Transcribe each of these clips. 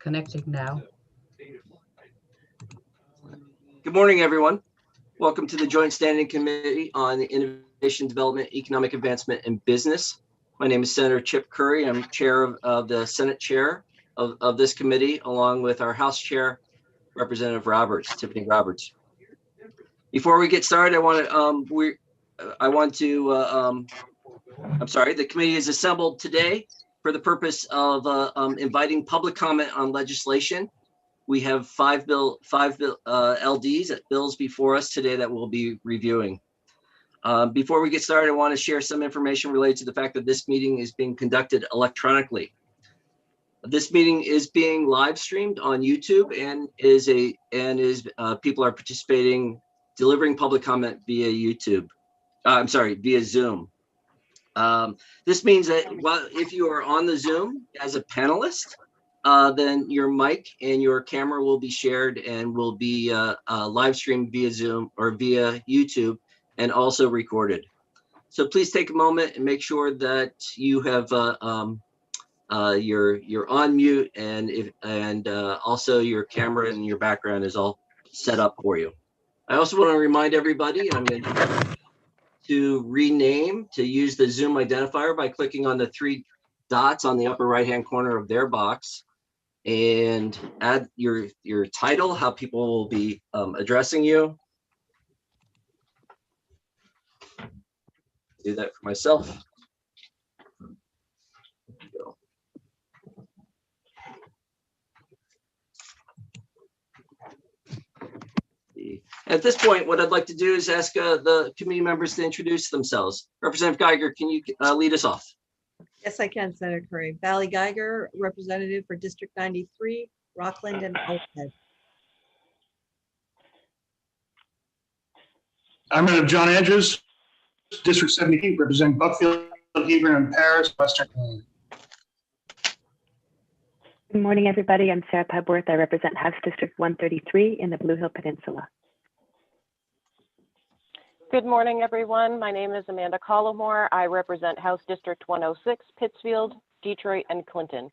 connecting now. Good morning, everyone. Welcome to the Joint Standing Committee on Innovation, Development, Economic Advancement, and Business. My name is Senator Chip Curry. I'm chair of the Senate chair of this committee, along with our House chair, Representative Roberts, Tiffany Roberts. Before we get started, the committee is assembled today for the purpose of inviting public comment on legislation. We have five LDs, bills before us today that we'll be reviewing. Before we get started, I want to share some information related to the fact that this meeting is being conducted electronically. This meeting is being live streamed on YouTube and people are participating, delivering public comment via YouTube. Via Zoom. This means that if you are on the Zoom as a panelist, then your mic and your camera will be shared and will be live streamed via Zoom or via YouTube and also recorded. So please take a moment and make sure that you have you're on mute and also your camera and your background is all set up for you. I also want to remind everybody, I'm going to use the Zoom identifier by clicking on the three dots on the upper right-hand corner of their box and add your title, how people will be addressing you. Do that for myself. At this point, what I'd like to do is ask the committee members to introduce themselves. Representative Geiger, can you lead us off? Yes, I can, Senator Curry. Valley Geiger, representative for District 93, Rockland and Oakhead. I'm John Andrews, District 78, representing Buckfield, Hebron, and Paris, Western Maine. Good morning, everybody. I'm Sarah Pebworth. I represent House District 133 in the Blue Hill Peninsula. Good morning, everyone. My name is Amanda Collmore. I represent House District 106, Pittsfield, Detroit, and Clinton.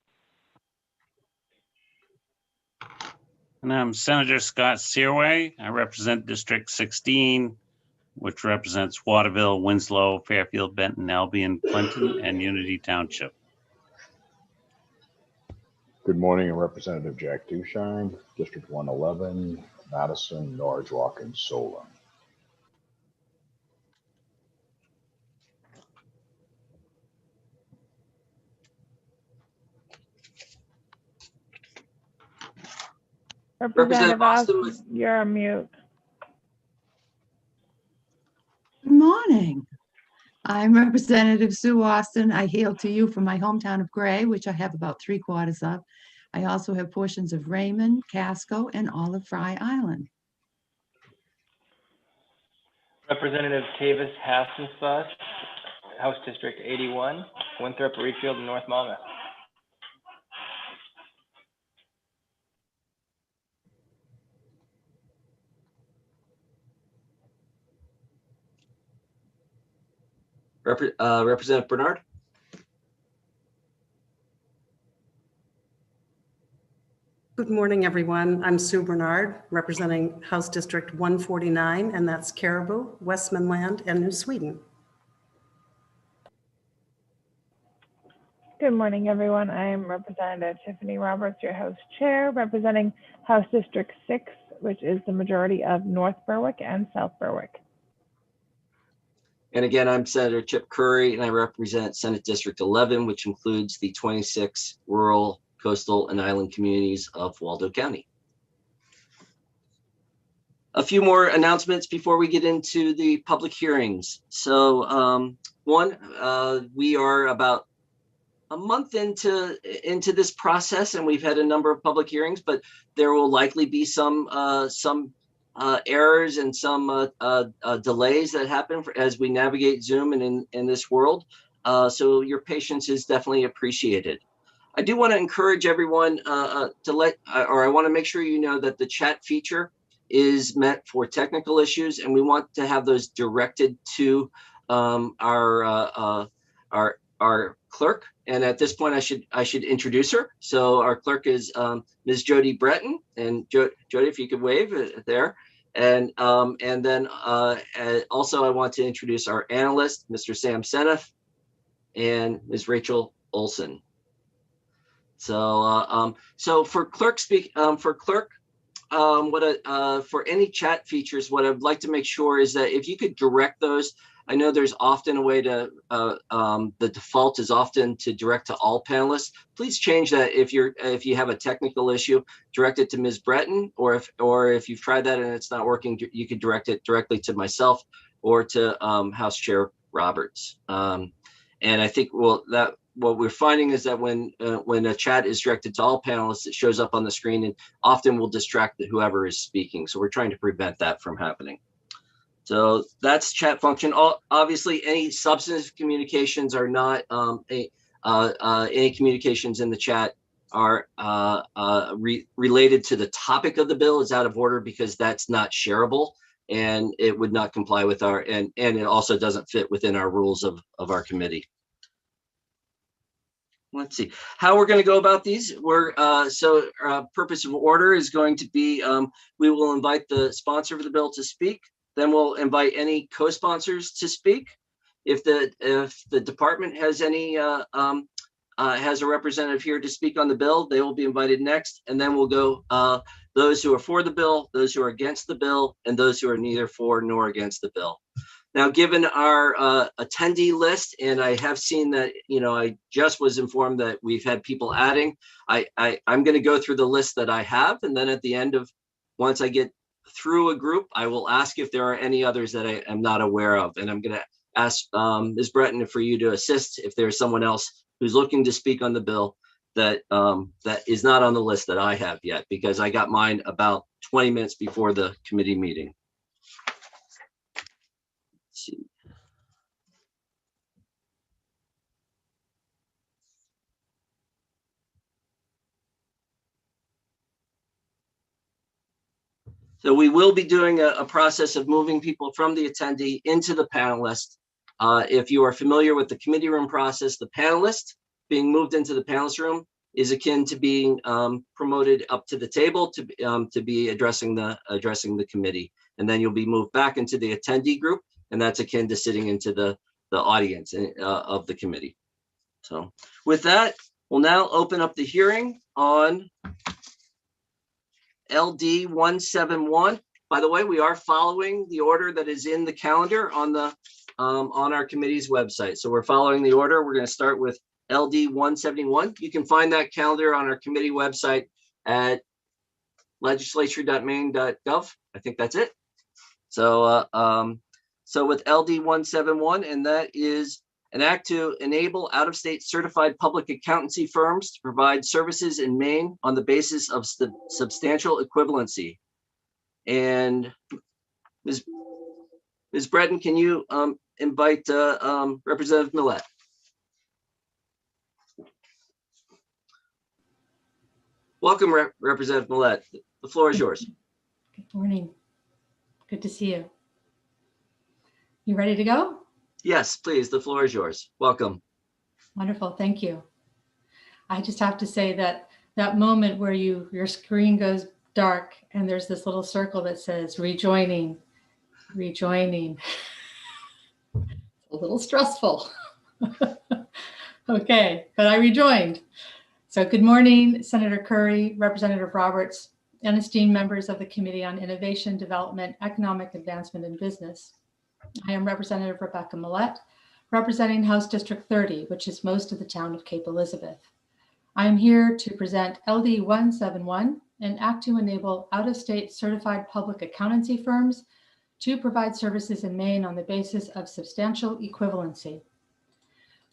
And I'm Senator Scott Searway. I represent District 16, which represents Waterville, Winslow, Fairfield, Benton, Albion, Clinton, and Unity Township. Good morning, I'm Representative Jack Dushine, District 111, Madison, Norridgewock, and Solon. Representative Austin, you're on mute. Good morning. I'm Representative Sue Austin. I hail to you from my hometown of Gray, which I have about 3/4 of. I also have portions of Raymond, Casco, and all of Fry Island. Representative Tavis Hassenfuss, House District 81, Winthrop, Reedfield, and North Monmouth. Representative Bernard. Good morning, everyone. I'm Sue Bernard, representing House District 149, and that's Caribou, Westmanland, and New Sweden. Good morning, everyone. I am Representative Tiffany Roberts, your House Chair, representing House District 6, which is the majority of North Berwick and South Berwick. And again, I'm Senator Chip Curry, and I represent Senate District 11, which includes the 26 rural, coastal, and island communities of Waldo County. A few more announcements before we get into the public hearings. So we are about a month into this process, and we've had a number of public hearings, but there will likely be some errors and some delays that happen as we navigate Zoom and in this world. So your patience is definitely appreciated. I do want to encourage everyone I want to make sure you know that the chat feature is meant for technical issues, and we want to have those directed to our our clerk. And at this point, I should introduce her. So our clerk is Ms. Jody Breton, and Jody, if you could wave there. And then also I want to introduce our analyst, Mr. Sam Seneff, and Ms. Rachel Olson. So so for clerk for any chat features, what I'd like to make sure is that if you could direct those. I know there's often a way to, the default is often to direct to all panelists. Please change that if you have a technical issue, direct it to Ms. Breton, or if you've tried that and it's not working, you could direct it directly to myself or to House Chair Roberts. And I think what we're finding is that when a chat is directed to all panelists, it shows up on the screen and often will distract whoever is speaking. So we're trying to prevent that from happening. So that's chat function. Obviously, any substantive communications are not any communications in the chat are related to the topic of the bill is out of order because that's not shareable and it would not comply with our and it also doesn't fit within our rules of our committee. Let's see how we're going to go about these. Purpose of order is going to be we will invite the sponsor of the bill to speak. Then we'll invite any co-sponsors to speak. If the department has any has a representative here to speak on the bill, they will be invited next. And then we'll go those who are for the bill, those who are against the bill, and those who are neither for nor against the bill. Now, given our attendee list, and I have seen that, I just was informed that we've had people adding. I'm going to go through the list that I have, and then at the end of once I get through a group, I will ask if there are any others that I am not aware of. And I'm going to ask Ms. Breton for you to assist if there's someone else who's looking to speak on the bill that that is not on the list that I have yet, because I got mine about 20 minutes before the committee meeting. Let's see. So we will be doing a process of moving people from the attendee into the panelist. If you are familiar with the committee room process, the panelist being moved into the panelist room is akin to being promoted up to the table to be addressing the committee, and then you'll be moved back into the attendee group, and that's akin to sitting into the audience of the committee. So with that, we'll now open up the hearing on LD 171. By the way, we are following the order that is in the calendar on our committee's website. So we're following the order. We're going to start with LD 171. You can find that calendar on our committee website at legislature.maine.gov. I think that's it. So so with LD 171, and that is an act to enable out-of-state certified public accountancy firms to provide services in Maine on the basis of substantial equivalency. And Ms. Breton, can you invite Representative Millett? Welcome, Representative Millett. The floor is yours. Good morning. Good to see you. You ready to go? Yes, please. The floor is yours. Welcome. Wonderful. Thank you. I just have to say that that moment where your screen goes dark and there's this little circle that says rejoining. A little stressful. Okay, but I rejoined. So good morning, Senator Curry, Representative Roberts, and esteemed members of the Committee on Innovation, Development, Economic Advancement, and Business. I am Representative Rebecca Millett, representing House District 30, which is most of the town of Cape Elizabeth. I am here to present LD 171, an act to enable out-of-state certified public accountancy firms to provide services in Maine on the basis of substantial equivalency.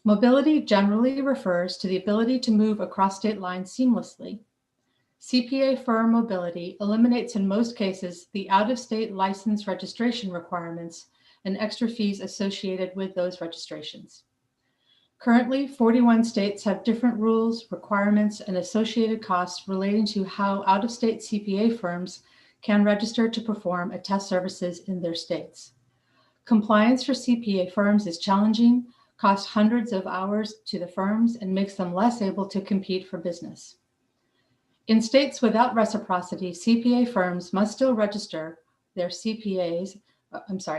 Mobility generally refers to the ability to move across state lines seamlessly. CPA firm mobility eliminates in most cases the out-of-state license registration requirements and extra fees associated with those registrations. Currently, 41 states have different rules, requirements, and associated costs relating to how out-of-state CPA firms can register to perform attest services in their states. Compliance for CPA firms is challenging, costs hundreds of hours to the firms, and makes them less able to compete for business. In states without reciprocity, CPA firms must still register their CPAs,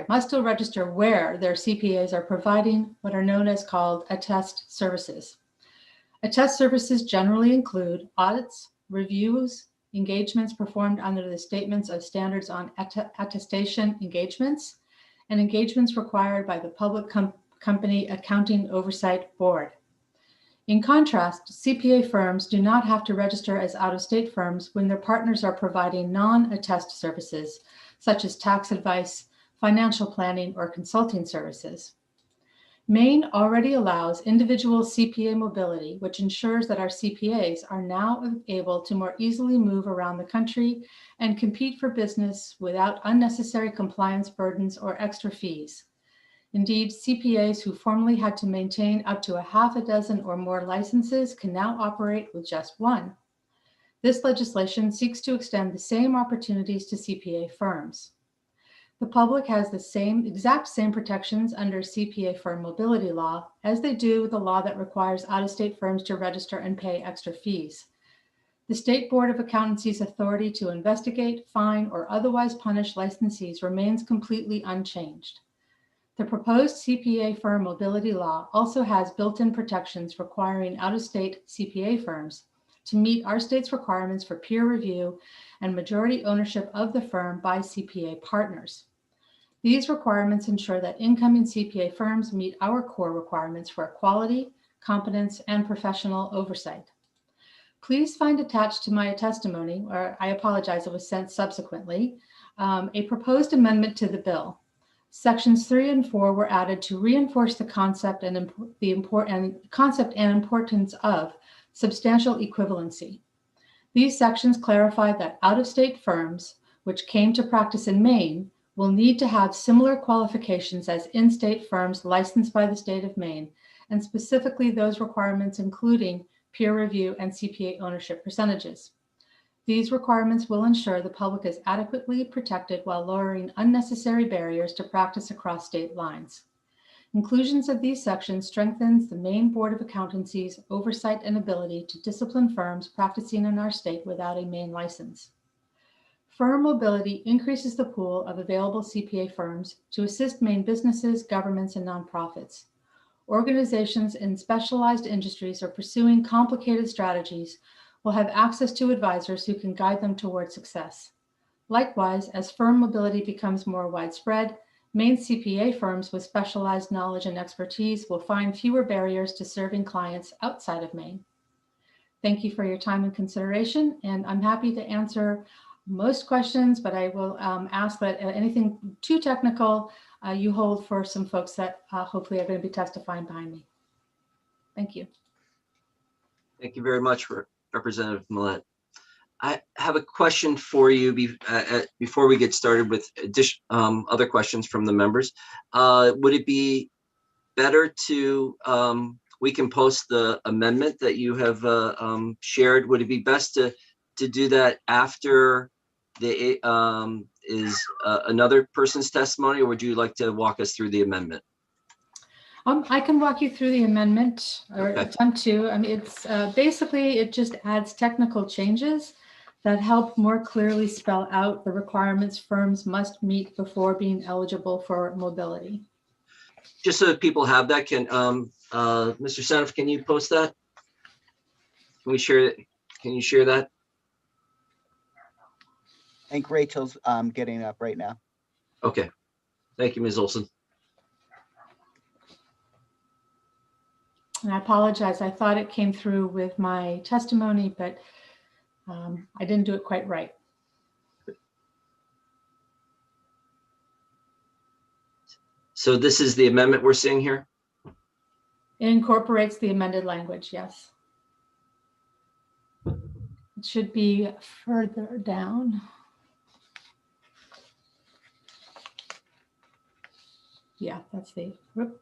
must still register where their CPAs are providing what are known as called attest services. Attest services generally include audits, reviews, engagements performed under the statements of standards on attestation engagements, and engagements required by the Public Company Accounting Oversight Board. In contrast, CPA firms do not have to register as out-of-state firms when their partners are providing non-attest services, such as tax advice, financial planning, or consulting services. Maine already allows individual CPA mobility, which ensures that our CPAs are now able to more easily move around the country and compete for business without unnecessary compliance burdens or extra fees. Indeed, CPAs who formerly had to maintain up to a half a dozen or more licenses can now operate with just one. This legislation seeks to extend the same opportunities to CPA firms. The public has the exact same protections under CPA firm mobility law as they do with the law that requires out-of-state firms to register and pay extra fees. The State Board of Accountancy's authority to investigate, fine, or otherwise punish licensees remains completely unchanged. The proposed CPA firm mobility law also has built-in protections requiring out-of-state CPA firms to meet our state's requirements for peer review and majority ownership of the firm by CPA partners. These requirements ensure that incoming CPA firms meet our core requirements for quality, competence, and professional oversight. Please find attached to my testimony, or I apologize, it was sent subsequently, a proposed amendment to the bill. Sections 3 and 4 were added to reinforce the concept and importance of substantial equivalency. These sections clarify that out-of-state firms, which came to practice in Maine, will need to have similar qualifications as in-state firms licensed by the state of Maine, and specifically those requirements including peer review and CPA ownership percentages. These requirements will ensure the public is adequately protected while lowering unnecessary barriers to practice across state lines. Inclusions of these sections strengthens the Maine Board of Accountancy's oversight and ability to discipline firms practicing in our state without a Maine license. Firm mobility increases the pool of available CPA firms to assist Maine businesses, governments, and nonprofits. Organizations in specialized industries or pursuing complicated strategies will have access to advisors who can guide them toward success. Likewise, as firm mobility becomes more widespread, Maine CPA firms with specialized knowledge and expertise will find fewer barriers to serving clients outside of Maine. Thank you for your time and consideration, and I'm happy to answer most questions, but I will ask that anything too technical you hold for some folks that hopefully are going to be testifying behind me. Thank you. Thank you very much, Representative Millett. I have a question for you before we get started with other questions from the members. Would it be better to, we can post the amendment that you have shared. Would it be best to do that after the another person's testimony, or would you like to walk us through the amendment? I can walk you through the amendment, or attempt to. I mean, it's basically, it just adds technical changes that help more clearly spell out the requirements firms must meet before being eligible for mobility. Just so that people have that, can Mr. Seneff, can you post that? Can we share it? Can you share that? I think Rachel's getting up right now. Okay. Thank you, Ms. Olson. And I apologize. I thought it came through with my testimony, but I didn't do it quite right. So this is the amendment we're seeing here? It incorporates the amended language, yes. It should be further down. Yeah, that's the, whoop.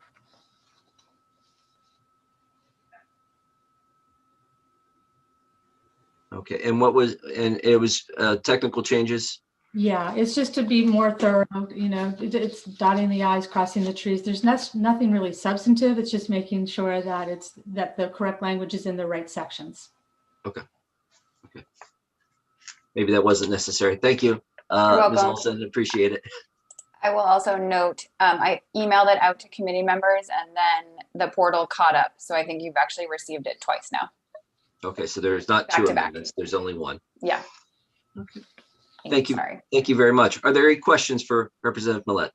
Okay, and what was, and it was technical changes Yeah, it's just to be more thorough, you know, it's dotting the i's, crossing the t's. There's nothing really substantive. It's just making sure that that the correct language is in the right sections. Okay. Maybe that wasn't necessary. Thank you, You're Ms. welcome. Olson. Appreciate it. I will also note, I emailed it out to committee members and then the portal caught up. So I think you've actually received it twice now. Okay, so there's not Back two to back. amendments. There's only one. Yeah. Okay. Thank you. Sorry. Thank you very much. Are there any questions for Representative Millet?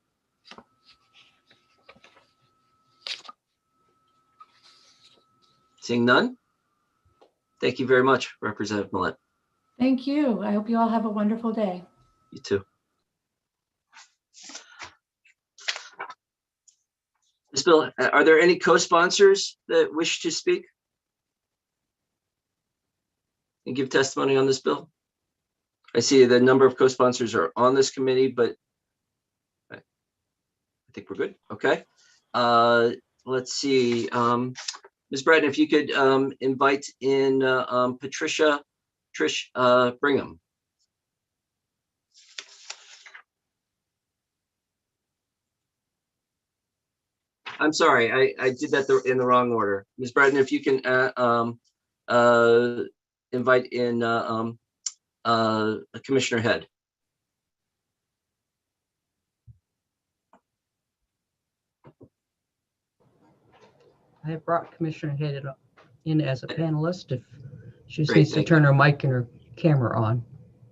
Seeing none? Thank you very much, Representative Millet. Thank you. I hope you all have a wonderful day. You too. Ms. Bill, are there any co-sponsors that wish to speak and give testimony on this bill? I see the number of co-sponsors are on this committee, but I think we're good. Okay. Let's see. Ms. Bratton, if you could invite in Trish Brigham. I'm sorry, I did that in the wrong order. Ms. Bratton, if you can invite in Commissioner Head. I have brought Commissioner Head in as a panelist if she just Great, needs to thank turn her mic and her camera on.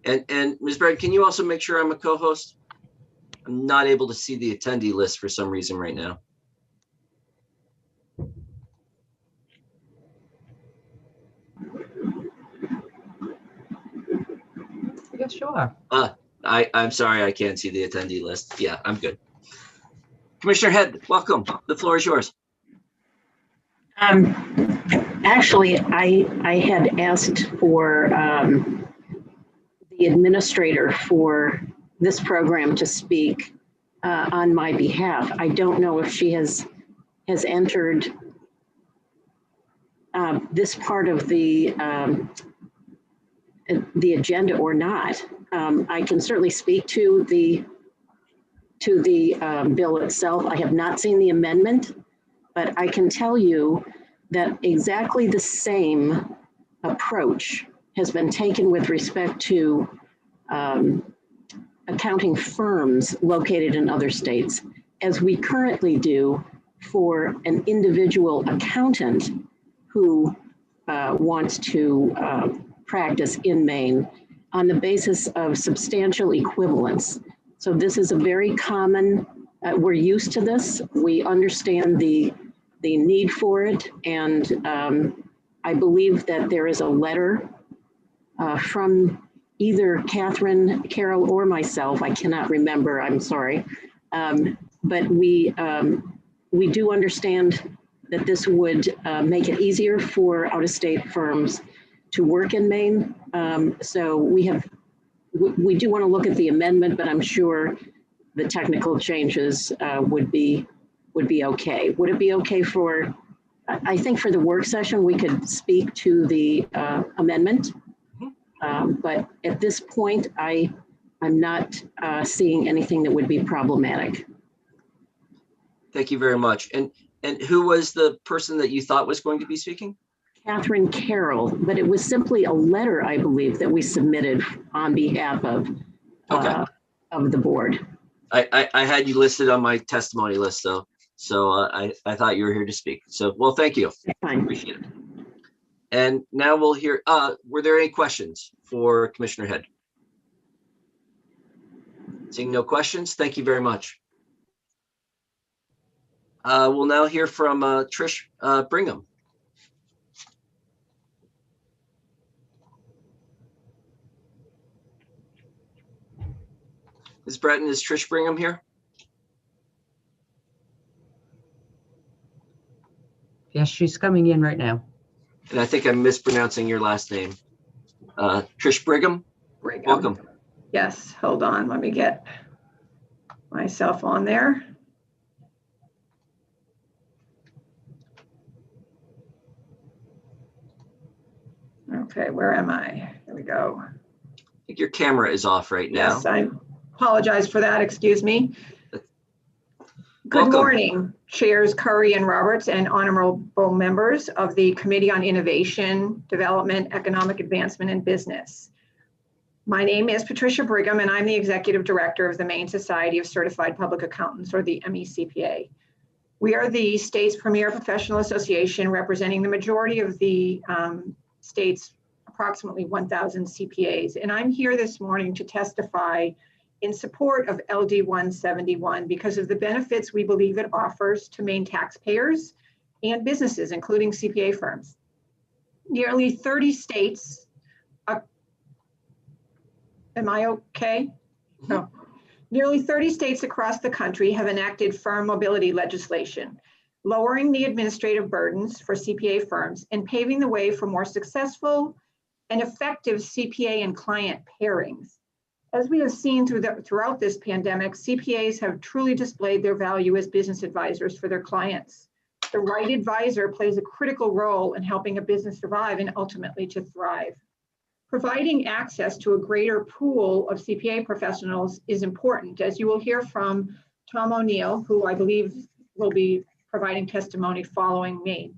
And Ms. Bratton, can you also make sure I'm a co-host? I'm not able to see the attendee list for some reason right now. Yes, you are. I'm sorry, I can't see the attendee list. Yeah, I'm good. Commissioner Head, welcome. The floor is yours. Actually, I had asked for the administrator for this program to speak on my behalf. I don't know if she has entered this part of the agenda or not. I can certainly speak to the bill itself. I have not seen the amendment, but I can tell you that exactly the same approach has been taken with respect to accounting firms located in other states, as we currently do for an individual accountant who wants to practice in Maine on the basis of substantial equivalence. So this is a very common, we're used to this. We understand the need for it. And I believe that there is a letter from either Catherine, Carol, or myself. I cannot remember, I'm sorry. But we do understand that this would make it easier for out-of-state firms to work in Maine. So we do want to look at the amendment, but I'm sure the technical changes would be okay. Would it be okay for, I think for the work session, we could speak to the amendment. But at this point, I'm not seeing anything that would be problematic. Thank you very much. And who was the person that you thought was going to be speaking? Catherine Carroll, but it was simply a letter, I believe, that we submitted on behalf of the board. I had you listed on my testimony list, though. So I thought you were here to speak. So, well, thank you. Fine. Appreciate it. And now we'll hear, were there any questions for Commissioner Head? Seeing no questions, thank you very much. We'll now hear from Trish Brigham. Ms. Bratton, is Trish Brigham here? Yes, she's coming in right now. And I think I'm mispronouncing your last name. Trish Brigham, welcome. Yes, hold on, let me get myself on there. Okay, where am I? Here we go. think your camera is off right now. Yes, I apologize for that. Excuse me. Good Welcome. morning, Chairs Curry and Roberts, and honorable members of the Committee on Innovation, Development, Economic Advancement, and Business. My name is Patricia Brigham, and I'm the Executive Director of the Maine Society of Certified Public Accountants, or the MECPA. We are the state's premier professional association representing the majority of the state's approximately 1,000 CPAs. And I'm here this morning to testify in support of LD 171 because of the benefits we believe it offers to Maine taxpayers and businesses, including CPA firms. Nearly 30 states, am I okay? No. Nearly 30 states across the country have enacted firm mobility legislation, lowering the administrative burdens for CPA firms and paving the way for more successful and effective CPA and client pairings. As we have seen throughout this pandemic, CPAs have truly displayed their value as business advisors for their clients. The right advisor plays a critical role in helping a business survive and ultimately to thrive. Providing access to a greater pool of CPA professionals is important, as you will hear from Tom O'Neill, who I believe will be providing testimony following me.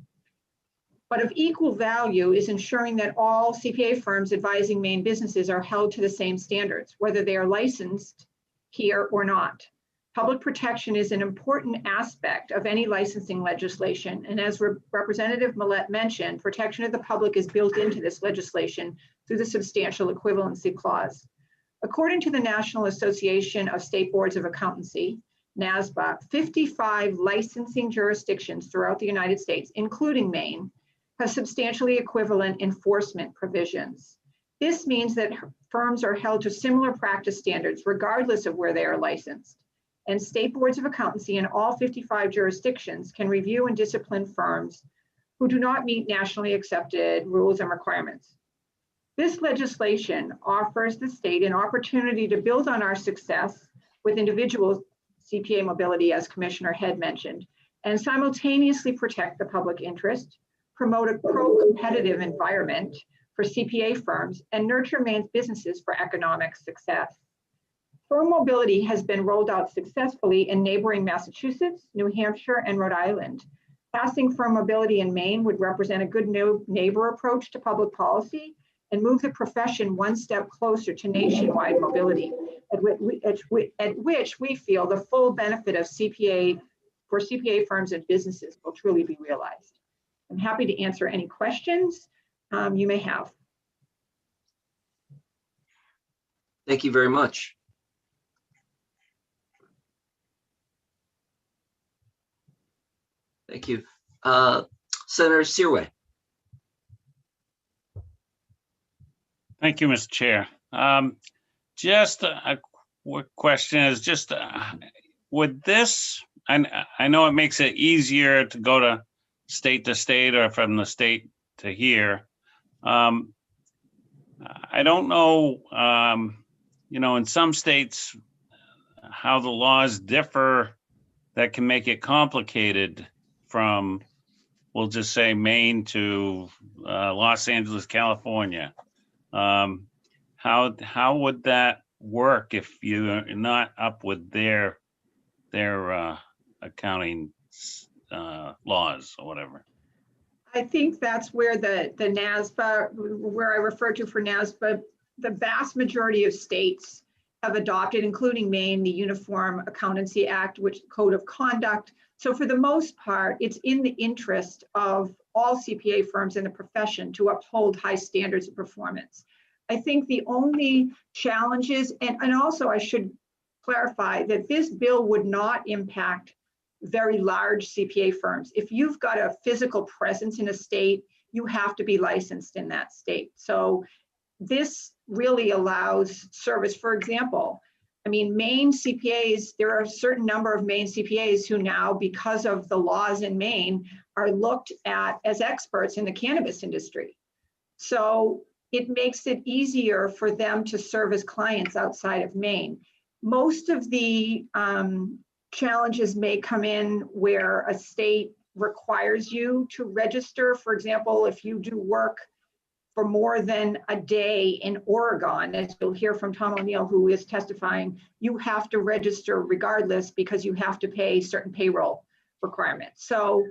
But of equal value is ensuring that all CPA firms advising Maine businesses are held to the same standards, whether they are licensed here or not. Public protection is an important aspect of any licensing legislation. And as Representative Millette mentioned, protection of the public is built into this legislation through the substantial equivalency clause. According to the National Association of State Boards of Accountancy, NASBA, 55 licensing jurisdictions throughout the United States, including Maine, have substantially equivalent enforcement provisions. This means that firms are held to similar practice standards regardless of where they are licensed. And state boards of accountancy in all 55 jurisdictions can review and discipline firms who do not meet nationally accepted rules and requirements. This legislation offers the state an opportunity to build on our success with individual CPA mobility, as Commissioner Head mentioned, and simultaneously protect the public interest, promote a pro-competitive environment for CPA firms, and nurture Maine's businesses for economic success. Firm mobility has been rolled out successfully in neighboring Massachusetts, New Hampshire, and Rhode Island. Passing firm mobility in Maine would represent a good neighbor approach to public policy and move the profession one step closer to nationwide mobility, at which we feel the full benefit of CPA firms and businesses will truly be realized. I'm happy to answer any questions you may have. Thank you very much. Thank you. Senator Searway. Thank you, Mr. Chair. Just a quick question is just, would this, and I know it makes it easier to go to state or from the state to here. I don't know, in some states, how the laws differ that can make it complicated from, we'll just say Maine to Los Angeles, California. How would that work if you're not up with their accounting laws or whatever? I think that's where the NASBA, where I refer to for NASBA, the vast majority of states have adopted, including Maine, the Uniform Accountancy Act, which Code of Conduct. So for the most part, it's in the interest of all CPA firms in the profession to uphold high standards of performance. I think the only challenges, and also I should clarify that this bill would not impact very large CPA firms. If you've got a physical presence in a state, you have to be licensed in that state. So this really allows service. For example, I mean, Maine CPAs, there are a certain number of Maine CPAs who now, because of the laws in Maine, are looked at as experts in the cannabis industry. So it makes it easier for them to serve as clients outside of Maine. Most of the challenges may come in where a state requires you to register. For example, if you do work for more than a day in Oregon, as you'll hear from Tom O'Neill, who is testifying, you have to register regardless because you have to pay certain payroll requirements. So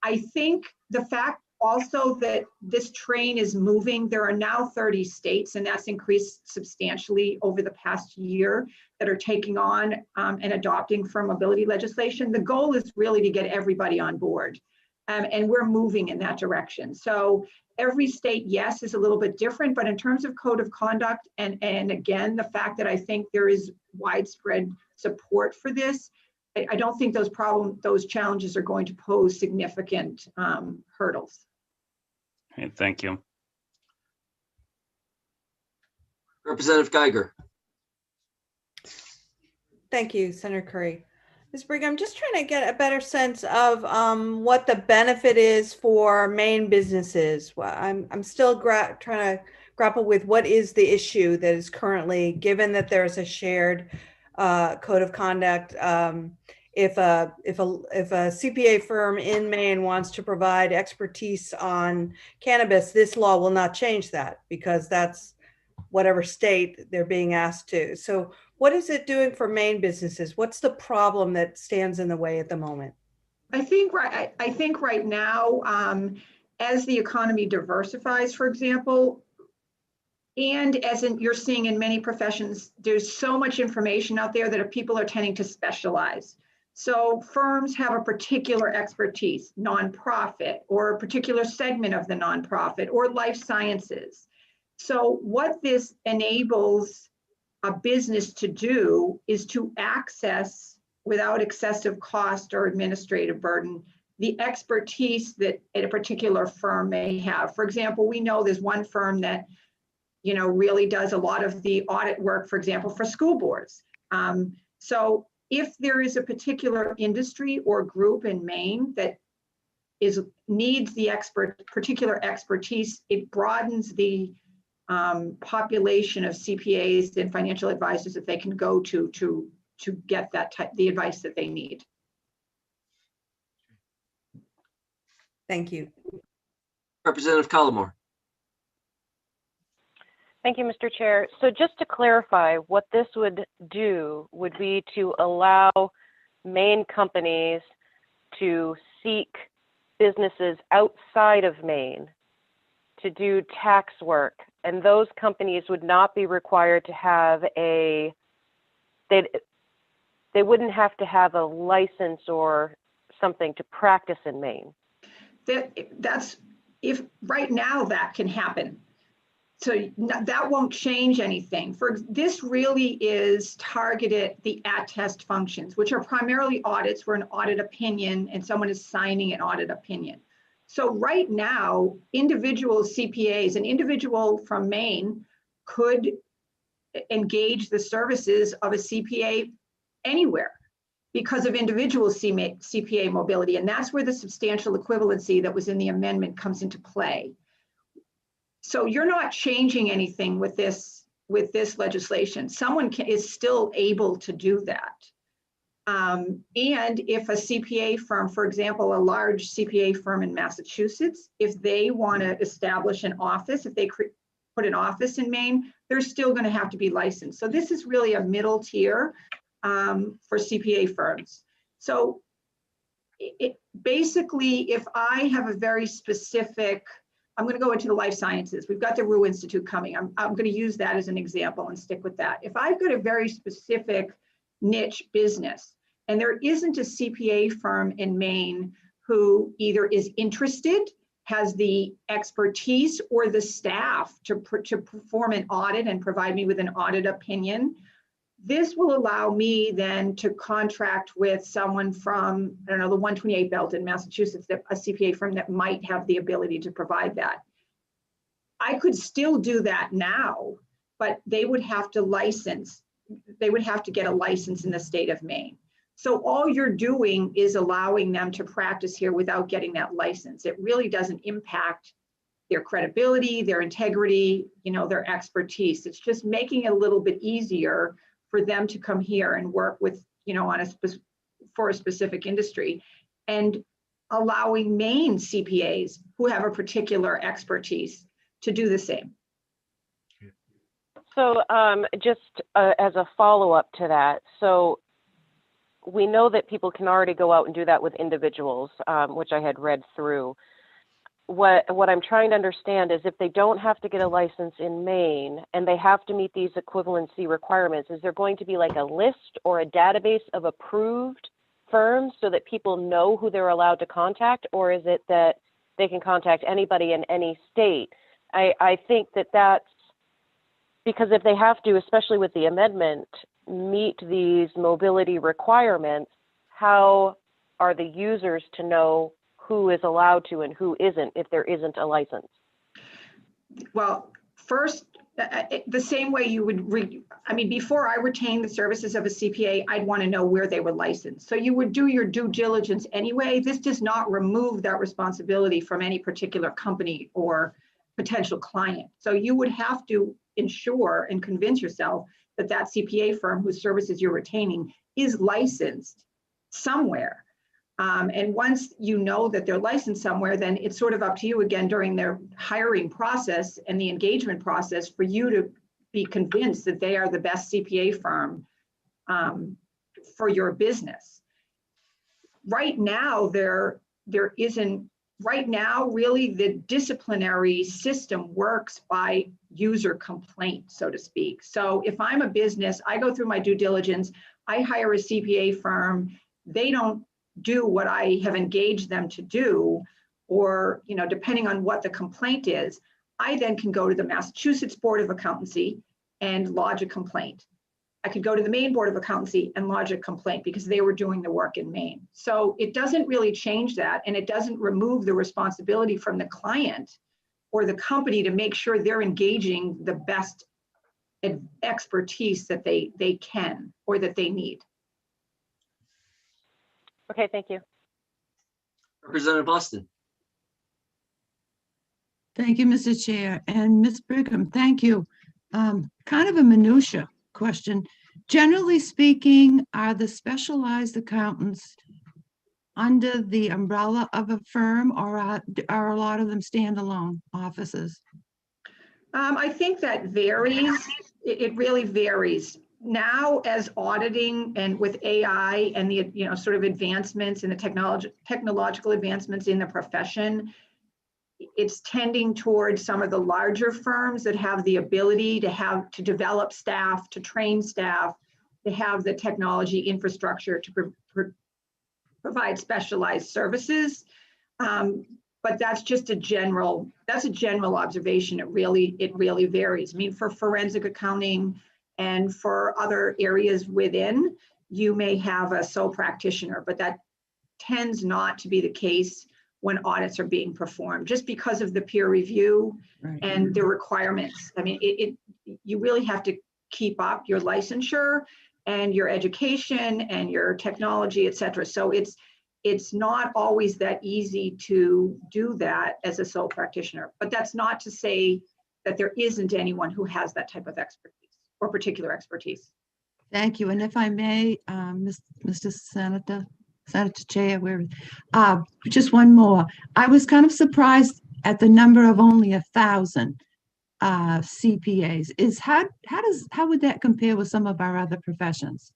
I think the fact also that this train is moving, there are now 30 states, and that's increased substantially over the past year, that are taking on and adopting firm mobility legislation. The goal is really to get everybody on board. And we're moving in that direction. So every state, yes, is a little bit different, but in terms of code of conduct, and again, the fact that I think there is widespread support for this, I don't think those challenges are going to pose significant hurdles. Okay, thank you. Representative Geiger. Thank you, Senator Curry. Ms. Briggs, I'm just trying to get a better sense of what the benefit is for Maine businesses. Well, I'm still trying to grapple with what is the issue that is currently, given that there's a shared code of conduct. If a CPA firm in Maine wants to provide expertise on cannabis, this law will not change that because that's whatever state they're being asked to. So what is it doing for Maine businesses? What's the problem that stands in the way at the moment? I think right now, as the economy diversifies, for example, and as you're seeing in many professions, there's so much information out there that people are tending to specialize. So firms have a particular expertise, nonprofit, or a particular segment of the nonprofit, or life sciences. So what this enables a business to do is to access, without excessive cost or administrative burden, the expertise that a particular firm may have. For example, we know there's one firm that really does a lot of the audit work, for example, for school boards. So if there is a particular industry or group in Maine that needs the particular expertise, it broadens the population of CPAs and financial advisors that they can go to get the advice that they need. Thank you. Representative Collmore. Thank you, Mr. Chair. So just to clarify, what this would do would be to allow Maine companies to seek businesses outside of Maine to do tax work. And those companies would not be required to have they wouldn't have to have a license or something to practice in Maine. That's if right now that can happen. So that won't change anything. This really is targeted the attest functions, which are primarily audits where an audit opinion and someone is signing an audit opinion. So right now, individual CPAs, an individual from Maine could engage the services of a CPA anywhere because of individual CPA mobility. And that's where the substantial equivalency that was in the amendment comes into play. So you're not changing anything with this legislation. Someone is still able to do that. And if a CPA firm, for example, a large CPA firm in Massachusetts, if they want to establish an office, if they put an office in Maine, they're still going to have to be licensed. So this is really a middle tier for CPA firms. So basically, if I have a very specific, I'm going to go into the life sciences. We've got the Rue Institute coming. I'm going to use that as an example and stick with that. If I've got a very specific niche business and there isn't a CPA firm in Maine who either is interested, has the expertise or the staff to perform an audit and provide me with an audit opinion, this will allow me then to contract with someone from, I don't know, the 128 belt in Massachusetts, a CPA firm that might have the ability to provide that. I could still do that now, but they would have to license. They would have to get a license in the state of Maine. So all you're doing is allowing them to practice here without getting that license. It really doesn't impact their credibility, their integrity, their expertise. It's just making it a little bit easier for them to come here and work with, for a specific industry, and allowing Maine CPAs who have a particular expertise to do the same. So just as a follow-up to that, so we know that people can already go out and do that with individuals, which I had read through. What I'm trying to understand is if they don't have to get a license in Maine and they have to meet these equivalency requirements, is there going to be like a list or a database of approved firms so that people know who they're allowed to contact, or is it that they can contact anybody in any state? I think that that's because if they have to, especially with the amendment, meet these mobility requirements, how are the users to know who is allowed to and who isn't if there isn't a license? Well, first, the same way you would, before I retain the services of a CPA, I'd want to know where they were licensed. So you would do your due diligence anyway. This does not remove that responsibility from any particular company or potential client. So you would have to ensure and convince yourself that that CPA firm whose services you're retaining is licensed somewhere. And once you know that they're licensed somewhere, then it's sort of up to you again during their hiring process and the engagement process for you to be convinced that they are the best CPA firm for your business. Right now, there isn't, right now, really the disciplinary system works by user complaint, so to speak. So if I'm a business, I go through my due diligence, I hire a CPA firm, they don't do what I have engaged them to do, or, depending on what the complaint is, I then can go to the Massachusetts Board of Accountancy and lodge a complaint. I could go to the Maine Board of Accountancy and lodge a complaint because they were doing the work in Maine. So it doesn't really change that, and it doesn't remove the responsibility from the client or the company to make sure they're engaging the best expertise that they can or that they need. Okay, thank you. Representative Austin. Thank you, Mr. Chair. And Ms. Brigham, thank you. Kind of a minutia question. Generally speaking, are the specialized accountants under the umbrella of a firm, or are a lot of them standalone offices? I think that varies. It really varies. Now, as auditing and with AI and the sort of advancements in the technological advancements in the profession, it's tending towards some of the larger firms that have the ability to develop staff, to train staff, to have the technology infrastructure to provide specialized services. But that's just a general observation. It really varies. For forensic accounting and for other areas within, you may have a sole practitioner, but that tends not to be the case when audits are being performed, just because of the peer review and the requirements. You really have to keep up your licensure and your education and your technology, et cetera. So it's not always that easy to do that as a sole practitioner, but that's not to say that there isn't anyone who has that type of expertise or particular expertise. Thank you. And if I may, Mr. Senator Chair, just one more. I was kind of surprised at the number of only 1,000 CPAs. How would that compare with some of our other professions?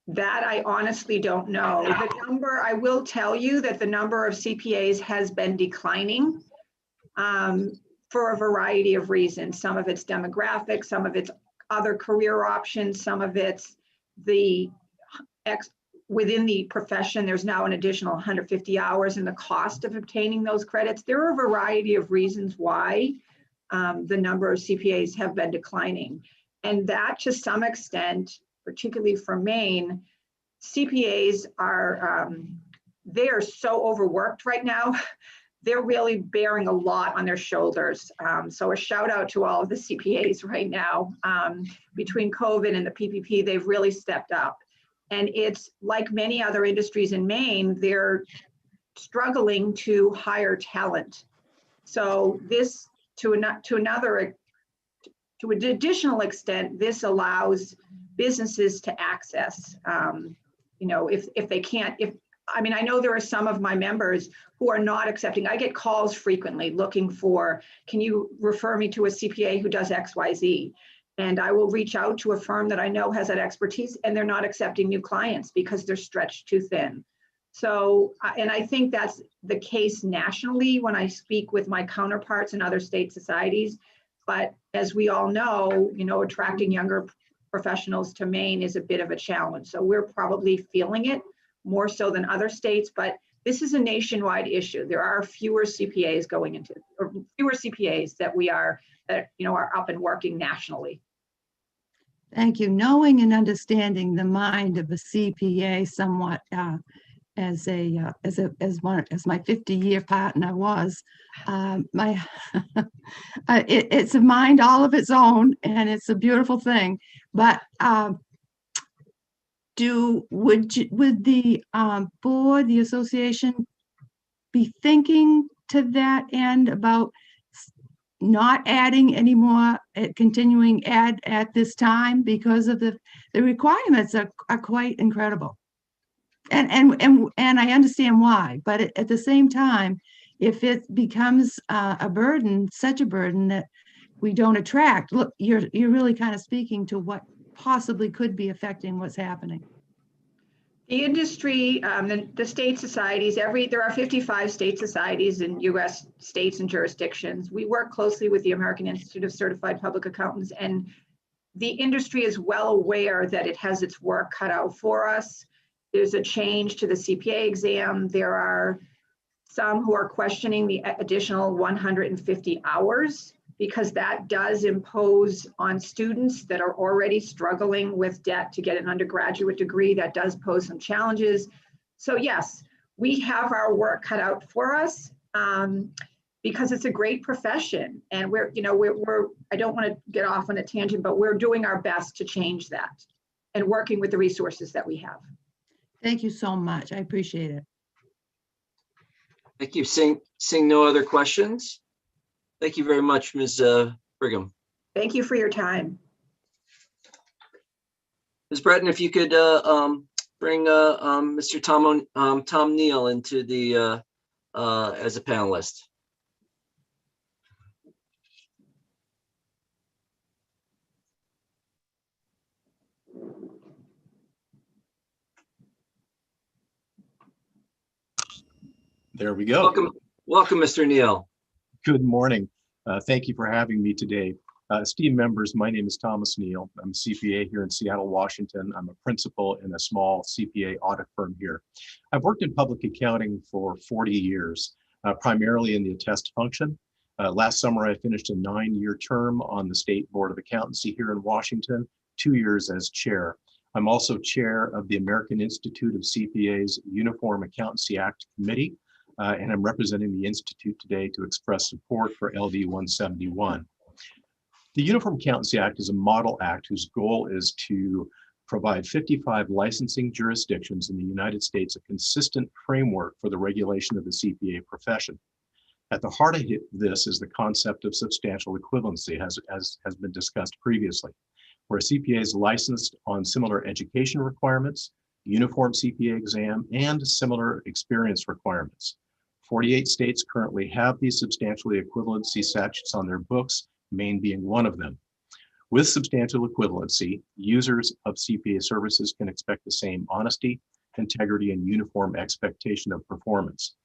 That I honestly don't know. The number, I will tell you that the number of CPAs has been declining for a variety of reasons. Some of it's demographic, some of it's other career options, some of it's within the profession, there's now an additional 150 hours in the cost of obtaining those credits. There are a variety of reasons why the number of CPAs have been declining. And that, to some extent, particularly for Maine, CPAs they are so overworked right now. They're really bearing a lot on their shoulders. So a shout out to all of the CPAs right now. Between COVID and the PPP, they've really stepped up. And it's like many other industries in Maine, they're struggling to hire talent. So this, to an additional extent, this allows businesses to access, if I mean, I know there are some of my members who are not accepting. I get calls frequently looking for, can you refer me to a CPA who does XYZ? And I will reach out to a firm that I know has that expertise, and they're not accepting new clients because they're stretched too thin. So, and I think that's the case nationally when I speak with my counterparts in other state societies. But as we all know, attracting younger professionals to Maine is a bit of a challenge. So we're probably feeling it more so than other states, but this is a nationwide issue. There are fewer CPAs that are up and working nationally. Thank you. Knowing and understanding the mind of a CPA somewhat as my 50-year partner was, it's a mind all of its own, and it's a beautiful thing. But would the board, the association, be thinking to that end about not adding any more continuing ed at this time, because of the requirements are quite incredible, and I understand why, but at the same time, if it becomes a burden, such a burden that we don't attract, look, you're really kind of speaking to what possibly could be affecting what's happening. The industry, the state societies, there are 55 state societies in US states and jurisdictions. We work closely with the American Institute of Certified Public Accountants, and the industry is well aware that it has its work cut out for us. There's a change to the CPA exam. There are some who are questioning the additional 150 hours, because that does impose on students that are already struggling with debt to get an undergraduate degree. That does pose some challenges. So yes, we have our work cut out for us because it's a great profession, and we're I don't want to get off on a tangent, but we're doing our best to change that and working with the resources that we have. Thank you so much. I appreciate it. Thank you. Seeing no other questions. Thank you very much, Ms. Brigham. Thank you for your time. Ms. Breton, if you could bring Mr. Tom Neal into the as a panelist. There we go. Welcome, Mr. Neal. Good morning. Thank you for having me today. Esteemed members, my name is Thomas Neal. I'm a CPA here in Seattle, Washington. I'm a principal in a small CPA audit firm here. I've worked in public accounting for 40 years, primarily in the attest function. Last summer, I finished a 9-year term on the State Board of Accountancy here in Washington, 2 years as chair. I'm also chair of the American Institute of CPA's Uniform Accountancy Act Committee, and I'm representing the Institute today to express support for LD 171. The Uniform Accountancy Act is a model act whose goal is to provide 55 licensing jurisdictions in the United States a consistent framework for the regulation of the CPA profession. At the heart of this is the concept of substantial equivalency, as has been discussed previously, where a CPA is licensed on similar education requirements, uniform CPA exam, and similar experience requirements. 48 states currently have these substantial equivalency statutes on their books, Maine being one of them. With substantial equivalency, users of CPA services can expect the same honesty, integrity, and uniform expectation of performance.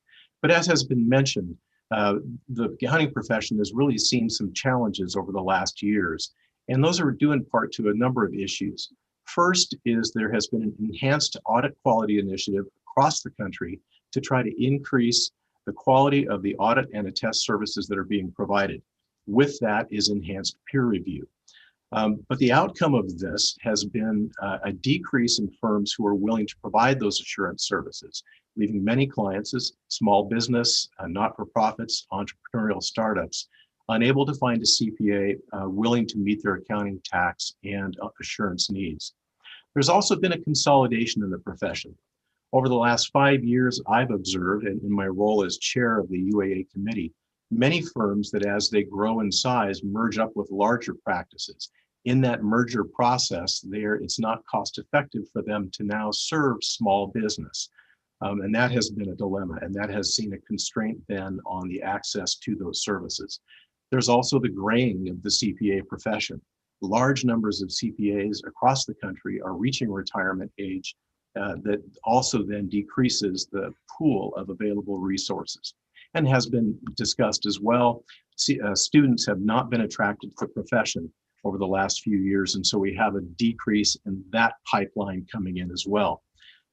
But as has been mentioned, the accounting profession has really seen some challenges over the last years, and those are due in part to a number of issues. First is there has been an enhanced audit quality initiative across the country to try to increase the quality of the audit and attest services that are being provided. With that is enhanced peer review. But the outcome of this has been a decrease in firms who are willing to provide those assurance services, leaving many clients as small business, not-for-profits, entrepreneurial startups, unable to find a CPA willing to meet their accounting, tax, and assurance needs. There's also been a consolidation in the profession. Over the last 5 years, I've observed, and in my role as chair of the UAA committee, many firms that as they grow in size merge up with larger practices. In that merger process, it's not cost effective for them to now serve small business. And that has been a dilemma, and that has seen a constraint then on the access to those services. There's also the graying of the CPA profession. Large numbers of CPAs across the country are reaching retirement age that also then decreases the pool of available resources. And has been discussed as well, students have not been attracted to the profession over the last few years, and so we have a decrease in that pipeline coming in as well.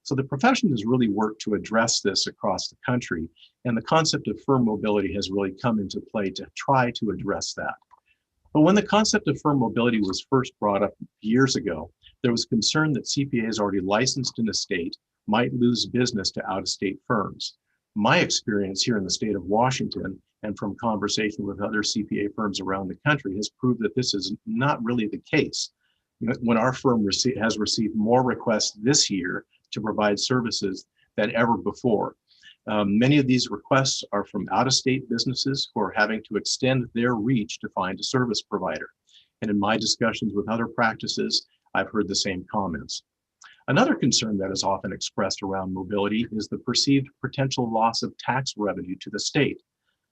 So the profession has really worked to address this across the country, and the concept of firm mobility has really come into play to try to address that. But when the concept of firm mobility was first brought up years ago, there was concern that CPAs already licensed in a state might lose business to out-of-state firms. My experience here in the state of Washington and from conversation with other CPA firms around the country has proved that this is not really the case. When our firm has received more requests this year to provide services than ever before. Many of these requests are from out-of-state businesses who are having to extend their reach to find a service provider. And in my discussions with other practices, I've heard the same comments. Another concern that is often expressed around mobility is the perceived potential loss of tax revenue to the state.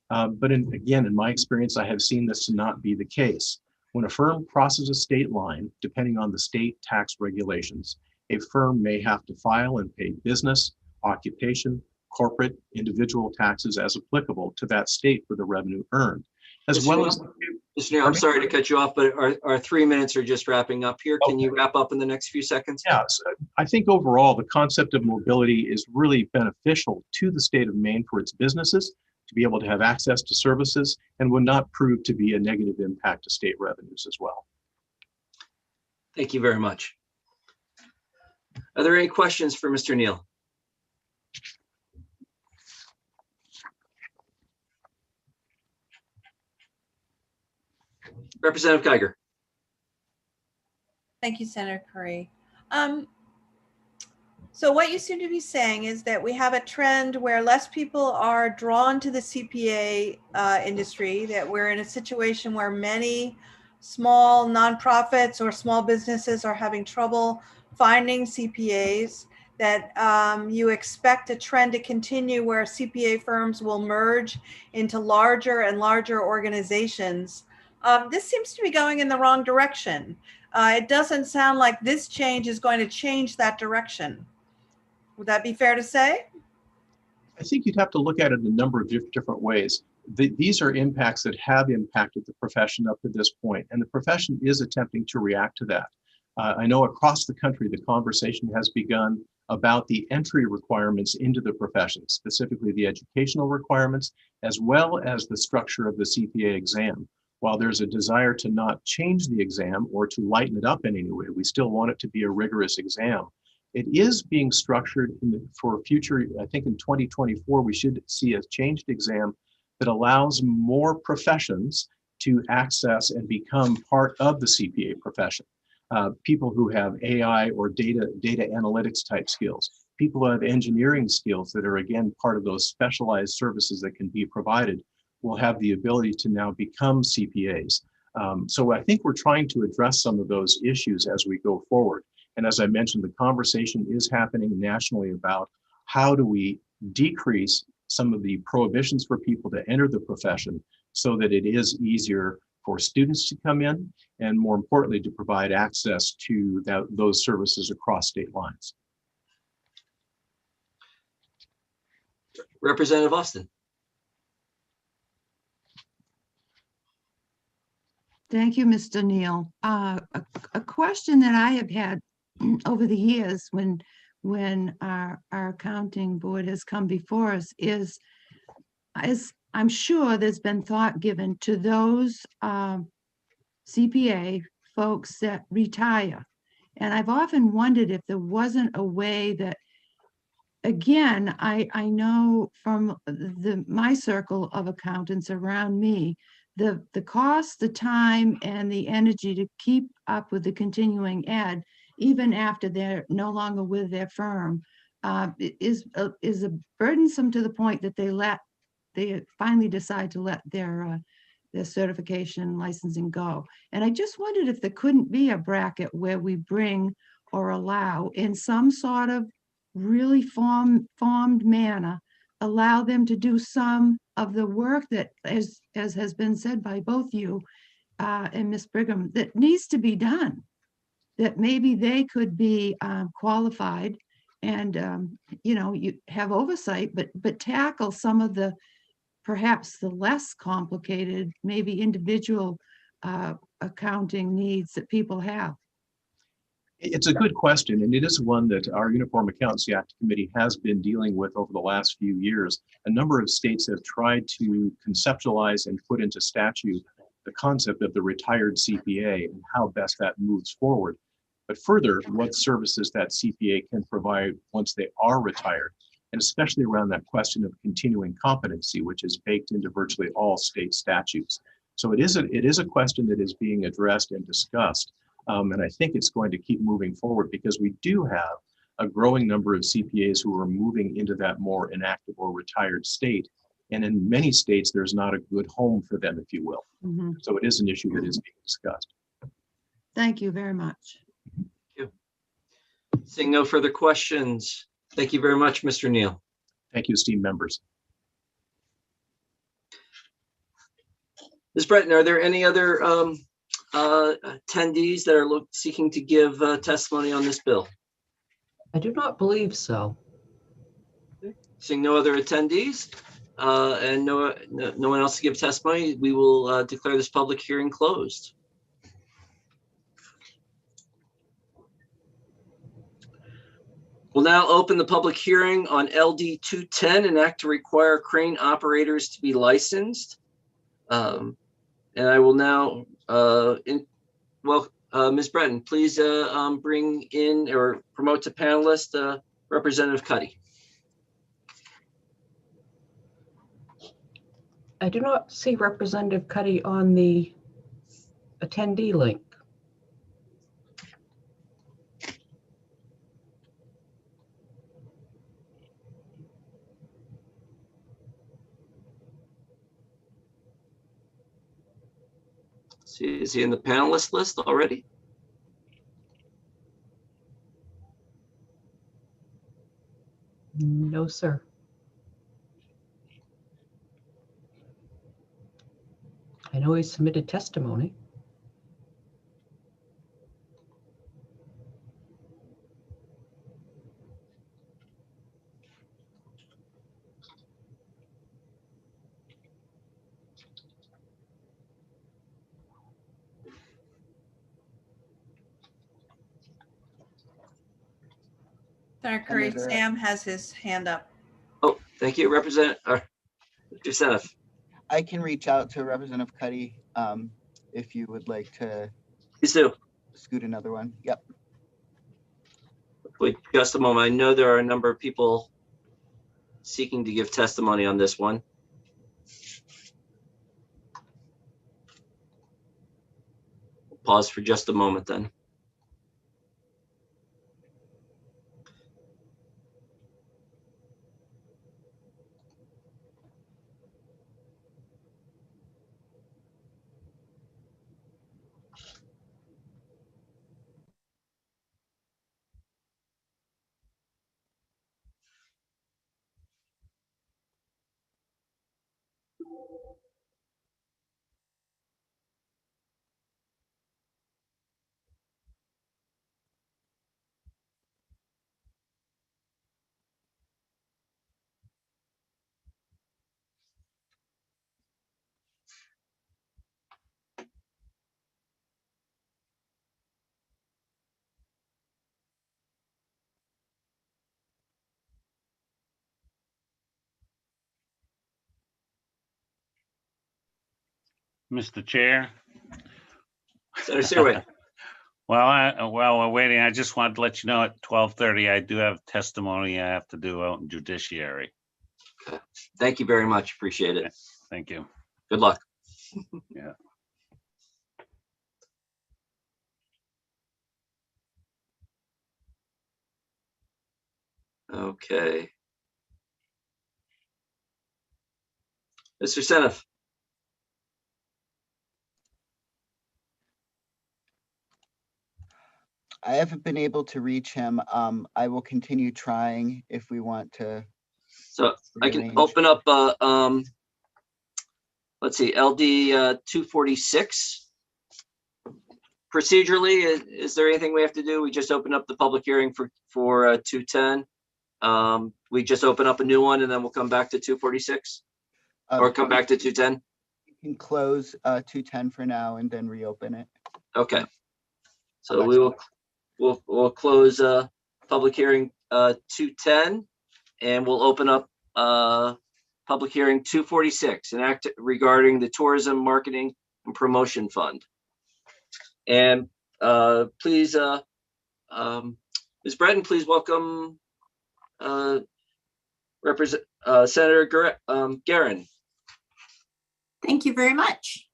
But again, in my experience, I have seen this to not be the case. When a firm crosses a state line, depending on the state tax regulations, a firm may have to file and pay business, occupation, corporate, individual taxes as applicable to that state for the revenue earned, as well as. Mr. Neal, I'm sorry to cut you off, but our 3 minutes are just wrapping up here. Can you wrap up in the next few seconds? Yeah, so I think overall the concept of mobility is really beneficial to the state of Maine for its businesses to be able to have access to services, and would not prove to be a negative impact to state revenues as well. Thank you very much. Are there any questions for Mr. Neal? Representative Geiger. Thank you, Senator Curry. So what you seem to be saying is that we have a trend where less people are drawn to the CPA industry, that we're in a situation where many small nonprofits or small businesses are having trouble finding CPAs, that you expect a trend to continue where CPA firms will merge into larger and larger organizations. This seems to be going in the wrong direction. It doesn't sound like this change is going to change that direction. Would that be fair to say? I think you'd have to look at it in a number of different ways. These are impacts that have impacted the profession up to this point, and the profession is attempting to react to that. I know across the country, the conversation has begun about the entry requirements into the profession, specifically the educational requirements, as well as the structure of the CPA exam. While there's a desire to not change the exam or to lighten it up in any way, we still want it to be a rigorous exam. It is being structured for future, I think in 2024, we should see a changed exam that allows more professions to access and become part of the CPA profession. People who have AI or data analytics type skills, people who have engineering skills that are again part of those specialized services that can be provided will have the ability to now become CPAs. So I think we're trying to address some of those issues as we go forward. And as I mentioned, the conversation is happening nationally about how do we decrease some of the prohibitions for people to enter the profession so that it is easier for students to come in, and more importantly, to provide access to those services across state lines. Representative Austin. Thank you, Mr. Neal. A question that I have had over the years when our accounting board has come before us is I'm sure there's been thought given to those CPA folks that retire. And I've often wondered if there wasn't a way that, again, I know from my circle of accountants around me, the cost, the time, and the energy to keep up with the continuing ed, even after they're no longer with their firm, is burdensome to the point that they finally decide to let their certification licensing go. And I just wondered if there couldn't be a bracket where we bring or allow in some sort of really formed manner, allow them to do some of the work that, as has been said by both you and Ms. Brigham, that needs to be done, that maybe they could be qualified and, you know, you have oversight, but tackle some of the, perhaps the less complicated, maybe individual accounting needs that people have. It's a good question, and it is one that our Uniform Accountancy Act Committee has been dealing with over the last few years. A number of states have tried to conceptualize and put into statute the concept of the retired CPA and how best that moves forward. But further, what services that CPA can provide once they are retired, and especially around that question of continuing competency, which is baked into virtually all state statutes. So it is a question that is being addressed and discussed. And I think it's going to keep moving forward because we do have a growing number of CPAs who are moving into that more inactive or retired state. And in many states, there's not a good home for them, if you will. Mm-hmm. So it is an issue that is being discussed. Thank you very much. Thank you. Seeing no further questions, thank you very much, Mr. Neal. Thank you, esteemed members. Ms. Breton, are there any other attendees that are seeking to give testimony on this bill? I do not believe so. Seeing no other attendees and no one else to give testimony, we will declare this public hearing closed. We'll now open the public hearing on LD 210, an act to require crane operators to be licensed. And I will now, Ms. Breton, please bring in or promote to panelist Representative Cuddy. I do not see Representative Cuddy on the attendee link. Is he in the panelist list already? No, sir. I know he submitted testimony. Senator Curry, Sam has his hand up. Oh, thank you, Representative Seneff. I can reach out to Representative Cuddy if you would like to. Please do. Scoot another one. Yep. Wait just a moment. I know there are a number of people seeking to give testimony on this one. Pause for just a moment then. Mr. Chair. Senator Seaway. While we're waiting, I just wanted to let you know at 12:30, I do have testimony I have to do out in judiciary. Okay. Thank you very much. Appreciate it. Thank you. Good luck. Yeah. Okay. Mr. Seneff. I haven't been able to reach him. I will continue trying if we want to. So I can rearrange. open up, let's see, LD 246. Procedurally, is there anything we have to do? We just open up the public hearing for 210. We just open up a new one and then we'll come back to 246 or come back to 210. You can close 210 for now and then reopen it. Okay. So we'll close public hearing 210 and we'll open up public hearing 246, an act regarding the Tourism Marketing and Promotion Fund. And please, Ms. Breton, please welcome Senator Guerin. Thank you very much.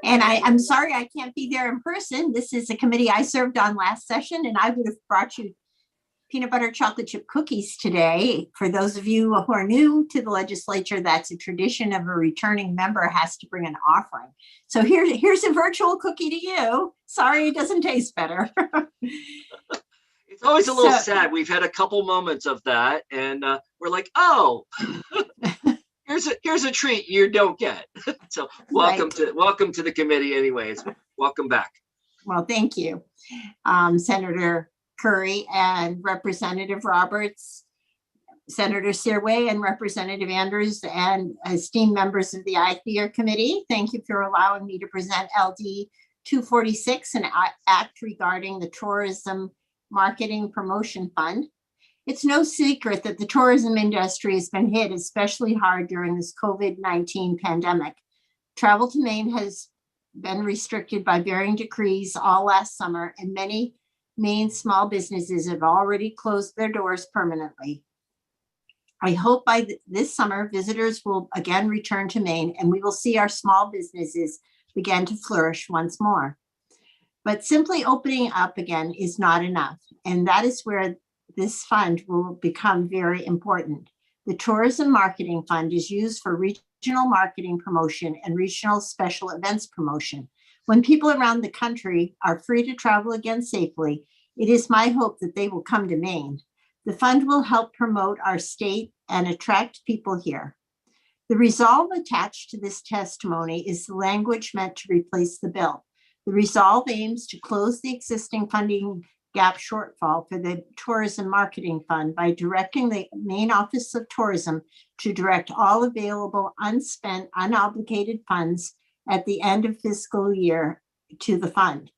And I'm sorry I can't be there in person. This is a committee I served on last session, and I would have brought you peanut butter chocolate chip cookies today. For those of you who are new to the legislature, that's a tradition of a returning member has to bring an offering. So here's a virtual cookie to you. Sorry, it doesn't taste better. It's always a little sad. We've had a couple moments of that, and we're like, oh, here's a treat you don't get. So welcome to the committee. Anyways, welcome back. Well, thank you, Senator Curry and Representative Roberts, Senator Searway and Representative Andrews, and esteemed members of the IFER committee. Thank you for allowing me to present LD 246, an act regarding the Tourism Marketing Promotion Fund. It's no secret that the tourism industry has been hit especially hard during this COVID-19 pandemic. Travel to Maine has been restricted by varying decrees all last summer, and many Maine small businesses have already closed their doors permanently. I hope by this summer, visitors will again return to Maine and we will see our small businesses begin to flourish once more. But simply opening up again is not enough. And that is where this fund will become very important. The Tourism Marketing Fund is used for regional marketing promotion and regional special events promotion. When people around the country are free to travel again safely, it is my hope that they will come to Maine. The fund will help promote our state and attract people here. The resolve attached to this testimony is the language meant to replace the bill. The resolve aims to close the existing funding gap shortfall for the Tourism Marketing Fund by directing the Maine Office of Tourism to direct all available unspent, unobligated funds at the end of fiscal year to the fund.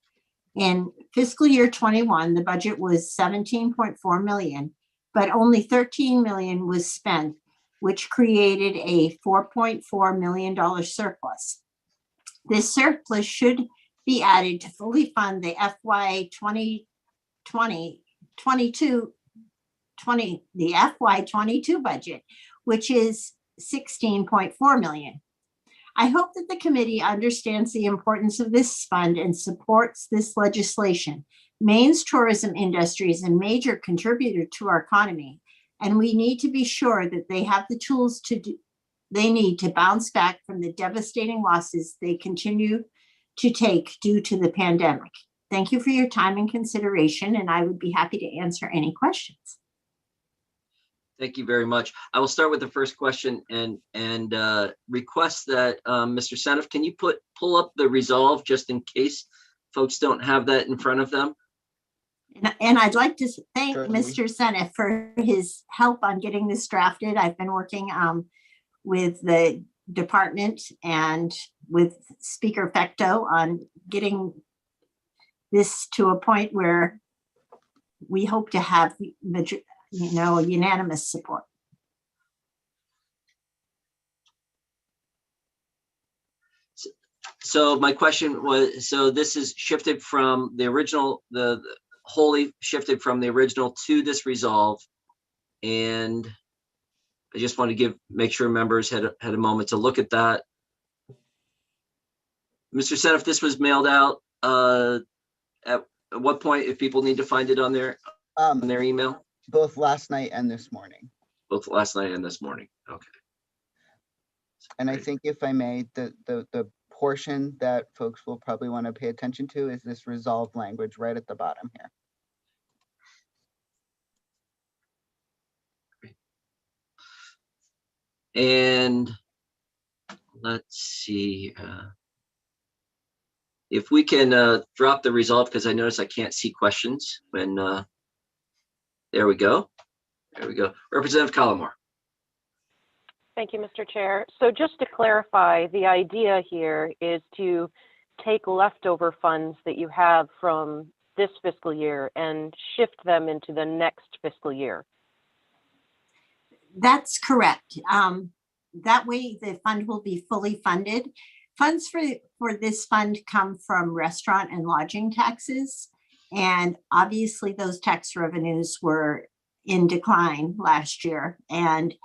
In fiscal year 21, the budget was 17.4 million, but only 13 million was spent, which created a $4.4 million surplus. This surplus should be added to fully fund the FY 22 budget, which is 16.4 million. I hope that the committee understands the importance of this fund and supports this legislation. Maine's tourism industry is a major contributor to our economy, and we need to be sure that they have the tools they need to bounce back from the devastating losses they continue to take due to the pandemic. Thank you for your time and consideration, and I would be happy to answer any questions. Thank you very much. I will start with the first question and request that Mr. Seneff, can you pull up the resolve just in case folks don't have that in front of them? And I'd like to thank Mr. Seneff for his help on getting this drafted. I've been working with the department and with Speaker Fecto on getting this to a point where we hope to have unanimous support. So my question was, so this is shifted from the original, the wholly shifted from the original to this resolve. And I just want to make sure members had a moment to look at that. Mr. Seneff, this was mailed out at what point, if people need to find it on their email? Both last night and this morning. Both last night and this morning. Okay. And I think, if I may, the portion that folks will probably want to pay attention to is this resolved language right at the bottom here. And let's see. If we can drop the result, because I notice I can't see questions when, there we go. There we go. Representative Collmore. Thank you, Mr. Chair. So just to clarify, the idea here is to take leftover funds that you have from this fiscal year and shift them into the next fiscal year. That's correct. That way the fund will be fully funded. Funds for this fund come from restaurant and lodging taxes. And obviously those tax revenues were in decline last year. And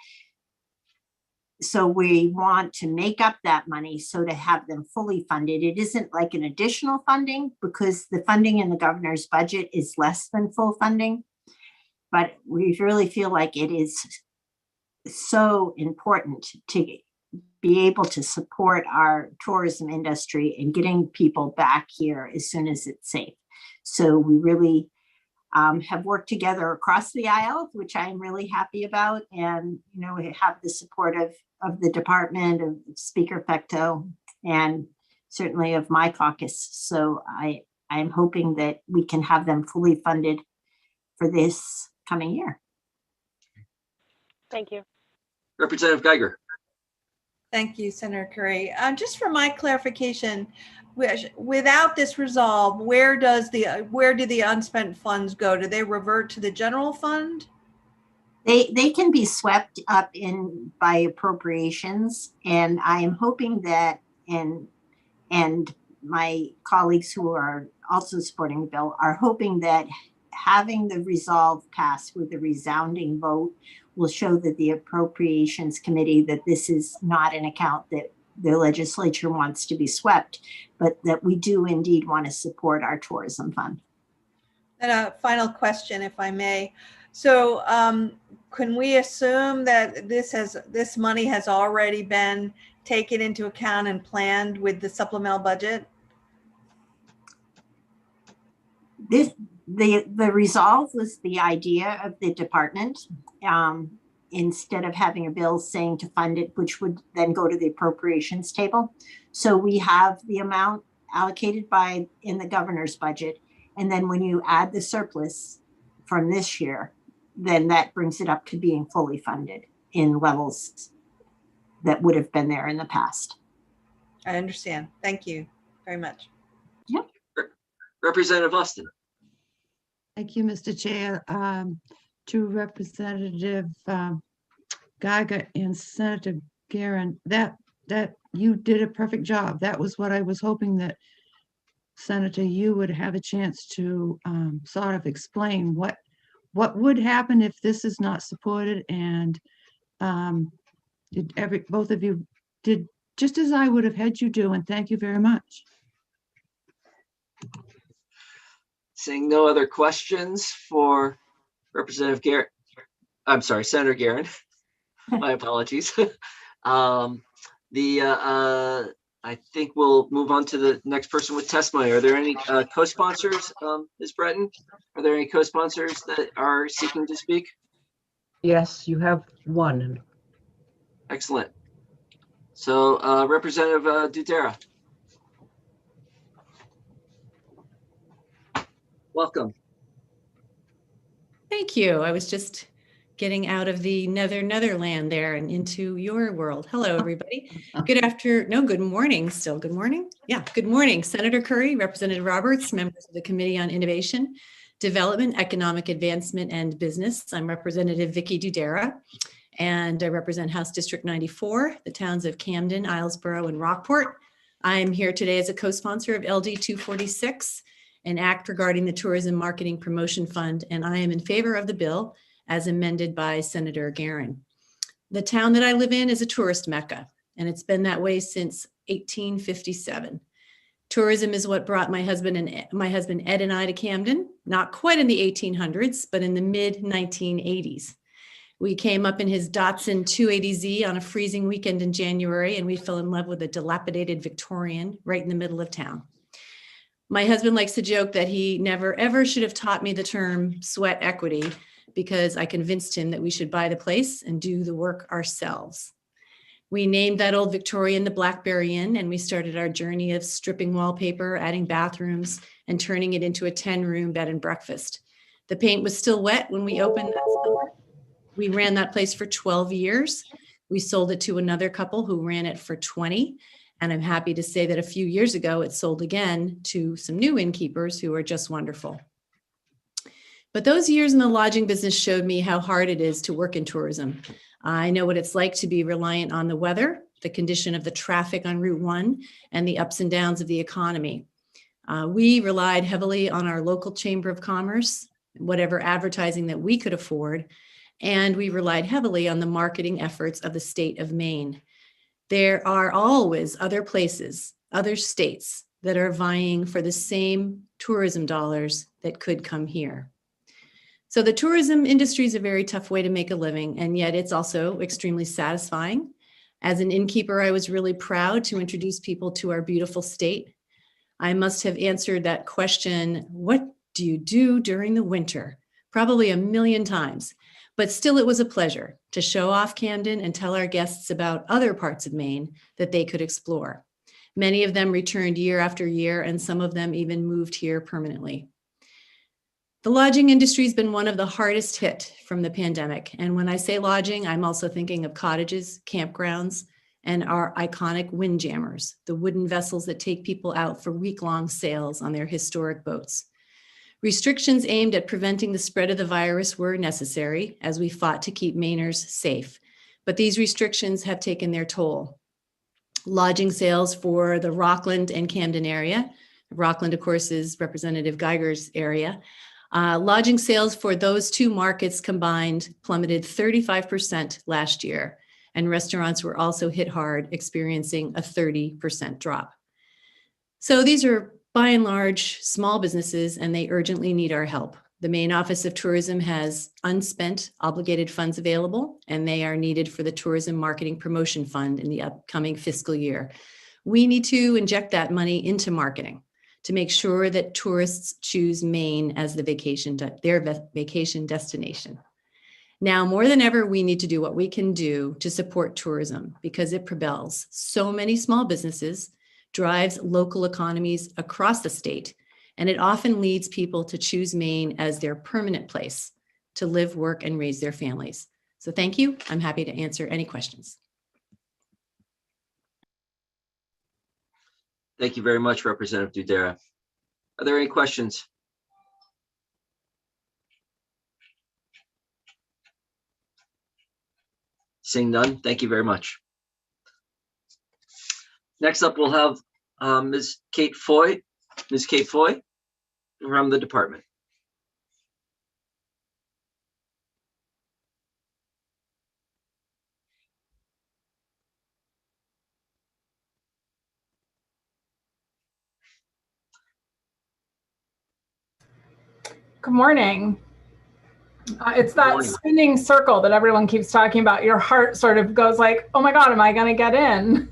so we want to make up that money so to have them fully funded. It isn't like an additional funding because the funding in the governor's budget is less than full funding. But we really feel like it is so important to be able to support our tourism industry and getting people back here as soon as it's safe. So we really have worked together across the aisle, which I'm really happy about. And, you know, we have the support of the department, of Speaker Pecto, and certainly of my caucus. So I'm hoping that we can have them fully funded for this coming year. Thank you. Representative Geiger. Thank you, Senator Curry. Just for my clarification, without this resolve, where do the unspent funds go? Do they revert to the general fund? They can be swept up in by appropriations, and I am hoping that and my colleagues who are also supporting the bill are hoping that having the resolve pass with a resounding vote will show that the appropriations committee that this is not an account that the legislature wants to be swept, but that we do indeed want to support our tourism fund. And a final question, if I may. So can we assume that this money has already been taken into account and planned with the supplemental budget? The resolve was the idea of the department, instead of having a bill saying to fund it, which would then go to the appropriations table. So we have the amount allocated in the governor's budget. And then when you add the surplus from this year, then that brings it up to being fully funded in levels that would have been there in the past. I understand. Thank you very much. Yep. Representative Austin. Thank you, Mr. Chair. To Representative Geiger and Senator Guerin, that you did a perfect job. That was what I was hoping that Senator, you would have a chance to sort of explain what would happen if this is not supported, and both of you did just as I would have had you do, and thank you very much. Seeing no other questions for Representative Guerin. I'm sorry, Senator Guerin. My apologies. I think we'll move on to the next person with testimony. Are there any co-sponsors, Ms. Breton? Are there any co-sponsors that are seeking to speak? Yes, you have one. Excellent. So Representative Dutera. Welcome. Thank you. I was just getting out of the Netherland there and into your world. Hello, everybody. Good morning still. Good morning. Yeah, good morning. Senator Curry, Representative Roberts, members of the Committee on Innovation, Development, Economic Advancement, and Business. I'm Representative Vicky Dudera, and I represent House District 94, the towns of Camden, Islesboro, and Rockport. I'm here today as a co-sponsor of LD 246, an act regarding the Tourism Marketing Promotion Fund, and I am in favor of the bill as amended by Senator Guerin. The town that I live in is a tourist mecca, and it's been that way since 1857. Tourism is what brought my husband Ed and I to Camden, not quite in the 1800s, but in the mid 1980s. We came up in his Datsun 280Z on a freezing weekend in January, and we fell in love with a dilapidated Victorian right in the middle of town. My husband likes to joke that he never ever should have taught me the term sweat equity, because I convinced him that we should buy the place and do the work ourselves. We named that old Victorian the Blackberry Inn, and we started our journey of stripping wallpaper, adding bathrooms, and turning it into a 10-room bed and breakfast. The paint was still wet when we opened that summer. We ran that place for 12 years. We sold it to another couple who ran it for 20. And I'm happy to say that a few years ago, it sold again to some new innkeepers who are just wonderful. But those years in the lodging business showed me how hard it is to work in tourism. I know what it's like to be reliant on the weather, the condition of the traffic on Route 1, and the ups and downs of the economy. We relied heavily on our local Chamber of Commerce, whatever advertising that we could afford, and we relied heavily on the marketing efforts of the state of Maine. There are always other places, other states that are vying for the same tourism dollars that could come here. So the tourism industry is a very tough way to make a living, and yet it's also extremely satisfying. As an innkeeper, I was really proud to introduce people to our beautiful state. I must have answered that question, what do you do during the winter? Probably a million times. But still, it was a pleasure to show off Camden and tell our guests about other parts of Maine that they could explore. Many of them returned year after year, and some of them even moved here permanently. The lodging industry has been one of the hardest hit from the pandemic. And when I say lodging, I'm also thinking of cottages, campgrounds, and our iconic windjammers, the wooden vessels that take people out for week-long sails on their historic boats. Restrictions aimed at preventing the spread of the virus were necessary as we fought to keep Mainers safe, but these restrictions have taken their toll. Lodging sales for the Rockland and Camden area, Rockland, of course, is Representative Geiger's area. Lodging sales for those two markets combined plummeted 35% last year, and restaurants were also hit hard, experiencing a 30% drop. So these are by and large, small businesses, and they urgently need our help. The Maine Office of Tourism has unspent obligated funds available, and they are needed for the Tourism Marketing Promotion Fund in the upcoming fiscal year. We need to inject that money into marketing to make sure that tourists choose Maine as their vacation destination. Now, more than ever, we need to do what we can do to support tourism because it propels so many small businesses, drives local economies across the state, and it often leads people to choose Maine as their permanent place to live, work, and raise their families. So thank you. I'm happy to answer any questions. Thank you very much, Representative Dudera. Are there any questions? Seeing none, thank you very much. Next up, we'll have Ms. Kate Foy. Ms. Kate Foy from the department. Good morning. It's that spinning circle that everyone keeps talking about. Your heart sort of goes like, oh my God, am I going to get in?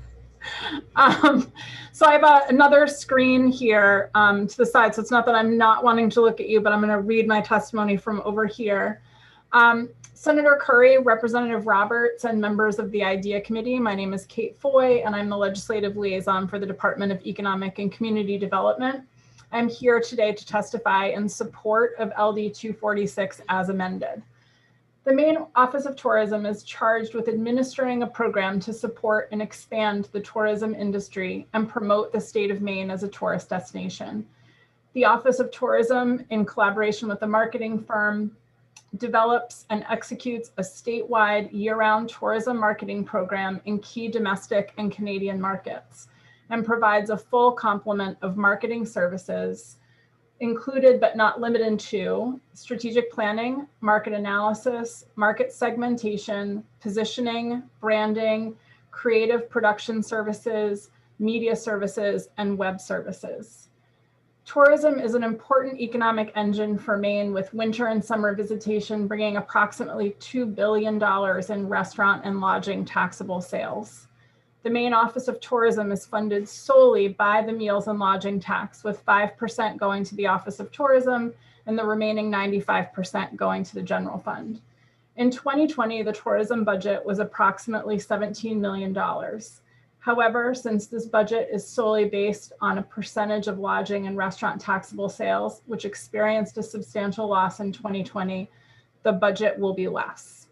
So I have another screen here to the side. So it's not that I'm not wanting to look at you, but I'm going to read my testimony from over here. Senator Curry, Representative Roberts, and members of the IDEA Committee, my name is Kate Foy, and I'm the Legislative Liaison for the Department of Economic and Community Development. I'm here today to testify in support of LD 246 as amended. The Maine Office of Tourism is charged with administering a program to support and expand the tourism industry and promote the state of Maine as a tourist destination. The Office of Tourism, in collaboration with a marketing firm, develops and executes a statewide year-round tourism marketing program in key domestic and Canadian markets, and provides a full complement of marketing services, included but not limited to strategic planning, market analysis, market segmentation, positioning, branding, creative production services, media services, and web services. Tourism is an important economic engine for Maine, with winter and summer visitation bringing approximately $2 billion in restaurant and lodging taxable sales. The Maine Office of Tourism is funded solely by the meals and lodging tax, with 5% going to the Office of Tourism and the remaining 95% going to the general fund. In 2020, the tourism budget was approximately $17 million. However, since this budget is solely based on a percentage of lodging and restaurant taxable sales, which experienced a substantial loss in 2020, the budget will be less.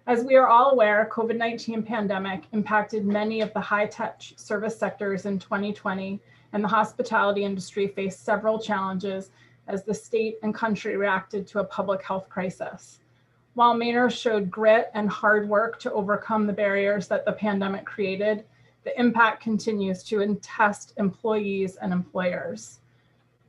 As we are all aware, COVID-19 pandemic impacted many of the high-touch service sectors in 2020, and the hospitality industry faced several challenges as the state and country reacted to a public health crisis. While Mainers showed grit and hard work to overcome the barriers that the pandemic created, the impact continues to test employees and employers.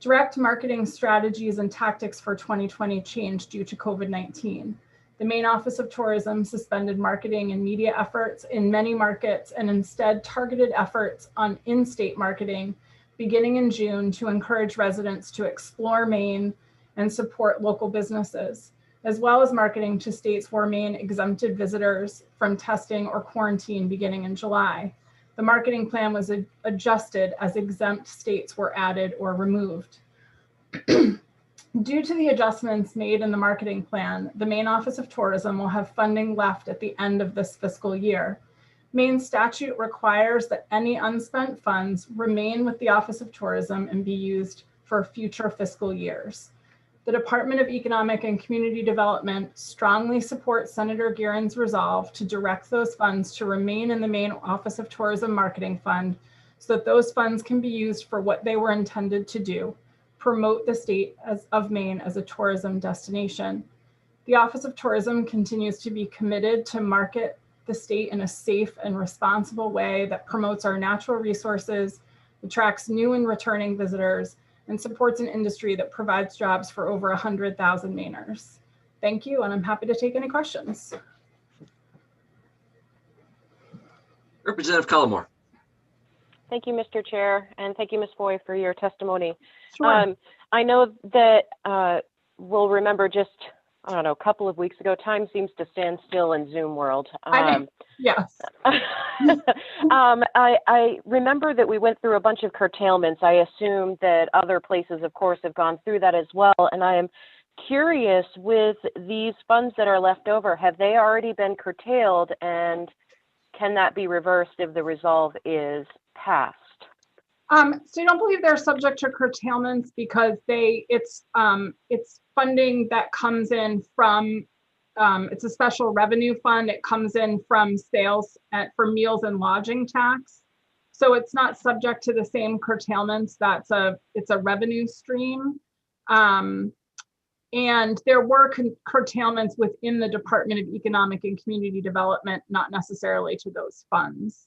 Direct marketing strategies and tactics for 2020 changed due to COVID-19. The Maine Office of Tourism suspended marketing and media efforts in many markets and instead targeted efforts on in-state marketing beginning in June to encourage residents to explore Maine and support local businesses, as well as marketing to states where Maine exempted visitors from testing or quarantine beginning in July. The marketing plan was adjusted as exempt states were added or removed. Due to the adjustments made in the marketing plan, the Maine Office of Tourism will have funding left at the end of this fiscal year. Maine statute requires that any unspent funds remain with the Office of Tourism and be used for future fiscal years. The Department of Economic and Community Development strongly supports Senator Guerin's resolve to direct those funds to remain in the Maine Office of Tourism Marketing Fund so that those funds can be used for what they were intended to do, promote the state of Maine as a tourism destination. The Office of Tourism continues to be committed to market the state in a safe and responsible way that promotes our natural resources, attracts new and returning visitors, and supports an industry that provides jobs for over 100,000 Mainers. Thank you, and I'm happy to take any questions. Representative Cullimore. Thank you, Mr. Chair, and thank you, Ms. Foy, for your testimony. Sure. I know that we'll remember just, I don't know, a couple of weeks ago, time seems to stand still in Zoom world. Yes. I remember that we went through a bunch of curtailments. I assume that other places, of course, have gone through that as well. And I am curious, with these funds that are left over, have they already been curtailed, and can that be reversed if the resolve is passed? So I don't believe they're subject to curtailments because it's funding that comes in from, it's a special revenue fund. It comes in from sales for meals and lodging tax. So it's not subject to the same curtailments. It's a revenue stream. And there were curtailments within the Department of Economic and Community Development, not necessarily to those funds.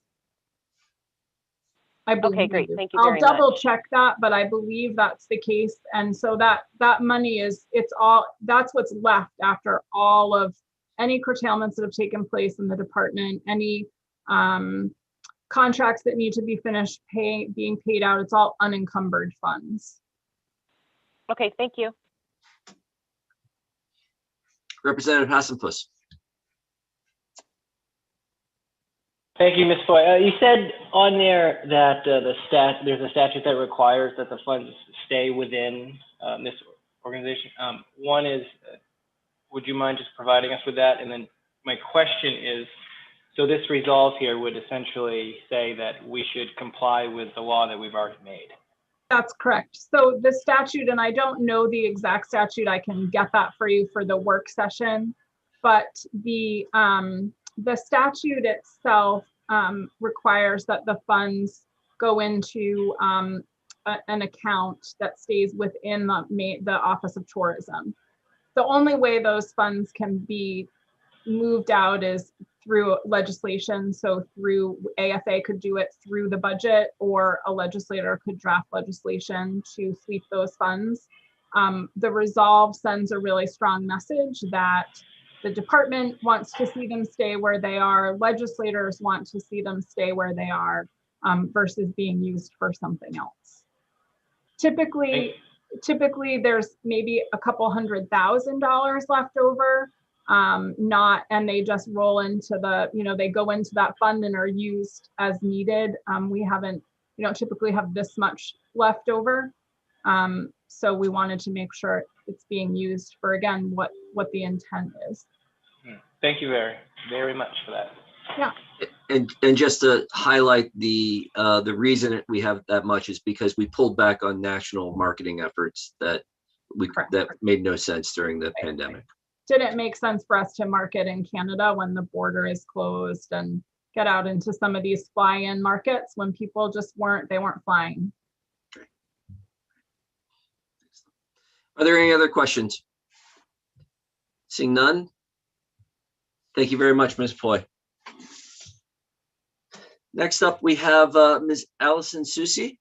I believe. Okay, great. Thank you very much. I'll double check that, but I believe that's the case. And so that money that's what's left after all of any curtailments that have taken place in the department, any contracts that need to be finished being paid out. It's all unencumbered funds. Okay, thank you. Representative Hassenfuss. Thank you, Ms. Foy. You said on there that there's a statute that requires that the funds stay within this organization. One is, would you mind just providing us with that? And then my question is, so this resolve here would essentially say that we should comply with the law that we've already made. That's correct. So the statute, and I don't know the exact statute, I can get that for you for the work session, but the statute itself requires that the funds go into an account that stays within the Office of Tourism. The only way those funds can be moved out is through legislation. So through AFA could do it through the budget, or a legislator could draft legislation to sweep those funds. The resolve sends a really strong message that the department wants to see them stay where they are. Legislators want to see them stay where they are versus being used for something else. Typically there's maybe a couple $100,000 left over, and they just roll into they go into that fund and are used as needed. We don't typically have this much left over. So we wanted to make sure it's being used for, again, what the intent is. Thank you very, very much for that. Yeah. And just to highlight the reason we have that much is because we pulled back on national marketing efforts that made no sense during the pandemic. Didn't make sense for us to market in Canada when the border is closed and get out into some of these fly-in markets when people just weren't flying. Are there any other questions? Seeing none. Thank you very much, Ms. Ploy. Next up, we have Ms. Allison Susi.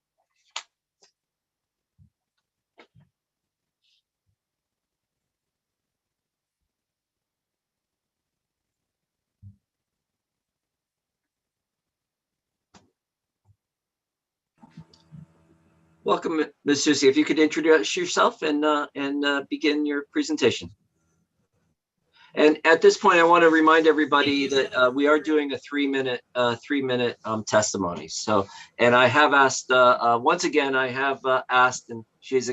Welcome, Ms. Susi. If you could introduce yourself and begin your presentation. And at this point, I want to remind everybody that we are doing a three-minute testimony. So, and I have asked once again. I have asked, and she's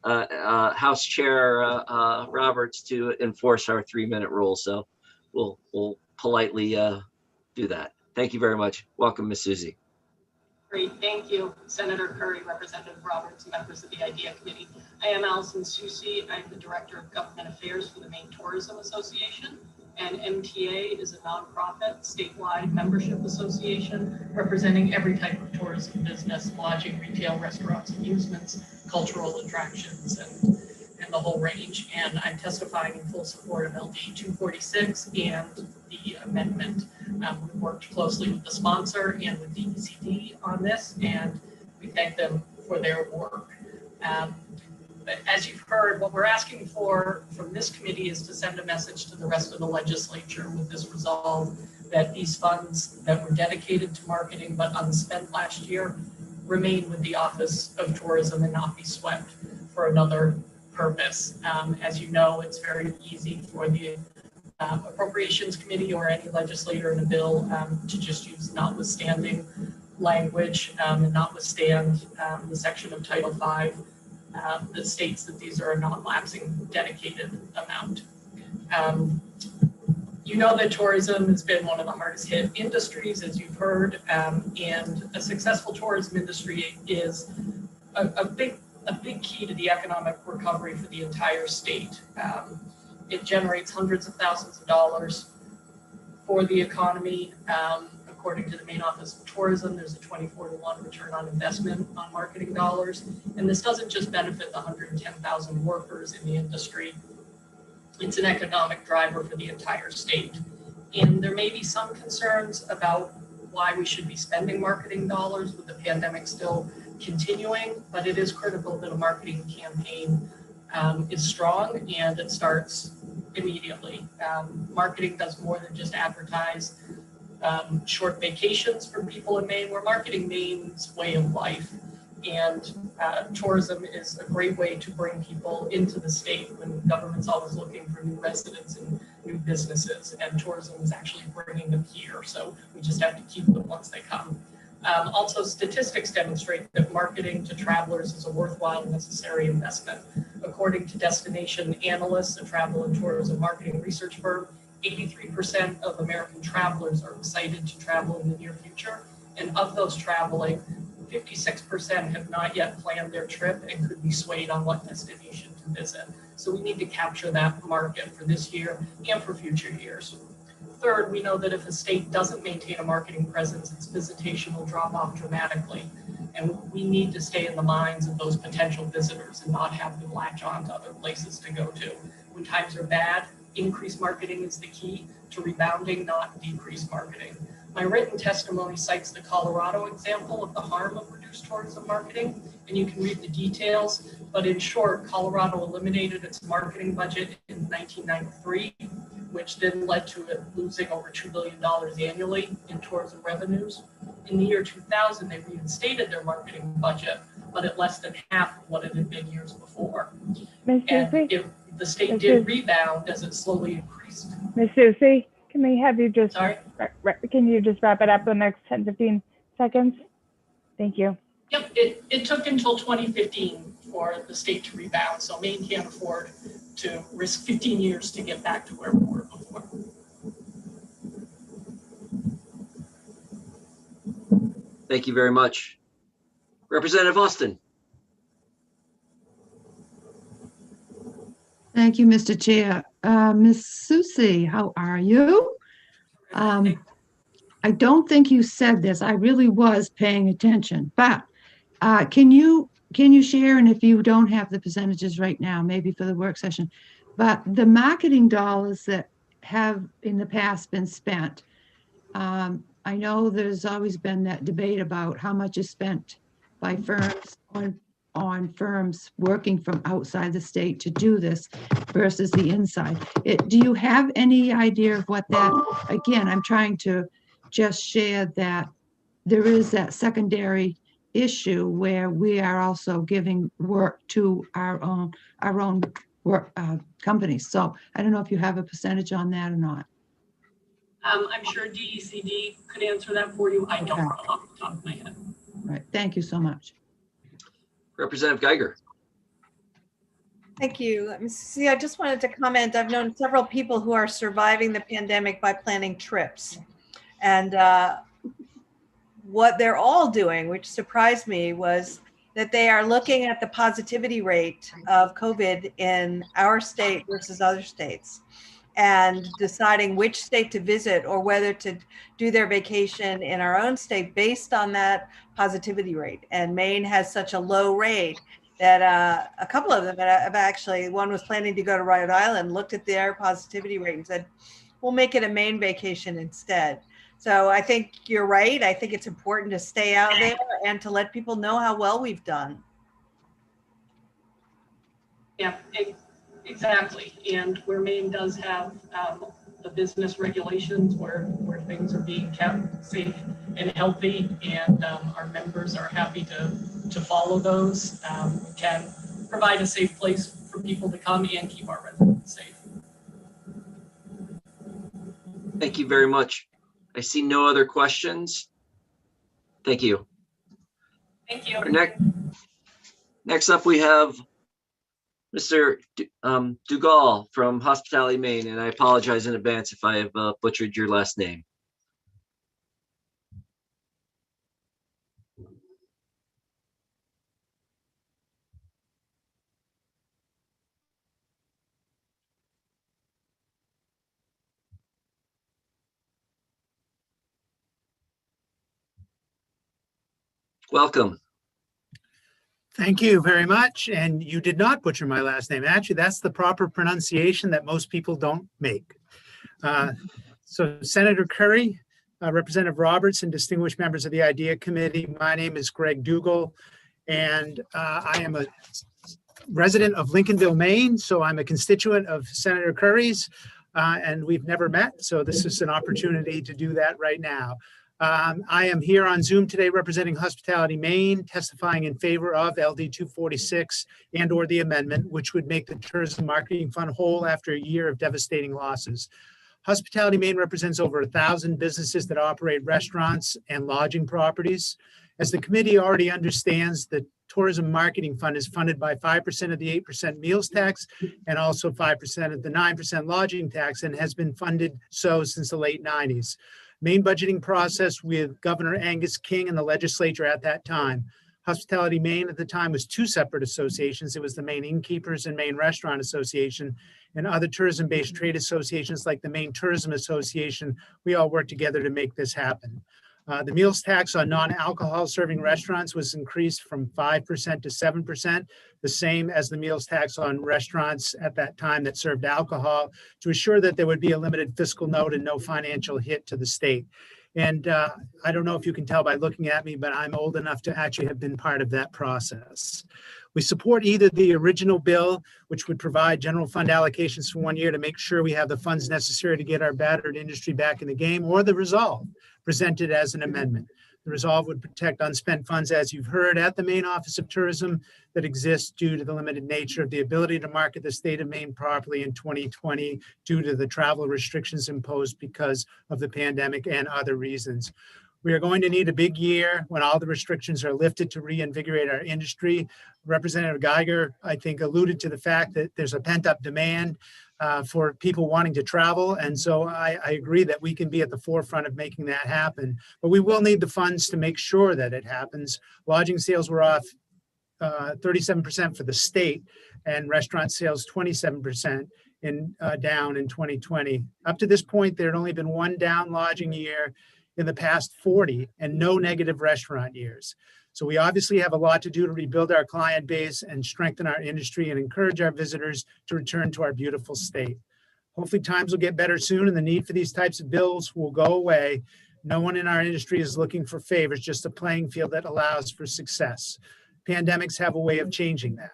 House Chair Roberts to enforce our 3-minute rule. So, we'll politely do that. Thank you very much. Welcome, Ms. Susi. Great, thank you, Senator Curry, Representative Roberts, members of the IDEA Committee. I am Allison Susi. I'm the Director of Government Affairs for the Maine Tourism Association, and MTA is a nonprofit statewide membership association representing every type of tourism business, lodging, retail, restaurants, amusements, cultural attractions, and the whole range. And I'm testifying in full support of LD 246 and the amendment. We worked closely with the sponsor and with DECD on this, and we thank them for their work. But as you've heard, what we're asking for from this committee is to send a message to the rest of the legislature with this resolve that these funds that were dedicated to marketing but unspent last year remain with the Office of Tourism and not be swept for another purpose. As you know, it's very easy for the Appropriations Committee or any legislator in a bill to just use notwithstanding language and notwithstand the section of Title V that states that these are a non-lapsing dedicated amount. You know that tourism has been one of the hardest hit industries, as you've heard, and a successful tourism industry is a big key to the economic recovery for the entire state. It generates hundreds of thousands of dollars for the economy. According to the Maine Office of Tourism, there's a 24-to-1 return on investment on marketing dollars. And this doesn't just benefit the 110,000 workers in the industry. It's an economic driver for the entire state. And there may be some concerns about why we should be spending marketing dollars with the pandemic still continuing, but it is critical that a marketing campaign is strong and it starts immediately. Marketing does more than just advertise short vacations for people in Maine. We're marketing Maine's way of life, and tourism is a great way to bring people into the state when government's always looking for new residents and new businesses, and tourism is actually bringing them here. So we just have to keep them once they come. Also, statistics demonstrate that marketing to travelers is a worthwhile and necessary investment. According to Destination Analysts, a travel and tourism marketing research firm, 83% of American travelers are excited to travel in the near future. And of those traveling, 56% have not yet planned their trip and could be swayed on what destination to visit. So we need to capture that market for this year and for future years. Third, we know that if a state doesn't maintain a marketing presence, its visitation will drop off dramatically. And we need to stay in the minds of those potential visitors and not have them latch on to other places to go to. When times are bad, increased marketing is the key to rebounding, not decreased marketing. My written testimony cites the Colorado example of the harm of reduced tourism marketing, and you can read the details. But in short, Colorado eliminated its marketing budget in 1993, which then led to it losing over $2 billion annually in tourism revenues. In the year 2000, they reinstated their marketing budget, but at less than half of what it had been years before. Ms. And Susi? the state did rebound as it slowly increased. Ms. Susi, can we have you just, Sorry? Can you just wrap it up in the next 10, 15 seconds? Thank you. Yep, it took until 2015 for the state to rebound, so Maine can't afford to risk 15 years to get back to where we were before. Thank you very much. Representative Austin. Thank you, Mr. Chair. Ms. Susie, how are you? I don't think you said this. I really was paying attention, but can you share, and if you don't have the percentages right now, maybe for the work session, but the marketing dollars that have in the past been spent, I know there's always been that debate about how much is spent by firms on firms working from outside the state to do this versus the inside. Do you have any idea of what that, again, I'm trying to just share that there is that secondary issue where we are also giving work to our own work companies. So I don't know if you have a percentage on that or not. I'm sure DECD could answer that for you. I don't off the top of my head. Right. Thank you so much. Representative Geiger. Thank you. See, I just wanted to comment. I've known several people who are surviving the pandemic by planning trips. And what they're all doing, which surprised me, was that they are looking at the positivity rate of COVID in our state versus other states and deciding which state to visit or whether to do their vacation in our own state based on that positivity rate. And Maine has such a low rate that a couple of them have actually, one was planning to go to Rhode Island, looked at their positivity rate and said, we'll make it a Maine vacation instead. So I think you're right. I think it's important to stay out there and to let people know how well we've done. Yeah, exactly. And where Maine does have the business regulations where things are being kept safe and healthy, and our members are happy to follow those, we can provide a safe place for people to come and keep our residents safe. Thank you very much. I see no other questions. Thank you. Thank you. Next up, we have Mr. Dugal from Hospitality Maine, and I apologize in advance if I have butchered your last name. Welcome. Thank you very much. And you did not butcher my last name. Actually, that's the proper pronunciation that most people don't make. So Senator Curry, Representative Roberts, and distinguished members of the IDEA Committee, my name is Greg Dugal, and I am a resident of Lincolnville, Maine. So I'm a constituent of Senator Curry's, and we've never met. So this is an opportunity to do that right now. I am here on Zoom today representing Hospitality Maine, testifying in favor of LD 246 and or the amendment, which would make the Tourism Marketing Fund whole after a year of devastating losses. Hospitality Maine represents over 1,000 businesses that operate restaurants and lodging properties. As the committee already understands, the Tourism Marketing Fund is funded by 5% of the 8% meals tax and also 5% of the 9% lodging tax, and has been funded so since the late 90s. Maine budgeting process with Governor Angus King and the legislature at that time. Hospitality Maine at the time was two separate associations. It was the Maine Innkeepers and Maine Restaurant Association, and other tourism-based trade associations like the Maine Tourism Association. We all worked together to make this happen. The meals tax on non-alcohol serving restaurants was increased from 5% to 7%, the same as the meals tax on restaurants at that time that served alcohol, to assure that there would be a limited fiscal note and no financial hit to the state. And I don't know if you can tell by looking at me, but I'm old enough to actually have been part of that process. We support either the original bill, which would provide general fund allocations for 1 year to make sure we have the funds necessary to get our battered industry back in the game, or the resolve presented as an amendment. The resolve would protect unspent funds, as you've heard, at the Maine Office of Tourism that exists due to the limited nature of the ability to market the state of Maine properly in 2020 due to the travel restrictions imposed because of the pandemic and other reasons. We are going to need a big year when all the restrictions are lifted to reinvigorate our industry. Representative Geiger, I think, alluded to the fact that there's a pent-up demand. for people wanting to travel. And so I agree that we can be at the forefront of making that happen, but we will need the funds to make sure that it happens. Lodging sales were off 37% for the state, and restaurant sales 27% down in 2020. Up to this point, there had only been one down lodging year in the past 40 and no negative restaurant years. So we obviously have a lot to do to rebuild our client base and strengthen our industry and encourage our visitors to return to our beautiful state. Hopefully times will get better soon and the need for these types of bills will go away. No one in our industry is looking for favors, just a playing field that allows for success. Pandemics have a way of changing that.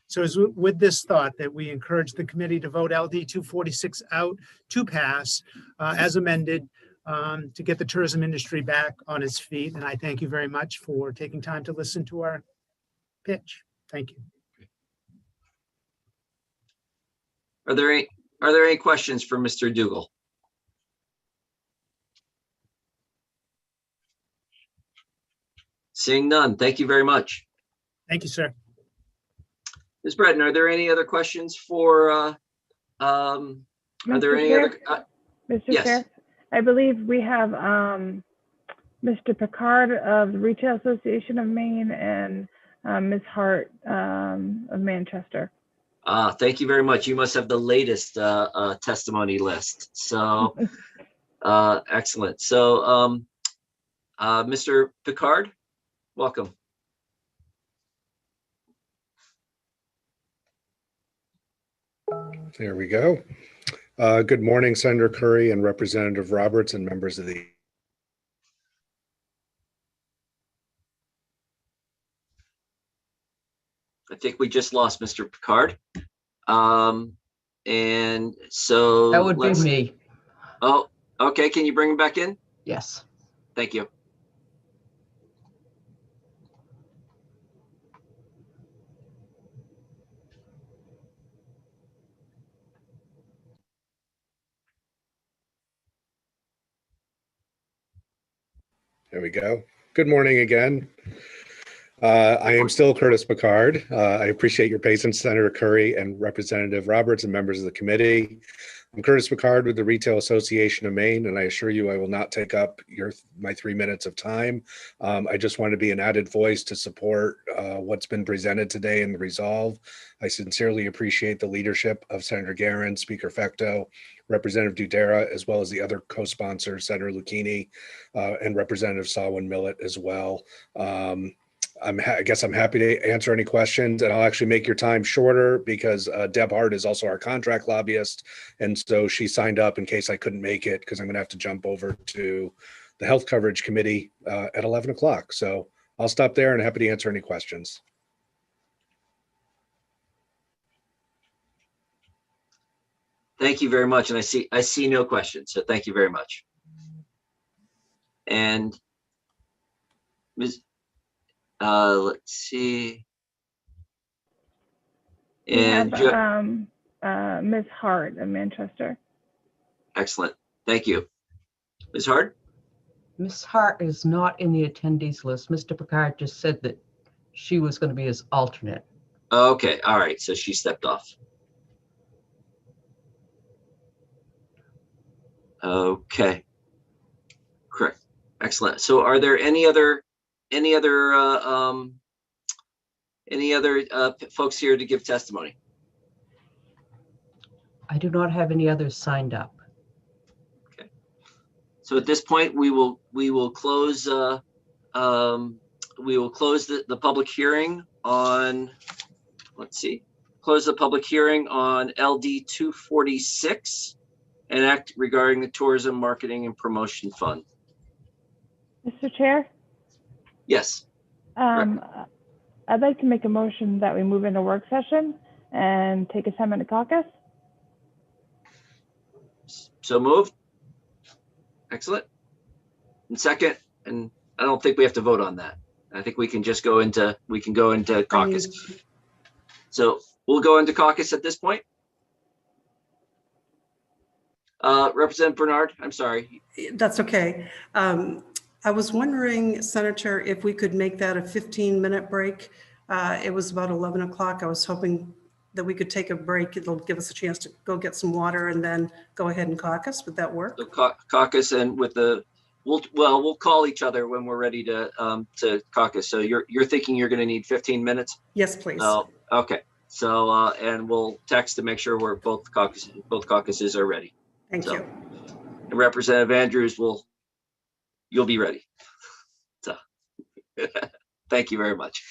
So it's with this thought that we encourage the committee to vote LD 246 out to pass as amended to get the tourism industry back on its feet. And I thank you very much for taking time to listen to our pitch. Thank you. Are there any questions for Mr. Dougal? Seeing none, thank you very much. Thank you, sir. Ms. Breton, are there any other questions for, are there any other? Mr. Yes. Chair, I believe we have Mr. Picard of the Retail Association of Maine and Ms. Hart of Manchester. Thank you very much. You must have the latest testimony list. So excellent. So Mr. Picard, welcome. There we go. Good morning, Senator Curry and Representative Roberts and members of the I think we just lost Mr. Picard. And so That would be me. Oh, okay. Can you bring him back in? Yes. Thank you. There we go. Good morning again. I am still Curtis Picard. I appreciate your patience, Senator Curry and Representative Roberts and members of the committee. I'm Curtis Picard with the Retail Association of Maine, and I assure you I will not take up my 3 minutes of time. I just want to be an added voice to support what's been presented today in the resolve. I sincerely appreciate the leadership of Senator Garin, Speaker Fecto, Representative Dudera, as well as the other co-sponsors, Senator Lucchini and Representative Sawin-Millet as well. I guess I'm happy to answer any questions, and I'll actually make your time shorter because Deb Hart is also our contract lobbyist. And so she signed up in case I couldn't make it because I'm going to have to jump over to the Health Coverage Committee at 11 o'clock. So I'll stop there and happy to answer any questions. Thank you very much. And I see no questions. So thank you very much. And Ms. Let's see. And we have Ms. Hart of Manchester. Excellent. Thank you. Ms. Hart? Ms. Hart is not in the attendees list. Mr. Picard just said that she was going to be his alternate. Okay. All right. So she stepped off. Okay. Correct. Excellent. So are there any other folks here to give testimony? I do not have any others signed up. Okay. So at this point, we will close the public hearing on. Let's see. Close the public hearing on LD 246, an act regarding the Tourism Marketing and Promotion Fund. Mr. Chair? Yes. I'd like to make a motion that we move into work session and take a 10-minute caucus. So moved. Excellent. And second, and I don't think we have to vote on that. I think we can just go into caucus. So we'll go into caucus at this point. Representative Bernard, I'm sorry. That's okay. I was wondering, Senator, if we could make that a 15-minute break. It was about 11 o'clock. I was hoping that we could take a break. It'll give us a chance to go get some water and then go ahead and caucus. Would that work? So caucus, and with the, we'll call each other when we're ready to caucus. So you're thinking you're going to need 15 minutes? Yes, please. Oh, okay. So and we'll text to make sure we're both caucuses are ready. Thank you. And Representative Andrews you'll be ready. So thank you very much.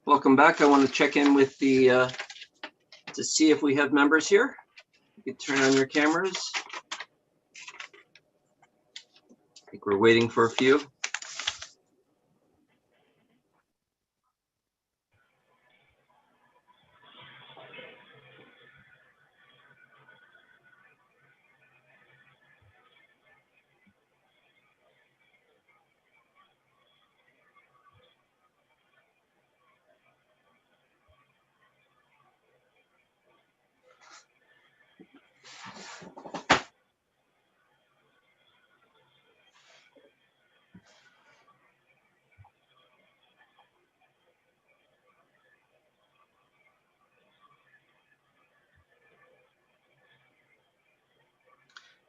Welcome back. I want to check in with the, to see if we have members here. You can turn on your cameras. I think we're waiting for a few.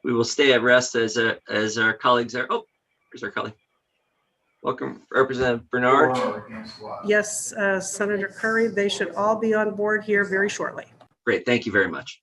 We will stay at rest as our colleagues are. Oh, here's our colleague. Welcome, Representative Bernard. Yes, Senator Curry, they should all be on board here very shortly. Great, thank you very much.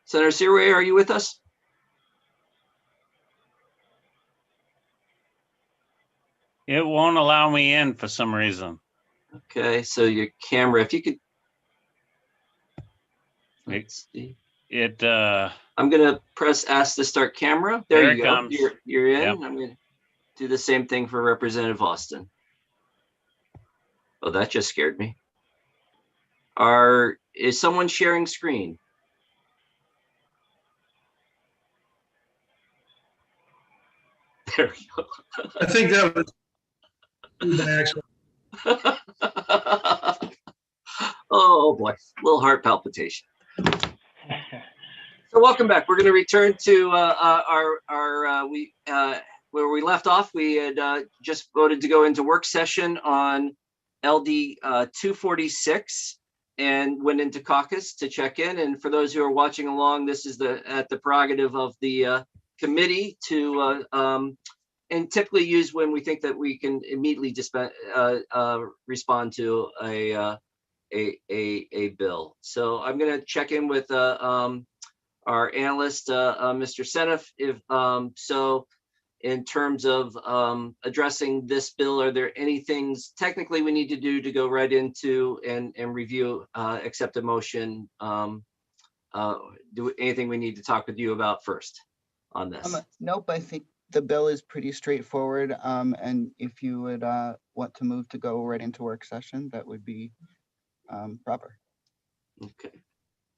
Senator Searway, are you with us? It won't allow me in for some reason. Okay, so your camera, if you could. Let's see. I'm gonna press ask to start camera. There you it go. comes. You're in. Yep. I'm gonna do the same thing for Representative Austin. Oh, that just scared me. Is someone sharing screen? There we go. I think that was an actual. Oh boy, little heart palpitation. So welcome back. We're going to return to where we left off. We had just voted to go into work session on LD 246 and went into caucus to check in. And for those who are watching along, this is at the prerogative of the committee to and typically use when we think that we can immediately respond to a bill. So I'm going to check in with our analyst, Mr. Seneff, if so. In terms of addressing this bill, are there any things technically we need to do to go right into and review, accept a motion? Do anything we need to talk with you about first on this? Nope, I think the bill is pretty straightforward. And if you would want to move to go right into work session, that would be proper. Okay.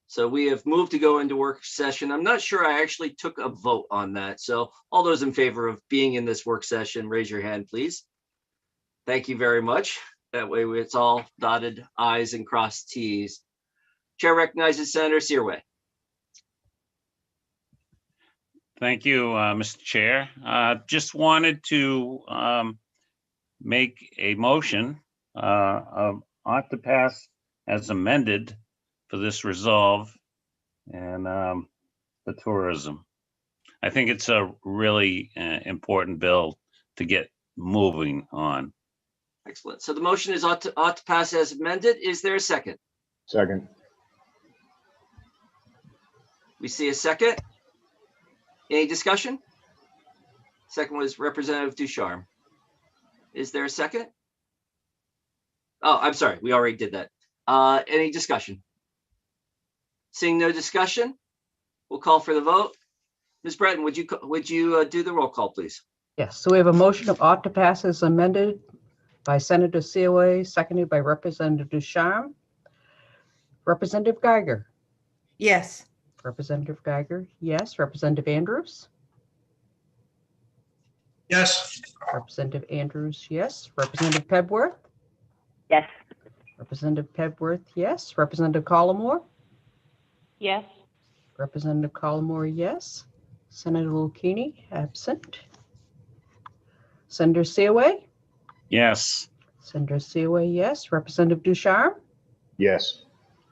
So we have moved to go into work session. I'm not sure I actually took a vote on that. So all those in favor of being in this work session, raise your hand, please. Thank you very much. That way it's all dotted I's and crossed T's. Chair recognizes Senator Searway. Thank you, Mr. Chair. Just wanted to make a motion ought to pass as amended for this resolve and the tourism. I think it's a really important bill to get moving on. Excellent. So the motion is ought to pass as amended. Is there a second? Second. We see a second. Any discussion? Second was Representative Ducharme. Is there a second? Oh, I'm sorry. We already did that. Any discussion? Seeing no discussion, we'll call for the vote. Ms. Breton, would you do the roll call, please? Yes, so we have a motion of ought to pass as amended by Senator Searway, seconded by Representative Ducharme. Representative Geiger. Yes. Representative Geiger, yes. Representative Andrews. Yes. Representative Andrews, yes. Representative Pebworth. Yes. Representative Pebworth, yes. Representative Collmore? Yes. Representative Collmore, yes. Senator Lucchini, absent. Senator Seaway? Yes. Senator Seaway, yes. Representative Ducharme? Yes.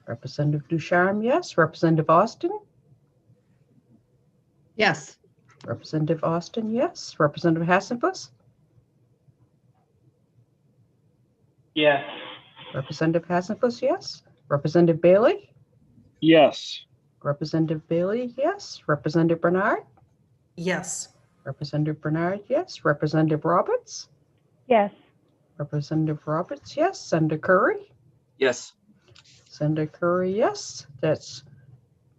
Representative Ducharme, yes. Representative Austin? Yes. Representative Austin, yes. Representative Hassenfuss? Yes. Representative Hassenfuss, yes. Representative Bailey? Yes. Representative Bailey, yes. Representative Bernard? Yes. Representative Bernard, yes. Representative Roberts? Yes. Representative Roberts, yes. Senator Curry? Yes. Senator Curry, yes. That's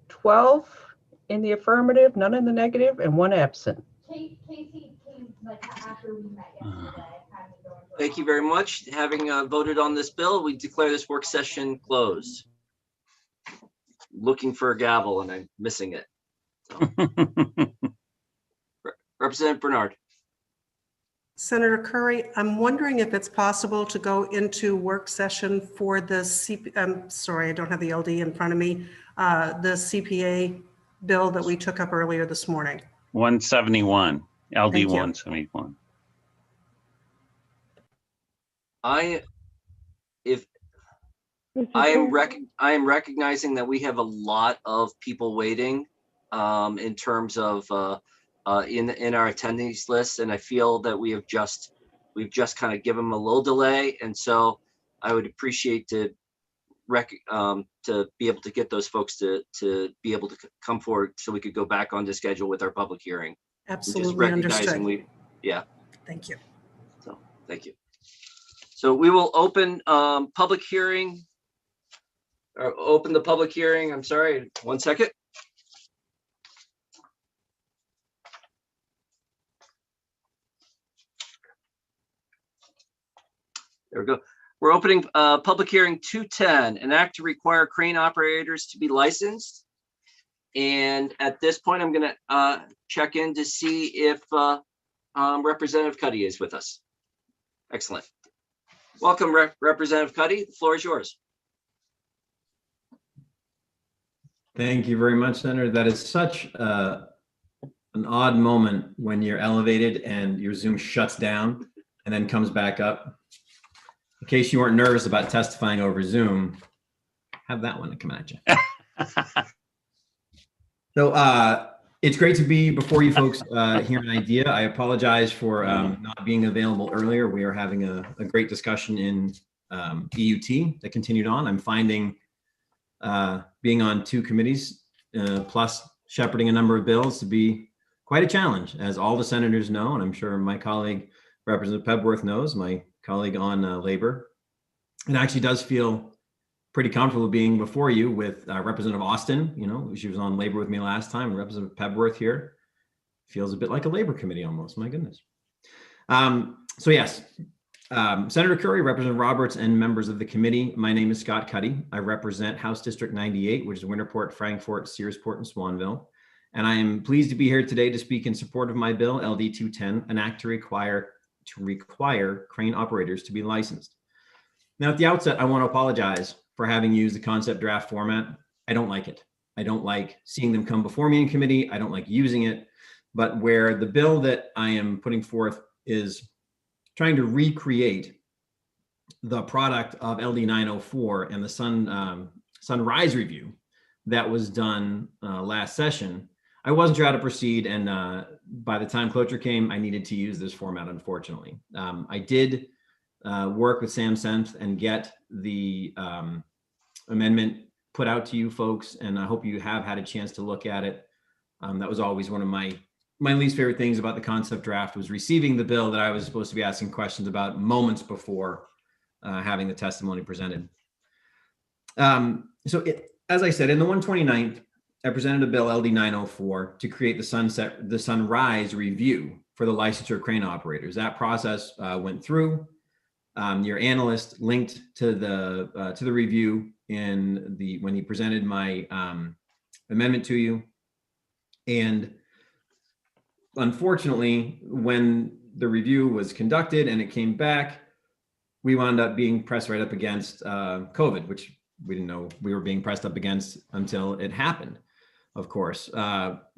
12 in the affirmative, none in the negative, and 1 absent. Thank you very much. Having voted on this bill, we declare this work session closed. Looking for a gavel and I'm missing it. So. Representative Bernard. Senator Curry, I'm wondering if it's possible to go into work session for the sorry, I don't have the LD in front of me, the CPA bill that we took up earlier this morning. 171, LD Thank you. 171. I am recognizing that we have a lot of people waiting in terms of in our attendees list, and I feel that we've just kind of given them a little delay, and so I would appreciate to be able to get those folks to be able to come forward so we could go back onto schedule with our public hearing. Absolutely understood. Yeah. Thank you. So thank you. So we will open public hearing. Or open the public hearing. I'm sorry, 1 second. There we go. We're opening public hearing 210, an act to require crane operators to be licensed. And at this point, I'm going to check in to see if Representative Cuddy is with us. Excellent. Welcome, Representative Cuddy. The floor is yours. Thank you very much, Senator. That is such an odd moment when you're elevated and your Zoom shuts down and then comes back up. In case you weren't nervous about testifying over Zoom, have that one to come at you. So it's great to be before you folks hear an idea. I apologize for not being available earlier. We are having a great discussion in EUT that continued on. I'm finding being on 2 committees plus shepherding a number of bills to be quite a challenge, as all the senators know, and I'm sure my colleague Representative Pebworth knows, my colleague on labor. It actually does feel pretty comfortable being before you with Representative Austin. You know, she was on labor with me last time. Representative Pebworth here feels a bit like a labor committee almost. My goodness. So yes. Senator Curry, Representative Roberts, and members of the committee. My name is Scott Cuddy. I represent House District 98, which is Winterport, Frankfort, Searsport, and Swanville. And I am pleased to be here today to speak in support of my bill, LD 210, an act to require crane operators to be licensed. Now, at the outset, I want to apologize for having used the concept draft format. I don't like it. I don't like seeing them come before me in committee. I don't like using it. But where the bill that I am putting forth is trying to recreate the product of LD 904 and the Sunrise review that was done last session, I wasn't sure how to proceed. And by the time cloture came, I needed to use this format, unfortunately. I did work with Sam Senth and get the amendment put out to you folks, and I hope you have had a chance to look at it. That was always one of my least favorite things about the concept draft, was receiving the bill that I was supposed to be asking questions about moments before having the testimony presented. As I said, in the 129th, I presented a bill, LD 904, to create the Sunrise review for the licensure of crane operators. That process went through. Your analyst linked to the review when he presented my amendment to you. And unfortunately, when the review was conducted and it came back, we wound up being pressed right up against COVID, which we didn't know we were being pressed up against until it happened, of course.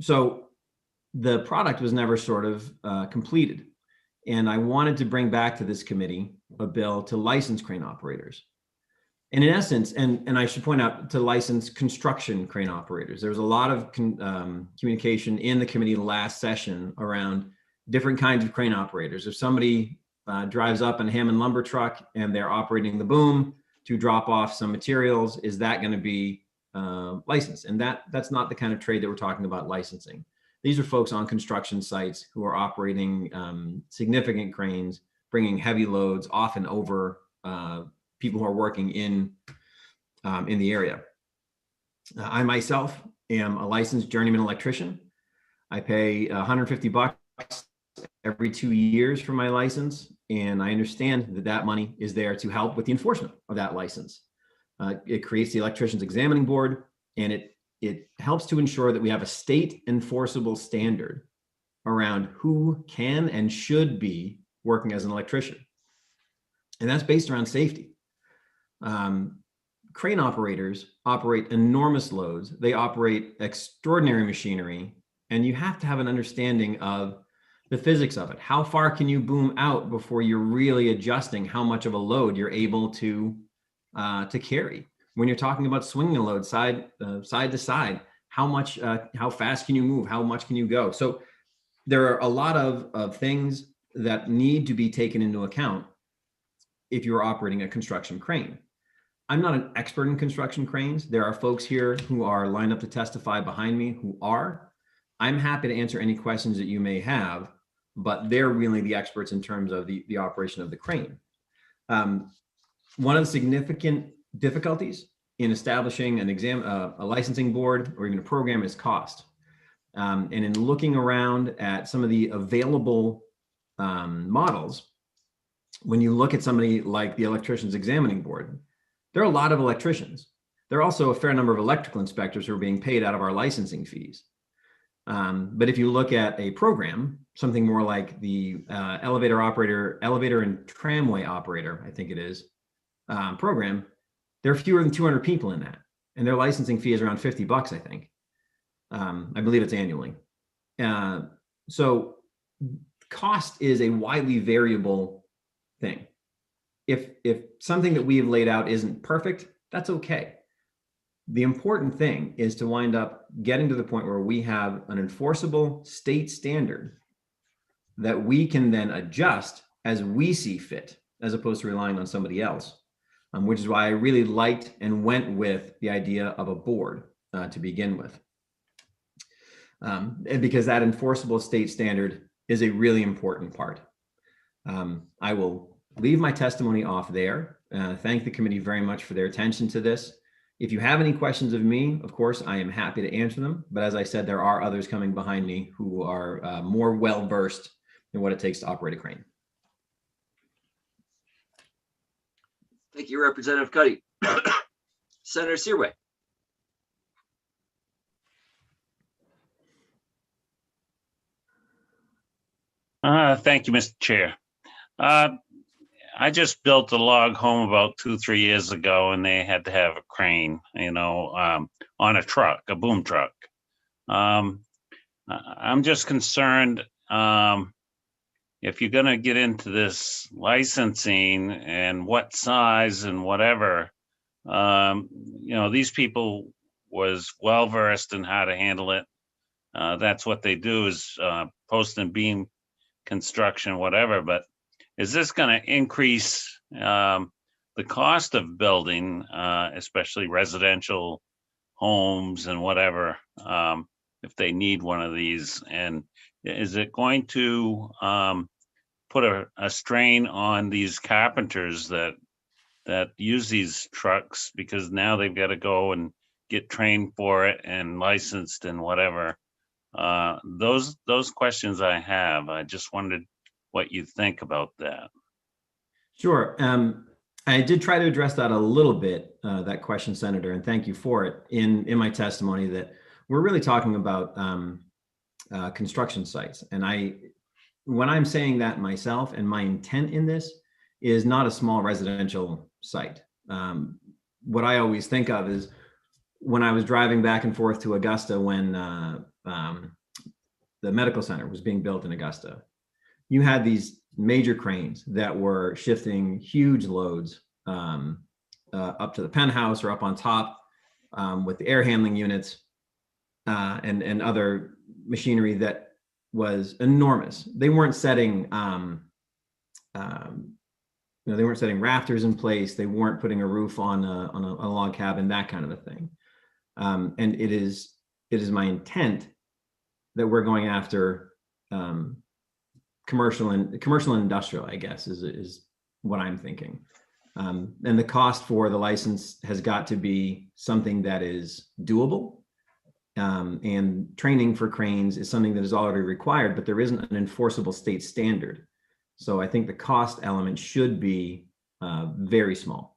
So the product was never sort of completed. And I wanted to bring back to this committee a bill to license crane operators. And in essence, and I should point out, to license construction crane operators. There was a lot of communication in the committee last session around different kinds of crane operators. If somebody drives up in a Hammond lumber truck and they're operating the boom to drop off some materials, is that going to be licensed? And that's not the kind of trade that we're talking about licensing. These are folks on construction sites who are operating significant cranes, bringing heavy loads, often over people who are working in the area. I myself am a licensed journeyman electrician. I pay $150 every 2 years for my license, and I understand that that money is there to help with the enforcement of that license. It creates the Electricians Examining Board, and it helps to ensure that we have a state enforceable standard around who can and should be working as an electrician. And that's based around safety. Crane operators operate enormous loads. They operate extraordinary machinery, and you have to have an understanding of the physics of it. How far can you boom out before you're really adjusting how much of a load you're able to carry? When you're talking about swinging a load side to side, how fast can you move? How much can you go? So there are a lot of things that need to be taken into account if you're operating a construction crane. I'm not an expert in construction cranes. There are folks here who are lined up to testify behind me who are. I'm happy to answer any questions that you may have, but they're really the experts in terms of the operation of the crane. One of the significant difficulties in establishing a licensing board or even a program is cost. And in looking around at some of the available models, when you look at somebody like the Electricians Examining Board, there are a lot of electricians. There are also a fair number of electrical inspectors who are being paid out of our licensing fees. But if you look at a program, something more like the elevator and tramway operator, I think it is, program, there are fewer than 200 people in that. And their licensing fee is around $50, I think. I believe it's annually. So cost is a widely variable thing. If something that we have laid out isn't perfect, that's okay. The important thing is to wind up getting to the point where we have an enforceable state standard that we can then adjust as we see fit, as opposed to relying on somebody else, which is why I really liked and went with the idea of a board to begin with. And because that enforceable state standard is a really important part. I will leave my testimony off there. Thank the committee very much for their attention to this. If you have any questions of me, of course, I am happy to answer them. But as I said, there are others coming behind me who are more well-versed in what it takes to operate a crane. Thank you, Representative Cuddy. Senator Searway. Thank you, Mr. Chair. I just built a log home about 2-3 years ago, and they had to have a crane, on a truck, a boom truck. I'm just concerned if you're going to get into this licensing and what size and whatever, these people was well versed in how to handle it. That's what they do is post and beam construction, whatever. But is this going to increase the cost of building, especially residential homes and whatever, if they need one of these? And is it going to put a strain on these carpenters that use these trucks, because now they've got to go and get trained for it and licensed and whatever? Those questions I have. I just wondered what you think about that. Sure. I did try to address that a little bit, that question, Senator, and thank you for it in my testimony, that we're really talking about construction sites. And when I'm saying that myself, and my intent in this is not a small residential site. What I always think of is when I was driving back and forth to Augusta when the medical center was being built in Augusta, you had these major cranes that were shifting huge loads up to the penthouse or up on top with the air handling units and other machinery that was enormous. They weren't setting they weren't setting rafters in place. They weren't putting a roof on a log cabin, that kind of a thing. And it is my intent that we're going after commercial and industrial, I guess, is what I'm thinking. And the cost for the license has got to be something that is doable. And training for cranes is something that is already required, but there isn't an enforceable state standard. So I think the cost element should be very small.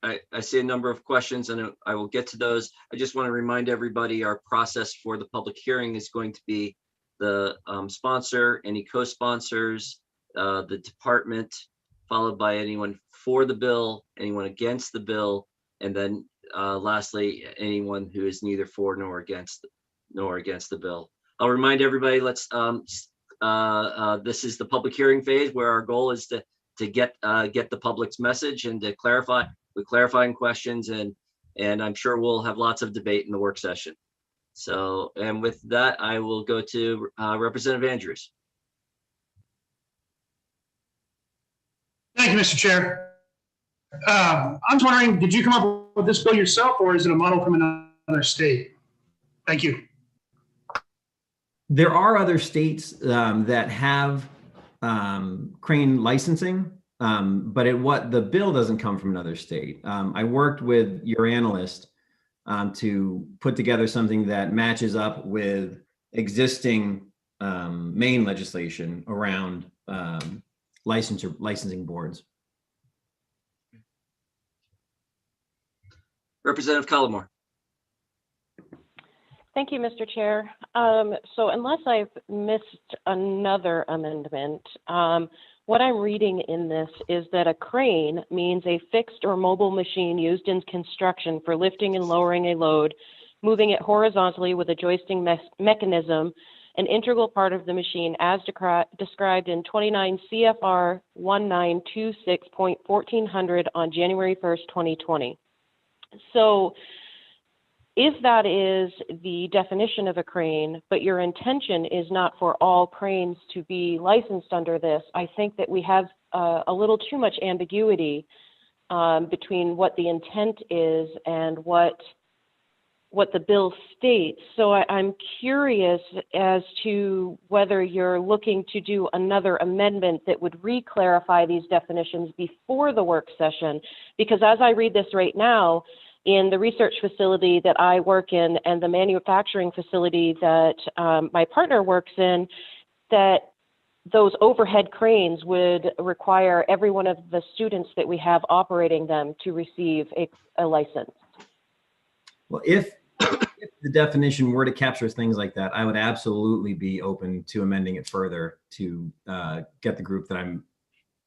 I see a number of questions and I will get to those. I just want to remind everybody our process for the public hearing is going to be the sponsor, any co-sponsors, the department, followed by anyone for the bill, anyone against the bill, and then lastly, anyone who is neither for nor against the bill. I'll remind everybody, this is the public hearing phase where our goal is to get the public's message and to clarify with clarifying questions, and I'm sure we'll have lots of debate in the work session. So, and with that, I will go to Representative Andrews. Thank you, Mr. Chair. I was wondering, did you come up with this bill yourself, or is it a model from another state? Thank you. There are other states that have crane licensing, but what the bill doesn't come from another state. I worked with your analyst to put together something that matches up with existing Maine legislation around licensing boards. Representative Collmore. Thank you, Mr. Chair. So unless I've missed another amendment, what I'm reading in this is that a crane means a fixed or mobile machine used in construction for lifting and lowering a load, moving it horizontally with a joisting mechanism, an integral part of the machine as described in 29 CFR 1926.1400 on January 1st, 2020. So if that is the definition of a crane, but your intention is not for all cranes to be licensed under this, I think that we have a little too much ambiguity between what the intent is and what the bill states. So I'm curious as to whether you're looking to do another amendment that would re-clarify these definitions before the work session, because as I read this right now, in the research facility that I work in and the manufacturing facility that my partner works in, that those overhead cranes would require every one of the students that we have operating them to receive a license. Well, if the definition were to capture things like that, I would absolutely be open to amending it further to get the group that I'm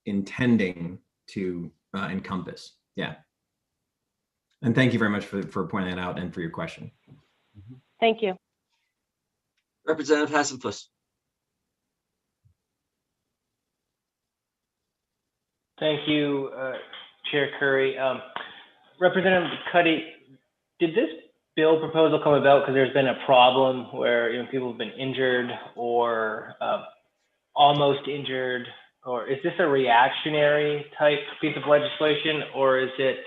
intending to encompass. Yeah. And thank you very much for pointing that out and for your question. Thank you. Representative Hassenfuss. Thank you, Chair Curry. Representative Cuddy, did this bill proposal come about because there's been a problem where people have been injured or almost injured? Or is this a reactionary type piece of legislation, or is it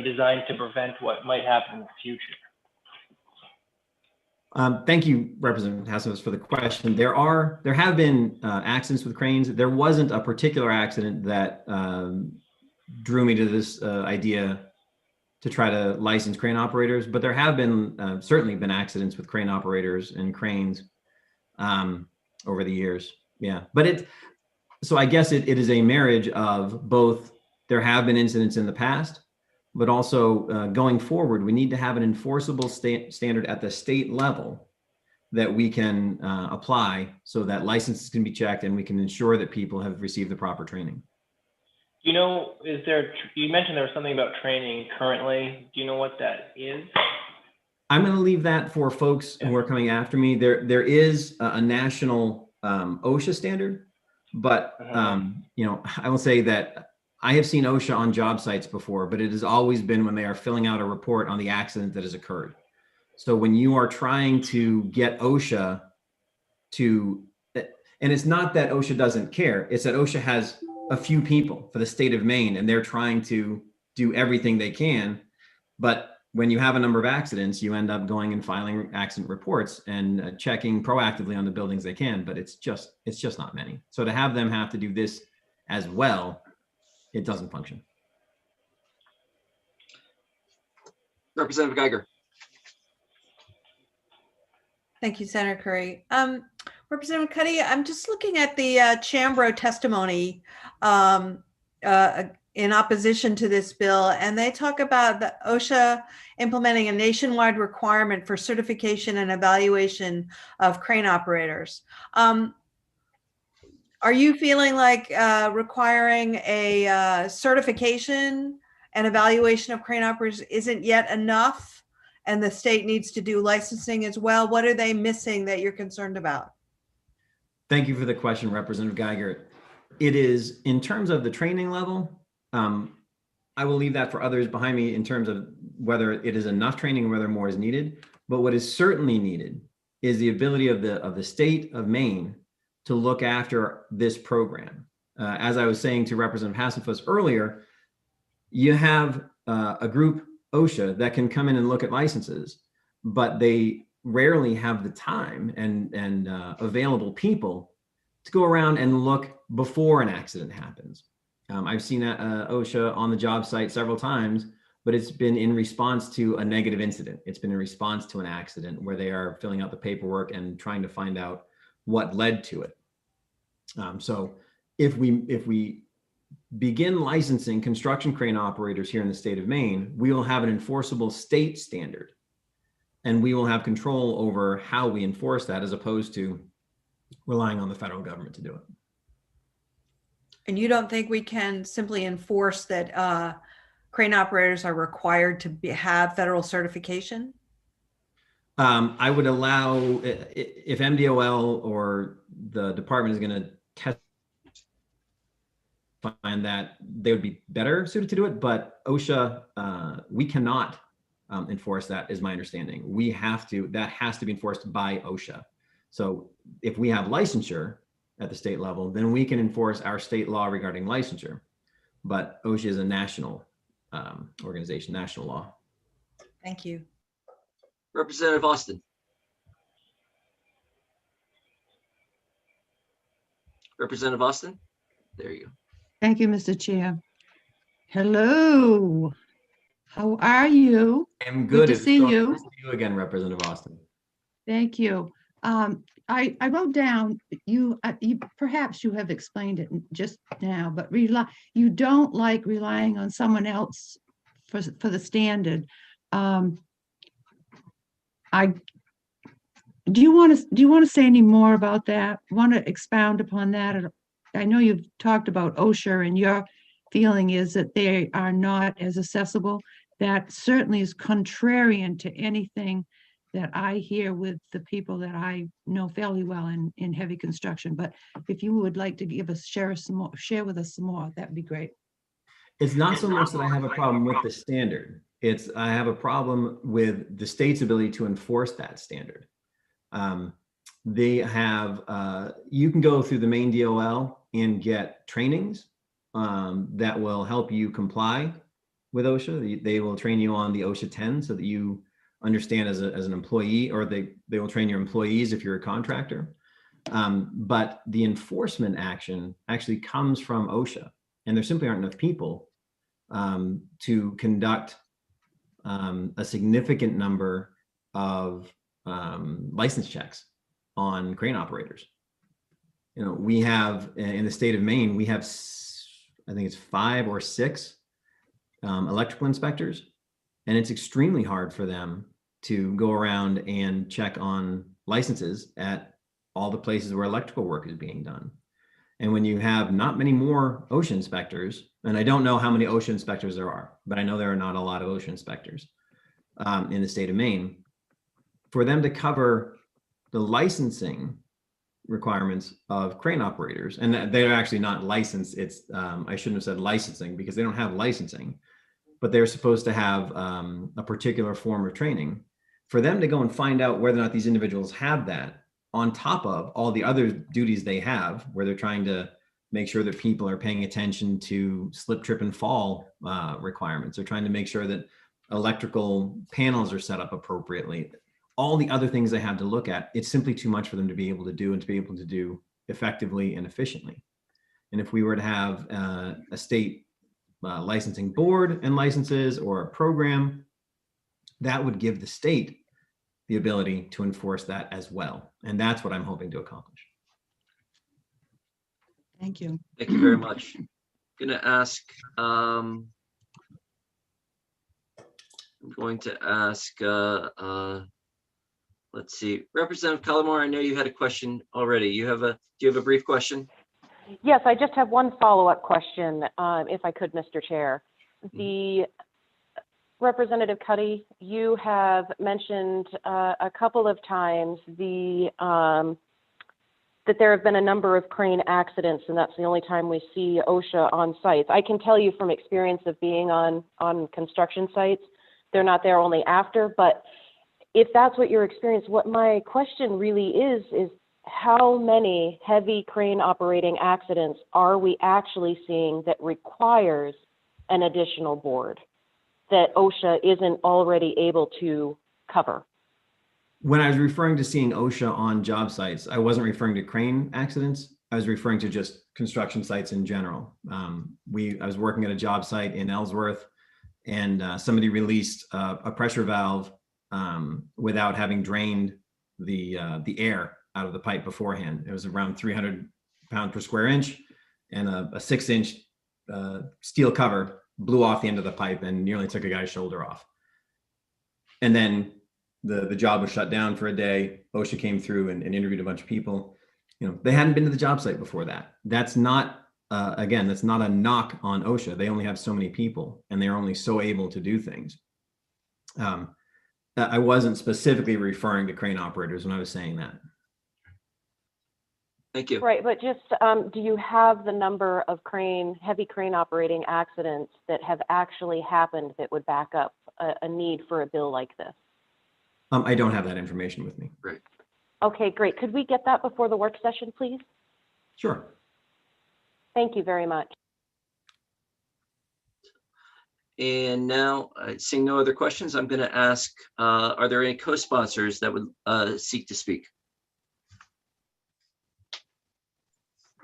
designed to prevent what might happen in the future? Thank you, Representative Hassenfuss, for the question. There have been accidents with cranes. There wasn't a particular accident that drew me to this idea to try to license crane operators, but there have been certainly been accidents with crane operators and cranes over the years. Yeah, but so I guess it is a marriage of both. There have been incidents in the past, but also going forward, we need to have an enforceable standard at the state level that we can apply so that licenses can be checked and we can ensure that people have received the proper training. You know, you mentioned there was something about training currently. Do you know what that is? I'm going to leave that for folks who are coming after me. There is a national OSHA standard, but you know, I will say that I have seen OSHA on job sites before, but it has always been when they are filling out a report on the accident that has occurred. So when you are trying to get OSHA to, and it's not that OSHA doesn't care, it's that OSHA has a few people for the state of Maine and they're trying to do everything they can. But when you have a number of accidents, you end up going and filing accident reports and checking proactively on the buildings they can, but it's just not many. So to have them have to do this as well, it doesn't function. Representative Geiger. Thank you, Senator Curry. Representative Cuddy, I'm just looking at the Chambro testimony in opposition to this bill, and they talk about the OSHA implementing a nationwide requirement for certification and evaluation of crane operators. Are you feeling like requiring a certification and evaluation of crane operators isn't yet enough, and the state needs to do licensing as well? What are they missing that you're concerned about? Thank you for the question, Representative Geiger. It is, in terms of the training level, I will leave that for others behind me in terms of whether it is enough training or whether more is needed. But what is certainly needed is the ability of the state of Maine to look after this program. As I was saying to Representative Hassenfuss earlier, you have a group, OSHA, that can come in and look at licenses, but they rarely have the time and available people to go around and look before an accident happens. I've seen OSHA on the job site several times, but it's been in response to a negative incident. It's been in response to an accident where they are filling out the paperwork and trying to find out what led to it. So if we begin licensing construction crane operators here in the state of Maine, we will have an enforceable state standard, and we will have control over how we enforce that as opposed to relying on the federal government to do it. And you don't think we can simply enforce that crane operators are required to have federal certification? I would allow, if MDOL or the department is going to test, find that they would be better suited to do it, but OSHA, we cannot enforce that, is my understanding. That has to be enforced by OSHA. So if we have licensure at the state level, then we can enforce our state law regarding licensure. But OSHA is a national organization, national law. Thank you. Representative Austin. Representative Austin, there you go. Thank you, Mr. Chair. Hello. How are you? I'm good. Good to see you. Nice to see you again, Representative Austin. Thank you. I wrote down, perhaps you have explained it just now, but you don't like relying on someone else for the standard. Do you want to say any more about that? Want to expound upon that? I know you've talked about OSHA, and your feeling is that they are not as accessible. That certainly is contrarian to anything that I hear with the people that I know fairly well in heavy construction. But if you would like to share with us some more, that'd be great. It's not so much that I have a problem with the standard. I have a problem with the state's ability to enforce that standard. They have, you can go through the Maine DOL and get trainings that will help you comply with OSHA. They will train you on the OSHA 10 so that you understand as an employee, or they will train your employees if you're a contractor. But the enforcement action actually comes from OSHA, and there simply aren't enough people to conduct a significant number of license checks on crane operators. You know, we have in the state of Maine, we have, I think it's 5 or 6 electrical inspectors, and it's extremely hard for them to go around and check on licenses at all the places where electrical work is being done. And when you have not many more OSHA inspectors, and I don't know how many OSHA inspectors there are, but I know there are not a lot of OSHA inspectors in the state of Maine, for them to cover the licensing requirements of crane operators, and they're actually not licensed. It's, I shouldn't have said licensing because they don't have licensing, but they're supposed to have a particular form of training. For them to go and find out whether or not these individuals have that on top of all the other duties they have, where they're trying to make sure that people are paying attention to slip, trip, and fall requirements. They're trying to make sure that electrical panels are set up appropriately. All the other things they have to look at, it's simply too much for them to be able to do and to be able to do effectively and efficiently. And if we were to have a state licensing board and licenses or a program, that would give the state the ability to enforce that as well. And that's what I'm hoping to accomplish. Thank you. Thank you very much. I'm going to ask, let's see, Representative Cullimore, I know you had a question already. Do you have a brief question? Yes, I just have one follow-up question, if I could, Mr. Chair. The Representative Cuddy, you have mentioned a couple of times that there have been a number of crane accidents, and that's the only time we see OSHA on sites. I can tell you from experience of being on construction sites, they're not there only after, but if that's what your experience, what my question really is how many heavy crane operating accidents are we actually seeing that requires an additional board that OSHA isn't already able to cover? When I was referring to seeing OSHA on job sites, I wasn't referring to crane accidents. I was referring to just construction sites in general. I was working at a job site in Ellsworth, and somebody released a pressure valve without having drained the air out of the pipe beforehand. It was around 300 pounds per square inch, and a 6-inch steel cover blew off the end of the pipe and nearly took a guy's shoulder off. And then the job was shut down for a day. OSHA came through and interviewed a bunch of people. You know, they hadn't been to the job site before that. That's not, again, that's not a knock on OSHA. They only have so many people and they're only so able to do things. I wasn't specifically referring to crane operators when I was saying that. Thank you. Right, but just, do you have the number of heavy crane operating accidents that have actually happened that would back up a need for a bill like this? I don't have that information with me. Right. Okay, great. Could we get that before the work session, please? Sure. Thank you very much. And now, seeing no other questions, I'm going to ask, are there any co-sponsors that would seek to speak?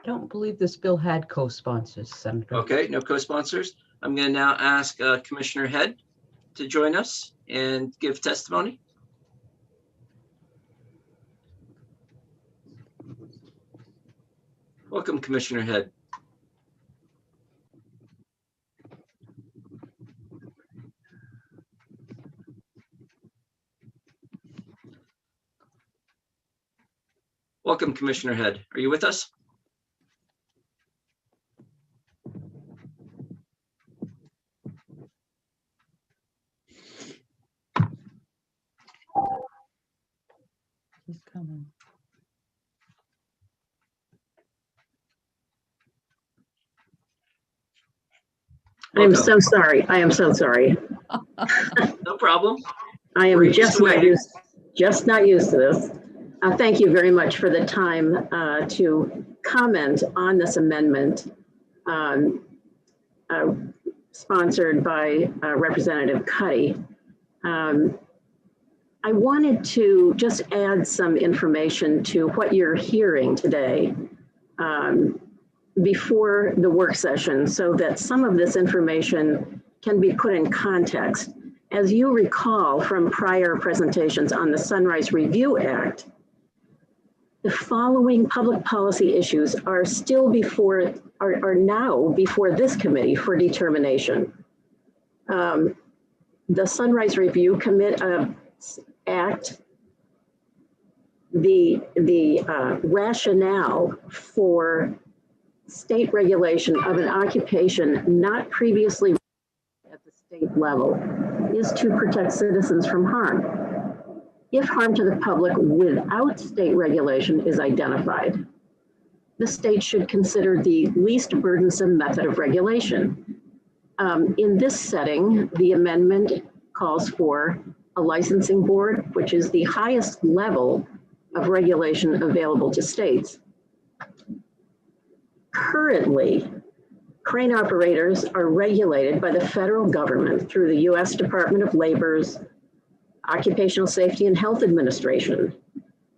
I don't believe this bill had co-sponsors, Senator. Okay, no co-sponsors. I'm going to now ask Commissioner Head to join us and give testimony. Welcome, Commissioner Head. Welcome, Commissioner Head. Are you with us? He's coming. Welcome. I'm so sorry. I am so sorry. No problem. I am We're just not used to this. Thank you very much for the time to comment on this amendment sponsored by Representative Cuddy. I wanted to just add some information to what you're hearing today before the work session so that some of this information can be put in context. As you recall from prior presentations on the Sunrise Review Act, the following public policy issues are still are now before this committee for determination. The Sunrise Review Act, the rationale for state regulation of an occupation not previously at the state level is to protect citizens from harm. If harm to the public without state regulation is identified, the state should consider the least burdensome method of regulation. In this setting, the amendment calls for a licensing board, which is the highest level of regulation available to states. Currently, crane operators are regulated by the federal government through the U.S. Department of Labor's Occupational Safety and Health Administration.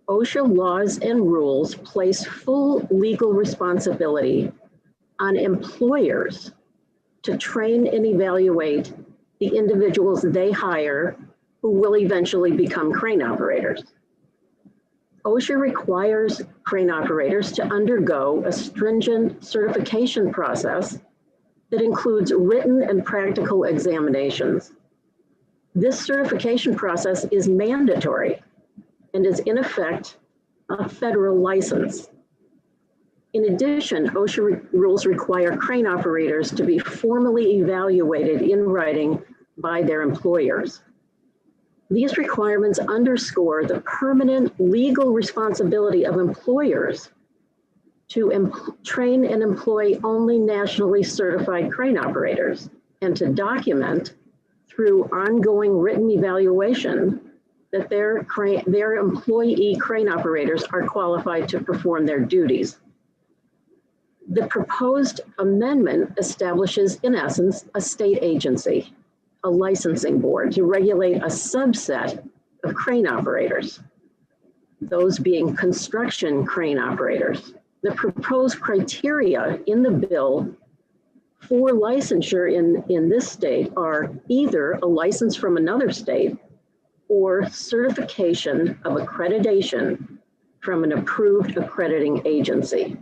OSHA laws and rules place full legal responsibility on employers to train and evaluate the individuals they hire who will eventually become crane operators. OSHA requires crane operators to undergo a stringent certification process that includes written and practical examinations. This certification process is mandatory and is in effect a federal license. In addition, OSHA rules require crane operators to be formally evaluated in writing by their employers. These requirements underscore the permanent legal responsibility of employers to train and employ only nationally certified crane operators and to document through ongoing written evaluation that their employee crane operators are qualified to perform their duties. The proposed amendment establishes, in essence, a state agency, a licensing board to regulate a subset of crane operators, those being construction crane operators. The proposed criteria in the bill for licensure in this state are either a license from another state or certification of accreditation from an approved accrediting agency.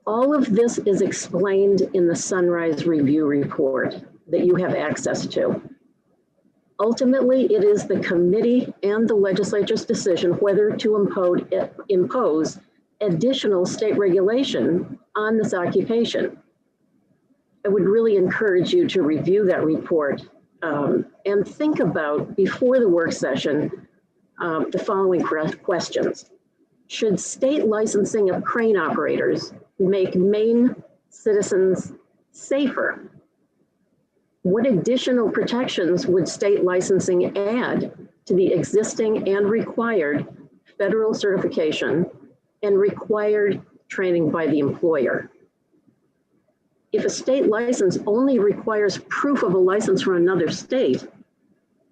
All of this is explained in the Sunrise Review report that you have access to. Ultimately, it is the committee and the legislature's decision whether to impose additional state regulation on this occupation. I would really encourage you to review that report and think about, before the work session, the following questions. Should state licensing of crane operators make Maine citizens safer? What additional protections would state licensing add to the existing and required federal certification and required training by the employer? If a state license only requires proof of a license from another state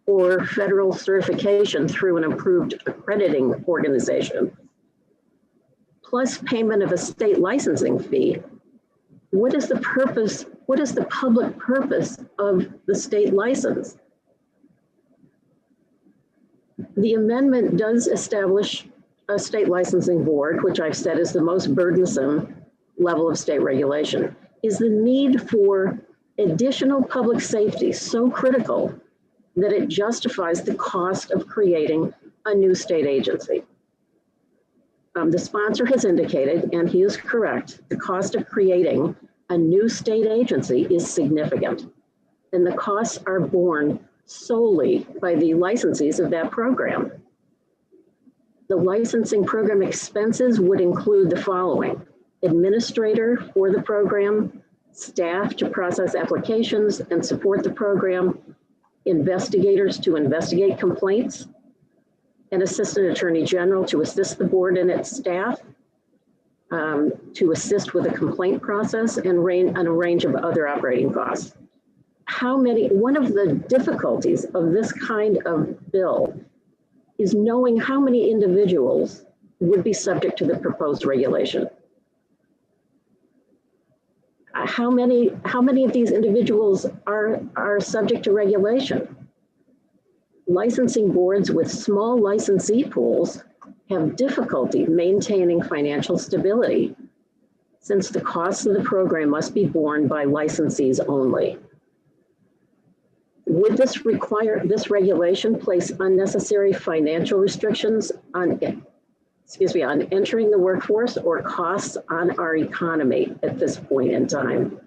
or federal certification through an approved accrediting organization, plus payment of a state licensing fee, what is the purpose? What is the public purpose of the state license? The amendment does establish a state licensing board, which I've said is the most burdensome level of state regulation. Is the need for additional public safety so critical that it justifies the cost of creating a new state agency? The sponsor has indicated, and he is correct, the cost of creating a new state agency is significant, and the costs are borne solely by the licensees of that program. The licensing program expenses would include the following: administrator for the program, staff to process applications and support the program, investigators to investigate complaints, an assistant attorney general to assist the board and its staff, to assist with the complaint process, and a range of other operating costs. One of the difficulties of this kind of bill is knowing how many individuals would be subject to the proposed regulation. How many of these individuals are subject to regulation? Licensing boards with small licensee pools have difficulty maintaining financial stability, since the costs of the program must be borne by licensees only. would this regulation place unnecessary financial restrictions on entering the workforce or costs on our economy at this point in time?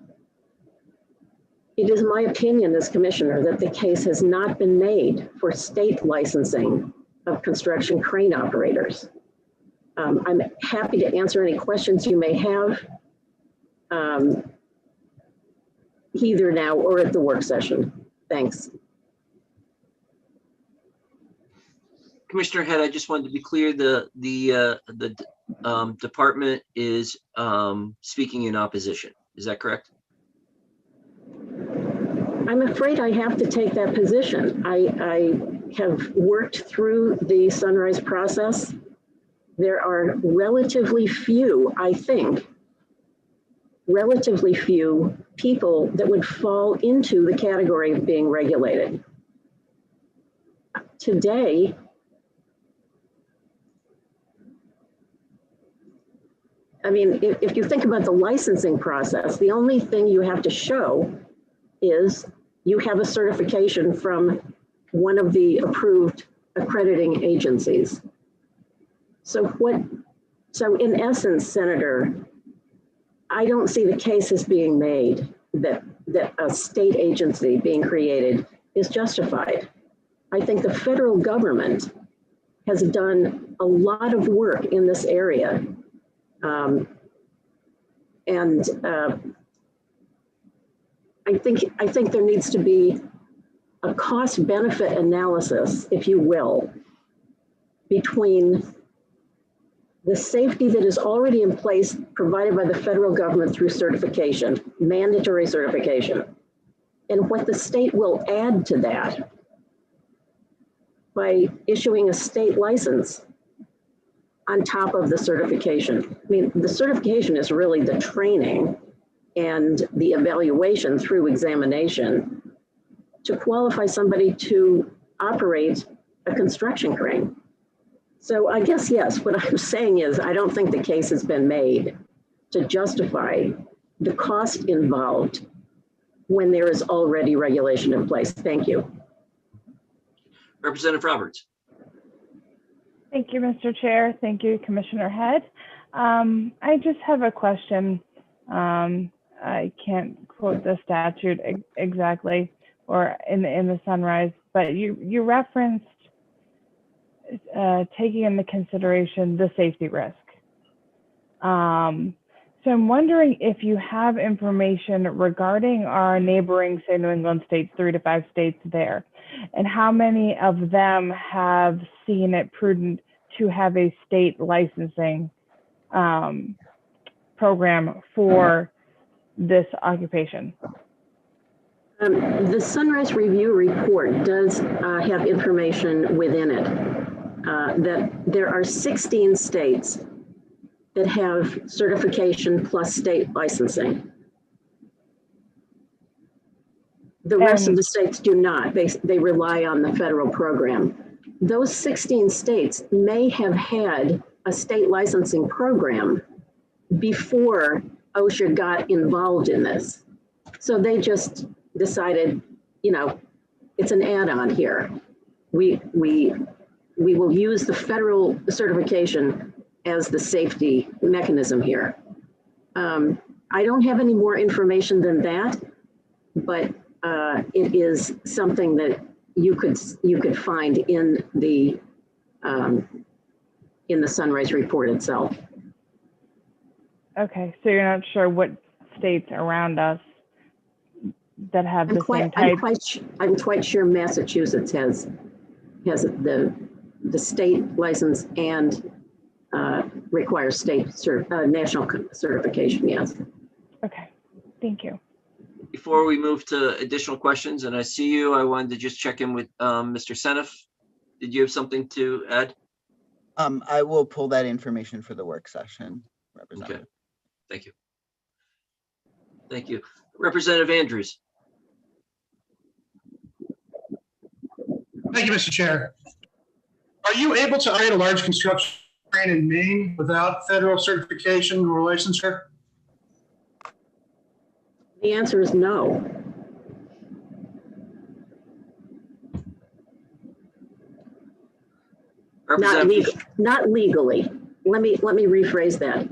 It is my opinion as commissioner that the case has not been made for state licensing of construction crane operators. I'm happy to answer any questions you may have, either now or at the work session. Thanks. Commissioner Head, I just wanted to be clear, the department is speaking in opposition. Is that correct? I'm afraid I have to take that position. I have worked through the Sunrise process. There are relatively few, I think, relatively few people that would fall into the category of being regulated. Today, I mean, if you think about the licensing process, the only thing you have to show is you have a certification from one of the approved accrediting agencies. So in essence, Senator, I don't see the case as being made that a state agency being created is justified. I think the federal government has done a lot of work in this area. I think there needs to be a cost-benefit analysis, if you will, between the safety that is already in place provided by the federal government through certification, mandatory certification, and what the state will add to that by issuing a state license on top of the certification. I mean, the certification is really the training and the evaluation through examination to qualify somebody to operate a construction crane. So I guess, yes, what I'm saying is I don't think the case has been made to justify the cost involved when there is already regulation in place. Thank you. Representative Roberts. Thank you, Mr. Chair. Thank you, Commissioner Head. I just have a question. I can't quote the statute exactly or in the Sunrise, but you referenced taking into consideration the safety risk. So I'm wondering if you have information regarding our neighboring, say, New England states, 3 to 5 states there, and how many of them have seen it prudent to have a state licensing program for this occupation. The Sunrise Review report does have information within it that there are 16 states that have certification plus state licensing. The rest of the states do not. They rely on the federal program. Those 16 states may have had a state licensing program before OSHA got involved in this. So they just decided, you know, it's an add-on here. We will use the federal certification as the safety mechanism here. I don't have any more information than that, but it is something that you could find in the Sunrise report itself. Okay, so you're not sure what states around us that have the same type? I'm quite sure Massachusetts has the state license and requires state national certification. Yes. Okay, thank you. Before we move to additional questions, and I see you, I wanted to just check in with Mr. Seneff. Did you have something to add? I will pull that information for the work session, Representative. Okay, thank you. Thank you. Representative Andrews. Thank you, Mr. Chair. Are you able to operate a large construction crane in Maine without federal certification or licensure? The answer is no. Not legally. Let me rephrase that.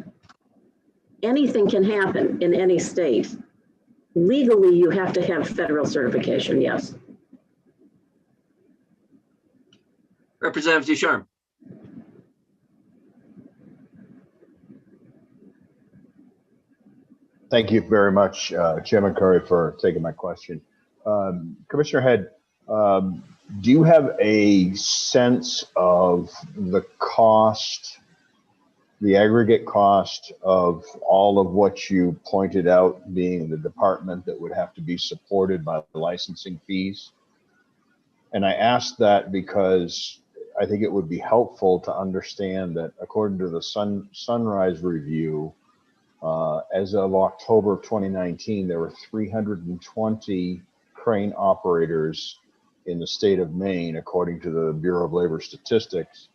Anything can happen in any state. Legally, you have to have federal certification, yes. Representative Ducharme. Thank you very much, Chairman Curry, for taking my question. Commissioner Head, do you have a sense of the cost, the aggregate cost of all of what you pointed out being the department that would have to be supported by the licensing fees? And I ask that because I think it would be helpful to understand that according to the Sunrise Review, as of October of 2019, there were 320 crane operators in the state of Maine, according to the Bureau of Labor Statistics.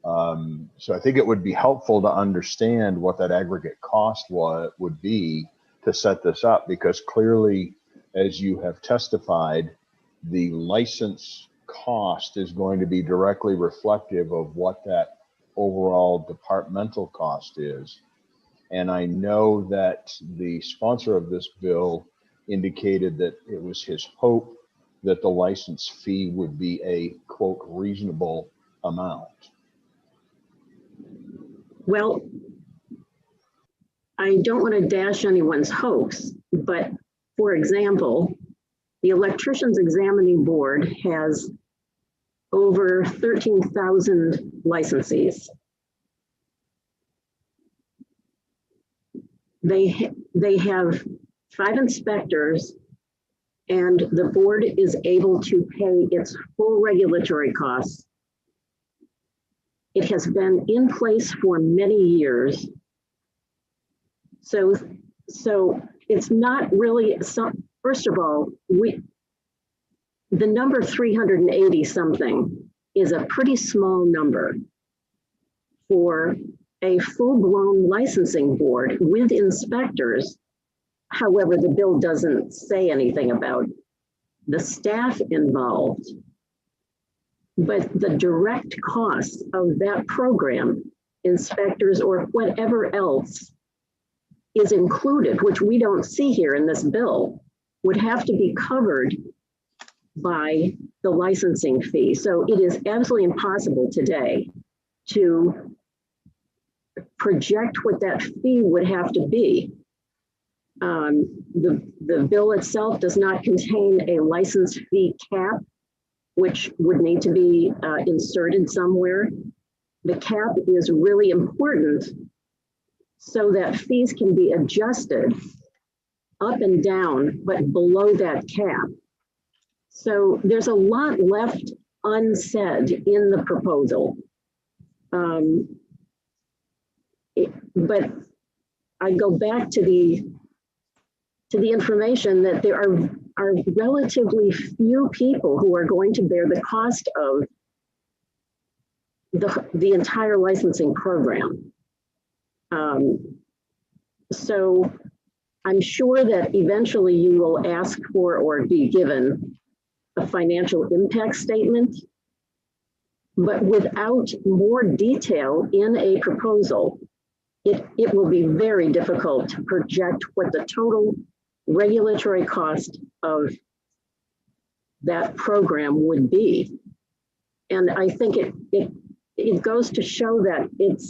So I think it would be helpful to understand what that aggregate cost would be to set this up, because clearly, as you have testified, the license cost is going to be directly reflective of what that overall departmental cost is. And I know that the sponsor of this bill indicated that it was his hope that the license fee would be a, quote, reasonable amount. Well, I don't want to dash anyone's hopes, but for example, the Electricians Examining Board has over 13,000 licensees. They have 5 inspectors, and the board is able to pay its full regulatory costs. It has been in place for many years. So it's not really some, first of all, the number 380 something is a pretty small number for a full-blown licensing board with inspectors. However, the bill doesn't say anything about the staff involved, but the direct costs of that program, inspectors or whatever else is included, which we don't see here in this bill, would have to be covered by the licensing fee. So it is absolutely impossible today to project what that fee would have to be. The bill itself does not contain a license fee cap, which would need to be inserted somewhere. The cap is really important so that fees can be adjusted up and down, but below that cap. So there's a lot left unsaid in the proposal. But I go back to the information that there are relatively few people who are going to bear the cost of the entire licensing program. So I'm sure that eventually you will ask for or be given a financial impact statement, but without more detail in a proposal, it will be very difficult to project what the total regulatory cost of that program would be. And I think it goes to show that it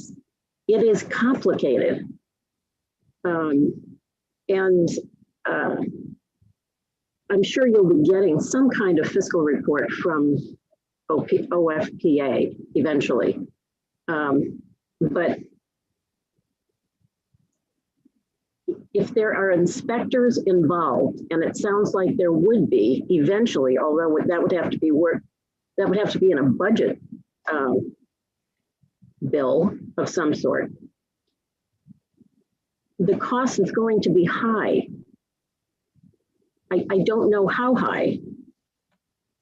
is complicated. I'm sure you'll be getting some kind of fiscal report from OFPA eventually. But if there are inspectors involved, and it sounds like there would be eventually, although that would have to be in a budget bill of some sort, the cost is going to be high. I don't know how high,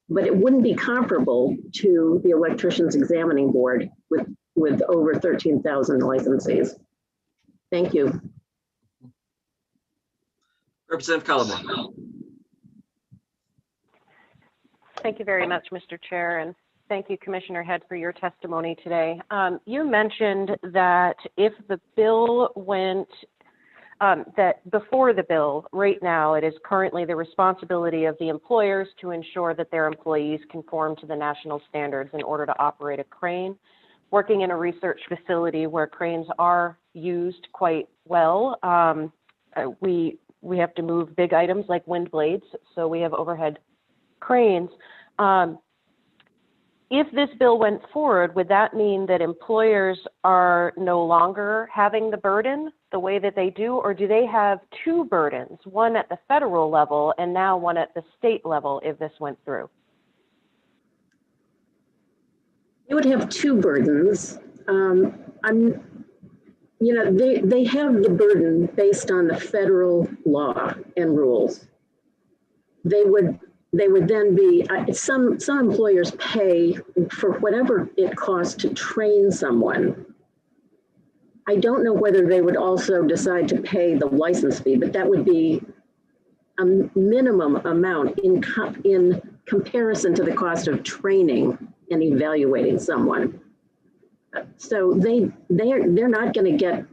but it wouldn't be comparable to the Electricians Examining Board with over 13,000 licensees. Thank you. Representative Calabro. Thank you very much, Mr. Chair, and thank you, Commissioner Head, for your testimony today. You mentioned that if the bill went, that before the bill, right now, it is currently the responsibility of the employers to ensure that their employees conform to the national standards in order to operate a crane. Working in a research facility where cranes are used quite well, we have to move big items like wind blades, so we have overhead cranes. If this bill went forward, would that mean that employers are no longer having the burden the way that they do, or do they have two burdens, one at the federal level and now one at the state level if this went through? You would have two burdens. They have the burden based on the federal law and rules. They would then be, some employers pay for whatever it costs to train someone. I don't know whether they would also decide to pay the license fee, but that would be a minimum amount in comparison to the cost of training and evaluating someone. So they're not going to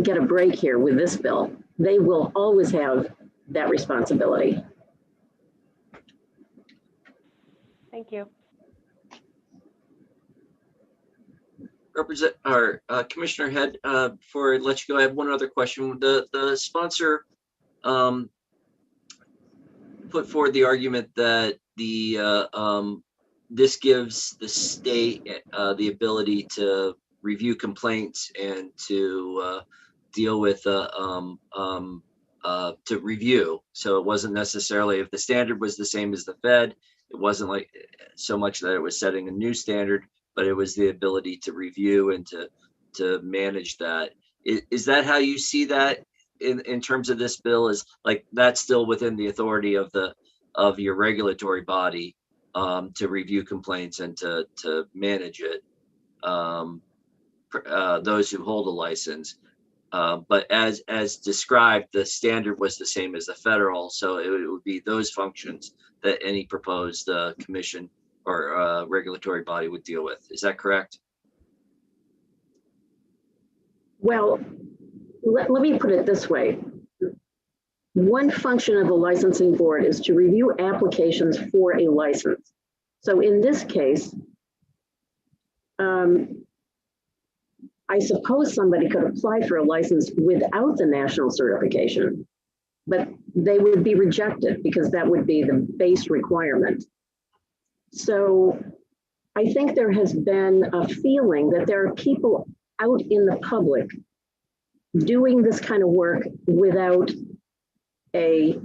get a break here with this bill. They will always have that responsibility. Thank you. Commissioner Head, before I let you go, I have one other question. The sponsor put forward the argument that this gives the state the ability to review complaints and to deal with to review. So it wasn't necessarily, if the standard was the same as the Fed, it wasn't like so much that it was setting a new standard, but it was the ability to review and to manage that. Is that how you see that in terms of this bill? Is like that's still within the authority of your regulatory body to review complaints and to manage it, those who hold a license. But as described, the standard was the same as the federal, so it would be those functions that any proposed commission or regulatory body would deal with. Is that correct? Well, let me put it this way. One function of the licensing board is to review applications for a license. So in this case, I suppose somebody could apply for a license without the national certification, but they would be rejected because that would be the base requirement. So I think there has been a feeling that there are people out in the public doing this kind of work without a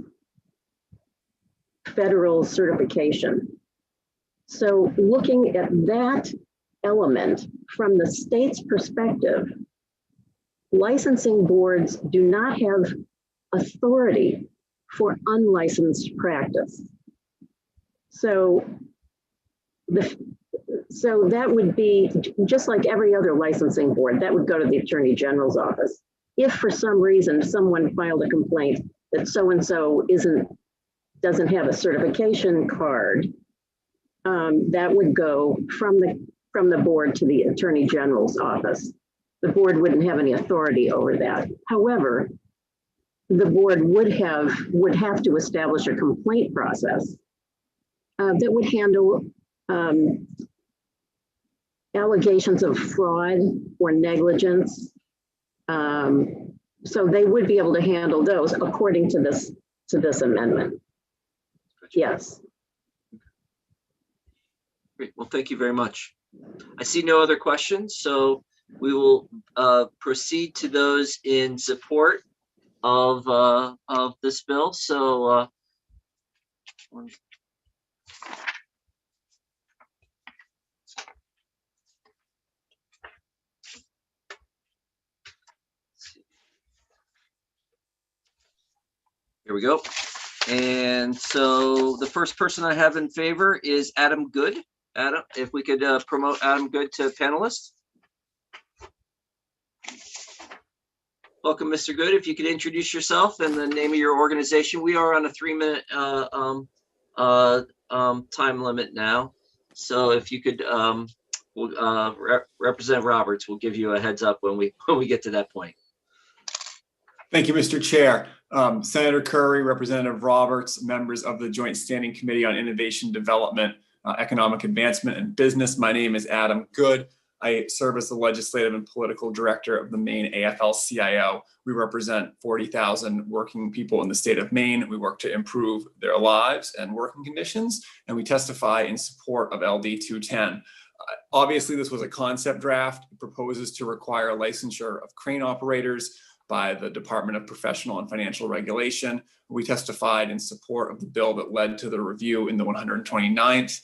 federal certification. So looking at that element from the state's perspective, licensing boards do not have authority for unlicensed practice. So that would be just like every other licensing board, that would go to the Attorney General's office. If for some reason someone filed a complaint that so-and-so doesn't have a certification card, that would go from the board to the Attorney General's office. The board wouldn't have any authority over that. However, the board would have to establish a complaint process that would handle allegations of fraud or negligence. So they would be able to handle those according to this amendment. Yes. Great. Well, thank you very much. I see no other questions, so we will proceed to those in support of this bill. So here we go. And so the first person I have in favor is Adam Good. Adam, if we could promote Adam Good to panelist. Welcome, Mr. Good. If you could introduce yourself and the name of your organization. We are on a 3-minute time limit now. So if you could, Representative Roberts, we'll give you a heads up when we get to that point. Thank you, Mr. Chair. Senator Curry, Representative Roberts, members of the Joint Standing Committee on Innovation Development, Economic Advancement and Business. My name is Adam Good. I serve as the legislative and political director of the Maine AFL-CIO. We represent 40,000 working people in the state of Maine. We work to improve their lives and working conditions, and we testify in support of LD 210. Obviously, this was a concept draft. It proposes to require licensure of crane operators by the Department of Professional and Financial Regulation. We testified in support of the bill that led to the review in the 129th.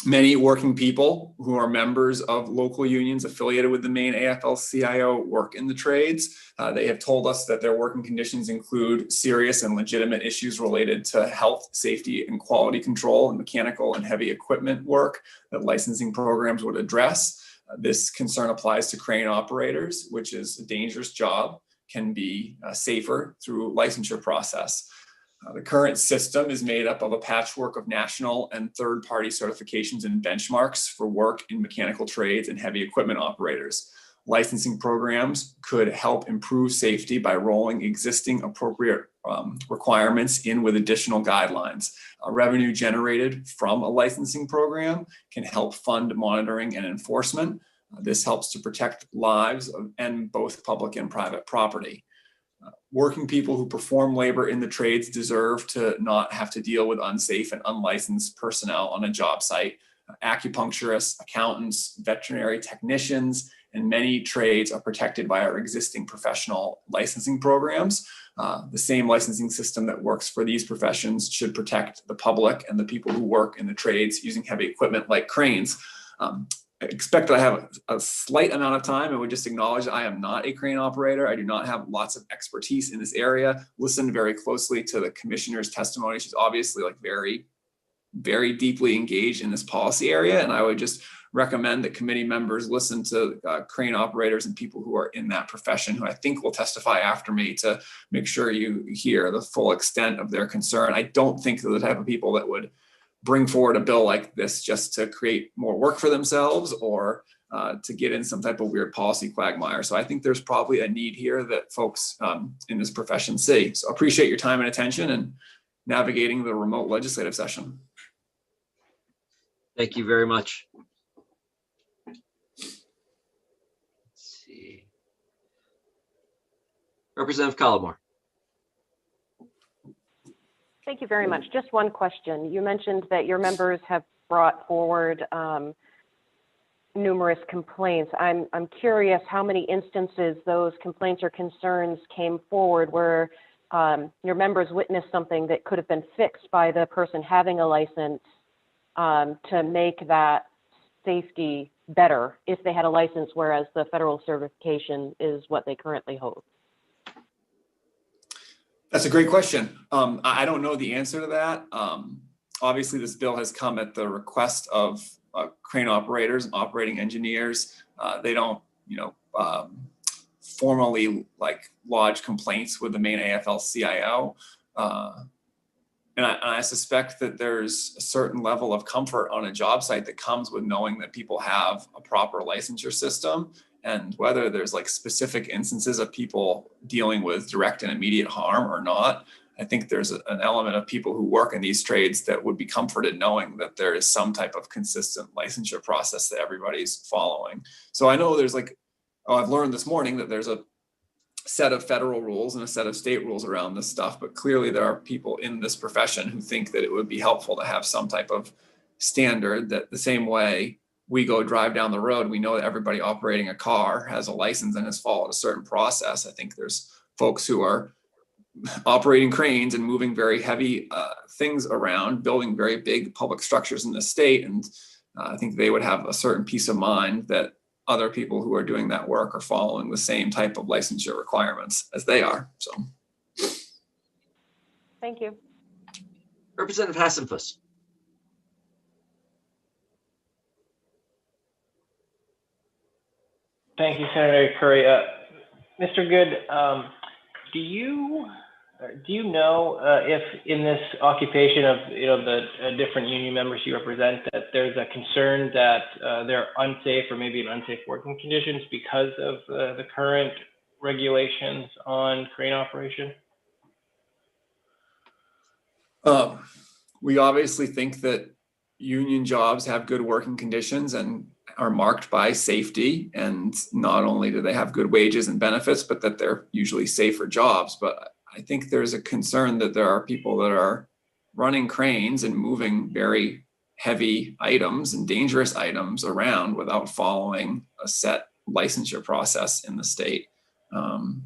Many working people who are members of local unions affiliated with the Maine AFL-CIO work in the trades. They have told us that their working conditions include serious and legitimate issues related to health, safety, and quality control and mechanical and heavy equipment work that licensing programs would address. This concern applies to crane operators, which is a dangerous job, can be safer through licensure process. The current system is made up of a patchwork of national and third-party certifications and benchmarks for work in mechanical trades and heavy equipment operators. Licensing programs could help improve safety by rolling existing appropriate requirements in with additional guidelines. Revenue generated from a licensing program can help fund monitoring and enforcement. This helps to protect lives and both public and private property. Working people who perform labor in the trades deserve to not have to deal with unsafe and unlicensed personnel on a job site. Acupuncturists, accountants, veterinary technicians, and many trades are protected by our existing professional licensing programs. The same licensing system that works for these professions should protect the public and the people who work in the trades using heavy equipment like cranes. I expect that I have a slight amount of time and would just acknowledge I am not a crane operator. I do not have lots of expertise in this area. Listened very closely to the commissioner's testimony. She's obviously very, very deeply engaged in this policy area. And I would just recommend that committee members listen to crane operators and people who are in that profession, who I think will testify after me, to make sure you hear the full extent of their concern. I don't think they're the type of people that would bring forward a bill like this just to create more work for themselves or to get in some type of weird policy quagmire. So I think there's probably a need here that folks in this profession see. So appreciate your time and attention and navigating the remote legislative session. Thank you very much. Let's see. Representative Collmore. Thank you very much. Just one question. You mentioned that your members have brought forward numerous complaints. I'm curious how many instances those complaints or concerns came forward where your members witnessed something that could have been fixed by the person having a license to make that safety better if they had a license, whereas the federal certification is what they currently hold. That's a great question. I don't know the answer to that. Obviously, this bill has come at the request of crane operators and operating engineers. They don't, formally lodge complaints with the Maine AFL-CIO. And I suspect that there's a certain level of comfort on a job site that comes with knowing that people have a proper licensure system. And whether there's specific instances of people dealing with direct and immediate harm or not, I think there's an element of people who work in these trades that would be comforted knowing that there is some type of consistent licensure process that everybody's following. So I know there's I've learned this morning that there's a set of federal rules and a set of state rules around this stuff, but clearly there are people in this profession who think that it would be helpful to have some type of standard that the same way we go drive down the road, we know that everybody operating a car has a license and has followed a certain process. I think there's folks who are operating cranes and moving very heavy things around, building very big public structures in the state. And I think they would have a certain peace of mind that other people who are doing that work are following the same type of licensure requirements as they are. So. Thank you. Representative Hassenfuss. Thank you, Senator Curry. Mr. Good, do you Do you know if in this occupation of the different union members you represent that there's a concern that they're unsafe or maybe in unsafe working conditions because of the current regulations on crane operation? We obviously think that union jobs have good working conditions and are marked by safety. And not only do they have good wages and benefits, but that they're usually safer jobs. But I think there's a concern that there are people that are running cranes and moving very heavy items and dangerous items around without following a set licensure process in the state. And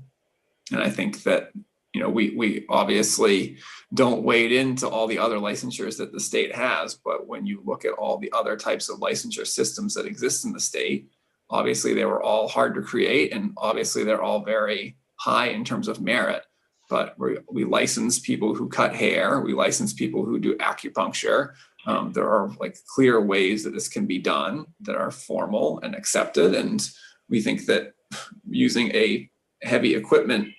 I think that, we obviously don't wade into all the other licensures that the state has, but when you look at all the other types of licensure systems that exist in the state, obviously they were all hard to create, and obviously they're all very high in terms of merit. But we license people who cut hair, we license people who do acupuncture. There are clear ways that this can be done that are formal and accepted. And we think that using a heavy equipment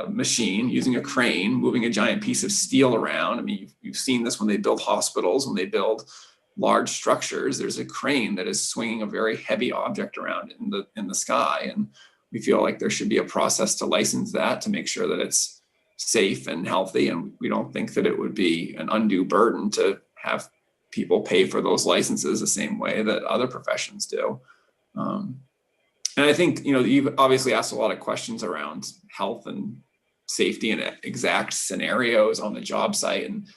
machine, using a crane, moving a giant piece of steel around. I mean, you've seen this when they build hospitals, when they build large structures, there's a crane that is swinging a very heavy object around in the sky. And we feel like there should be a process to license that to make sure that it's safe and healthy. And we don't think that it would be an undue burden to have people pay for those licenses the same way that other professions do. And I think, you've obviously asked a lot of questions around health and safety and exact scenarios on the job site. And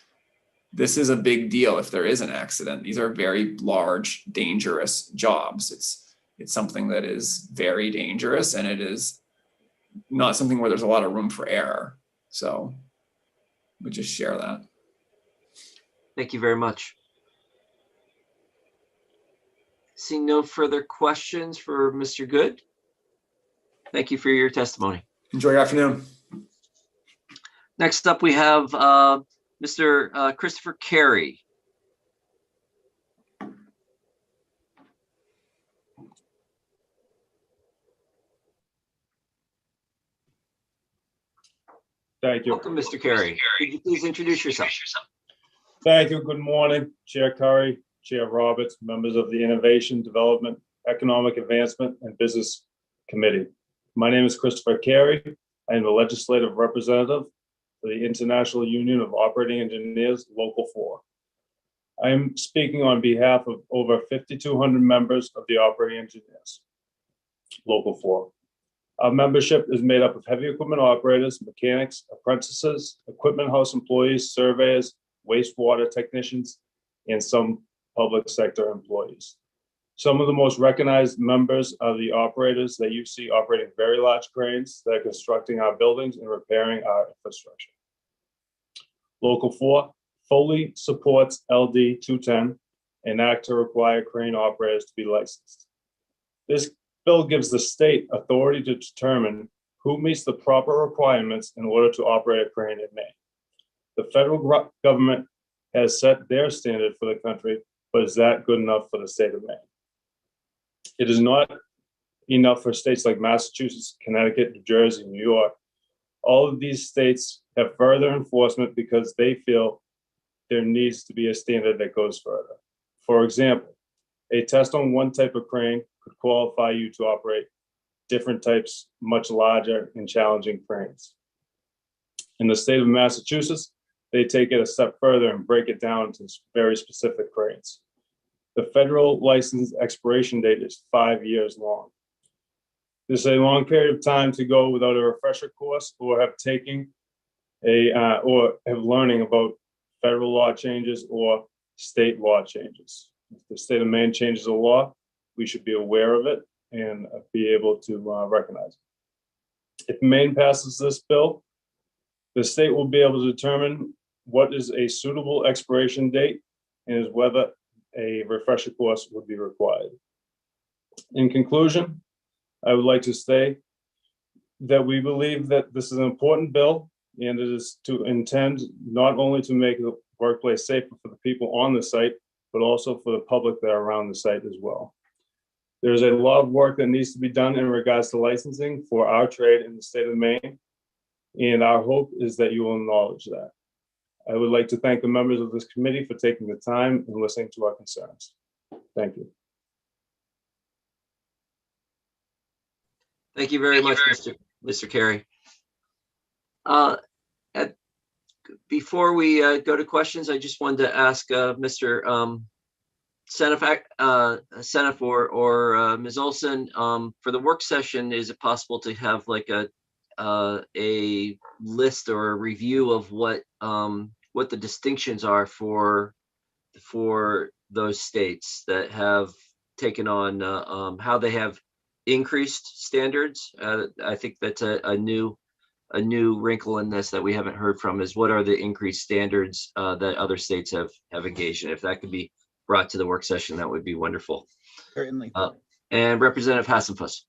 this is a big deal if there is an accident. These are very large, dangerous jobs. It's something that is very dangerous, and it is not something where there's a lot of room for error. So we just share that. Thank you very much. Seeing no further questions for Mr. Good. Thank you for your testimony. Enjoy your afternoon. Next up, we have Mr. Christopher Carey. Thank you. Welcome, Mr. Carey. Could you please introduce yourself? Thank you. Good morning, Chair Curry, Chair Roberts, members of the Innovation, Development, Economic Advancement, and Business Committee. My name is Christopher Carey. I am the legislative representative for the International Union of Operating Engineers, Local 4. I am speaking on behalf of over 5,200 members of the Operating Engineers, Local 4. Our membership is made up of heavy equipment operators, mechanics, apprentices, equipment house employees, surveyors, wastewater technicians, and some public sector employees. Some of the most recognized members are the operators that you see operating very large cranes that are constructing our buildings and repairing our infrastructure. Local 4 fully supports LD 210 and act to require crane operators to be licensed. This bill gives the state authority to determine who meets the proper requirements in order to operate a crane in Maine. The federal government has set their standard for the country, but is that good enough for the state of Maine? It is not enough for states like Massachusetts, Connecticut, New Jersey, New York. All of these states have further enforcement because they feel there needs to be a standard that goes further. For example, a test on one type of crane could qualify you to operate different types, much larger and challenging cranes. In the state of Massachusetts, they take it a step further and break it down to very specific cranes. The federal license expiration date is 5 years long. This is a long period of time to go without a refresher course or have learning about federal law changes or state law changes. If the state of Maine changes a law, we should be aware of it and be able to recognize it. If Maine passes this bill, the state will be able to determine what is a suitable expiration date and is whether a refresher course would be required. In conclusion, I would like to say that we believe that this is an important bill, and it is to intend not only to make the workplace safer for the people on the site, but also for the public that are around the site as well. There's a lot of work that needs to be done in regards to licensing for our trade in the state of Maine. And our hope is that you will acknowledge that. I would like to thank the members of this committee for taking the time and listening to our concerns. Thank you. Thank you very much, Mr. Carey. Before we go to questions, I just wanted to ask Mr. Seneff or Ms. Olson, for the work session, is it possible to have like a list or a review of what the distinctions are for those states that have taken on how they have increased standards? I think that's a new wrinkle in this that we haven't heard from, is what are the increased standards that other states have engaged in. If that could be brought to the work session, that would be wonderful. Certainly. And Representative Hassenfuss.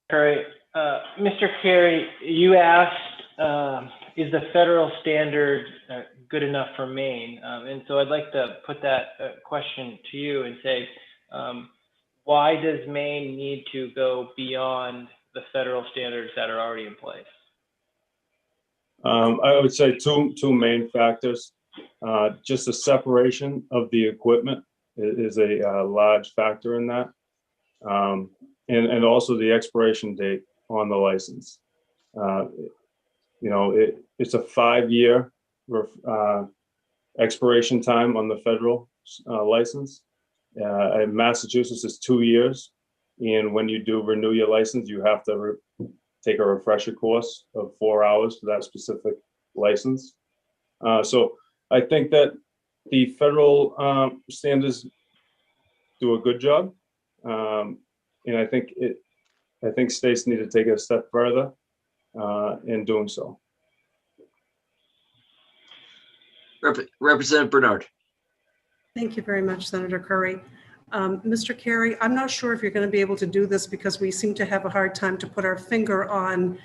Carey, Mr. Carey, you asked, is the federal standard good enough for Maine? And so I'd like to put that question to you and say, why does Maine need to go beyond the federal standards that are already in place? I would say two main factors. Just the separation of the equipment is a large factor in that. And also the expiration date on the license. It's a 5-year expiration time on the federal license. In Massachusetts, it's 2 years. And when you do renew your license, you have to take a refresher course of 4 hours for that specific license. So I think that the federal standards do a good job. And I think states need to take it a step further in doing so. Representative Bernard. Thank you very much, Senator Curry. Mr. Carey, I'm not sure if you're going to be able to do this because we seem to have a hard time to put our finger on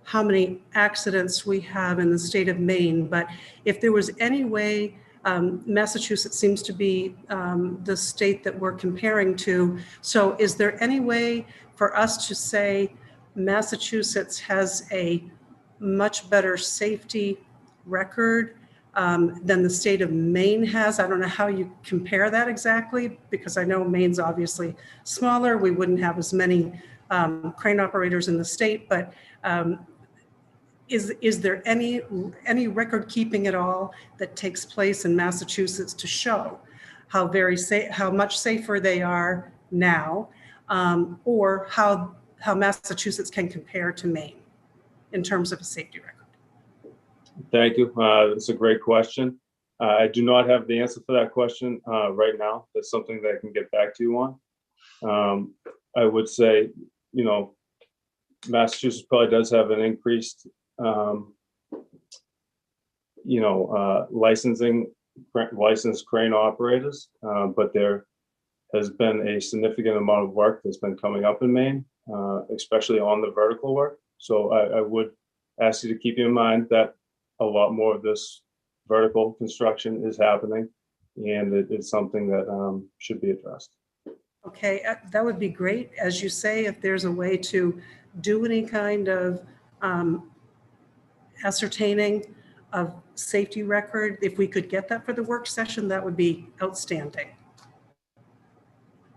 how many accidents we have in the state of Maine. But if there was any way, Massachusetts seems to be the state that we're comparing to. So is there any way for us to say Massachusetts has a much better safety record than the state of Maine has? I don't know how you compare that exactly, because I know Maine's obviously smaller. We wouldn't have as many crane operators in the state, but is there any record keeping at all that takes place in Massachusetts to show how much safer they are now, or how Massachusetts can compare to Maine in terms of a safety record? Thank you. It's a great question. I do not have the answer for that question right now. That's something that I can get back to you on. I would say, Massachusetts probably does have an increased, licensed crane operators, but there has been a significant amount of work that's been coming up in Maine, especially on the vertical work. So I would ask you to keep in mind that a lot more of this vertical construction is happening, and it's something that should be addressed. Okay, that would be great. As you say, if there's a way to do any kind of ascertaining of safety record, if we could get that for the work session, that would be outstanding.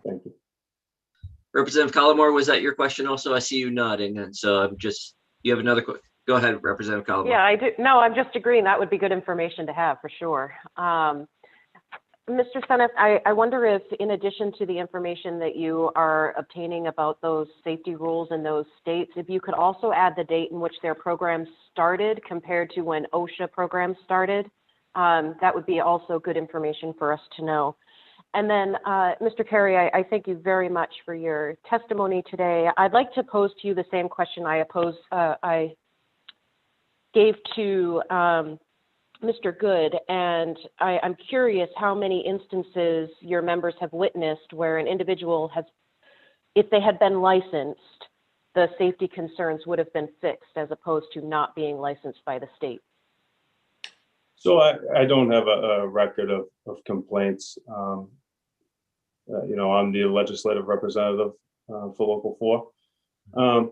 Thank you. Representative Collmore, was that your question also? I see you nodding, and so you have another question. Go ahead, Representative Collmore. Yeah, I do. No, I'm just agreeing. That would be good information to have for sure. Mr. Seneff, I wonder if, in addition to the information that you are obtaining about those safety rules in those states, if you could also add the date in which their programs started compared to when OSHA programs started, that would be also good information for us to know. And then, Mr. Carey, I thank you very much for your testimony today. I'd like to pose to you the same question I gave to Mr. Good, and I'm curious how many instances your members have witnessed where an individual has, if they had been licensed, the safety concerns would have been fixed as opposed to not being licensed by the state. So I don't have a record of complaints. I'm the legislative representative for Local 4.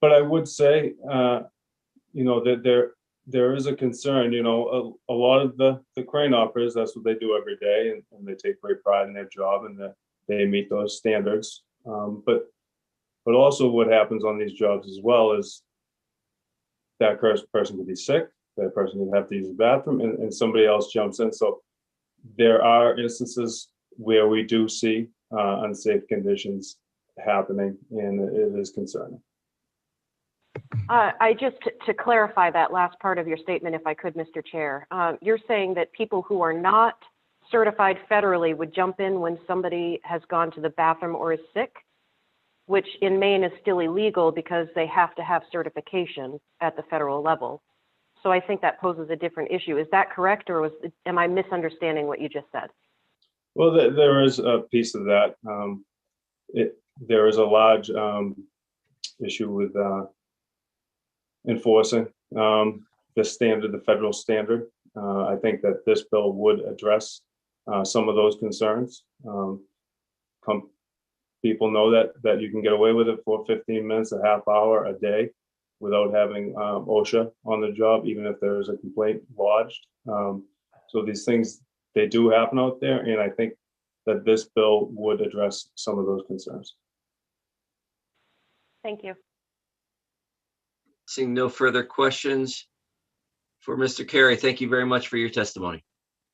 But I would say, that there is a concern, a lot of the crane operators, that's what they do every day, and they take great pride in their job, and that they meet those standards. But also what happens on these jobs as well is that person could be sick, that person could have to use the bathroom, and somebody else jumps in. So there are instances where we do see unsafe conditions happening, and it is concerning. I just, to clarify that last part of your statement, if I could, Mr. Chair, you're saying that people who are not certified federally would jump in when somebody has gone to the bathroom or is sick, which in Maine is still illegal because they have to have certification at the federal level. So I think that poses a different issue. Is that correct, or am I misunderstanding what you just said? Well, there is a piece of that. There is a large issue with enforcing the standard, the federal standard. I think that this bill would address some of those concerns. People know that you can get away with it for 15 minutes, a half hour a day without having OSHA on the job, even if there is a complaint lodged. So these things, they do happen out there, and I think that this bill would address some of those concerns. Thank you. Seeing no further questions for Mr. Carey, thank you very much for your testimony.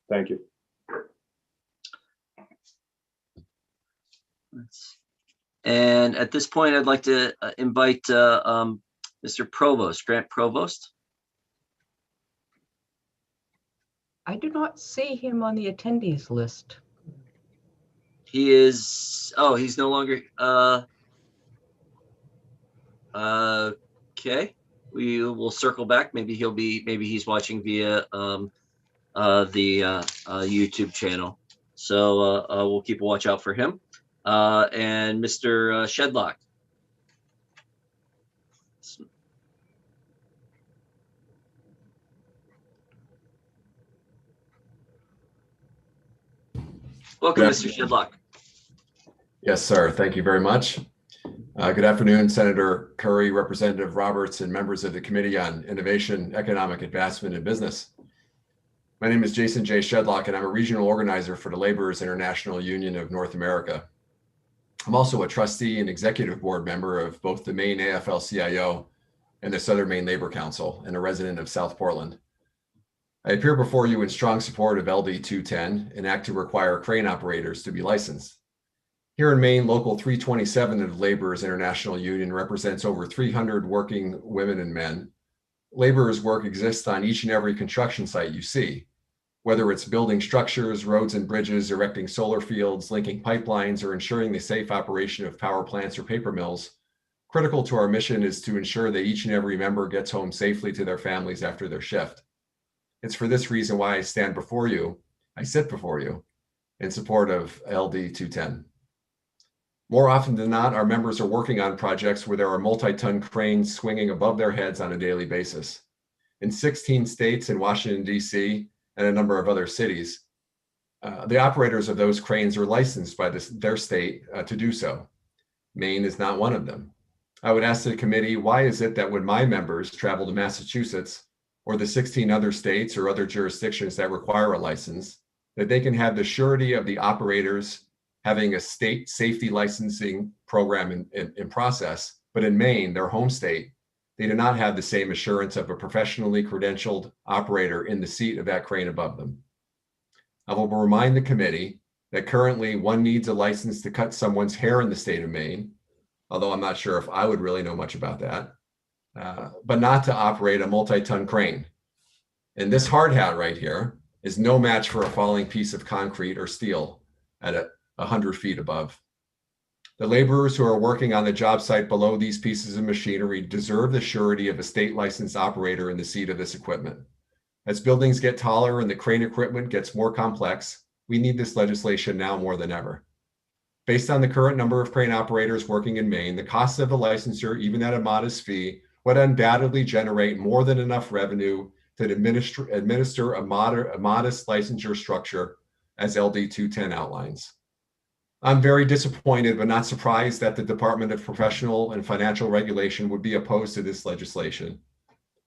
Thank you. And at this point, I'd like to invite Mr. Provost, Grant Provost. I do not see him on the attendees list. He is, he's no longer, okay. We will circle back. Maybe he's watching via the YouTube channel. So we'll keep a watch out for him. And Mr. Shedlock. Welcome, Mr. Shedlock. Yes, sir. Thank you very much. Good afternoon, Senator Curry, Representative Roberts, and members of the Committee on Innovation, Economic Advancement, and Business. My name is Jason J. Shedlock, and I'm a regional organizer for the Laborers International Union of North America. I'm also a trustee and executive board member of both the Maine AFL-CIO and the Southern Maine Labor Council, and a resident of South Portland. I appear before you in strong support of LD 210, an act to require crane operators to be licensed. Here in Maine, Local 327 of the Laborers International Union represents over 300 working women and men. Laborers' work exists on each and every construction site you see, whether it's building structures, roads and bridges, erecting solar fields, linking pipelines, or ensuring the safe operation of power plants or paper mills. Critical to our mission is to ensure that each and every member gets home safely to their families after their shift. It's for this reason why I sit before you in support of LD 210. More often than not, our members are working on projects where there are multi-ton cranes swinging above their heads on a daily basis. In 16 states and Washington, D.C., and a number of other cities, the operators of those cranes are licensed by their state to do so. Maine is not one of them. I would ask the committee, why is it that when my members travel to Massachusetts or the 16 other states or other jurisdictions that require a license, that they can have the surety of the operators having a state safety licensing program in process, but in Maine, their home state, they do not have the same assurance of a professionally credentialed operator in the seat of that crane above them. I will remind the committee that currently one needs a license to cut someone's hair in the state of Maine, although I'm not sure if I would really know much about that, but not to operate a multi-ton crane. And this hard hat right here is no match for a falling piece of concrete or steel at 100 feet above. The laborers who are working on the job site below these pieces of machinery deserve the surety of a state licensed operator in the seat of this equipment. As buildings get taller and the crane equipment gets more complex, we need this legislation now more than ever. Based on the current number of crane operators working in Maine, the cost of a licensure, even at a modest fee, would undoubtedly generate more than enough revenue to administer a modest licensure structure as LD 210 outlines. I'm very disappointed but not surprised that the Department of Professional and Financial Regulation would be opposed to this legislation.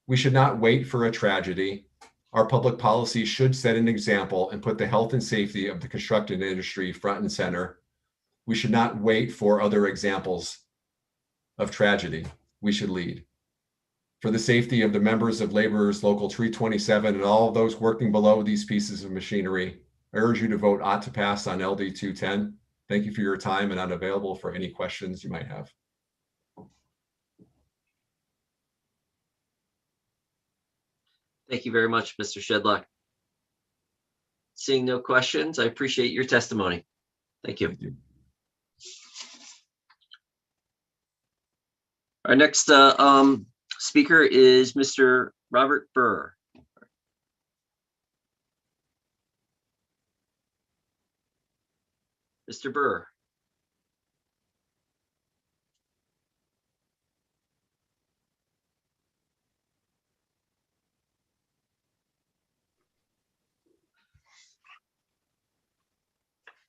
We should not wait for a tragedy. Our public policy should set an example and put the health and safety of the construction industry front and center. We should not wait for other examples of tragedy. We should lead. For the safety of the members of Laborers Local 327 and all of those working below these pieces of machinery, I urge you to vote ought to pass on LD 210. Thank you for your time, and I'm available for any questions you might have. Thank you very much, Mr. Shedlock. Seeing no questions, I appreciate your testimony. Thank you. Thank you. Our next speaker is Mr. Robert Burr. Mr. Burr.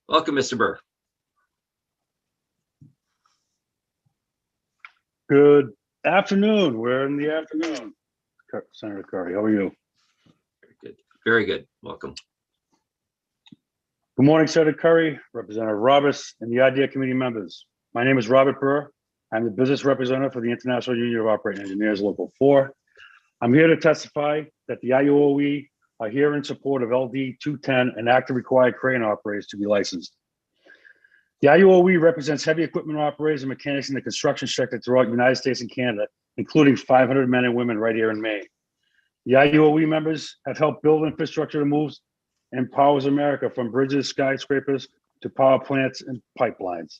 Welcome, Mr. Burr. Good afternoon. We're in the afternoon. Senator Curry, how are you? Very good. Very good. Welcome. Good morning, Senator Curry, Representative Roberts, and the IDEA committee members. My name is Robert Burr. I'm the business representative for the International Union of Operating Engineers, Local 4. I'm here to testify that the IUOE are here in support of LD 210 and active required crane operators to be licensed. The IUOE represents heavy equipment operators and mechanics in the construction sector throughout the United States and Canada, including 500 men and women right here in Maine. The IUOE members have helped build infrastructure that moves and powers America, from bridges, skyscrapers, to power plants and pipelines.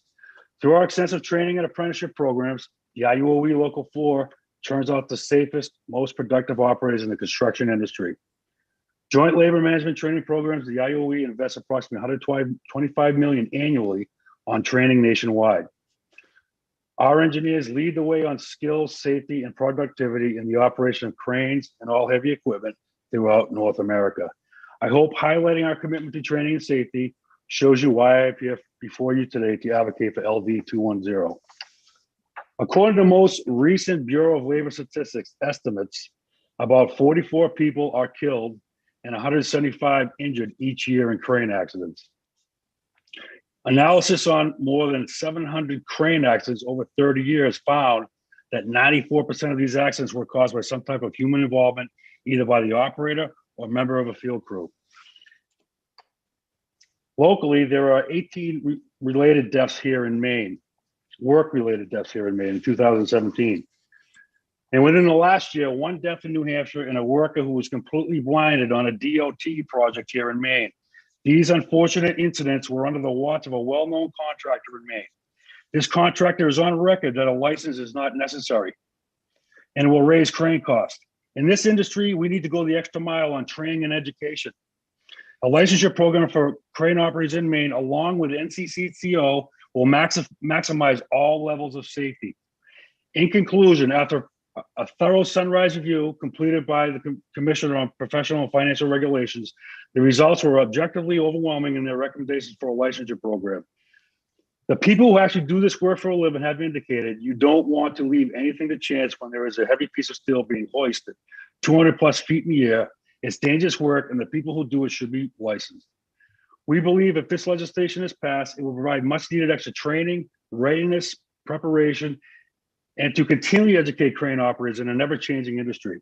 Through our extensive training and apprenticeship programs, the IUOE Local 4 turns out the safest, most productive operators in the construction industry. Joint labor management training programs, the IUOE invests approximately $125 million annually on training nationwide. Our engineers lead the way on skills, safety, and productivity in the operation of cranes and all heavy equipment throughout North America. I hope highlighting our commitment to training and safety shows you why I'm here before you today to advocate for LD 210. According to most recent Bureau of Labor Statistics estimates, about 44 people are killed and 175 injured each year in crane accidents. Analysis on more than 700 crane accidents over 30 years found that 94% of these accidents were caused by some type of human involvement, either by the operator or member of a field crew. Locally, there are 18 related deaths here in Maine, work-related deaths here in Maine in 2017. And within the last year, one death in New Hampshire and a worker who was completely blinded on a DOT project here in Maine. These unfortunate incidents were under the watch of a well-known contractor in Maine. This contractor is on record that a license is not necessary and will raise crane costs. In this industry, we need to go the extra mile on training and education. A licensure program for crane operators in Maine, along with NCCCO, will maximize all levels of safety. In conclusion, after a thorough Sunrise review completed by the Commissioner on Professional and Financial Regulations, the results were objectively overwhelming in their recommendations for a licensure program. The people who actually do this work for a living have indicated you don't want to leave anything to chance when there is a heavy piece of steel being hoisted 200 plus feet in the air. It's dangerous work, and the people who do it should be licensed. We believe if this legislation is passed, it will provide much needed extra training, readiness, preparation, and to continually educate crane operators in a never-changing industry.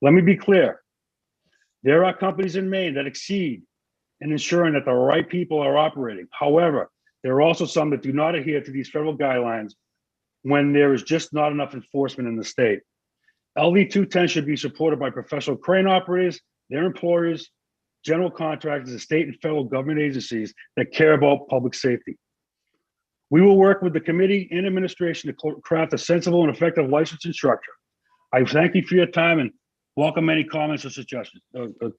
Let me be clear. There are companies in Maine that exceed in ensuring that the right people are operating. However, there are also some that do not adhere to these federal guidelines when there is just not enough enforcement in the state. LD 210 should be supported by professional crane operators, their employers, general contractors, and state and federal government agencies that care about public safety. We will work with the committee and administration to craft a sensible and effective licensing structure. I thank you for your time and welcome any comments or suggestions,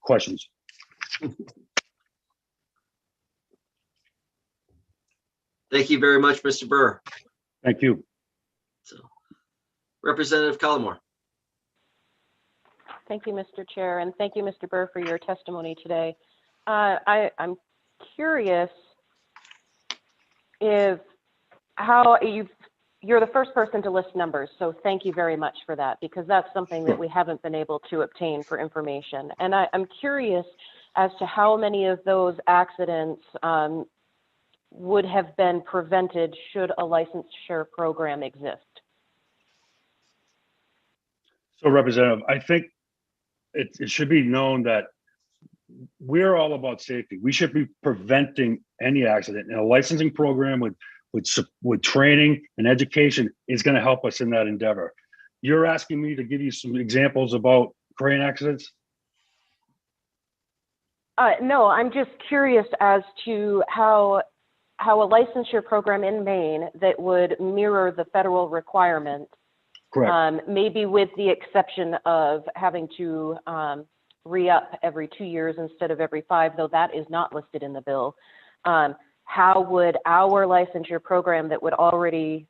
questions. Thank you very much, Mr. Burr. Thank you. So, Representative Collmore. Thank you, Mr. Chair, and thank you, Mr. Burr, for your testimony today. I'm curious is you're the first person to list numbers, so thank you very much for that, because that's something that we haven't been able to obtain for information. And I'm curious as to how many of those accidents would have been prevented should a licensure program exist. So Representative, I think it should be known that we're all about safety. We should be preventing any accident, and a licensing program with training and education is going to help us in that endeavor. You're asking me to give you some examples about crane accidents? No, I'm just curious as to how a licensure program in Maine that would mirror the federal requirements, correct, maybe with the exception of having to re-up every 2 years instead of every 5, though that is not listed in the bill. How would our licensure program that would already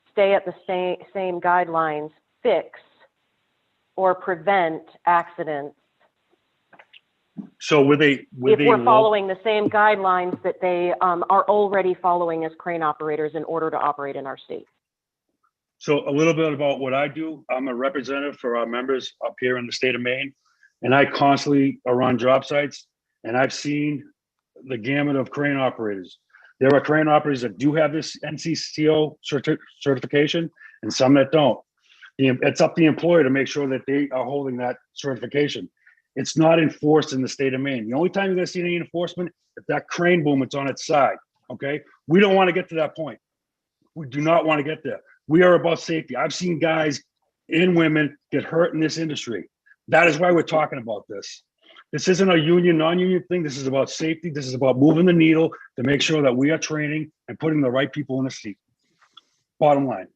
stay at the same guidelines fix or prevent accidents? So if we're following the same guidelines that they are already following as crane operators in order to operate in our state. So a little bit about what I do. I'm a representative for our members up here in the state of Maine, and I constantly are on job sites, and I've seen the gamut of crane operators. There are crane operators that do have this NCCO certification and some that don't. It's up to the employer to make sure that they are holding that certification. It's not enforced in the state of Maine. The only time you're going to see any enforcement if that crane boom is on its side. Okay, we don't want to get to that point. We do not want to get there. We are about safety. I've seen guys and women get hurt in this industry. That is why we're talking about this. This isn't a union, non-union thing. This is about safety. This is about moving the needle to make sure that we are training and putting the right people in the seat. Bottom line.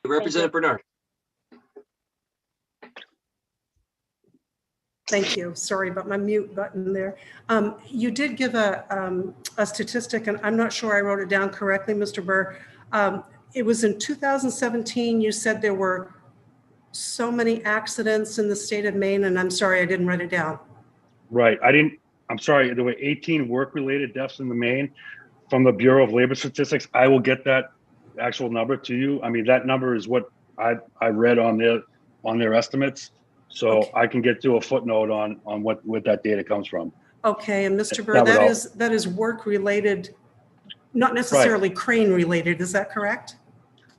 Representative Bernard. Thank you. Sorry about my mute button there. You did give a statistic, and I'm not sure I wrote it down correctly, Mr. Burr. It was in 2017, you said there were so many accidents in the state of Maine, and I'm sorry, I didn't write it down. Right. I'm sorry, there were 18 work-related deaths in the Maine from the Bureau of Labor Statistics. I will get that actual number to you. I mean, that number is what I read on their estimates. So okay. I can get to a footnote on what that data comes from. Okay, and Mr. Burr, that is work-related, not necessarily right. Crane-related, is that correct?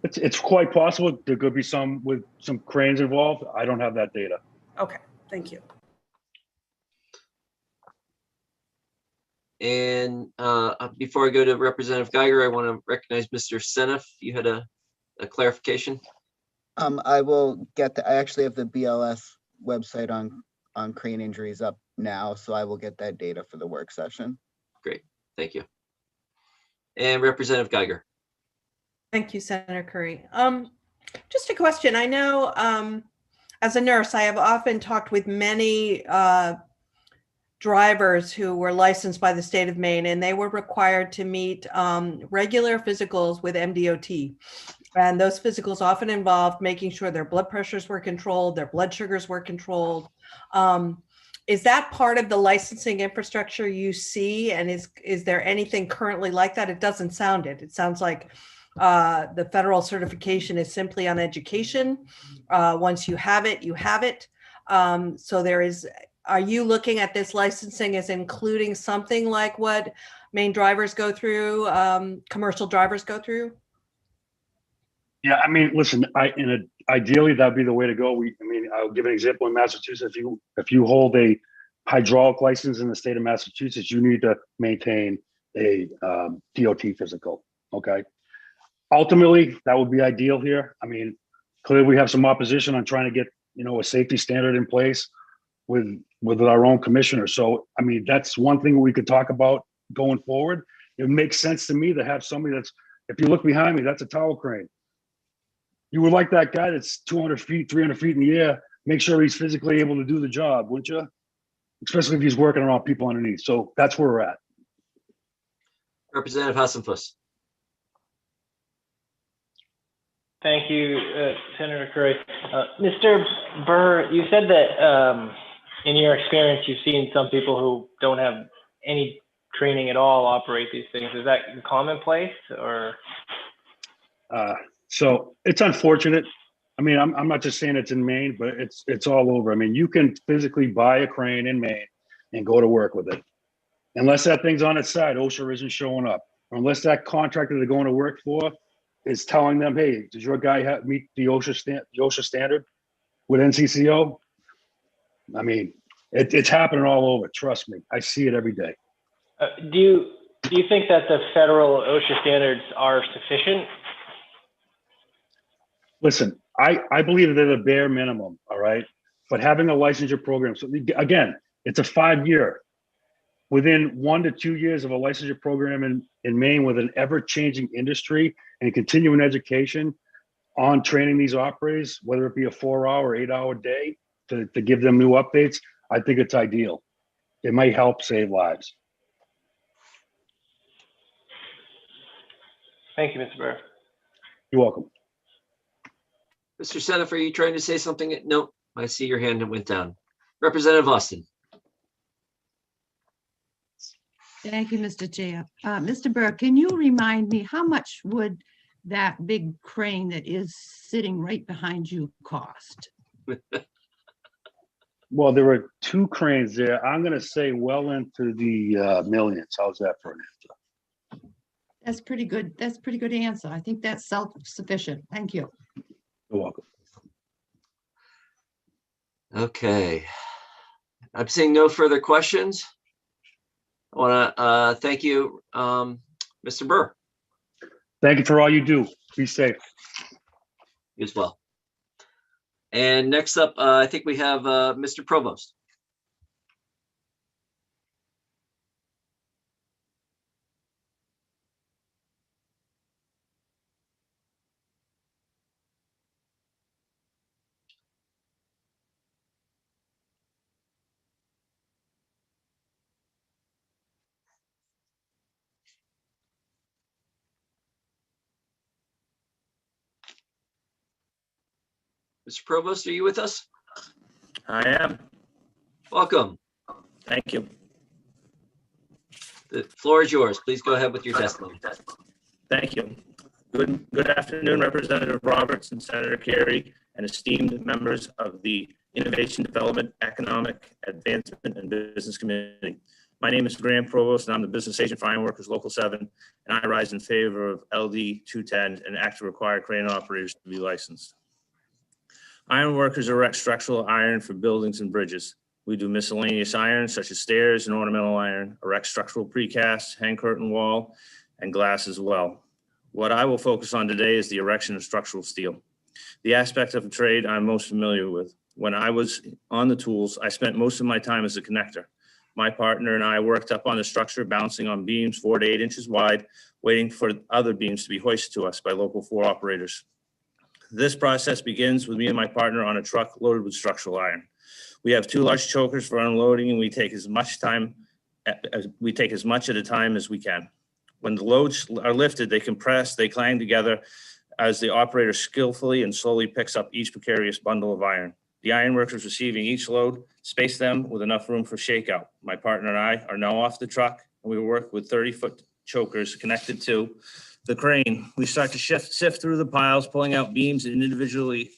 It's quite possible. There could be some with some cranes involved. I don't have that data. Okay, thank you. And before I go to Representative Geiger, I want to recognize Mr. Seneff. You had a clarification? I will get I actually have the BLS website on crane injuries up now, so I will get that data for the work session. Great, thank you. And Representative Geiger. Thank you, Senator Curry. Just a question. I know as a nurse, I have often talked with many drivers who were licensed by the state of Maine, and they were required to meet regular physicals with MDOT. And those physicals often involved making sure their blood pressures were controlled, their blood sugars were controlled. Is that part of the licensing infrastructure you see? And is there anything currently like that? It doesn't sound it. It sounds like the federal certification is simply on education. Once you have it, you have it. So are you looking at this licensing as including something like what Maine drivers go through, commercial drivers go through? Yeah, I mean, listen, ideally that'd be the way to go. I'll give an example in Massachusetts. If you hold a hydraulic license in the state of Massachusetts, you need to maintain a DOT physical, okay? Ultimately, that would be ideal here. I mean, clearly we have some opposition on trying to get, a safety standard in place with our own commissioner. So, I mean, that's one thing we could talk about going forward. It makes sense to me to have somebody if you look behind me, that's a tower crane. You would like that guy that's 200 feet, 300 feet in the air, make sure he's physically able to do the job, wouldn't you? Especially if he's working around people underneath. So that's where we're at. Representative Hassenfuss. Thank you, Senator Curry. Mr. Burr, you said that in your experience, you've seen some people who don't have any training at all operate these things? Is that commonplace or? So it's unfortunate. I mean, I'm not just saying it's in Maine, but it's all over. I mean, you can physically buy a crane in Maine and go to work with it. Unless that thing's on its side, OSHA isn't showing up. Or unless that contractor they're going to work for is telling them, hey, does your guy meet the OSHA standard with NCCO? I mean, it's happening all over. Trust me, I see it every day. Do you think that the federal OSHA standards are sufficient? Listen, I believe they're the bare minimum, all right? But having a licensure program, so again, it's a 5-year. Within 1 to 2 years of a licensure program in Maine with an ever-changing industry and continuing education on training these operators, whether it be a 4-hour or 8-hour day to give them new updates, I think it's ideal. It might help save lives. Thank you, Mr. Burr. You're welcome. Mr. Seneff, are you trying to say something? No, I see your hand went down. Representative Austin. Thank you, Mr. Chair. Mr. Burr, can you remind me how much would that big crane that is sitting right behind you cost? Well, there were 2 cranes there. I'm going to say well into the millions. How's that for an answer? That's pretty good. That's a pretty good answer. I think that's self-sufficient. Thank you. You're welcome. Okay. I'm seeing no further questions. I want to thank you, Mr. Burr. Thank you for all you do. Be safe. You as well. And next up, I think we have Mr. Provost. Mr. Provost, are you with us? I am. Welcome. Thank you. The floor is yours. Please go ahead with your testimony. Thank you. Good afternoon, Representative Roberts and Senator Carey, and esteemed members of the Innovation Development, Economic Advancement, and Business Committee. My name is Graham Provost, and I'm the business agent for Iron Workers Local 7, and I rise in favor of LD 210 and act to require crane operators to be licensed. Iron workers erect structural iron for buildings and bridges. We do miscellaneous iron such as stairs and ornamental iron, erect structural precast, hang curtain wall, and glass as well. What I will focus on today is the erection of structural steel, the aspect of the trade I'm most familiar with. When I was on the tools, I spent most of my time as a connector. My partner and I worked up on the structure, bouncing on beams 4 to 8 inches wide, waiting for other beams to be hoisted to us by local 4 operators. This process begins with me and my partner on a truck loaded with structural iron. We have 2 large chokers for unloading, and we take as much at a time as we can. When the loads are lifted, they compress, they clang together as the operator skillfully and slowly picks up each precarious bundle of iron. The iron workers receiving each load space them with enough room for shakeout. My partner and I are now off the truck, and we work with 30-foot chokers connected to the crane. We start to sift through the piles, pulling out beams individually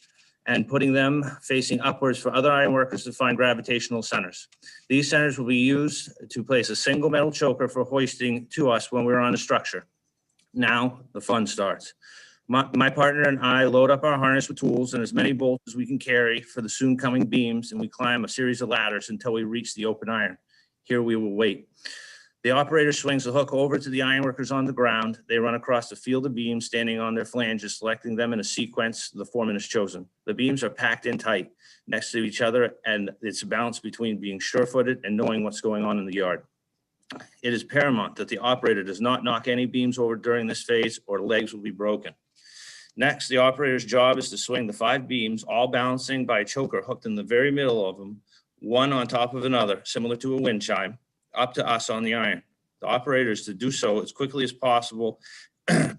and putting them facing upwards for other iron workers to find gravitational centers. These centers will be used to place a single metal choker for hoisting to us when we're on the structure. Now the fun starts. My partner and I load up our harness with tools and as many bolts as we can carry for the soon coming beams, and we climb a series of ladders until we reach the open iron. Here we will wait. The operator swings the hook over to the ironworkers on the ground. They run across the field of beams, standing on their flanges, selecting them in a sequence the foreman has chosen. The beams are packed in tight next to each other, and it's a balance between being sure-footed and knowing what's going on in the yard. It is paramount that the operator does not knock any beams over during this phase, or legs will be broken. Next, the operator's job is to swing the 5 beams, all balancing by a choker hooked in the very middle of them, one on top of another, similar to a wind chime, up to us on the iron. The operator is to do so as quickly as possible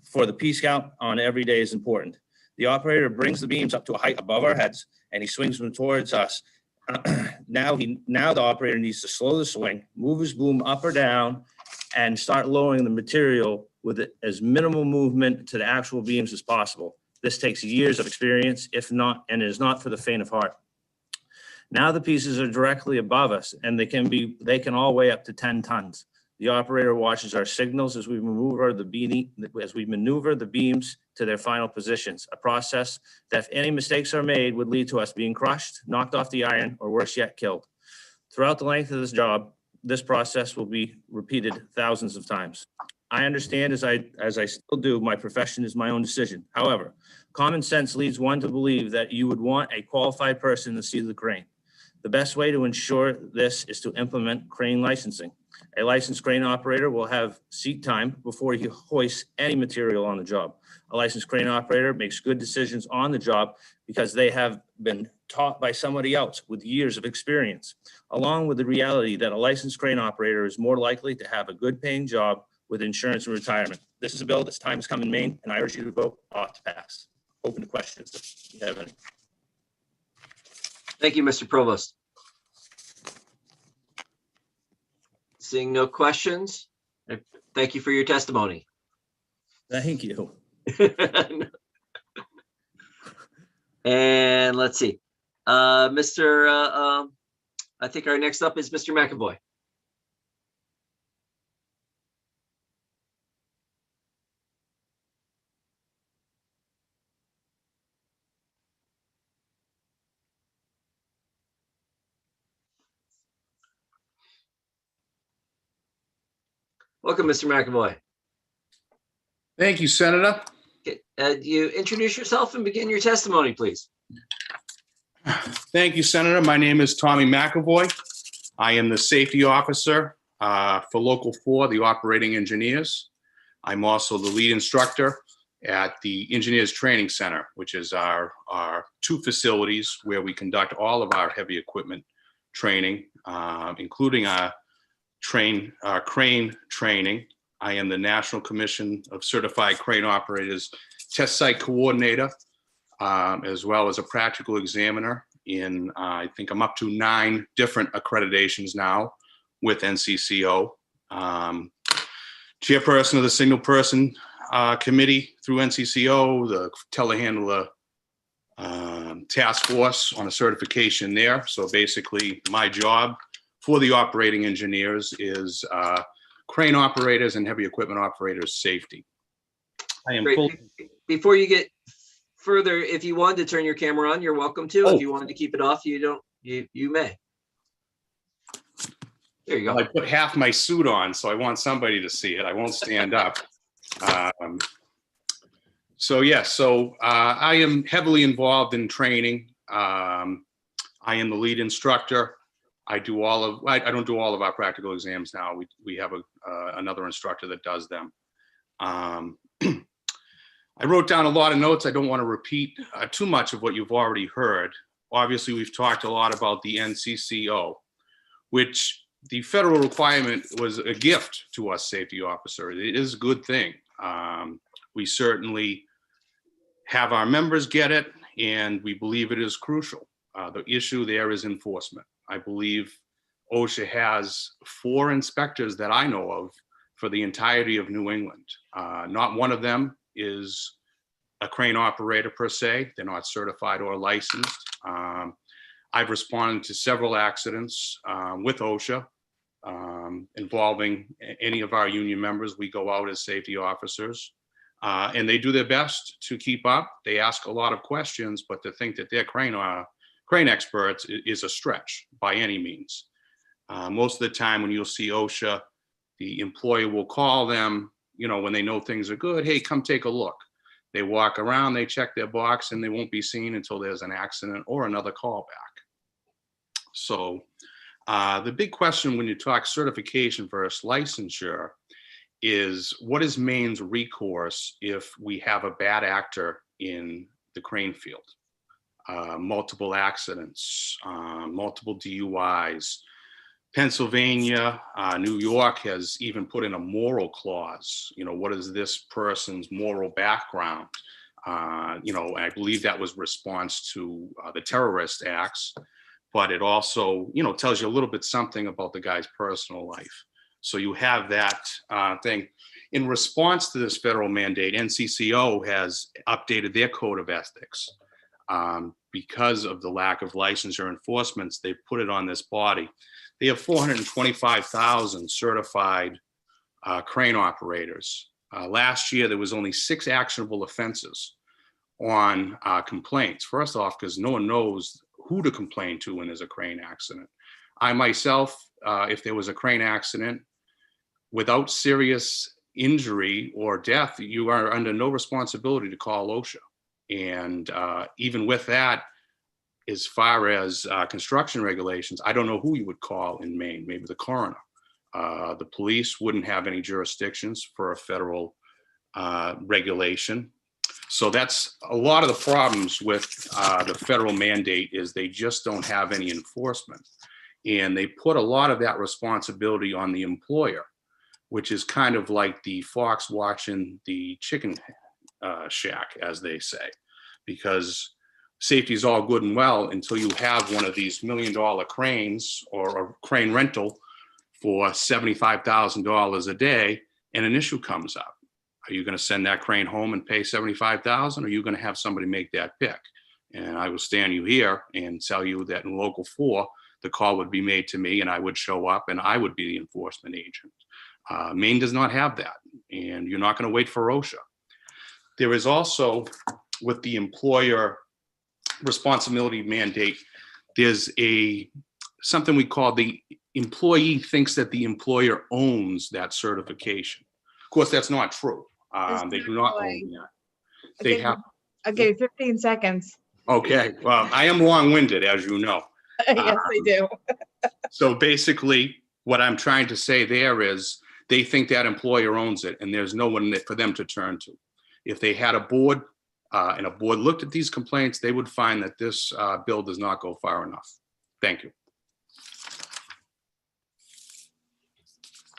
for the piece count on every day is important. The operator brings the beams up to a height above our heads, and he swings them towards us Now the operator needs to slow the swing, move his boom up or down, and start lowering the material with as minimal movement to the actual beams as possible. This takes years of experience, if not, and is not for the faint of heart. Now the pieces are directly above us, and they can all weigh up to 10 tons. The operator watches our signals as we maneuver the beams to their final positions, a process that, if any mistakes are made, would lead to us being crushed, knocked off the iron, or worse yet, killed. Throughout the length of this job, this process will be repeated thousands of times. I understand, as I still do, my profession is my own decision. However, common sense leads one to believe that you would want a qualified person to see the crane. The best way to ensure this is to implement crane licensing. A licensed crane operator will have seat time before he hoists any material on the job. A licensed crane operator makes good decisions on the job because they have been taught by somebody else with years of experience, along with the reality that a licensed crane operator is more likely to have a good paying job with insurance and retirement. This is a bill that's time has come in Maine, and I urge you to vote ought to pass. Open to questions if you have any. Thank you, Mr. Provost. Seeing no questions, thank you for your testimony. Thank you. And let's see, I think our next up is Mr. McAvoy. Welcome, Mr. McAvoy. Thank you, Senator. You introduce yourself and begin your testimony, please. Thank you, Senator. My name is Tommy McAvoy. I am the safety officer for Local 4, the operating engineers. I'm also the lead instructor at the Engineers Training Center, which is our two facilities where we conduct all of our heavy equipment training, including our crane training. I am the National Commission of Certified Crane Operators Test Site Coordinator, as well as a practical examiner in, I think I'm up to 9 different accreditations now with NCCO. Chairperson of the Signal Person Committee through NCCO, the telehandler task force on a certification there. So basically my job for the operating engineers is crane operators and heavy equipment operators safety. I am full. Before you get further, if you wanted to turn your camera on, you're welcome to. If you wanted to keep it off, you may. There you go. I put half my suit on, so I want somebody to see it. I won't stand up. So yes, I am heavily involved in training. I am the lead instructor. I don't do all of our practical exams now. We have another instructor that does them. I wrote down a lot of notes. I don't want to repeat too much of what you've already heard. Obviously, we've talked a lot about the NCCO, which the federal requirement was a gift to us safety officers. It is a good thing. We certainly have our members get it, and we believe it is crucial. The issue there is enforcement. I believe OSHA has 4 inspectors that I know of for the entirety of New England. Not one of them is a crane operator per se. They're not certified or licensed. I've responded to several accidents with OSHA involving any of our union members. We go out as safety officers and they do their best to keep up. They ask a lot of questions, but to think that they're crane experts is a stretch by any means. Most of the time when you'll see OSHA, the employer will call them, when they know things are good, hey, come take a look. They walk around, they check their box, and they won't be seen until there's an accident or another callback. So the big question when you talk certification versus licensure is, what is Maine's recourse if we have a bad actor in the crane field? Multiple accidents, multiple DUIs. Pennsylvania, New York has even put in a moral clause. What is this person's moral background? I believe that was response to the terrorist acts. but it also, tells you a little bit something about the guy's personal life. So you have that thing. In response to this federal mandate, NCCO has updated their code of ethics. Because of the lack of licensure enforcements, they put it on this body. They have 425,000 certified crane operators. Last year, there was only 6 actionable offenses on complaints. First off, because no one knows who to complain to when there's a crane accident. I myself, if there was a crane accident, without serious injury or death, you are under no responsibility to call OSHA. And even with that, as far as construction regulations, I don't know who you would call in Maine, maybe the coroner. The police wouldn't have any jurisdictions for a federal regulation. So that's a lot of the problems with the federal mandate is they just don't have any enforcement. And they put a lot of that responsibility on the employer, which is kind of like the fox watching the chicken shack, as they say, because safety is all good and well until you have one of these $1 million cranes or a crane rental for $75,000 a day and an issue comes up. Are you going to send that crane home and pay $75,000, or are you going to have somebody make that pick? And I will stand you here and tell you that in Local 4, the call would be made to me and I would show up and I would be the enforcement agent. Maine does not have that, and you're not going to wait for OSHA. There is also, with the employer responsibility mandate, there's something we call the employee thinks that the employer owns that certification. Of course, that's not true. They do not own that. They have. Okay, 15 seconds. Okay, well, I am long-winded, as you know. Yes, they do. So basically, what I'm trying to say there is they think that employer owns it and there's no one for them to turn to. If they had a board and a board looked at these complaints, they would find that this bill does not go far enough. Thank you.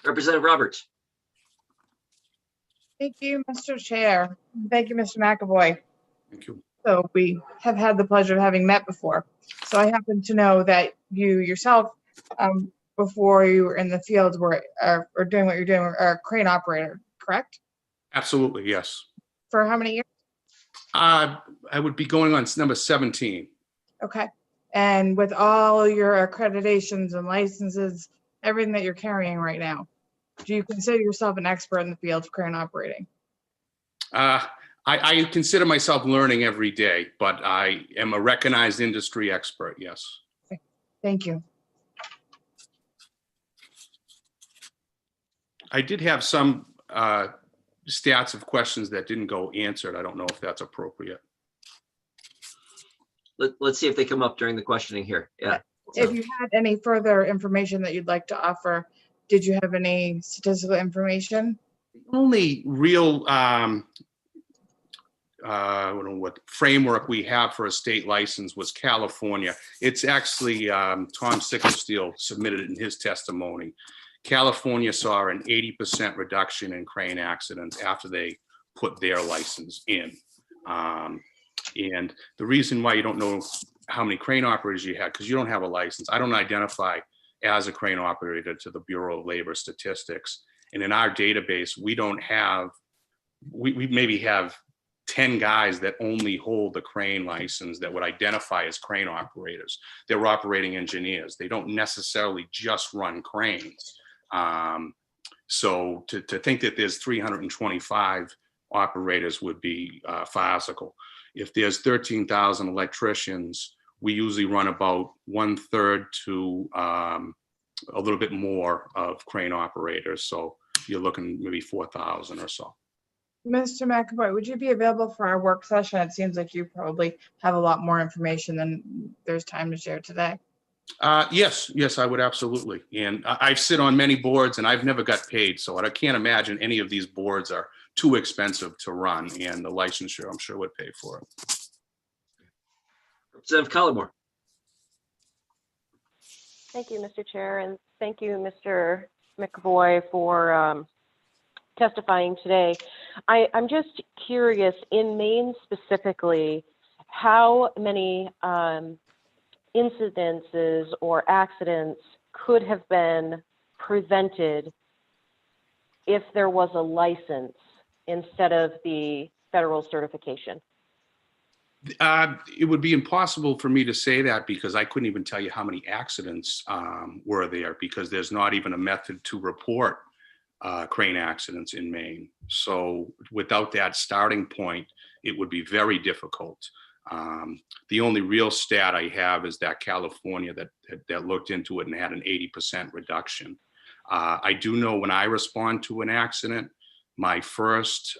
Representative Roberts. Thank you, Mr. Chair. Thank you, Mr. McAvoy. Thank you. So we have had the pleasure of having met before. So I happen to know that you yourself, before you were in the field, were or doing what you're doing, are a crane operator, correct? Absolutely, yes. For how many years? I would be going on number 17. Okay. And with all your accreditations and licenses, everything that you're carrying right now, do you consider yourself an expert in the field of crane operating? I consider myself learning every day, but I am a recognized industry expert, yes. Okay. Thank you. I did have some stats of questions that didn't go answered. I don't know if that's appropriate. Let's see if they come up during the questioning here. Yeah. If you had any further information that you'd like to offer, did you have any statistical information? The only real what framework we have for a state license was California. It's actually Tom Sickensteel submitted it in his testimony. California saw an 80% reduction in crane accidents after they put their license in. And the reason why you don't know how many crane operators you had, because you don't have a license. I don't identify as a crane operator to the Bureau of Labor Statistics. And in our database, we don't have, we maybe have 10 guys that only hold the crane license that would identify as crane operators. They're operating engineers. They don't necessarily just run cranes. So to think that there's 325 operators would be farcical. If there's 13,000 electricians, we usually run about 1/3 to a little bit more of crane operators. So you're looking maybe 4,000 or so. Mr. McAvoy, would you be available for our work session? It seems like you probably have a lot more information than there's time to share today. Yes, I would absolutely. And I sit on many boards and I've never got paid. So I can't imagine any of these boards are too expensive to run, and the licensure, I'm sure, would pay for it. Representative Collymore. Thank you, Mr. Chair, and thank you, Mr. McAvoy, for testifying today. I'm just curious, in Maine specifically, how many incidences or accidents could have been prevented if there was a license instead of the federal certification? It would be impossible for me to say that because I couldn't even tell you how many accidents were there because there's not even a method to report crane accidents in Maine. So without that starting point, it would be very difficult. The only real stat I have is that California that looked into it and had an 80% reduction. I do know when I respond to an accident, my first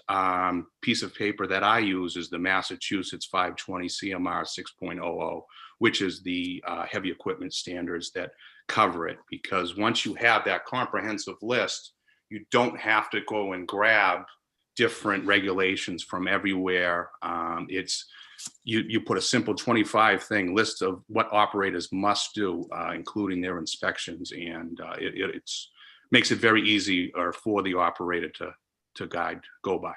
piece of paper that I use is the Massachusetts 520 CMR 6.00, which is the heavy equipment standards that cover it. Because once you have that comprehensive list, you don't have to go and grab different regulations from everywhere. You put a simple 25 thing list of what operators must do, including their inspections, and it's makes it very easy for the operator to go by.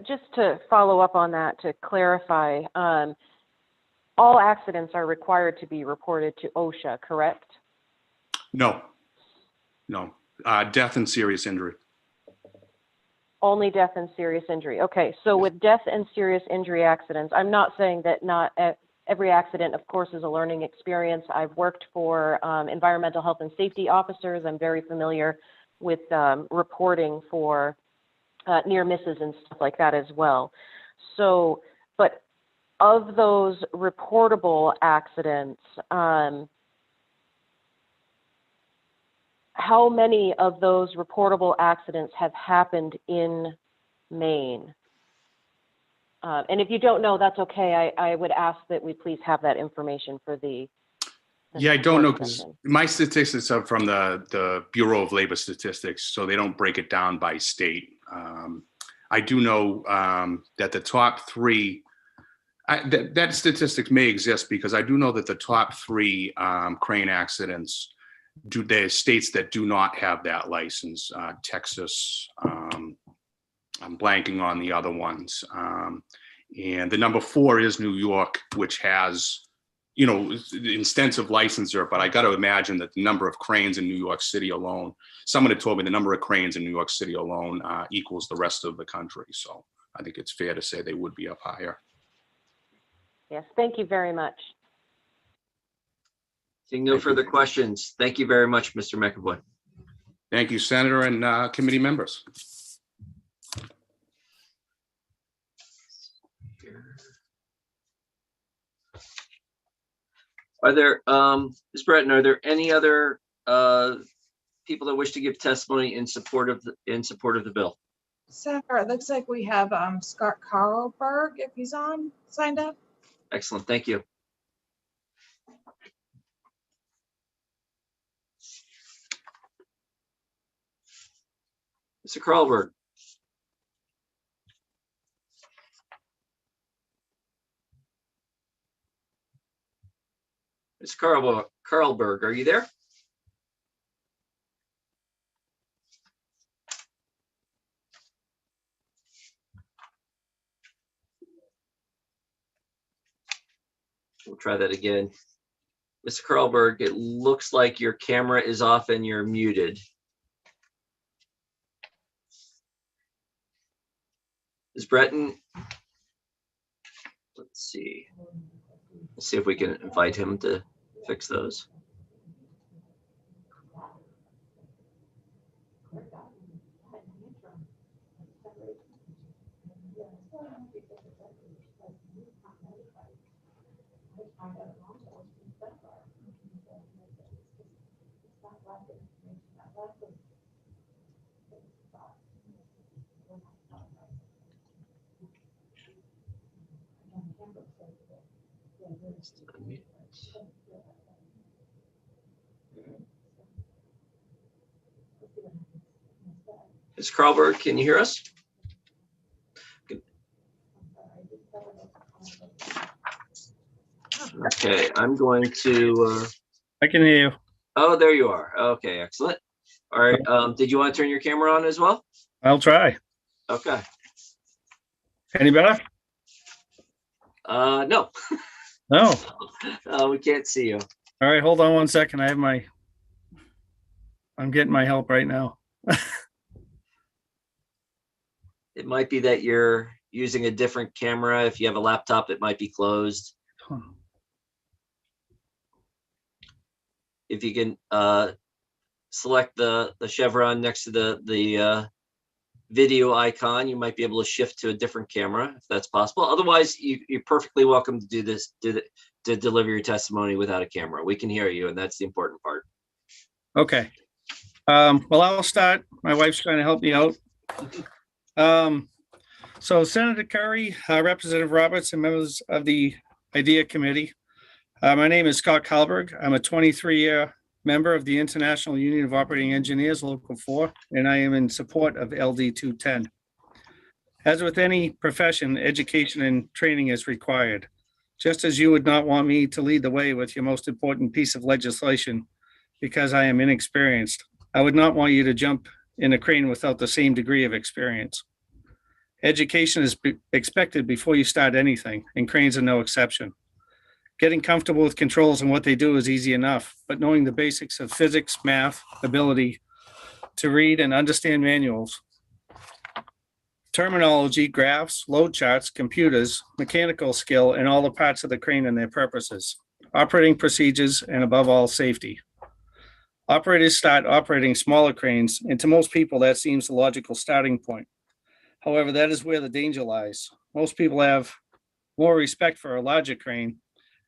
Just to follow up on that, to clarify, all accidents are required to be reported to OSHA, correct? No. Death and serious injury. Only death and serious injury. Okay, so with death and serious injury accidents, I'm not saying that not every accident, of course, is a learning experience. I've worked for environmental health and safety officers. I'm very familiar with reporting for near misses and stuff like that as well. So, but of those reportable accidents, how many of those reportable accidents have happened in Maine? And if you don't know, that's okay. I would ask that we please have that information for the Yeah, I don't know because my statistics are from the Bureau of Labor Statistics, so they don't break it down by state. I do know that the top three, that statistics may exist because I do know that the top three crane accidents, there's states that do not have that license. Texas, I'm blanking on the other ones. And the number 4 is New York, which has, extensive licensure, but I got to imagine that the number of cranes in New York City alone, someone had told me the number of cranes in New York City alone equals the rest of the country. So I think it's fair to say they would be up higher. Yes, thank you very much. Seeing no further questions, thank you very much, Mr. McAvoy. Thank you, Senator and committee members. Are there, Ms. Breton, are there any other people that wish to give testimony in support of the bill? Senator, it looks like we have Scott Carlberg, if he's signed up. Excellent, thank you. Mr. Carlberg. Ms. Carlberg, are you there? We'll try that again. Mr. Carlberg, it looks like your camera is off and you're muted. Ms. Breton, let's see. Let's see if we can invite him to fix those. Ms. Carlberg, can you hear us? Okay, I'm going to. I can hear you. Oh, there you are. Okay, excellent. All right. Did you want to turn your camera on as well? I'll try. Okay. Any better? No. No. We can't see you. All right, hold on one second. I'm getting my help right now. It might be that you're using a different camera. If you have a laptop, it might be closed. If you can select the chevron next to the video icon, you might be able to shift to a different camera if that's possible. Otherwise, you're perfectly welcome to do this, to deliver your testimony without a camera. We can hear you, and that's the important part. Okay. Well, I'll start. My wife's trying to help me out. So Senator Curry, Representative Roberts, and members of the IDEA Committee. My name is Scott Kalberg. I'm a 23-year member of the International Union of Operating Engineers, Local 4, and I am in support of LD 210. As with any profession, education and training is required. Just as you would not want me to lead the way with your most important piece of legislation because I am inexperienced, I would not want you to jump in a crane without the same degree of experience. Education is expected before you start anything, and cranes are no exception. Getting comfortable with controls and what they do is easy enough, but knowing the basics of physics, math, ability to read and understand manuals, terminology, graphs, load charts, computers, mechanical skill, and all the parts of the crane and their purposes, operating procedures, and above all, safety. Operators start operating smaller cranes, and to most people, that seems the logical starting point. However, that is where the danger lies. Most people have more respect for a larger crane,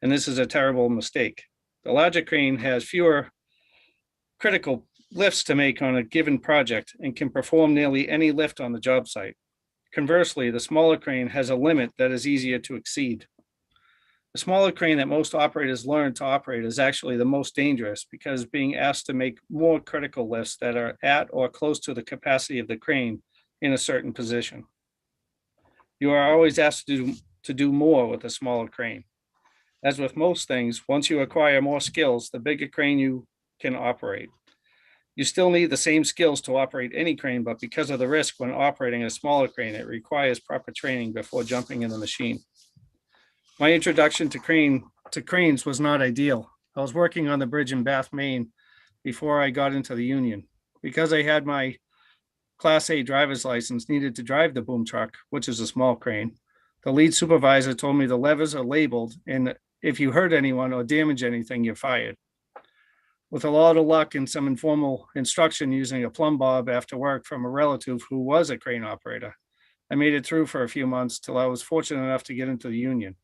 and this is a terrible mistake. The larger crane has fewer critical lifts to make on a given project and can perform nearly any lift on the job site. Conversely, the smaller crane has a limit that is easier to exceed. The smaller crane that most operators learn to operate is actually the most dangerous because being asked to make more critical lifts that are at or close to the capacity of the crane in a certain position. You are always asked to do more with a smaller crane. As with most things, once you acquire more skills, the bigger crane you can operate. You still need the same skills to operate any crane, but because of the risk when operating a smaller crane, it requires proper training before jumping in the machine. My introduction to cranes was not ideal. I was working on the bridge in Bath, Maine before I got into the union. Because I had my Class A driver's license, needed to drive the boom truck, which is a small crane. The lead supervisor told me the levers are labeled, and if you hurt anyone or damage anything, you're fired. With a lot of luck and some informal instruction using a plumb bob after work from a relative who was a crane operator, I made it through for a few months till I was fortunate enough to get into the union.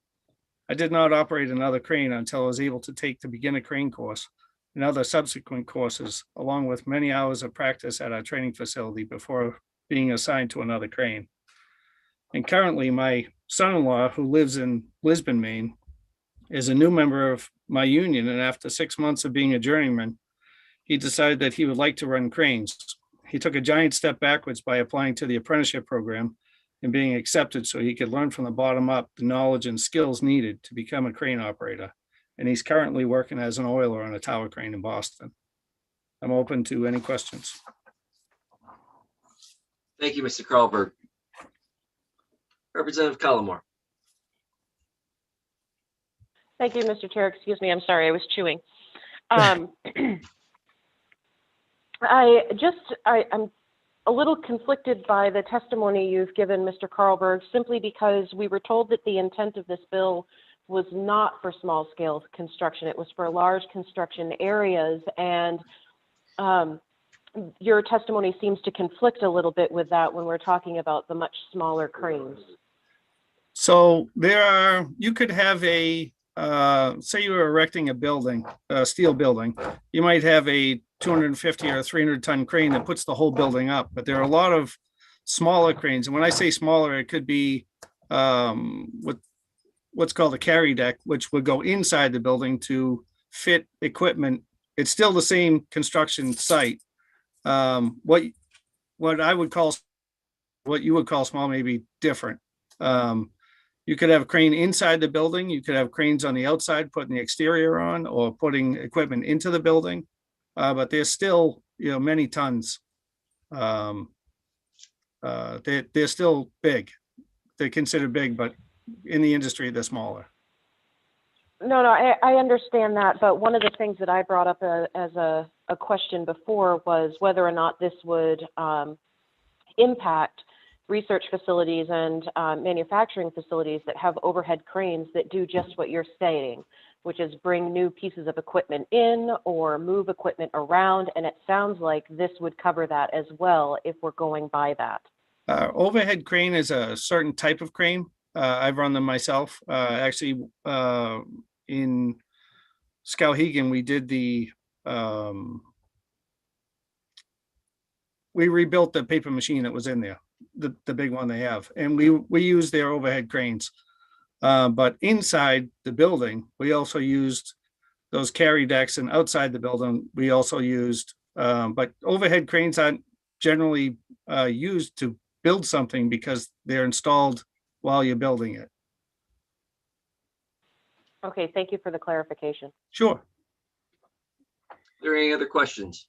I did not operate another crane until I was able to take the beginner crane course and other subsequent courses, along with many hours of practice at our training facility before being assigned to another crane. And currently, my son-in-law, who lives in Lisbon, Maine, is a new member of my union, and after 6 months of being a journeyman, he decided that he would like to run cranes. He took a giant step backwards by applying to the apprenticeship program and being accepted so he could learn from the bottom up the knowledge and skills needed to become a crane operator. And he's currently working as an oiler on a tower crane in Boston. I'm open to any questions. Thank you, Mr. Carlberg. Representative Collmore. Thank you, Mr. Chair. Excuse me, I'm sorry, I was chewing. I'm a little conflicted by the testimony you've given, Mr. Carlberg, simply because we were told that the intent of this bill was not for small scale construction. It was for large construction areas. And your testimony seems to conflict a little bit with that when we're talking about the much smaller cranes. So you could have a, say you were erecting a building, a steel building, you might have a 250 or 300 ton crane that puts the whole building up, but there are a lot of smaller cranes. And when I say smaller, it could be what's called a carry deck, which would go inside the building to fit equipment. It's still the same construction site. What I would call, what you would call small may be different. You could have a crane inside the building. You could have cranes on the outside, putting the exterior on or putting equipment into the building. But there's still, many tons. They're still big. They're considered big, but in the industry, they're smaller. No, I understand that, but one of the things that I brought up as a question before was whether or not this would impact research facilities and manufacturing facilities that have overhead cranes that do just what you're saying, which is bring new pieces of equipment in or move equipment around. And it sounds like this would cover that as well if we're going by that. Overhead crane is a certain type of crane. I've run them myself. Actually, in Skowhegan, we did we rebuilt the paper machine that was in there, the big one they have, and we used their overhead cranes. But inside the building, we also used those carry decks, and outside the building, we also used. But overhead cranes aren't generally used to build something because they're installed while you're building it. Okay, thank you for the clarification. Sure. Are there any other questions?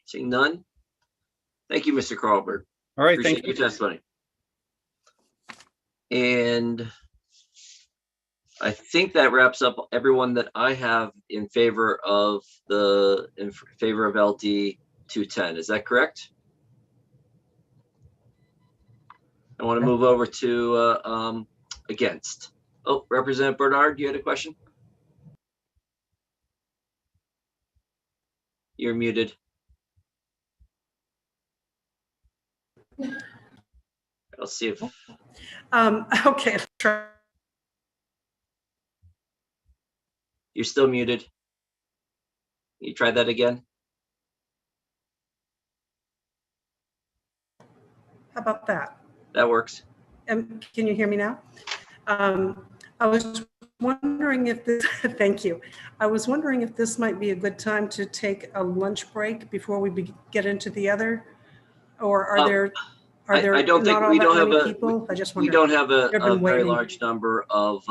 Seeing none. Thank you, Mr. Carlberg. All right, Appreciate thank you. your testimony. And I think that wraps up everyone that I have in favor of LD 210. Is that correct? I want to move over to against. Oh, Representative Bernard, you had a question? You're muted. I'll see if. Okay, let's try. You're still muted. You try that again? How about that? That works. Can you hear me now? I was wondering if this, thank you. I was wondering if this might be a good time to take a lunch break before we get into the other, or are there I don't think not all we that don't have many a people? I just we wondered. don't have a They've been very waiting. large number of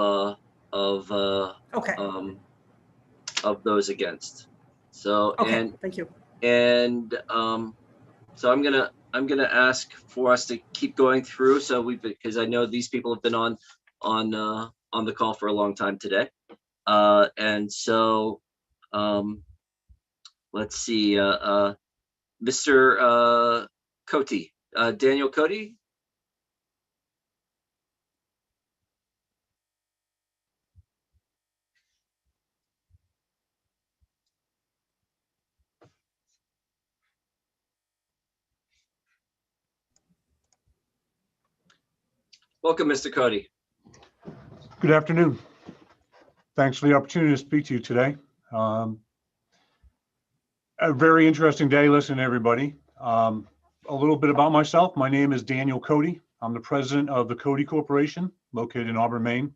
those against. So Okay, thank you. So I'm gonna ask for us to keep going through. So because I know these people have been on the call for a long time today, and so let's see, Mr. Cote, Daniel Cote. Welcome, Mr. Cote. Good afternoon. Thanks for the opportunity to speak to you today. A very interesting day. Listen, everybody. A little bit about myself. My name is Daniel Cote. I'm the president of the Cote Corporation, located in Auburn, Maine.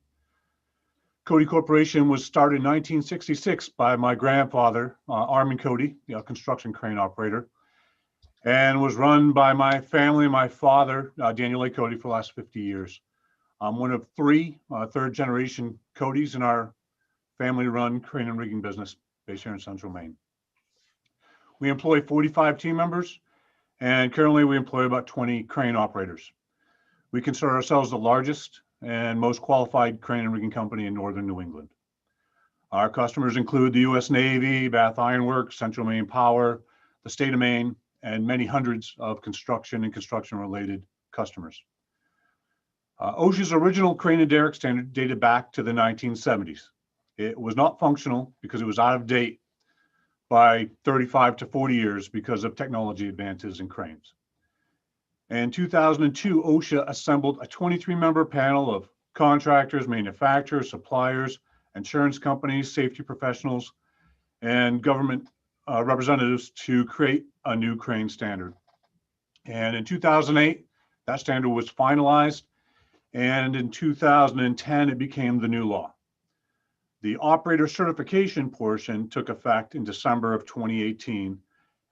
Cote Corporation was started in 1966 by my grandfather, Armin Cote, a construction crane operator, and was run by my family, my father, Daniel A. Cote, for the last 50 years. I'm one of three third-generation Cotes in our family-run crane and rigging business based here in Central Maine. We employ 45 team members, and currently we employ about 20 crane operators. We consider ourselves the largest and most qualified crane and rigging company in northern New England. Our customers include the U.S. Navy, Bath Iron Works, Central Maine Power, the state of Maine, and many hundreds of construction and construction-related customers. OSHA's original crane and derrick standard dated back to the 1970s. It was not functional because it was out of date by 35 to 40 years because of technology advances in cranes. In 2002, OSHA assembled a 23-member panel of contractors, manufacturers, suppliers, insurance companies, safety professionals, and government representatives to create a new crane standard. And in 2008, that standard was finalized, and in 2010, it became the new law. The operator certification portion took effect in December of 2018,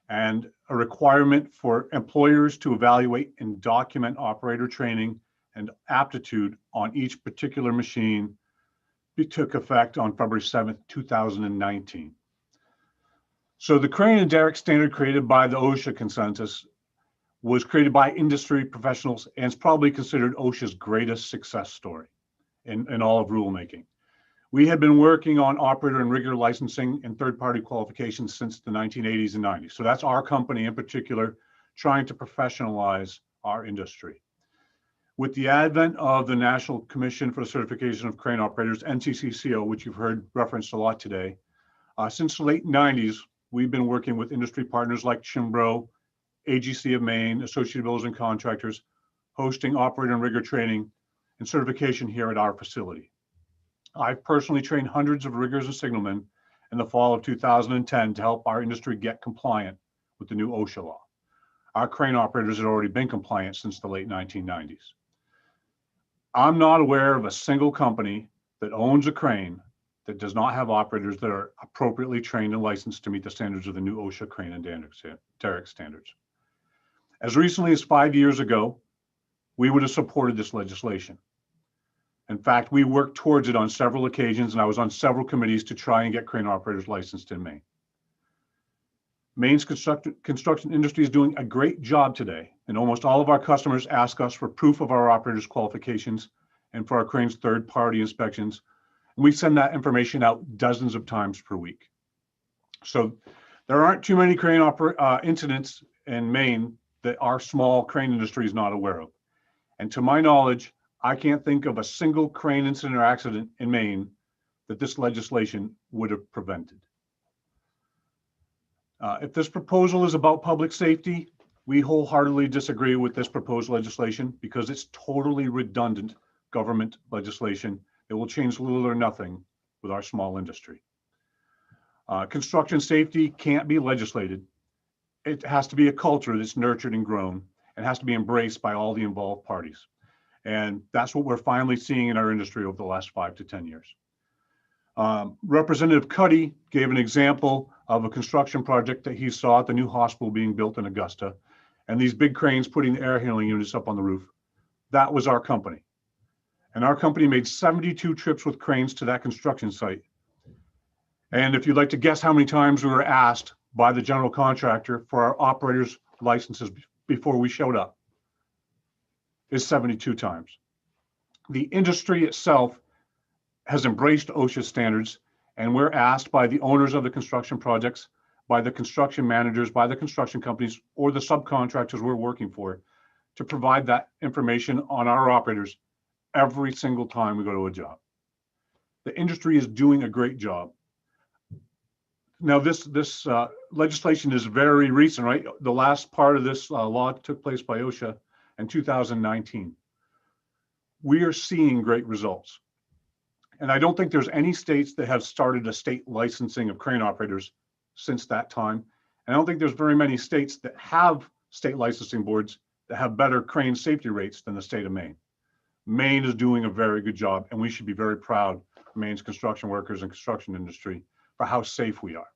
and a requirement for employers to evaluate and document operator training and aptitude on each particular machine took effect on February 7th, 2019. So the crane and derrick standard created by the OSHA consensus was created by industry professionals and is probably considered OSHA's greatest success story in all of rulemaking. We had been working on operator and rigger licensing and third-party qualifications since the 1980s and 90s. So that's our company in particular, trying to professionalize our industry. With the advent of the National Commission for the Certification of Crane Operators, NCCCO, which you've heard referenced a lot today, since the late 90s, we've been working with industry partners like Chimbro, AGC of Maine, Associated Builders and Contractors, hosting operator and rigger training and certification here at our facility. I've personally trained hundreds of riggers and signalmen in the fall of 2010 to help our industry get compliant with the new OSHA law. Our crane operators had already been compliant since the late 1990s. I'm not aware of a single company that owns a crane that does not have operators that are appropriately trained and licensed to meet the standards of the new OSHA crane and derrick standards. As recently as 5 years ago, we would have supported this legislation. In fact, we worked towards it on several occasions, and I was on several committees to try and get crane operators licensed in Maine. Maine's construction industry is doing a great job today, and almost all of our customers ask us for proof of our operators' qualifications and for our crane's third-party inspections. And we send that information out dozens of times per week. So there aren't too many crane incidents in Maine that our small crane industry is not aware of. And to my knowledge, I can't think of a single crane incident or accident in Maine that this legislation would have prevented. If this proposal is about public safety, we wholeheartedly disagree with this proposed legislation because it's totally redundant government legislation that will change little or nothing with our small industry. Construction safety can't be legislated. It has to be a culture that's nurtured and grown and has to be embraced by all the involved parties. And that's what we're finally seeing in our industry over the last 5 to 10 years. Representative Cuddy gave an example of a construction project that he saw at the new hospital being built in Augusta, and these big cranes putting the air handling units up on the roof. That was our company. And our company made 72 trips with cranes to that construction site. And if you'd like to guess how many times we were asked by the general contractor for our operators' licenses before we showed up, is 72 times. The industry itself has embraced OSHA standards, and we're asked by the owners of the construction projects, by the construction managers, by the construction companies, or the subcontractors we're working for to provide that information on our operators every single time we go to a job. The industry is doing a great job. Now, this legislation is very recent, right? The last part of this law took place by OSHA in 2019. We are seeing great results. And I don't think there's any states that have started a state licensing of crane operators since that time. And I don't think there's very many states that have state licensing boards that have better crane safety rates than the state of Maine. Maine is doing a very good job, and we should be very proud of Maine's construction workers and construction industry for how safe we are.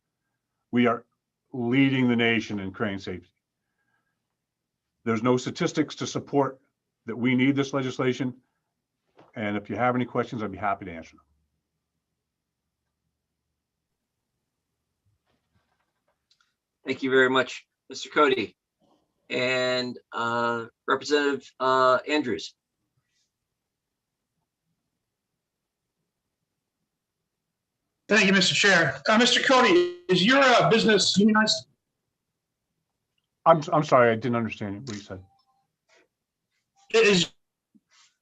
We are leading the nation in crane safety. There's no statistics to support that we need this legislation. And if you have any questions, I'd be happy to answer them. Thank you very much, Mr. Cody. And Representative Andrews. Thank you, Mr. Chair. Mr. Cody, is your business unionized? I'm sorry, I didn't understand what you said. Is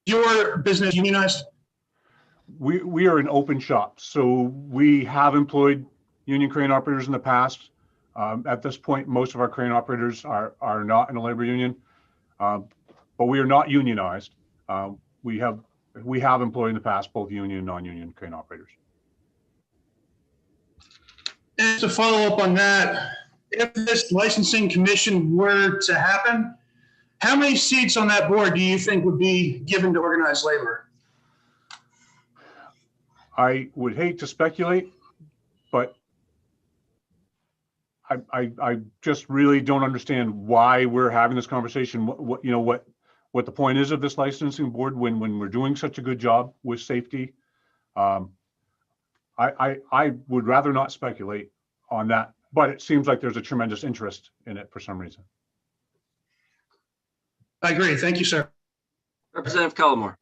your business unionized? We are an open shop, so we have employed union crane operators in the past. At this point, most of our crane operators are not in a labor union, but we are not unionized. We have employed in the past both union and non-union crane operators. And to follow up on that, if this licensing commission were to happen, how many seats on that board do you think would be given to organized labor? I would hate to speculate, but I just really don't understand why we're having this conversation. What the point is of this licensing board when we're doing such a good job with safety. I would rather not speculate on that, but it seems like there's a tremendous interest in it for some reason. I agree. Thank you, sir. Representative Cullimore.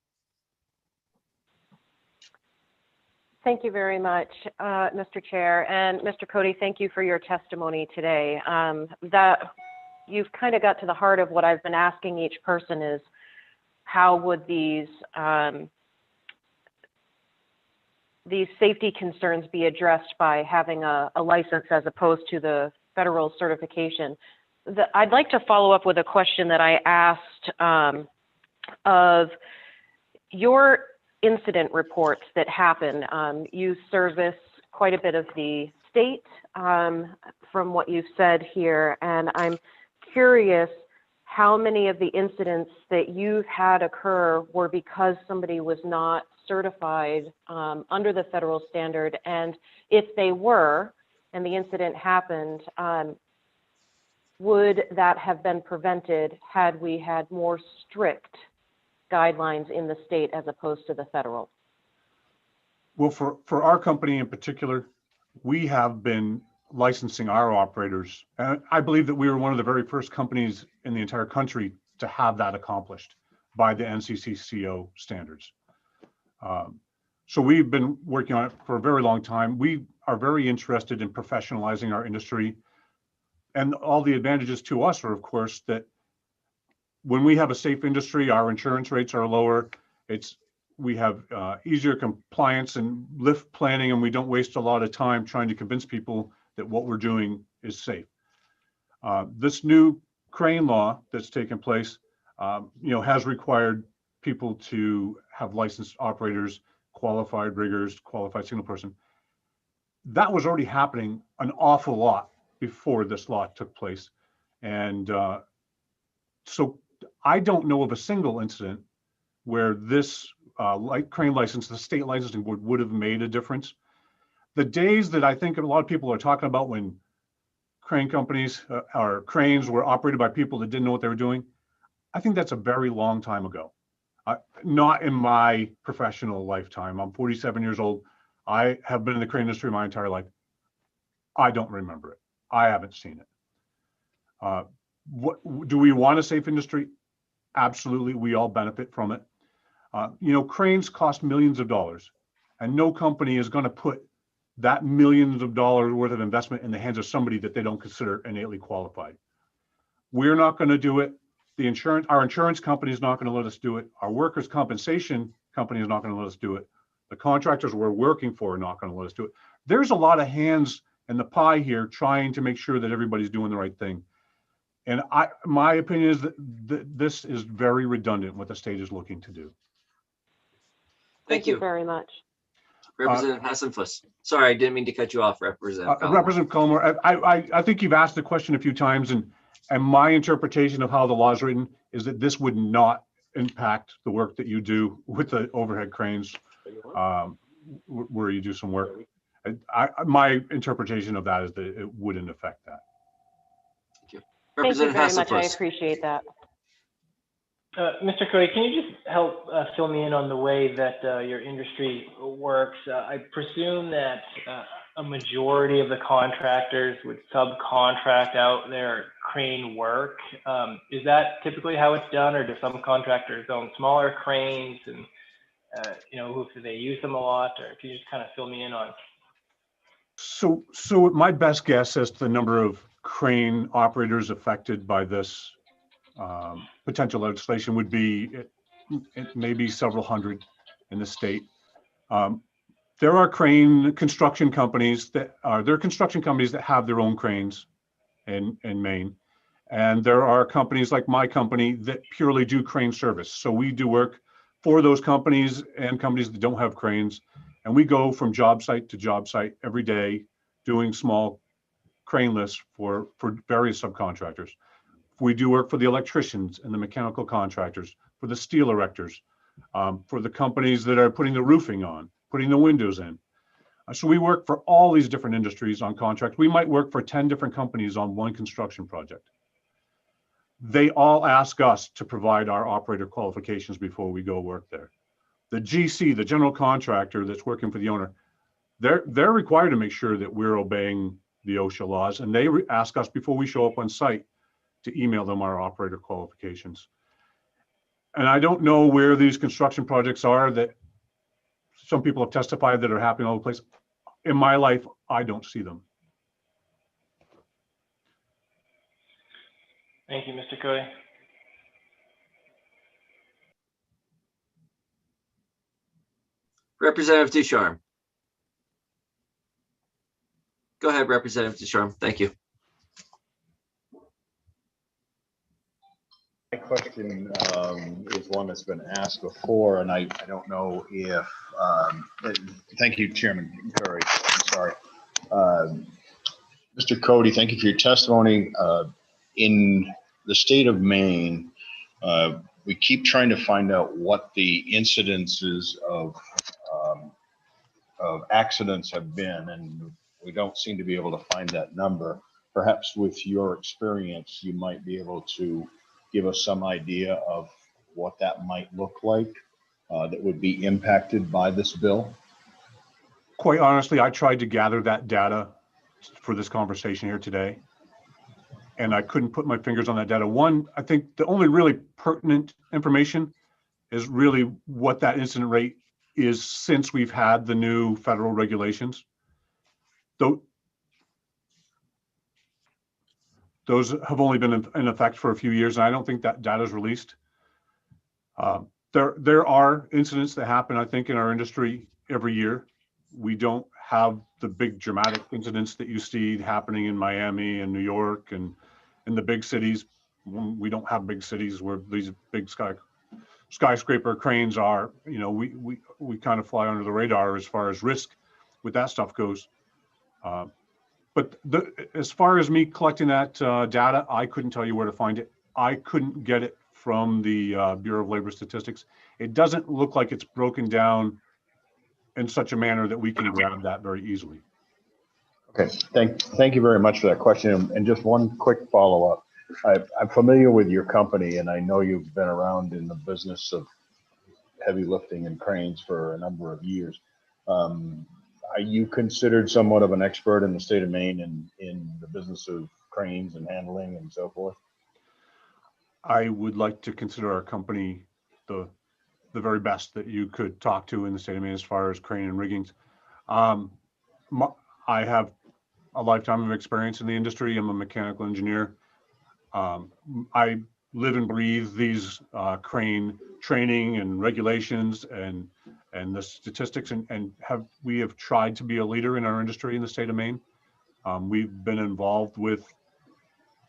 Thank you very much, Mr. Chair. And Mr. Cody, thank you for your testimony today. That you've kind of got to the heart of what I've been asking each person is, how would these safety concerns be addressed by having a license as opposed to the federal certification? I'd like to follow up with a question that I asked of your incident reports that happen. You service quite a bit of the state from what you've said here, and I'm curious how many of the incidents that you've had occur were because somebody was not certified under the federal standard, and if they were, and the incident happened, would that have been prevented had we had more strict guidelines in the state as opposed to the federal? Well, for our company in particular, we have been licensing our operators. And I believe that we were one of the very first companies in the entire country to have that accomplished by the NCCCO standards. So we've been working on it for a very long time. We are very interested in professionalizing our industry. And all the advantages to us are, of course, that when we have a safe industry, our insurance rates are lower. We have easier compliance and lift planning, and we don't waste a lot of time trying to convince people that what we're doing is safe. This new crane law that's taken place, has required people to have licensed operators, qualified riggers, qualified signal person. That was already happening an awful lot before this law took place. And so I don't know of a single incident where this crane license, the state licensing board, would have made a difference. The days that I think a lot of people are talking about when crane companies or cranes were operated by people that didn't know what they were doing, I think that's a very long time ago. Not in my professional lifetime. I'm 47 years old. I have been in the crane industry my entire life. I don't remember it. I haven't seen it. What do we want a safe industry? Absolutely. We all benefit from it. Cranes cost millions of dollars, and no company is going to put that millions of dollars worth of investment in the hands of somebody that they don't consider innately qualified. We're not going to do it. Our insurance company is not going to let us do it. Our workers' compensation company is not going to let us do it. The contractors we're working for are not going to let us do it. There's a lot of hands in the pie here trying to make sure that everybody's doing the right thing. And my opinion is that this is very redundant what the state is looking to do. Thank you very much. Representative Hassenfuss. Sorry, I didn't mean to cut you off, Representative Collins. Representative Comer, I think you've asked the question a few times, and my interpretation of how the law is written is that this would not impact the work that you do with the overhead cranes, where you do some work. My interpretation of that is that it wouldn't affect that. Thank you. Thank you very much. I Hassenfuss. appreciate that. Mr. Cody, can you just help fill me in on the way that your industry works? I presume that a majority of the contractors would subcontract out their crane work. Is that typically how it's done, or do some contractors own smaller cranes, and do they use them a lot? Or can you just kind of fill me in on? So my best guess as to the number of crane operators affected by this potential legislation would be maybe several hundred in the state. There are construction companies that have their own cranes in Maine. And there are companies like my company that purely do crane service. So we do work for those companies and companies that don't have cranes. And we go from job site to job site every day doing small crane lists for various subcontractors. We do work for the electricians and the mechanical contractors, for the steel erectors, for the companies that are putting the roofing on, putting the windows in. So we work for all these different industries on contract. We might work for 10 different companies on one construction project. They all ask us to provide our operator qualifications before we go work there. The GC, the general contractor that's working for the owner, they're required to make sure that we're obeying the OSHA laws, and they ask us before we show up on site to email them our operator qualifications. And I don't know where these construction projects are that some people have testified that are happening all over the place. In my life, I don't see them. Thank you, Mr. Cody. Representative Ducharme. Go ahead, Representative Ducharme. Thank you. My question is one that's been asked before, and I don't know if, thank you, Chairman Curry. I'm sorry. Mr. Cody, thank you for your testimony. In the state of Maine, we keep trying to find out what the incidences of accidents have been, and we don't seem to be able to find that number. Perhaps with your experience, you might be able to give us some idea of what that might look like that would be impacted by this bill? Quite honestly, I tried to gather that data for this conversation here today, and I couldn't put my fingers on that data. One, I think the only really pertinent information is really what that incident rate is since we've had the new federal regulations. Those have only been in effect for a few years, and I don't think that data is released. There are incidents that happen, I think, in our industry every year. We don't have the big dramatic incidents that you see happening in Miami and New York and in the big cities. We don't have big cities where these big skyscraper cranes are. You know, we kind of fly under the radar as far as risk with that stuff goes. But as far as me collecting that data, I couldn't tell you where to find it. I couldn't get it from the Bureau of Labor Statistics. It doesn't look like it's broken down in such a manner that we can grab that very easily. Okay, thank you very much for that question. And just one quick follow-up. I'm familiar with your company, and I know you've been around in the business of heavy lifting and cranes for a number of years. Are you considered somewhat of an expert in the state of Maine in the business of cranes and handling and so forth? I would like to consider our company the very best that you could talk to in the state of Maine as far as crane and riggings. I have a lifetime of experience in the industry. I'm a mechanical engineer. I live and breathe these crane training and regulations and the statistics, and we have tried to be a leader in our industry in the state of Maine. We've been involved with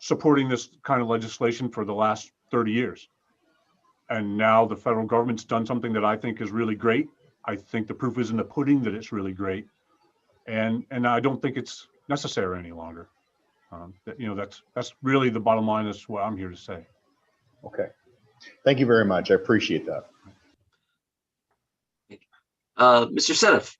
supporting this kind of legislation for the last 30 years. And now the federal government's done something that I think is really great. I think the proof is in the pudding that it's really great. And I don't think it's necessary any longer. That's really the bottom line. Is what I'm here to say. Okay. Thank you very much. I appreciate that. Mr. Seneff.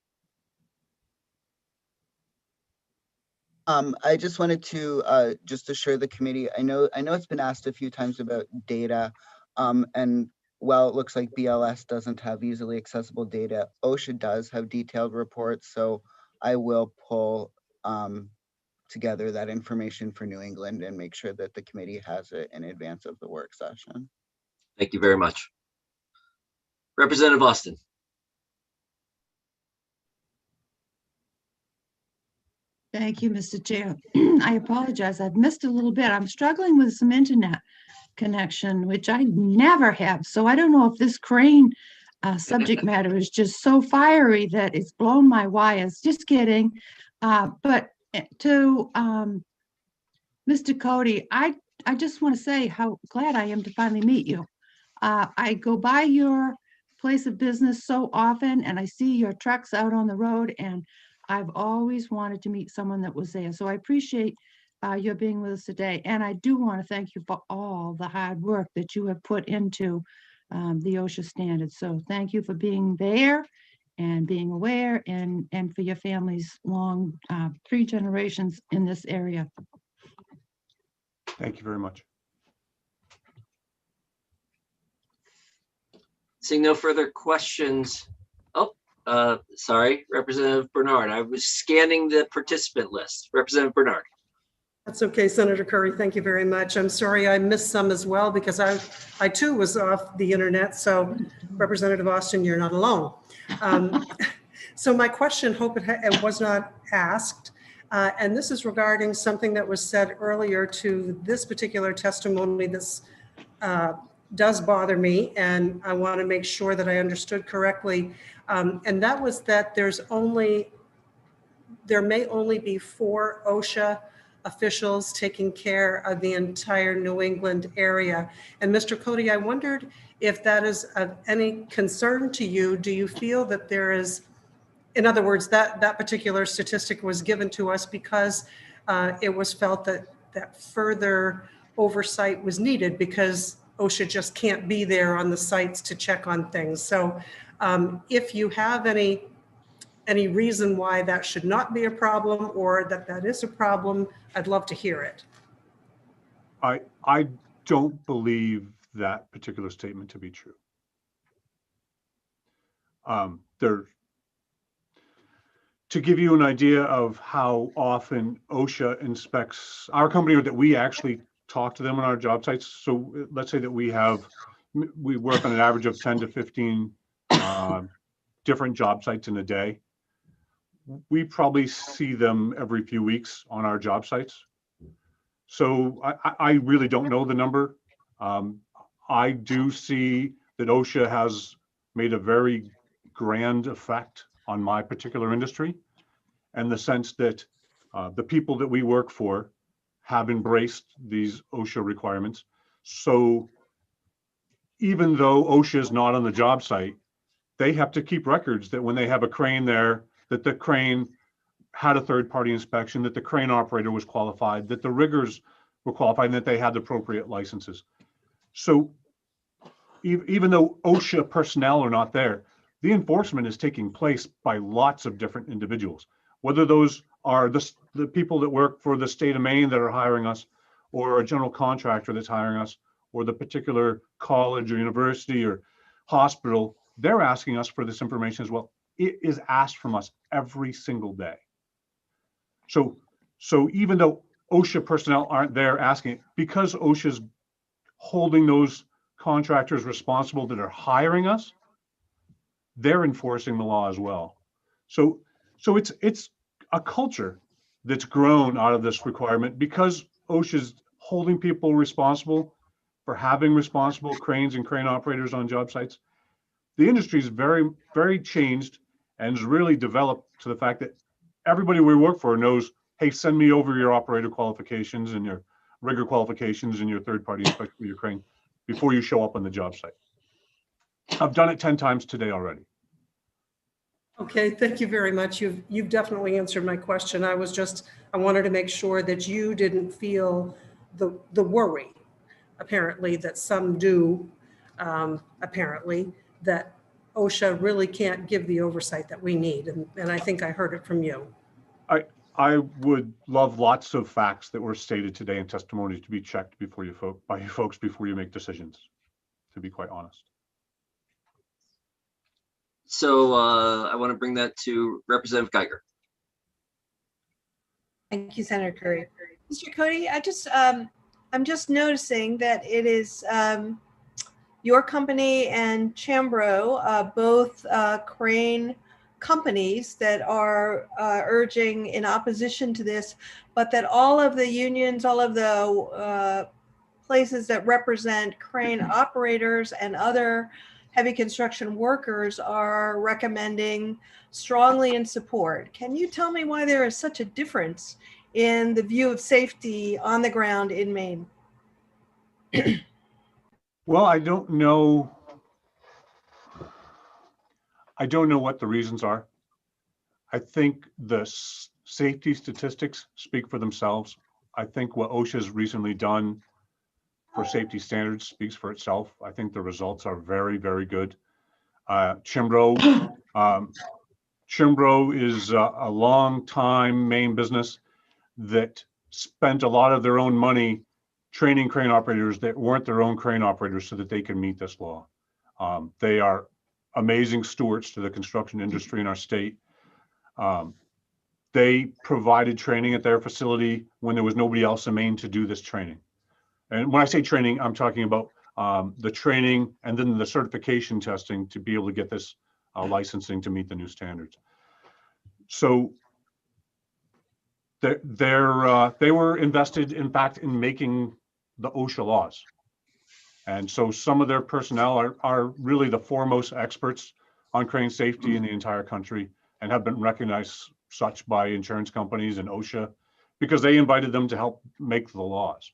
I just wanted to just assure the committee, I know it's been asked a few times about data, and while it looks like BLS doesn't have easily accessible data, OSHA does have detailed reports, so I will pull together that information for New England and make sure that the committee has it in advance of the work session. Thank you very much. Representative Austin. Thank you, Mr. Chair. I apologize. I've missed a little bit. I'm struggling with some internet connection, which I never have. So I don't know if this crane subject matter is just so fiery that it's blown my wires. Just kidding. But to Mr. Cody, I just want to say how glad I am to finally meet you. I go by your place of business so often, and I see your trucks out on the road, and I've always wanted to meet someone that was there. So I appreciate your being with us today. And I do want to thank you for all the hard work that you have put into the OSHA standards. So thank you for being there and being aware, and for your family's long 3 generations in this area. Thank you very much. Seeing no further questions. Oh, sorry, Representative Bernard. I was scanning the participant list. Representative Bernard. That's okay, Senator Curry. Thank you very much. I'm sorry I missed some as well because I too was off the internet. So Representative Austin, you're not alone. So my question, hope it was not asked, and this is regarding something that was said earlier to this particular testimony. This does bother me, and I want to make sure that I understood correctly. And that was that there may only be 4 OSHA officials taking care of the entire New England area. And Mr. Cody, I wondered if that is of any concern to you. Do you feel that there is, in other words, that particular statistic was given to us because it was felt that further oversight was needed because OSHA just can't be there on the sites to check on things. So if you have any reason why that should not be a problem or that is a problem, I'd love to hear it. I don't believe that particular statement to be true. To give you an idea of how often OSHA inspects our company, or that we actually talk to them on our job sites. So let's say that we work on an average of 10 to 15 different job sites in a day. We probably see them every few weeks on our job sites. So I really don't know the number. I do see that OSHA has made a very grand effect on my particular industry, and the sense that the people that we work for have embraced these OSHA requirements. So even though OSHA is not on the job site, they have to keep records that when they have a crane there, that the crane had a third-party inspection, that the crane operator was qualified, that the riggers were qualified, and that they had the appropriate licenses. So even though OSHA personnel are not there, the enforcement is taking place by lots of different individuals, whether those are the people that work for the state of Maine that are hiring us, or a general contractor that's hiring us, or the particular college or university or hospital. They're asking us for this information as well. It is asked from us every single day. So even though OSHA personnel aren't there asking it, because OSHA's holding those contractors responsible that are hiring us, they're enforcing the law as well. So it's a culture that's grown out of this requirement because OSHA's holding people responsible for having responsible cranes and crane operators on job sites. The industry is very, very changed and has really developed to the fact that everybody we work for knows, hey, send me over your operator qualifications and your rigger qualifications and your third-party inspection for your crane before you show up on the job site. I've done it 10 times today already. Okay, thank you very much. You've definitely answered my question. I wanted to make sure that you didn't feel the worry, apparently, that some do, apparently, that OSHA really can't give the oversight that we need. And I think I heard it from you. I would love lots of facts that were stated today in testimony to be checked before by you folks before you make decisions, to be quite honest. So I want to bring that to Representative Geiger. Thank you, Senator Curry. Mr. Cody, I'm just noticing that it is your company and Chambro, both crane companies that are urging in opposition to this, but that all of the unions, all of the places that represent crane operators and other heavy construction workers are recommending strongly in support. Can you tell me why there is such a difference in the view of safety on the ground in Maine? Well, I don't know what the reasons are. I think the safety statistics speak for themselves. I think what OSHA's recently done for safety standards speaks for itself. I think the results are very, very good. Chambro is a long time Maine business that spent a lot of their own money training crane operators that weren't their own crane operators so that they can meet this law. They are amazing stewards to the construction industry in our state. they provided training at their facility when there was nobody else in Maine to do this training. And when I say training, I'm talking about the training and then the certification testing to be able to get this licensing to meet the new standards. So they were invested, in fact, in making the OSHA laws. And so some of their personnel are really the foremost experts on crane safety in the entire country and have been recognized such by insurance companies and OSHA because they invited them to help make the laws.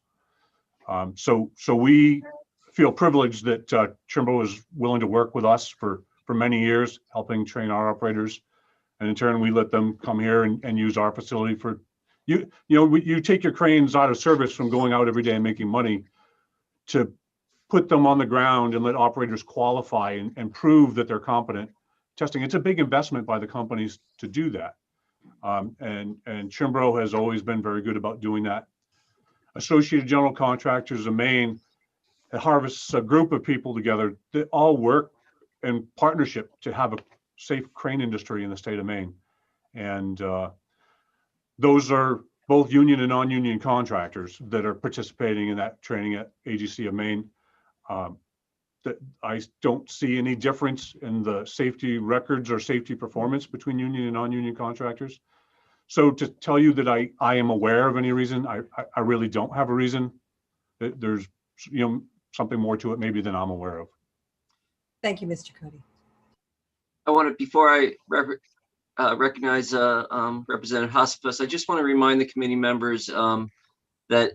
So we feel privileged that Trimble is willing to work with us for many years, helping train our operators. And in turn, we let them come here and use our facility for, you take your cranes out of service from going out every day and making money to put them on the ground and let operators qualify and prove that they're competent testing. It's a big investment by the companies to do that. And Chimbro has always been very good about doing that. Associated General Contractors of Maine harvests a group of people together that all work in partnership to have a safe crane industry in the state of Maine. And those are both union and non-union contractors that are participating in that training at AGC of Maine. That I don't see any difference in the safety records or safety performance between union and non-union contractors. So to tell you that I am aware of any reason, I really don't have a reason. There's something more to it maybe than I'm aware of. Thank you, Mr. Cody. I want to, before I recognize Representative Hasenfuss, I just want to remind the committee members that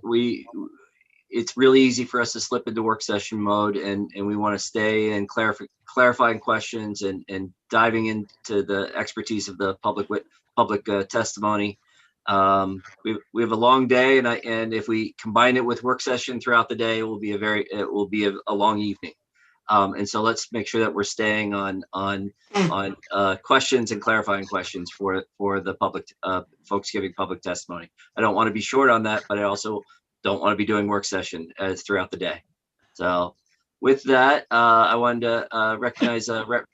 it's really easy for us to slip into work session mode, and we want to stay and clarifying questions and diving into the expertise of the public testimony. We have a long day, and if we combine it with work session throughout the day, it will be a long evening. And so let's make sure that we're staying on questions and clarifying questions for the public folks giving public testimony. I don't want to be short on that, but I also don't want to be doing work session throughout the day. So with that, I wanted to recognize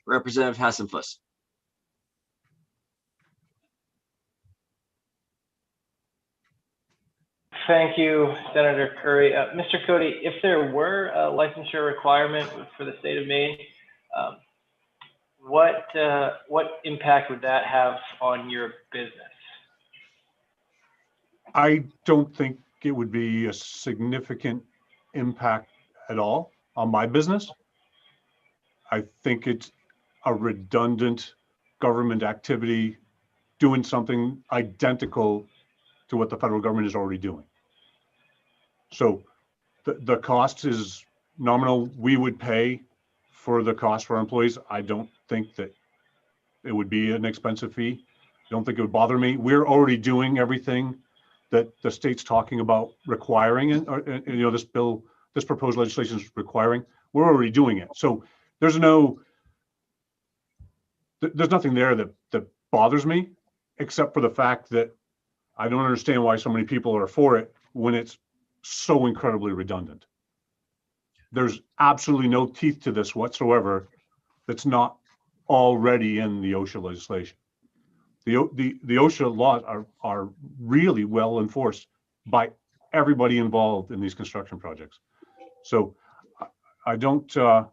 Representative Hasenfuss. Thank you, Senator Curry. Mr. Cody, if there were a licensure requirement for the state of Maine, what impact would that have on your business? I don't think it would be a significant impact at all on my business. I think it's a redundant government activity doing something identical to what the federal government is already doing. So the cost is nominal. We would pay for the cost for our employees. I don't think that it would be an expensive fee. I don't think it would bother me. We're already doing everything that the state's talking about requiring, and this proposed legislation is requiring. We're already doing it. So there's nothing there that bothers me, except for the fact that I don't understand why so many people are for it when it's so incredibly redundant. There's absolutely no teeth to this whatsoever that's not already in the OSHA legislation. The OSHA laws are really well enforced by everybody involved in these construction projects. So I don't, how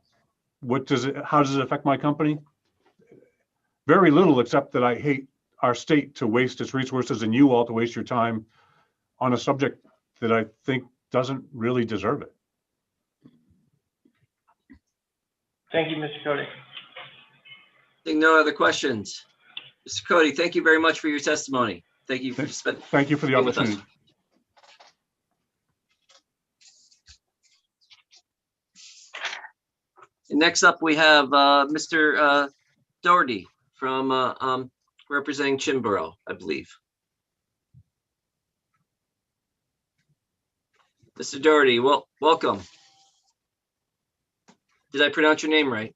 does it affect my company? Very little, except that I hate our state to waste its resources and you all to waste your time on a subject that I think doesn't really deserve it. Thank you, Mr. Cody. Seeing no other questions. Mr. Cody, thank you very much for your testimony. Thank you for Thank you for the opportunity. And next up, we have Mr. Doherty from representing Chimbro, I believe. Mr. Doherty, welcome. Did I pronounce your name right?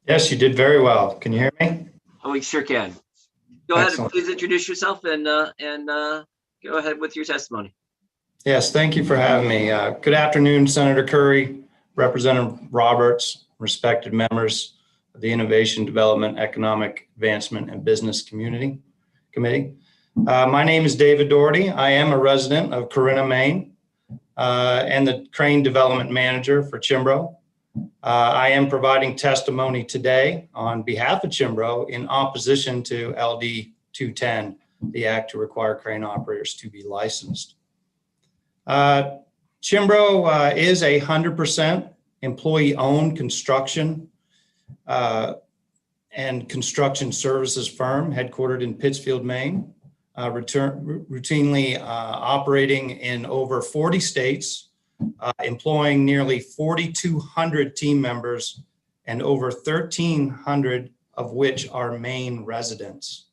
Yes, you did very well. Can you hear me? Oh, we sure can. Go ahead and please introduce yourself and go ahead with your testimony. Yes, thank you for having me. Good afternoon, Senator Curry, Representative Roberts, respected members of the Innovation, Development, Economic Advancement, and Business Committee. My name is David Doherty. I am a resident of Corinna, Maine, and the Crane Development Manager for Chimbro. I am providing testimony today on behalf of Chimbro in opposition to LD 210, the act to require crane operators to be licensed. Chimbro is a 100% employee-owned construction and construction services firm headquartered in Pittsfield, Maine, routinely operating in over 40 states, employing nearly 4,200 team members and over 1,300 of which are Maine residents.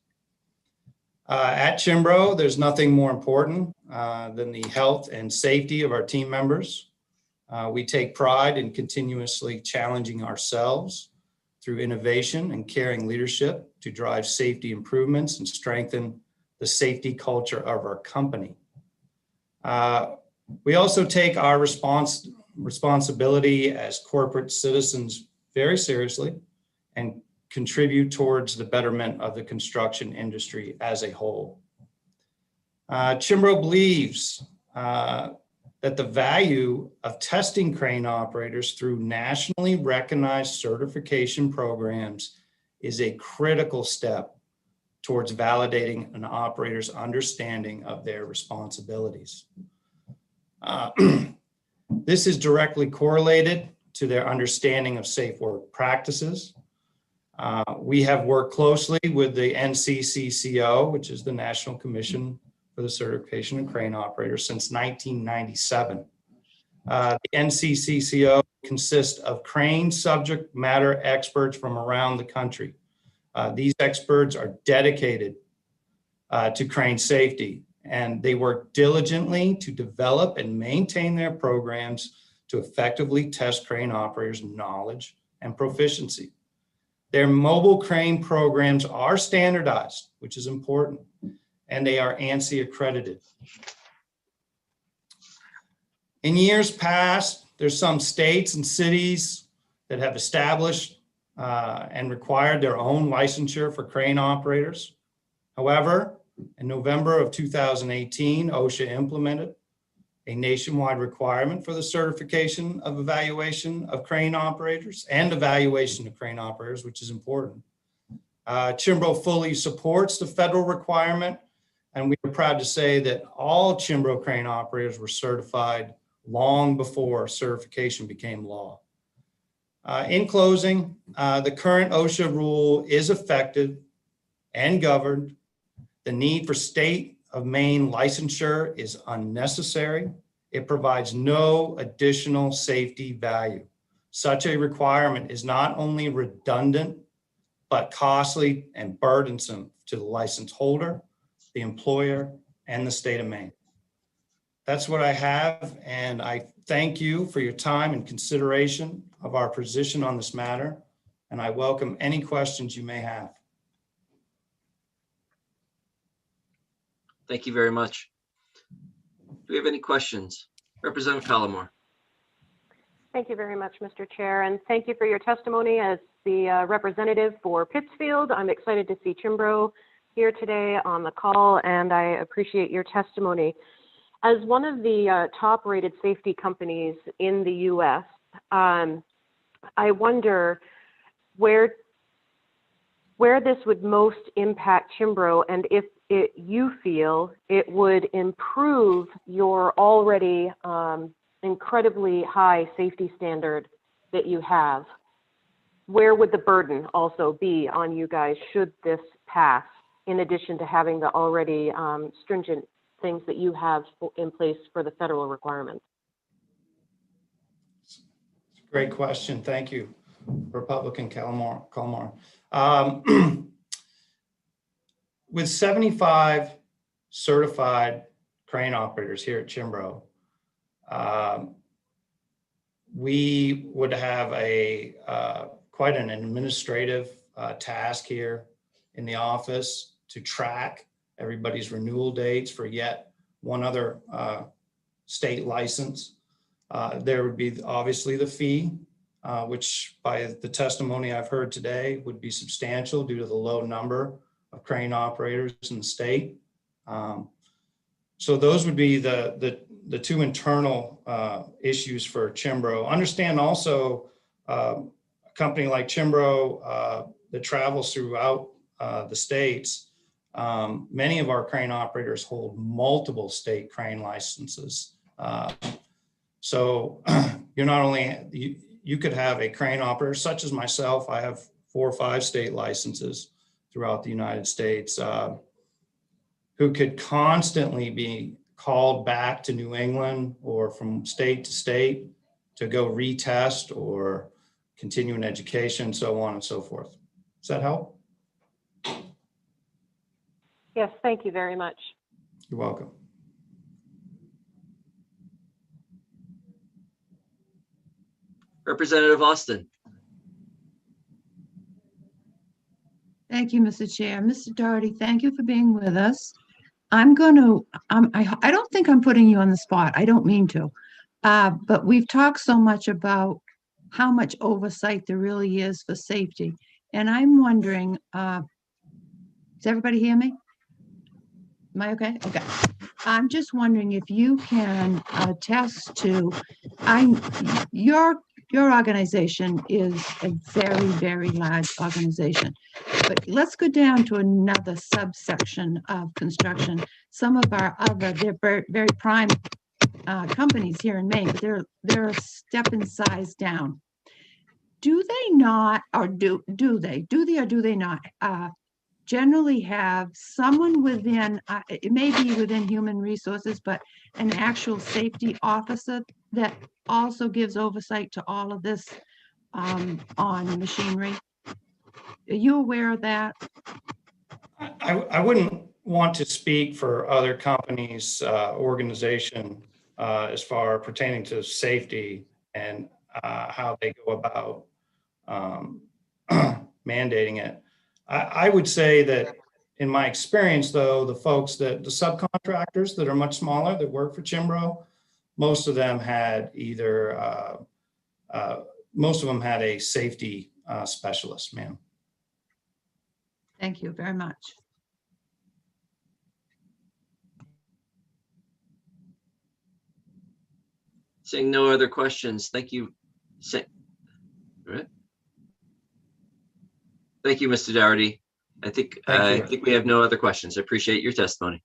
At Chimbro, there's nothing more important than the health and safety of our team members. We take pride in continuously challenging ourselves through innovation and caring leadership to drive safety improvements and strengthen the safety culture of our company. We also take our responsibility as corporate citizens very seriously and contribute towards the betterment of the construction industry as a whole. Chimbro believes that the value of testing crane operators through nationally recognized certification programs is a critical step towards validating an operator's understanding of their responsibilities. This is directly correlated to their understanding of safe work practices. We have worked closely with the NCCCO, which is the National Commission for the Certification of Crane Operators, since 1997. The NCCCO consists of crane subject matter experts from around the country. These experts are dedicated to crane safety, and they work diligently to develop and maintain their programs to effectively test crane operators' knowledge and proficiency. Their mobile crane programs are standardized, which is important, and they are ANSI accredited. In years past, there's some states and cities that have established and required their own licensure for crane operators. However, in November of 2018, OSHA implemented a nationwide requirement for the certification of evaluation of crane operators and evaluation of crane operators, which is important. Chimbro fully supports the federal requirement, and we are proud to say that all Chimbro crane operators were certified long before certification became law. In closing, the current OSHA rule is effective and governed. The need for state of Maine licensure is unnecessary. It provides no additional safety value. Such a requirement is not only redundant, but costly and burdensome to the license holder, the employer, and the state of Maine. That's what I have, and I thank you for your time and consideration of our position on this matter, and I welcome any questions you may have. Thank you very much. Do we have any questions? Representative Collmore. Thank you very much, Mr. Chair, and thank you for your testimony as the representative for Pittsfield. I'm excited to see Chimbro here today on the call, and I appreciate your testimony. As one of the top-rated safety companies in the U.S., I wonder where this would most impact Chimbro, and if you feel it would improve your already incredibly high safety standard that you have. Where would the burden also be on you guys should this pass, in addition to having the already stringent things that you have in place for the federal requirements? Great question. Thank you, Republican Collmore. With 75 certified crane operators here at Chimbro, we would have a quite an administrative task here in the office to track everybody's renewal dates for yet one other state license. There would be obviously the fee, which by the testimony I've heard today would be substantial due to the low number of crane operators in the state. So those would be the two internal issues for Chimbro. Understand also a company like Chimbro that travels throughout the states. Many of our crane operators hold multiple state crane licenses. So you're not only, you could have a crane operator such as myself. I have 4 or 5 state licenses throughout the United States, who could constantly be called back to New England or from state to state to go retest or continue in education, so on and so forth. Does that help? Yes, thank you very much. You're welcome. Representative Austin. Thank you, Mr. Chair. Mr. Doherty, thank you for being with us. I'm going to, I don't think I'm putting you on the spot. I don't mean to. But we've talked so much about how much oversight there really is for safety. And I'm wondering, does everybody hear me? Am I okay? Okay. I'm just wondering if you can attest to, your organization is a very, very large organization. But let's go down to another subsection of construction. Some of our other, they're very, very prime companies here in Maine, but they're a step in size down. Do they not, or do they or do they not generally have someone within, it may be within human resources, but an actual safety officer that also gives oversight to all of this on machinery? Are you aware of that? I wouldn't want to speak for other companies' organization as far pertaining to safety and how they go about mandating it. I would say that in my experience, though, the subcontractors that are much smaller that work for Chimbro, most of them had either, most of them had a safety specialist, ma'am. Thank you very much. Seeing no other questions, thank you. All right. Thank you, Mr. Dougherty. I think we have no other questions. I appreciate your testimony.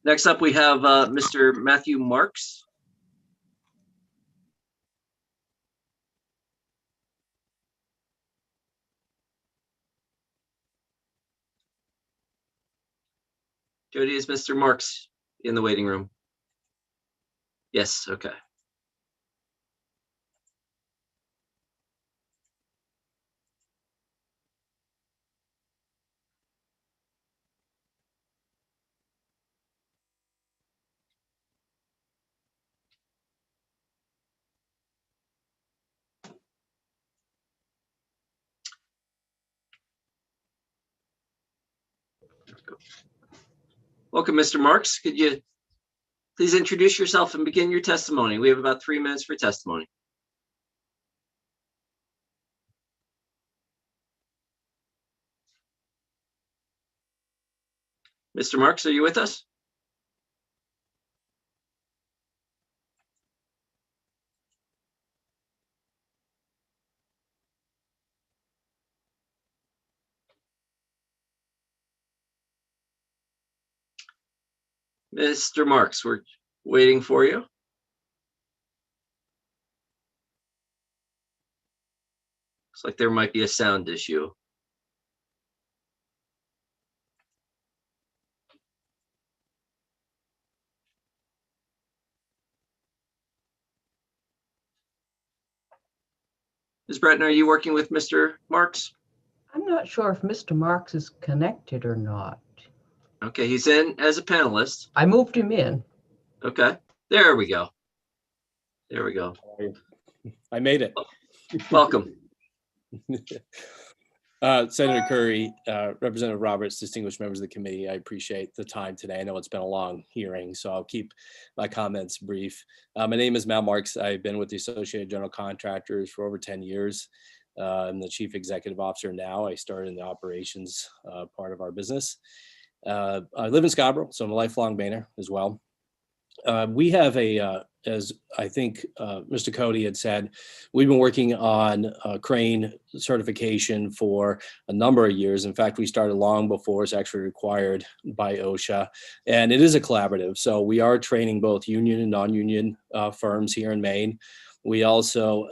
Next up, we have Mr. Matthew Marks. Jody, is Mr. Marks in the waiting room? Yes, okay. Welcome, Mr. Marks. Could you please introduce yourself and begin your testimony? We have about 3 minutes for testimony. Mr. Marks, are you with us? Mr. Marks, we're waiting for you. Looks like there might be a sound issue. Ms. Breton, are you working with Mr. Marks? I'm not sure if Mr. Marks is connected or not. Okay, he's in as a panelist. I moved him in. Okay, there we go. There we go. I made it. Welcome. Senator Curry, Representative Roberts, distinguished members of the committee, I appreciate the time today. I know it's been a long hearing, so I'll keep my comments brief. My name is Mal Marks. I've been with the Associated General Contractors for over 10 years. I'm the chief executive officer now. I started in the operations part of our business. I live in Scarborough, so I'm a lifelong Mainer as well. We have as I think Mr. Cody had said, we've been working on crane certification for a number of years. In fact, we started long before it's actually required by OSHA, and it is a collaborative. So we are training both union and non-union firms here in Maine. We also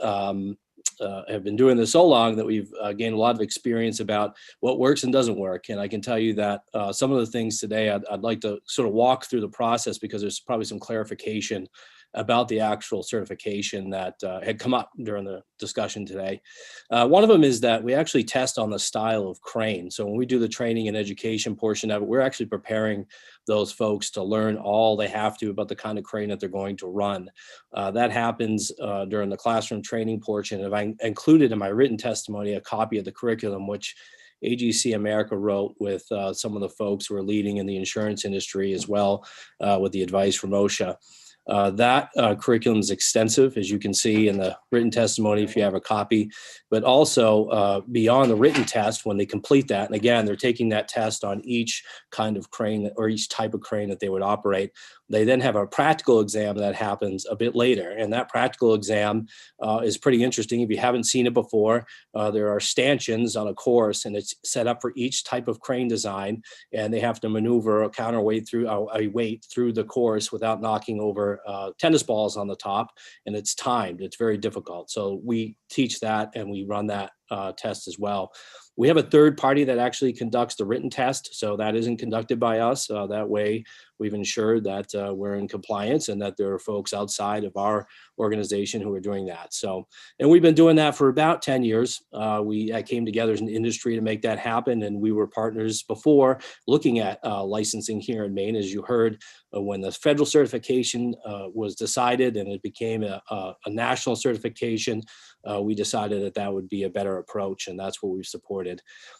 have been doing this so long that we've gained a lot of experience about what works and doesn't work. And I can tell you that some of the things today, I'd like to sort of walk through the process because there's probably some clarification about the actual certification that had come up during the discussion today. One of them is that we actually test on the style of crane. So when we do the training and education portion of it, we're actually preparing those folks to learn all they have to about the kind of crane that they're going to run. That happens during the classroom training portion. And I included in my written testimony a copy of the curriculum, which AGC America wrote with some of the folks who are leading in the insurance industry as well, with the advice from OSHA. That curriculum is extensive, as you can see in the written testimony if you have a copy, but also beyond the written test, when they complete that, and again, they're taking that test on each kind of crane or each type of crane that they would operate. They then have a practical exam that happens a bit later, and that practical exam is pretty interesting. If you haven't seen it before, there are stanchions on a course, and it's set up for each type of crane design, and they have to maneuver a counterweight through a weight through the course without knocking over tennis balls on the top, and it's timed. It's very difficult. So we teach that, and we run that test as well. We have a third party that actually conducts the written test, so that isn't conducted by us. That way, we've ensured that we're in compliance and that there are folks outside of our organization who are doing that. So, and we've been doing that for about 10 years. I came together as an industry to make that happen, and we were partners before looking at licensing here in Maine. As you heard, when the federal certification was decided and it became a national certification, we decided that that would be a better approach, and that's what we've supported.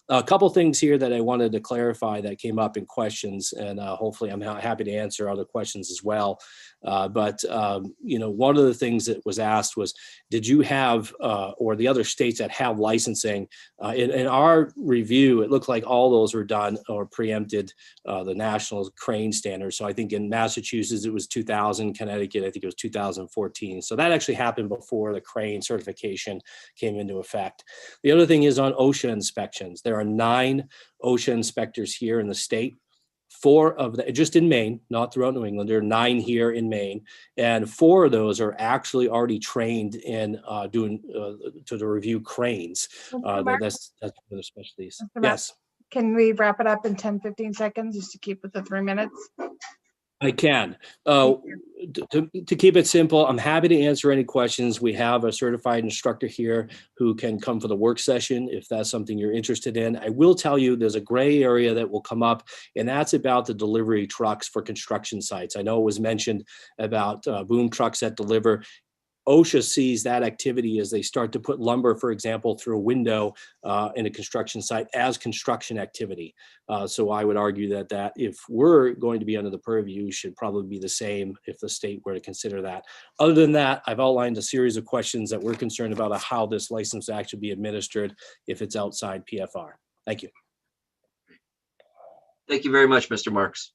A couple things here that I wanted to clarify that came up in questions, and hopefully I'm happy to answer other questions as well. But one of the things that was asked was, did you have, or the other states that have licensing? In our review, it looked like all those were done or preempted the national crane standards. So I think in Massachusetts, it was 2000, Connecticut, I think it was 2014. So that actually happened before the crane certification came into effect. The other thing is on OSHA inspections. There are 9 OSHA inspectors here in the state. 4 of them, just in Maine, not throughout New England, there are 9 here in Maine, and 4 of those are actually already trained in doing to review cranes. That's one of the specialties. Yes. Can we wrap it up in 10, 15 seconds just to keep with the 3 minutes? I can. To keep it simple, I'm happy to answer any questions. We have a certified instructor here who can come for the work session if that's something you're interested in. I will tell you there's a gray area that will come up, and that's about the delivery trucks for construction sites. I know it was mentioned about boom trucks that deliver. OSHA sees that activity as they start to put lumber, for example, through a window in a construction site as construction activity. So I would argue that if we're going to be under the purview, should probably be the same if the state were to consider that. Other than that, I've outlined a series of questions that we're concerned about how this license actually be administered if it's outside PFR. Thank you. Thank you very much, Mr. Marks.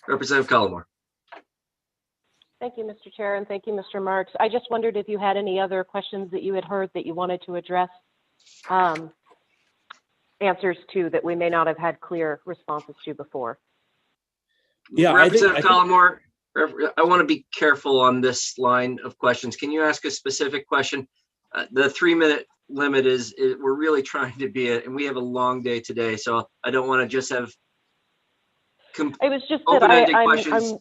Representative Collmore. Thank you, Mr. Chair, and thank you, Mr. Marks. I just wondered if you had any other questions that you had heard that you wanted to address answers to that we may not have had clear responses to before. Yeah, Representative Collmore, I want to be careful on this line of questions. Can you ask a specific question? The 3-minute limit is we're really trying to be and we have a long day today, so I don't want to just have it was just open-ended that questions.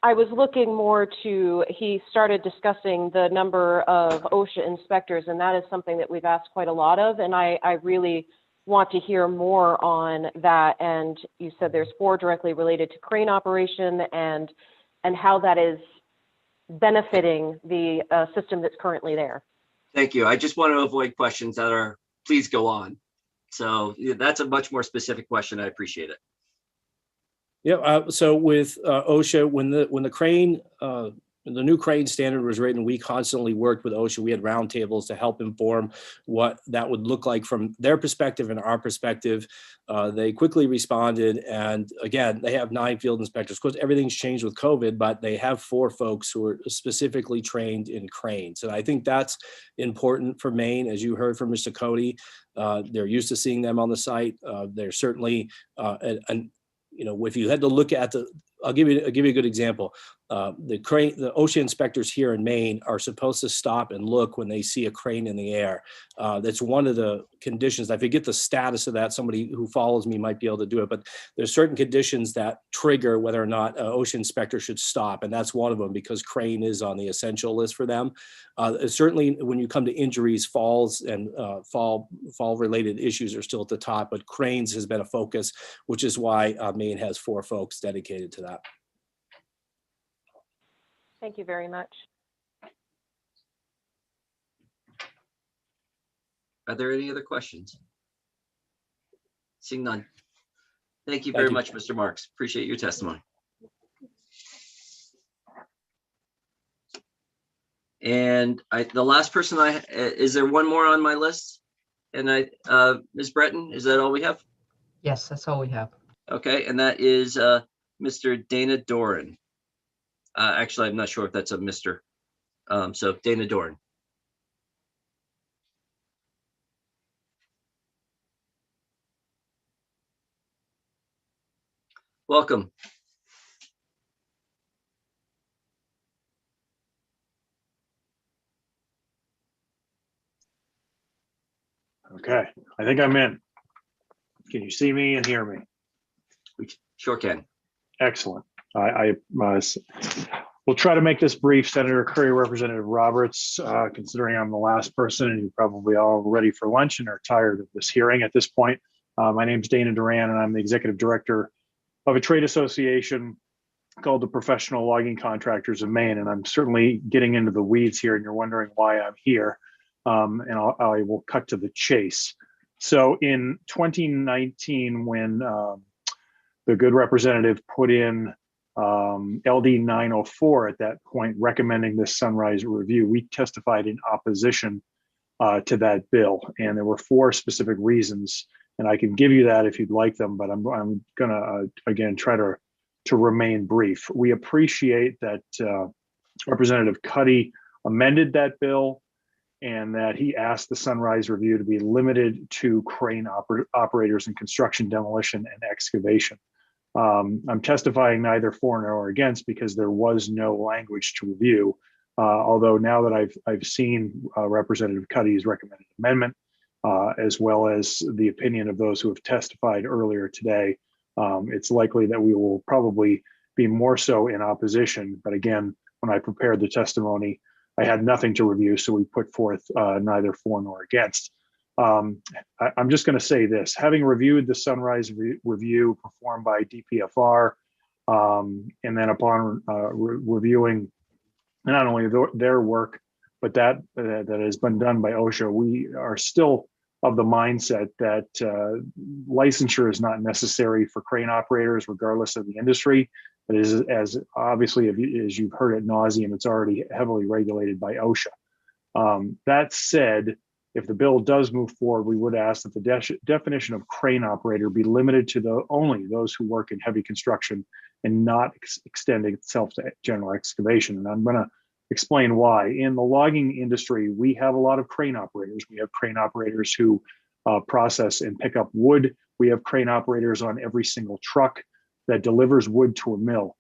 I was looking more to, he started discussing the number of OSHA inspectors, and that is something that we've asked quite a lot of, and I really want to hear more on that. And you said there's 4 directly related to crane operation and how that is benefiting the system that's currently there. Thank you. I just want to avoid questions that are, please go on. So that's a much more specific question. I appreciate it. Yeah. So with OSHA, when the crane the new crane standard was written, we constantly worked with OSHA. We had roundtables to help inform what that would look like from their perspective and our perspective. They quickly responded. And again, they have 9 field inspectors. Of course, everything's changed with COVID, but they have 4 folks who are specifically trained in cranes. And I think that's important for Maine, as you heard from Mr. Cody. They're used to seeing them on the site. They're certainly, if you had to look at I'll give you a good example. The OSHA inspectors here in Maine are supposed to stop and look when they see a crane in the air. That's one of the conditions. I forget the status of that. Somebody who follows me might be able to do it, but there's certain conditions that trigger whether or not an OSHA inspector should stop. And that's one of them, because crane is on the essential list for them. Certainly when you come to injuries, falls and fall related issues are still at the top, but cranes has been a focus, which is why Maine has 4 folks dedicated to that. Thank you very much. Are there any other questions? Seeing none. Thank you very much, Mr. Marks. Appreciate your testimony. And the last person is there one more on my list? And Ms. Breton, is that all we have? Yes, that's all we have. Okay, and that is Mr. Dana Doran. Actually, I'm not sure if that's a Mr. So Dana Doran. Welcome. Okay, I think I'm in. Can you see me and hear me? We sure can. Excellent. I will try to make this brief. Senator Curry, Representative Roberts, considering I'm the last person and you're probably all ready for lunch and are tired of this hearing at this point. My name is Dana Duran and I'm the Executive Director of a trade association called the Professional Logging Contractors of Maine. And I'm certainly getting into the weeds here and you're wondering why I'm here. And I will cut to the chase. So in 2019, when the good representative put in LD 904 at that point, recommending this sunrise review, we testified in opposition to that bill. And there were 4 specific reasons, and I can give you that if you'd like them, but I'm gonna, again, try to remain brief. We appreciate that Representative Cuddy amended that bill and that he asked the sunrise review to be limited to crane operators in construction, demolition, and excavation. I'm testifying neither for nor against because there was no language to review. Although now that I've seen Representative Cuddy's recommended amendment, as well as the opinion of those who have testified earlier today, it's likely that we will probably be more so in opposition. But again, when I prepared the testimony, I had nothing to review, so we put forth neither for nor against. I'm just going to say this: having reviewed the sunrise review performed by DPFR, and then upon reviewing not only their work, but that has been done by OSHA, we are still of the mindset that licensure is not necessary for crane operators, regardless of the industry. It is, as obviously as you've heard ad nauseum, it's already heavily regulated by OSHA. That said, if the bill does move forward, we would ask that the definition of crane operator be limited to only those who work in heavy construction and not extending itself to general excavation. And I'm going to explain why. In the logging industry, we have a lot of crane operators. We have crane operators who process and pick up wood. We have crane operators on every single truck that delivers wood to a mill.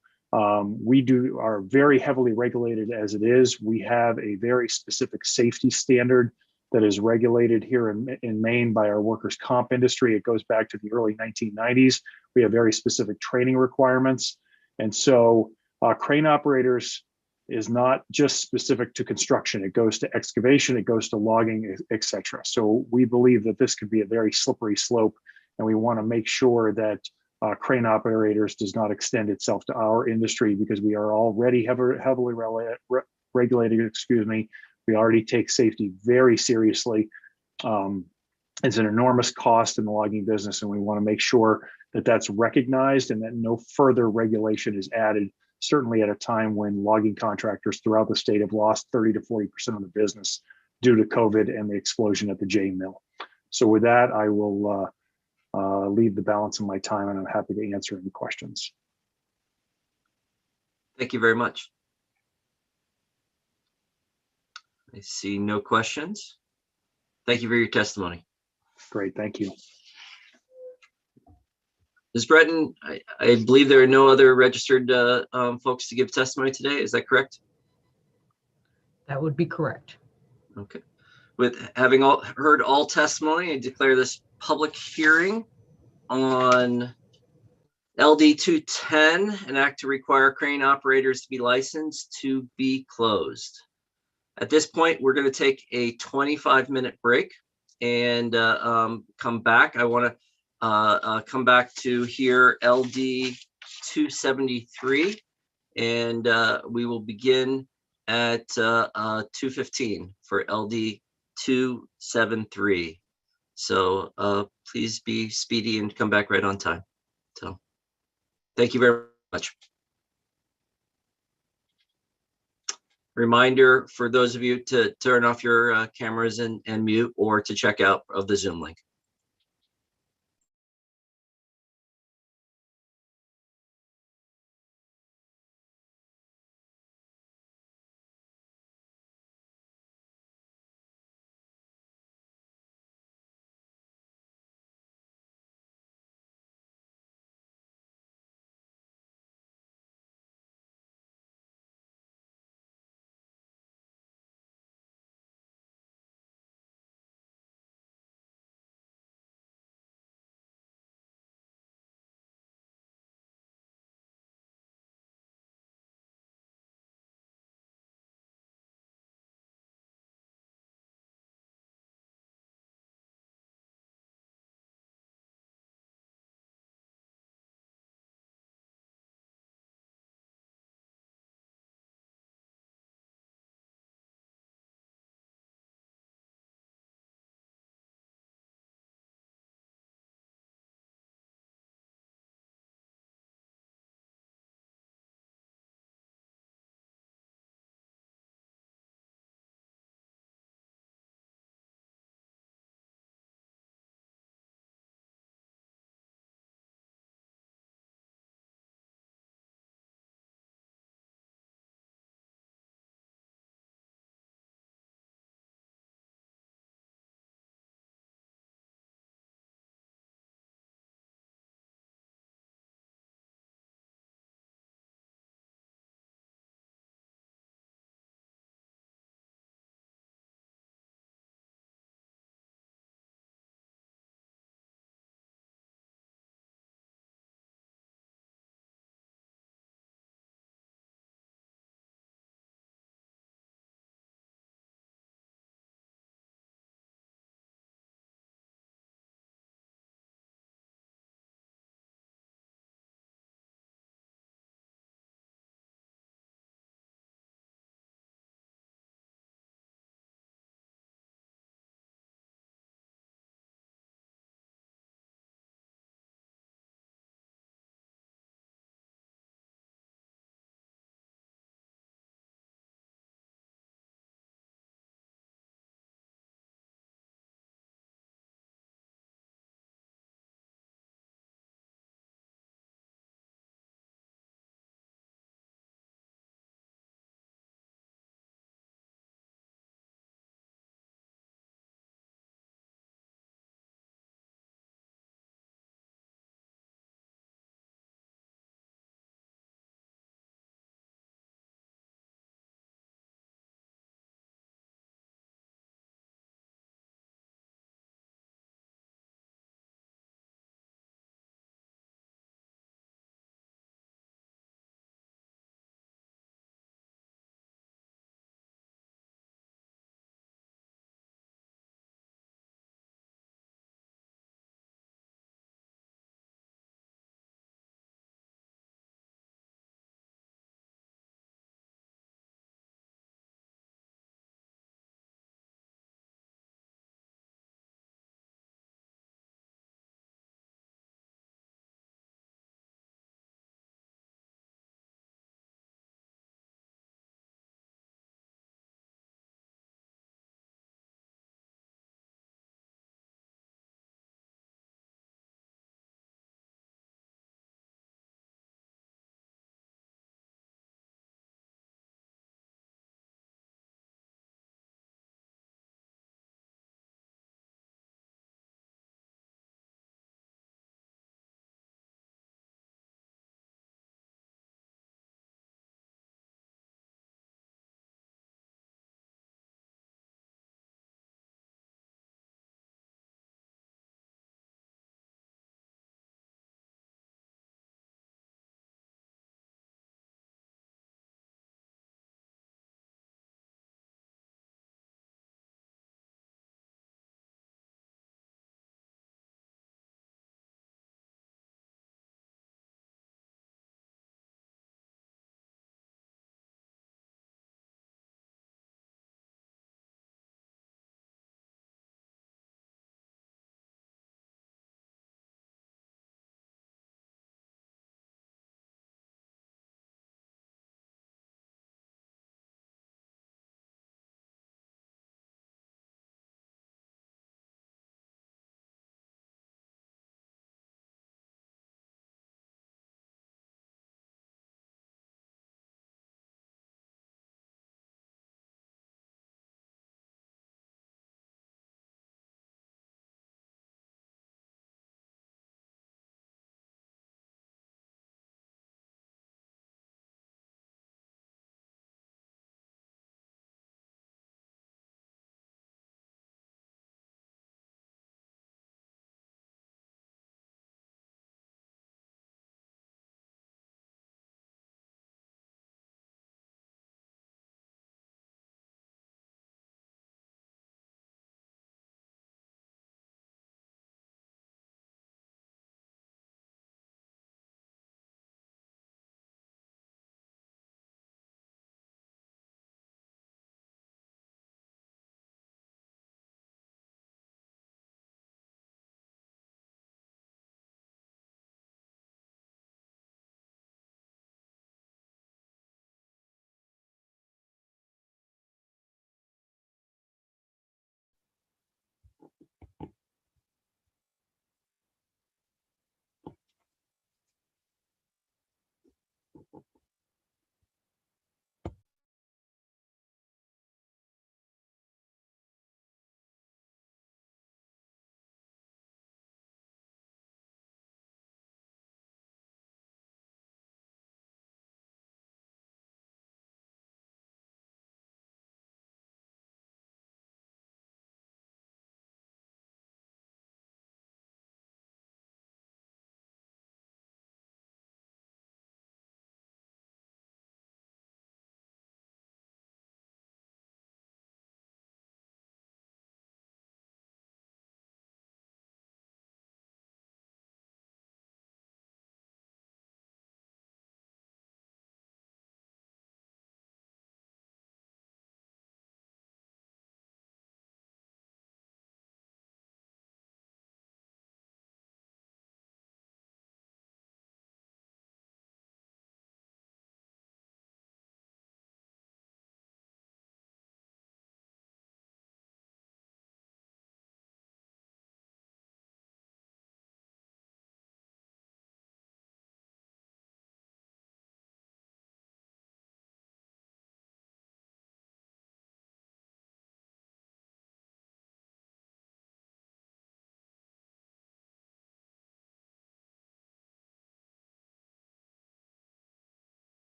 We are very heavily regulated as it is. We have a very specific safety standard that is regulated here in Maine by our workers' comp industry. It goes back to the early 1990s. We have very specific training requirements. And so crane operators is not just specific to construction. It goes to excavation, it goes to logging, et cetera. So we believe that this could be a very slippery slope, and we want to make sure that crane operators does not extend itself to our industry, because we are already heavily regulated, We already take safety very seriously. It's an enormous cost in the logging business, and we want to make sure that that's recognized and that no further regulation is added certainly at a time when logging contractors throughout the state have lost 30 to 40% of the business due to COVID and the explosion at the J Mill. So with that, I will leave the balance of my time, and I'm happy to answer any questions. Thank you very much. I see no questions. Thank you for your testimony. Great, thank you. Ms. Breton, I believe there are no other registered folks to give testimony today. Is that correct? That would be correct. Okay. With having heard all testimony, I declare this public hearing on LD 210, an act to require crane operators to be licensed, to be closed. At this point, we're going to take a 25-minute break and come back. I want to come back to hear LD 273, and we will begin at 2:15 for LD 273. So please be speedy and come back right on time. So thank you very much. Reminder for those of you to turn off your cameras and mute, or to check out of the Zoom link.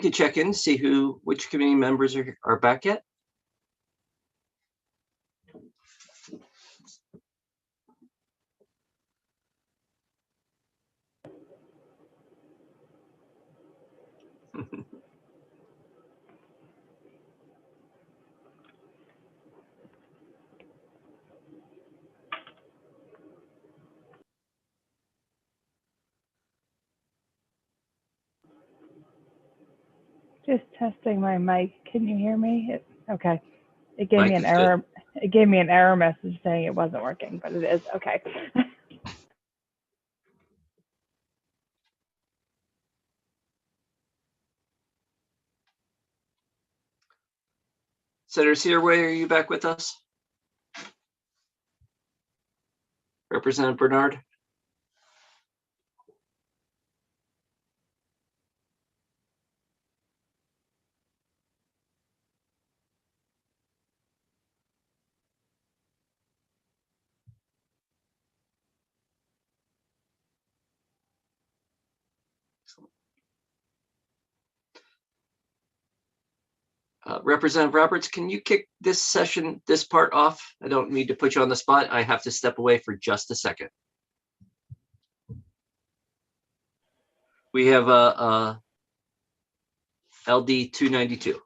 could check in, see which committee members are back yet. Just testing my mic. Can you hear me? Okay. It gave Mic me an is good. error. It gave me an error message saying it wasn't working, but it is. Okay. Senator Searway, are you back with us? Representative Bernard? Representative Roberts, can you kick this part off? I don't mean to put you on the spot. I have to step away for just a second. We have LD 292.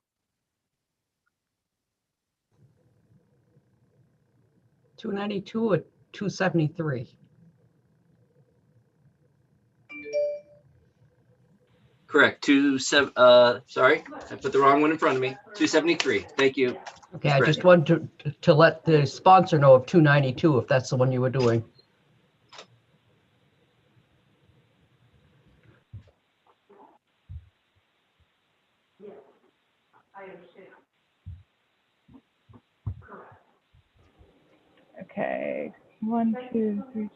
$292 or $273? Correct. Sorry, I put the wrong one in front of me. 273. Thank you. Okay, I just wanted to let the sponsor know of 292 if that's the one you were doing. Okay. 1, 2, 3,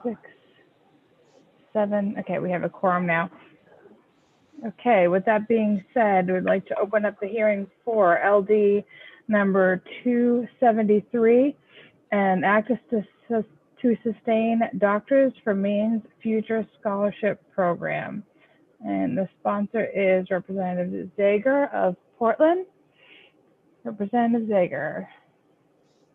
6, 7. Okay, we have a quorum now. Okay, with that being said, we'd like to open up the hearing for LD number 273, an act to sustain Doctors for Maine's Future Scholarship Program. And the sponsor is Representative Zager of Portland. Representative Zager,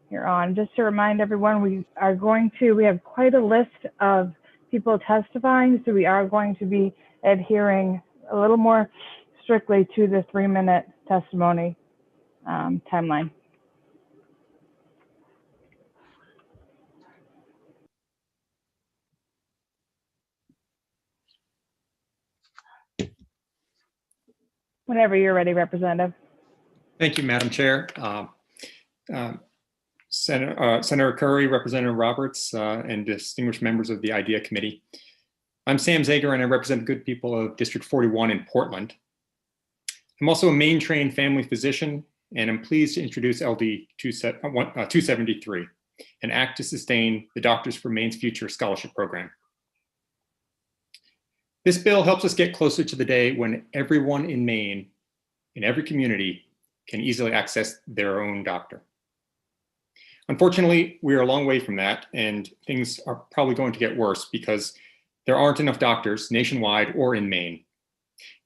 you're on. Just to remind everyone, we have quite a list of people testifying, so we are going to be adhering a little more strictly to the 3-minute testimony timeline. Whenever you're ready, Representative. Thank you, Madam Chair. Senator Curry, Representative Roberts, and distinguished members of the IDEA Committee. I'm Sam Zager, and I represent the good people of District 41 in Portland. I'm also a Maine-trained family physician, and I'm pleased to introduce LD 273, an act to sustain the Doctors for Maine's Future Scholarship Program. This bill helps us get closer to the day when everyone in Maine, in every community, can easily access their own doctor. Unfortunately, we are a long way from that, and things are probably going to get worse because there aren't enough doctors nationwide or in Maine.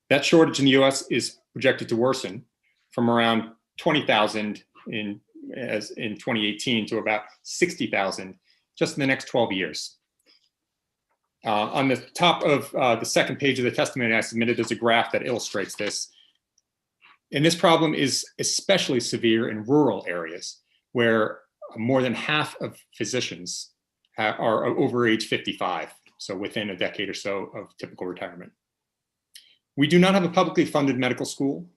That shortage in the US is projected to worsen from around 20,000 in 2018 to about 60,000 just in the next 12 years. On the top of the second page of the testimony I submitted, there's a graph that illustrates this. And this problem is especially severe in rural areas where more than half of physicians are over age 55, so within a decade or so of typical retirement. We do not have a publicly funded medical school,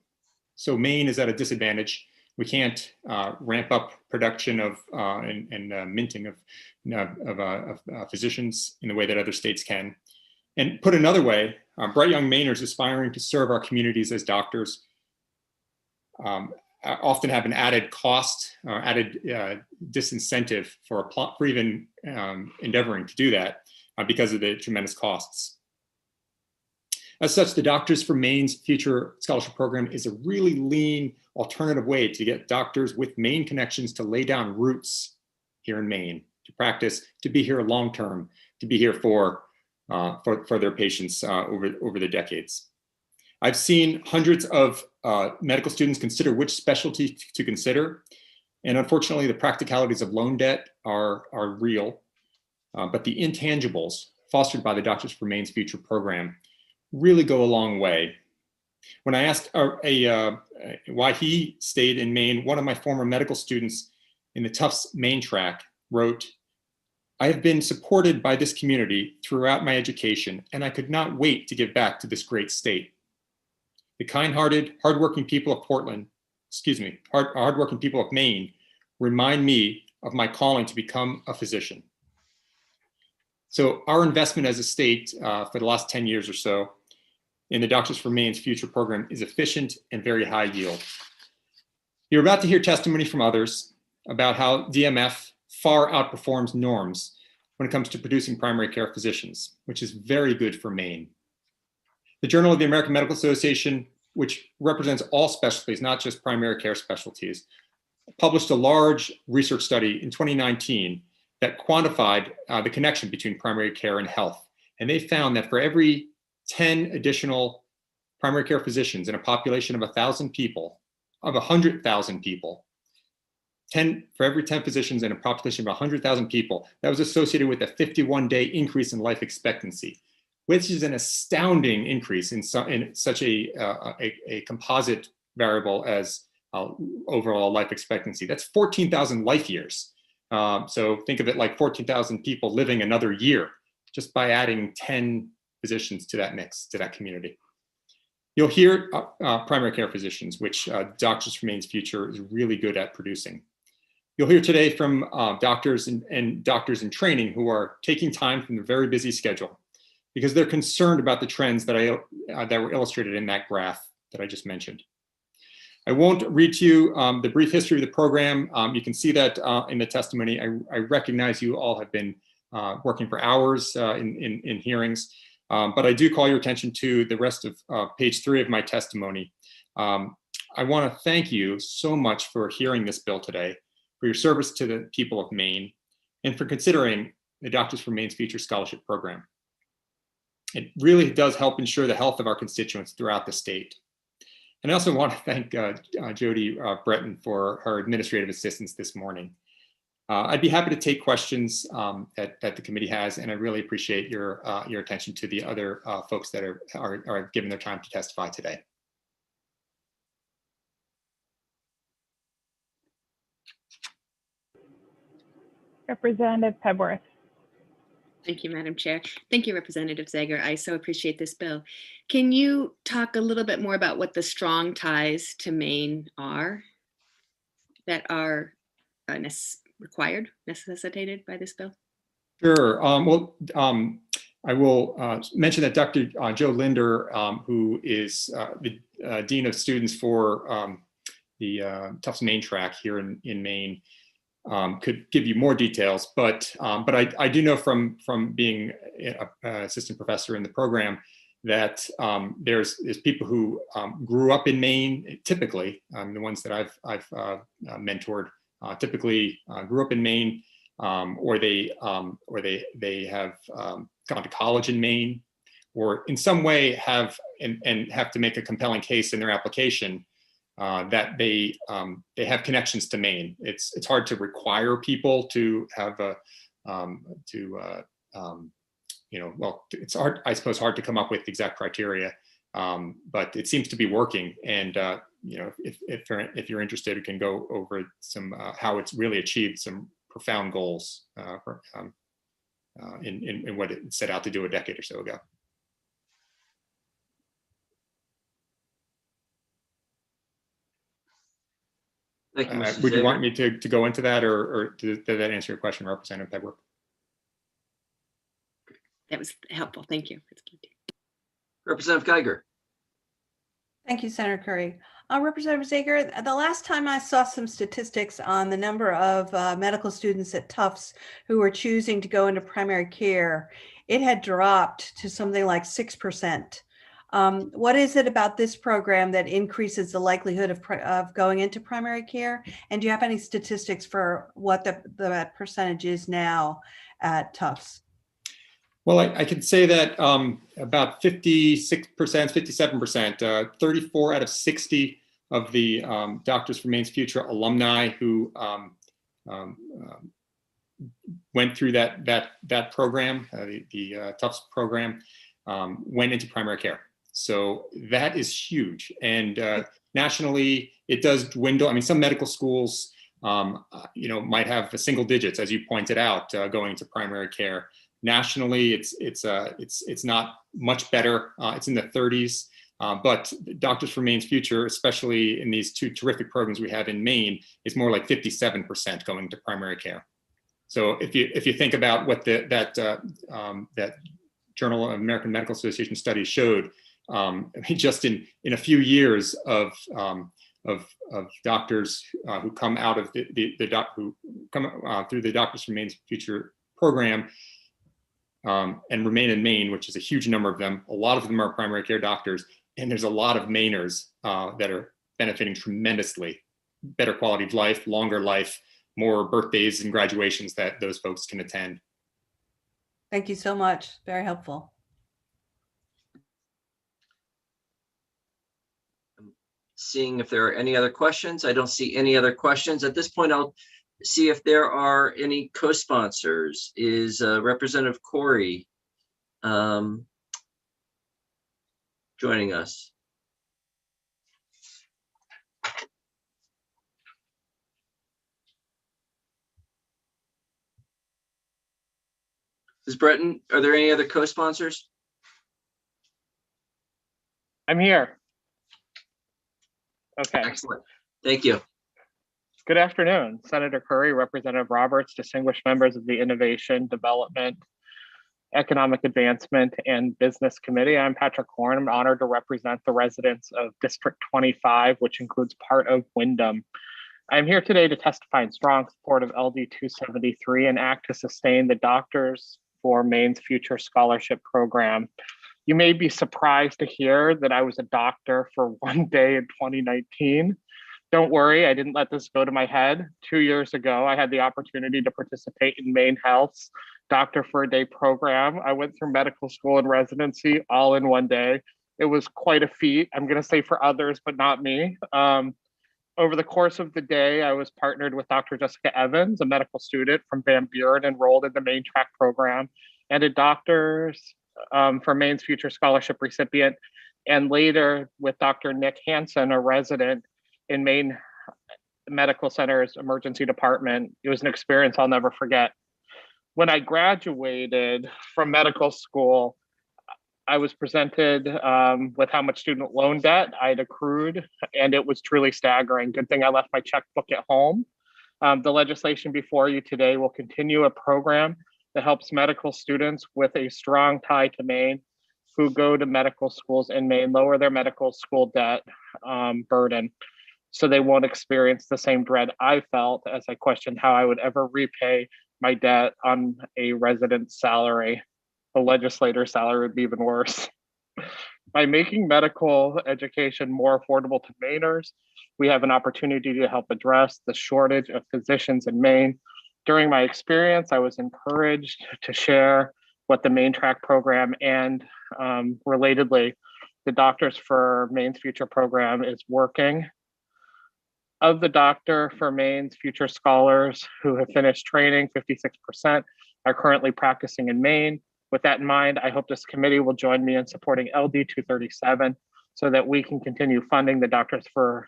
so Maine is at a disadvantage. We can't ramp up production of and minting of physicians in the way that other states can. And put another way, bright young Mainers aspiring to serve our communities as doctors often have an added cost or added disincentive for even endeavoring to do that because of the tremendous costs. As such, the Doctors for Maine's Future Scholarship Program is a really lean alternative way to get doctors with Maine connections to lay down roots here in Maine, to practice, to be here long-term, to be here for for their patients over the decades. I've seen hundreds of medical students consider which specialty to consider. And unfortunately, the practicalities of loan debt are real. But the intangibles fostered by the Doctors for Maine's Future program really go a long way. When I asked why he stayed in Maine, one of my former medical students in the Tufts Maine track wrote, "I have been supported by this community throughout my education, and I could not wait to give back to this great state. The kind-hearted, hardworking people of hardworking people of Maine remind me of my calling to become a physician." So our investment as a state for the last 10 years or so in the Doctors for Maine's Future program is efficient and very high yield. You're about to hear testimony from others about how DMF far outperforms norms when it comes to producing primary care physicians, which is very good for Maine. The Journal of the American Medical Association, which represents all specialties, not just primary care specialties, published a large research study in 2019 that quantified the connection between primary care and health. And they found that for every 10 additional primary care physicians in a population of 1,000 people, of 100,000 people, for every 10 physicians in a population of 100,000 people, that was associated with a 51-day increase in life expectancy, which is an astounding increase in such a composite variable as overall life expectancy. That's 14,000 life years. So think of it like 14,000 people living another year just by adding 10 physicians to that mix, to that community. You'll hear primary care physicians, which Doctors for Maine's Future is really good at producing. You'll hear today from doctors and doctors in training who are taking time from their very busy schedule because they're concerned about the trends that were illustrated in that graph that I just mentioned. I won't read to you the brief history of the program. You can see that in the testimony. I recognize you all have been working for hours in hearings, but I do call your attention to the rest of page 3 of my testimony. I want to thank you so much for hearing this bill today, for your service to the people of Maine, and for considering the Doctors for Maine's Future Scholarship Program. It really does help ensure the health of our constituents throughout the state. And I also want to thank Jody Breton for her administrative assistance this morning. I'd be happy to take questions that the committee has, and I really appreciate your attention to the other folks that are giving their time to testify today. Representative Pebworth. Thank you, Madam Chair. Thank you, Representative Zager. I so appreciate this bill. Can you talk a little bit more about what the strong ties to Maine are that are necessitated by this bill? Sure. I will mention that Dr. Joe Linder, who is the Dean of Students for the Tufts Maine track here in Maine, could give you more details, but I do know from being an assistant professor in the program that there's people who grew up in Maine. Typically, the ones that I've mentored typically grew up in Maine, or they have gone to college in Maine, or in some way have have to make a compelling case in their application that they have connections to Maine. It's hard to require people to have it's hard, I suppose, hard to come up with exact criteria, but it seems to be working. And if you're interested, you can go over some how it's really achieved some profound goals in what it set out to do a decade or so ago. Thank you, Mr. Would you Zager. want me to go into that, or did that answer your question, Representative Pebworth? That was helpful. Thank you. Representative Geiger. Thank you, Senator Curry. Representative Zager, the last time I saw some statistics on the number of medical students at Tufts who were choosing to go into primary care, it had dropped to something like 6%. What is it about this program that increases the likelihood of going into primary care? And do you have any statistics for what the percentage is now at Tufts? Well, I could say that about 56%, 57%, 34 out of 60 of the Doctors for Maine's Future alumni who went through that program, the Tufts program, went into primary care. So that is huge. And nationally, it does dwindle. I mean, some medical schools, might have single digits, as you pointed out, going to primary care. Nationally, it's not much better. It's in the 30s. But Doctors for Maine's Future, especially in these two terrific programs we have in Maine, is more like 57% going to primary care. So if you think about what that Journal of American Medical Association study showed, just in a few years of doctors who come out of who come through the Doctors for Maine's Future program and remain in Maine, which is a huge number of them. A lot of them are primary care doctors, and there's a lot of Mainers that are benefiting tremendously. Better quality of life, longer life, more birthdays and graduations that those folks can attend. Thank you so much. Very helpful. Seeing if there are any other questions. I don't see any other questions. At this point, I'll see if there are any co-sponsors. Is Representative Corey joining us? Ms. Breton, are there any other co-sponsors? I'm here. Okay. Excellent. Thank you. Good afternoon, Senator Curry, Representative Roberts, distinguished members of the Innovation, Development, Economic Advancement, and Business Committee. I'm Patrick Horn. I'm honored to represent the residents of District 25, which includes part of Wyndham. I'm here today to testify in strong support of LD 273 and act to sustain the Doctors for Maine's Future Scholarship Program. You may be surprised to hear that I was a doctor for one day in 2019. Don't worry, I didn't let this go to my head. 2 years ago, I had the opportunity to participate in Maine Health's Doctor for a Day program. I went through medical school and residency all in one day. It was quite a feat, I'm gonna say for others, but not me. Over the course of the day, I was partnered with Dr. Jessica Evans, a medical student from Van Buren enrolled in the Maine Track program, and a Doctors for Maine's Future Scholarship recipient, and later with Dr. Nick Hansen, a resident in Maine Medical Center's emergency department. It was an experience I'll never forget. When I graduated from medical school, I was presented with how much student loan debt I'd accrued, and it was truly staggering. Good thing I left my checkbook at home. The legislation before you today will continue a program that helps medical students with a strong tie to Maine who go to medical schools in Maine lower their medical school debt burden, so they won't experience the same dread I felt as I questioned how I would ever repay my debt on a resident's salary. A legislator's salary would be even worse. By making medical education more affordable to Mainers, we have an opportunity to help address the shortage of physicians in Maine. During my experience, I was encouraged to share what the Maine Track program and relatedly, the Doctors for Maine's Future program is working. Of the Doctor for Maine's Future scholars who have finished training, 56% are currently practicing in Maine. With that in mind, I hope this committee will join me in supporting LD 237 so that we can continue funding the Doctors for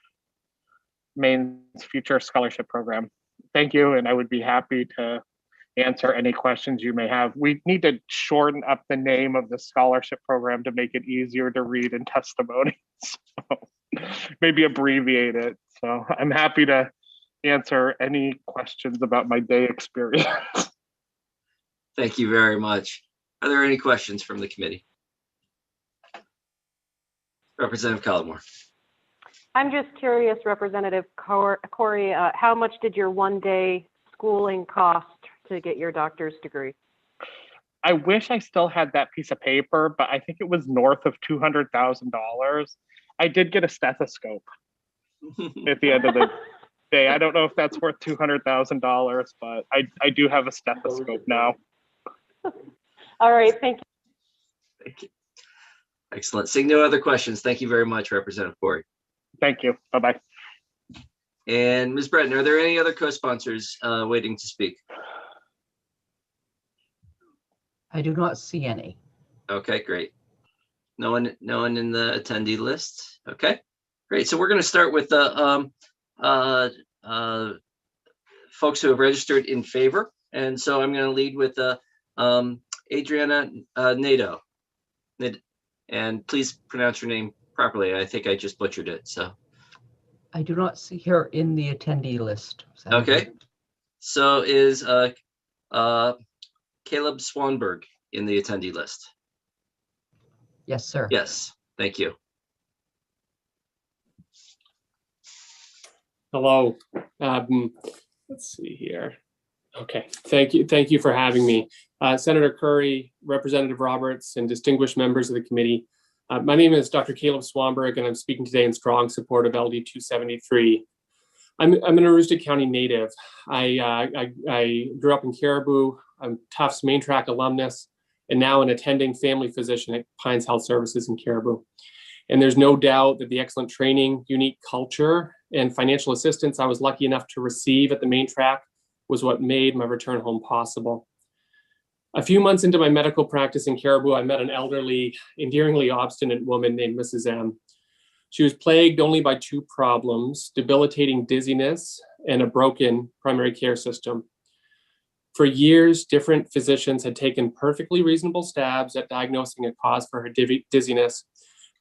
Maine's Future Scholarship Program. Thank you, and I would be happy to answer any questions you may have. We need to shorten up the name of the scholarship program to make it easier to read in testimony. So maybe abbreviate it. So I'm happy to answer any questions about my day experience. Thank you very much. Are there any questions from the committee? Representative Collmore. I'm just curious, Representative Corey, how much did your one-day schooling cost to get your doctor's degree? I wish I still had that piece of paper, but I think it was north of $200,000. I did get a stethoscope at the end of the day. I don't know if that's worth $200,000, but I do have a stethoscope now. All right, thank you. Thank you. Excellent. Seeing no other questions, thank you very much, Representative Corey. Thank you. Bye-bye. And Ms. Breton, are there any other co-sponsors waiting to speak? I do not see any. Okay, great. No one in the attendee list. Okay, great. So we're going to start with the folks who have registered in favor. And so I'm going to lead with Adriana Nadeau. And please pronounce your name properly. I think I just butchered it. So. I do not see her in the attendee list. Senator. Okay. So is Caleb Swanberg in the attendee list? Yes, sir. Yes. Thank you. Hello. Let's see here. Okay. Thank you. Thank you for having me. Senator Curry, Representative Roberts, and distinguished members of the committee. My name is Dr. Caleb Swanberg, and I'm speaking today in strong support of LD 273. I'm an Aroostook County native. I grew up in Caribou. I'm Tufts Main Track alumnus, and now an attending family physician at Pines Health Services in Caribou. And there's no doubt that the excellent training, unique culture, and financial assistance I was lucky enough to receive at the Main Track was what made my return home possible. A few months into my medical practice in Caribou, I met an elderly, endearingly obstinate woman named Mrs. M. She was plagued only by two problems: debilitating dizziness and a broken primary care system. For years, different physicians had taken perfectly reasonable stabs at diagnosing a cause for her dizziness,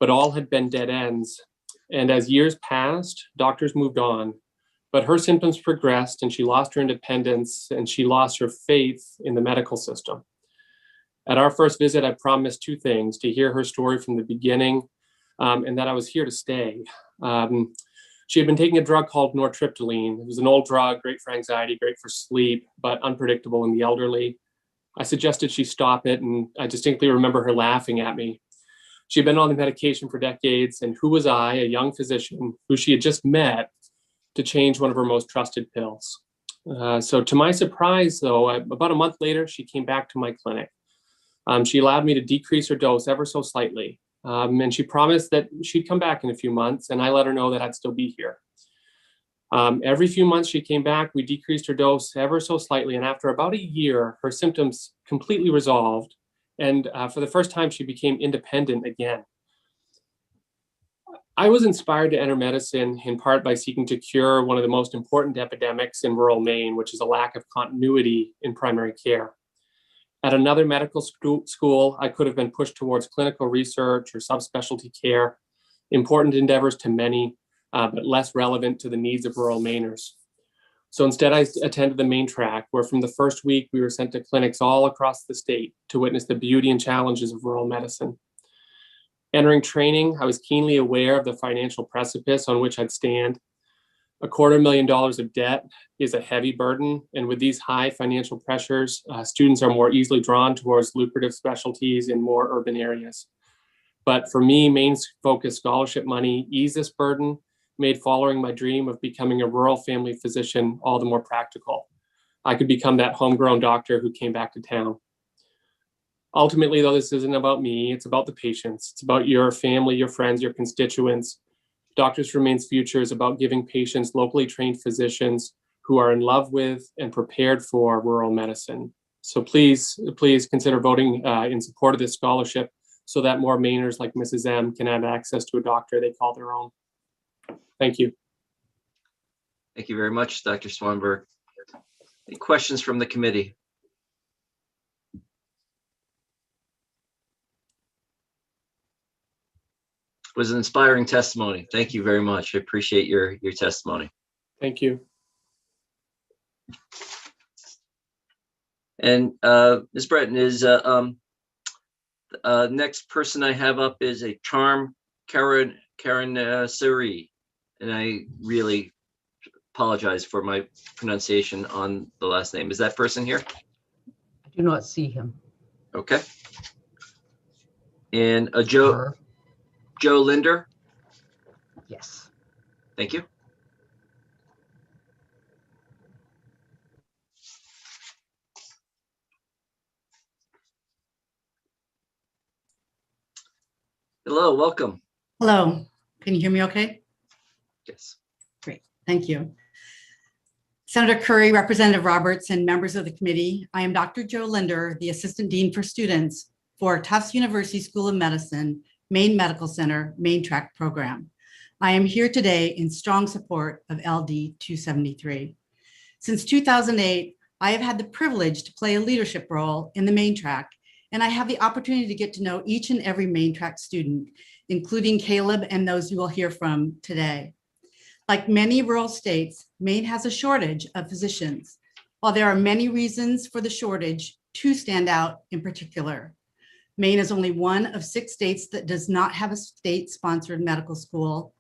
but all had been dead ends. And as years passed, doctors moved on, but her symptoms progressed and she lost her independence and she lost her faith in the medical system. At our first visit, I promised two things: to hear her story from the beginning, and that I was here to stay. She had been taking a drug called nortriptyline. It was an old drug, great for anxiety, great for sleep, but unpredictable in the elderly. I suggested she stop it, and I distinctly remember her laughing at me. She had been on the medication for decades, and who was I, a young physician who she had just met, to change one of her most trusted pills? So to my surprise, though, about a month later, she came back to my clinic. She allowed me to decrease her dose ever so slightly. And she promised that she'd come back in a few months, and I let her know that I'd still be here. Every few months she came back, we decreased her dose ever so slightly, and after about a year, her symptoms completely resolved, and for the first time, she became independent again. I was inspired to enter medicine in part by seeking to cure one of the most important epidemics in rural Maine, which is a lack of continuity in primary care. At another medical school, I could have been pushed towards clinical research or subspecialty care, important endeavors to many, but less relevant to the needs of rural Mainers. So instead, I attended the Main Track, where from the first week, we were sent to clinics all across the state to witness the beauty and challenges of rural medicine. Entering training, I was keenly aware of the financial precipice on which I'd stand. $250,000 of debt is a heavy burden, and with these high financial pressures, students are more easily drawn towards lucrative specialties in more urban areas. But for me, Maine's focused scholarship money eased this burden, made following my dream of becoming a rural family physician all the more practical. I could become that homegrown doctor who came back to town. Ultimately, though, this isn't about me, it's about the patients. It's about your family, your friends, your constituents. Doctors for Maine's future is about giving patients locally trained physicians who are in love with and prepared for rural medicine. So please consider voting in support of this scholarship so that more Mainers like Mrs. M can have access to a doctor they call their own. Thank you. Thank you very much, Dr. Swanberg. Any questions from the committee? It was an inspiring testimony. Thank you very much. I appreciate your testimony. Thank you. And Ms. Breton, is next person I have up is a Charm Karen Suri, and I really apologize for my pronunciation on the last name. Is that person here? I do not see him. Okay. And Joe Linder? Yes. Thank you. Hello, welcome. Hello, can you hear me okay? Yes. Great, thank you. Senator Curry, Representative Roberts, and members of the committee, I am Dr. Joe Linder, the Assistant Dean for Students for Tufts University School of Medicine, Maine Medical Center, Maine Track Program. I am here today in strong support of LD 273. Since 2008, I have had the privilege to play a leadership role in the Maine Track, and I have the opportunity to get to know each and every Maine Track student, including Caleb and those you will hear from today. Like many rural states, Maine has a shortage of physicians. While there are many reasons for the shortage, two stand out in particular. Maine is only one of 6 states that does not have a state-sponsored medical school.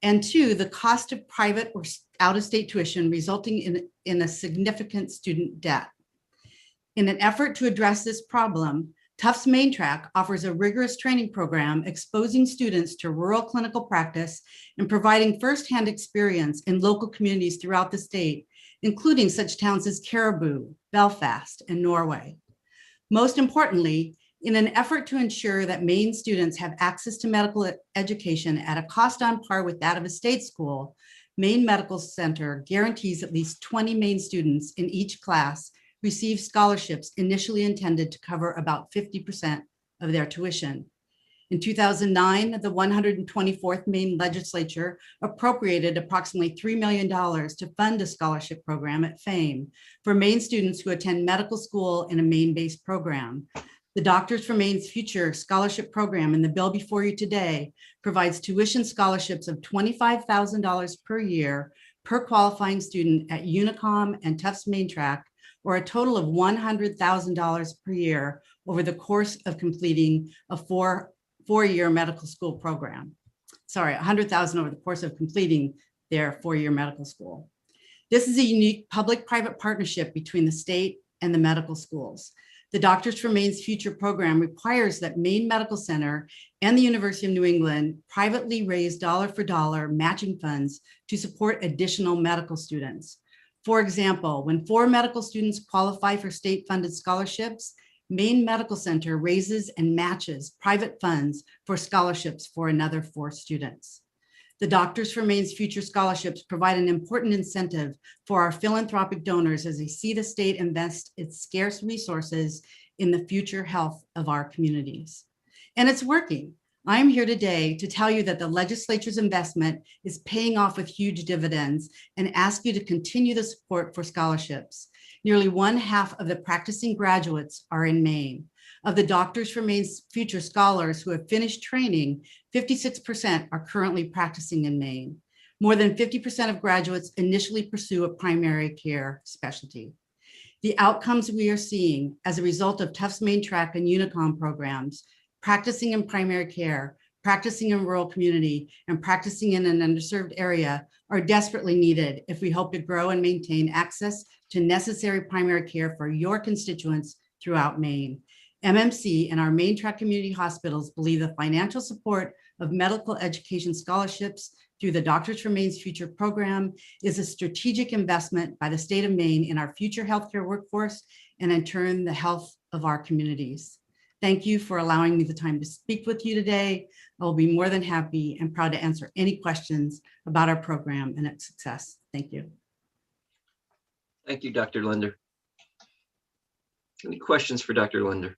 And two, the cost of private or out-of-state tuition resulting in a significant student debt. In an effort to address this problem, Tufts Maine Track offers a rigorous training program exposing students to rural clinical practice and providing firsthand experience in local communities throughout the state, including such towns as Caribou, Belfast, and Norway. Most importantly, in an effort to ensure that Maine students have access to medical education at a cost on par with that of a state school, Maine Medical Center guarantees at least 20 Maine students in each class receive scholarships initially intended to cover about 50% of their tuition. In 2009, the 124th Maine legislature appropriated approximately $3 million to fund a scholarship program at FAME for Maine students who attend medical school in a Maine-based program. The Doctors for Maine's Future Scholarship Program in the bill before you today provides tuition scholarships of $25,000 per year per qualifying student at Unicom and Tufts Maine Track, or a total of $100,000 per year over the course of completing a four-year medical school program. Sorry, $100,000 over the course of completing their 4-year medical school. This is a unique public-private partnership between the state and the medical schools. The Doctors for Maine's Future program requires that Maine Medical Center and the University of New England privately raise dollar-for-dollar matching funds to support additional medical students. For example, when 4 medical students qualify for state-funded scholarships, Maine Medical Center raises and matches private funds for scholarships for another 4 students. The Doctors for Maine's Future scholarships provide an important incentive for our philanthropic donors as they see the state invest its scarce resources in the future health of our communities. And it's working. I am here today to tell you that the legislature's investment is paying off with huge dividends and ask you to continue the support for scholarships. Nearly 1/2 of the practicing graduates are in Maine. Of the Doctors for Maine's Future scholars who have finished training, 56% are currently practicing in Maine. More than 50% of graduates initially pursue a primary care specialty. The outcomes we are seeing as a result of Tufts Maine Track and Unicom programs, practicing in primary care, practicing in rural community, and practicing in an underserved area are desperately needed if we hope to grow and maintain access to necessary primary care for your constituents throughout Maine. MMC and our Maine Track community hospitals believe the financial support of medical education scholarships through the Doctors for Maine's Future program is a strategic investment by the state of Maine in our future healthcare workforce and in turn, the health of our communities. Thank you for allowing me the time to speak with you today. I will be more than happy and proud to answer any questions about our program and its success. Thank you. Thank you, Dr. Linder. Any questions for Dr. Linder?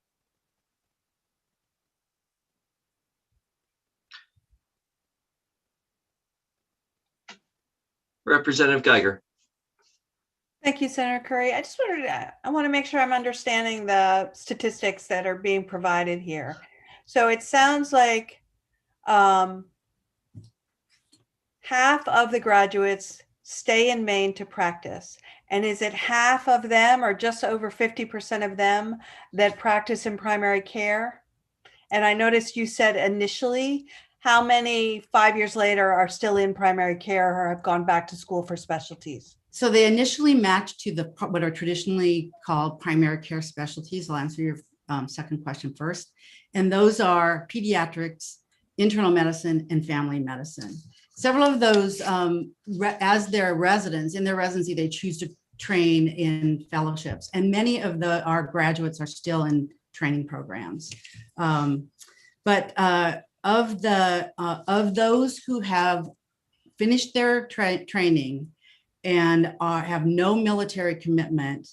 Representative Geiger. Thank you, Senator Curry. I just wanted to, I want to make sure I'm understanding the statistics that are being provided here. So it sounds like half of the graduates stay in Maine to practice. And is it half of them or just over 50% of them that practice in primary care? And I noticed you said initially, how many 5 years later are still in primary care or have gone back to school for specialties? So they initially match to the what are traditionally called primary care specialties. I'll answer your second question first. And those are pediatrics, internal medicine, and family medicine. Several of those, as their residents, in their residency, they choose to train in fellowships. And many of our graduates are still in training programs. But of those who have finished their training and have no military commitment,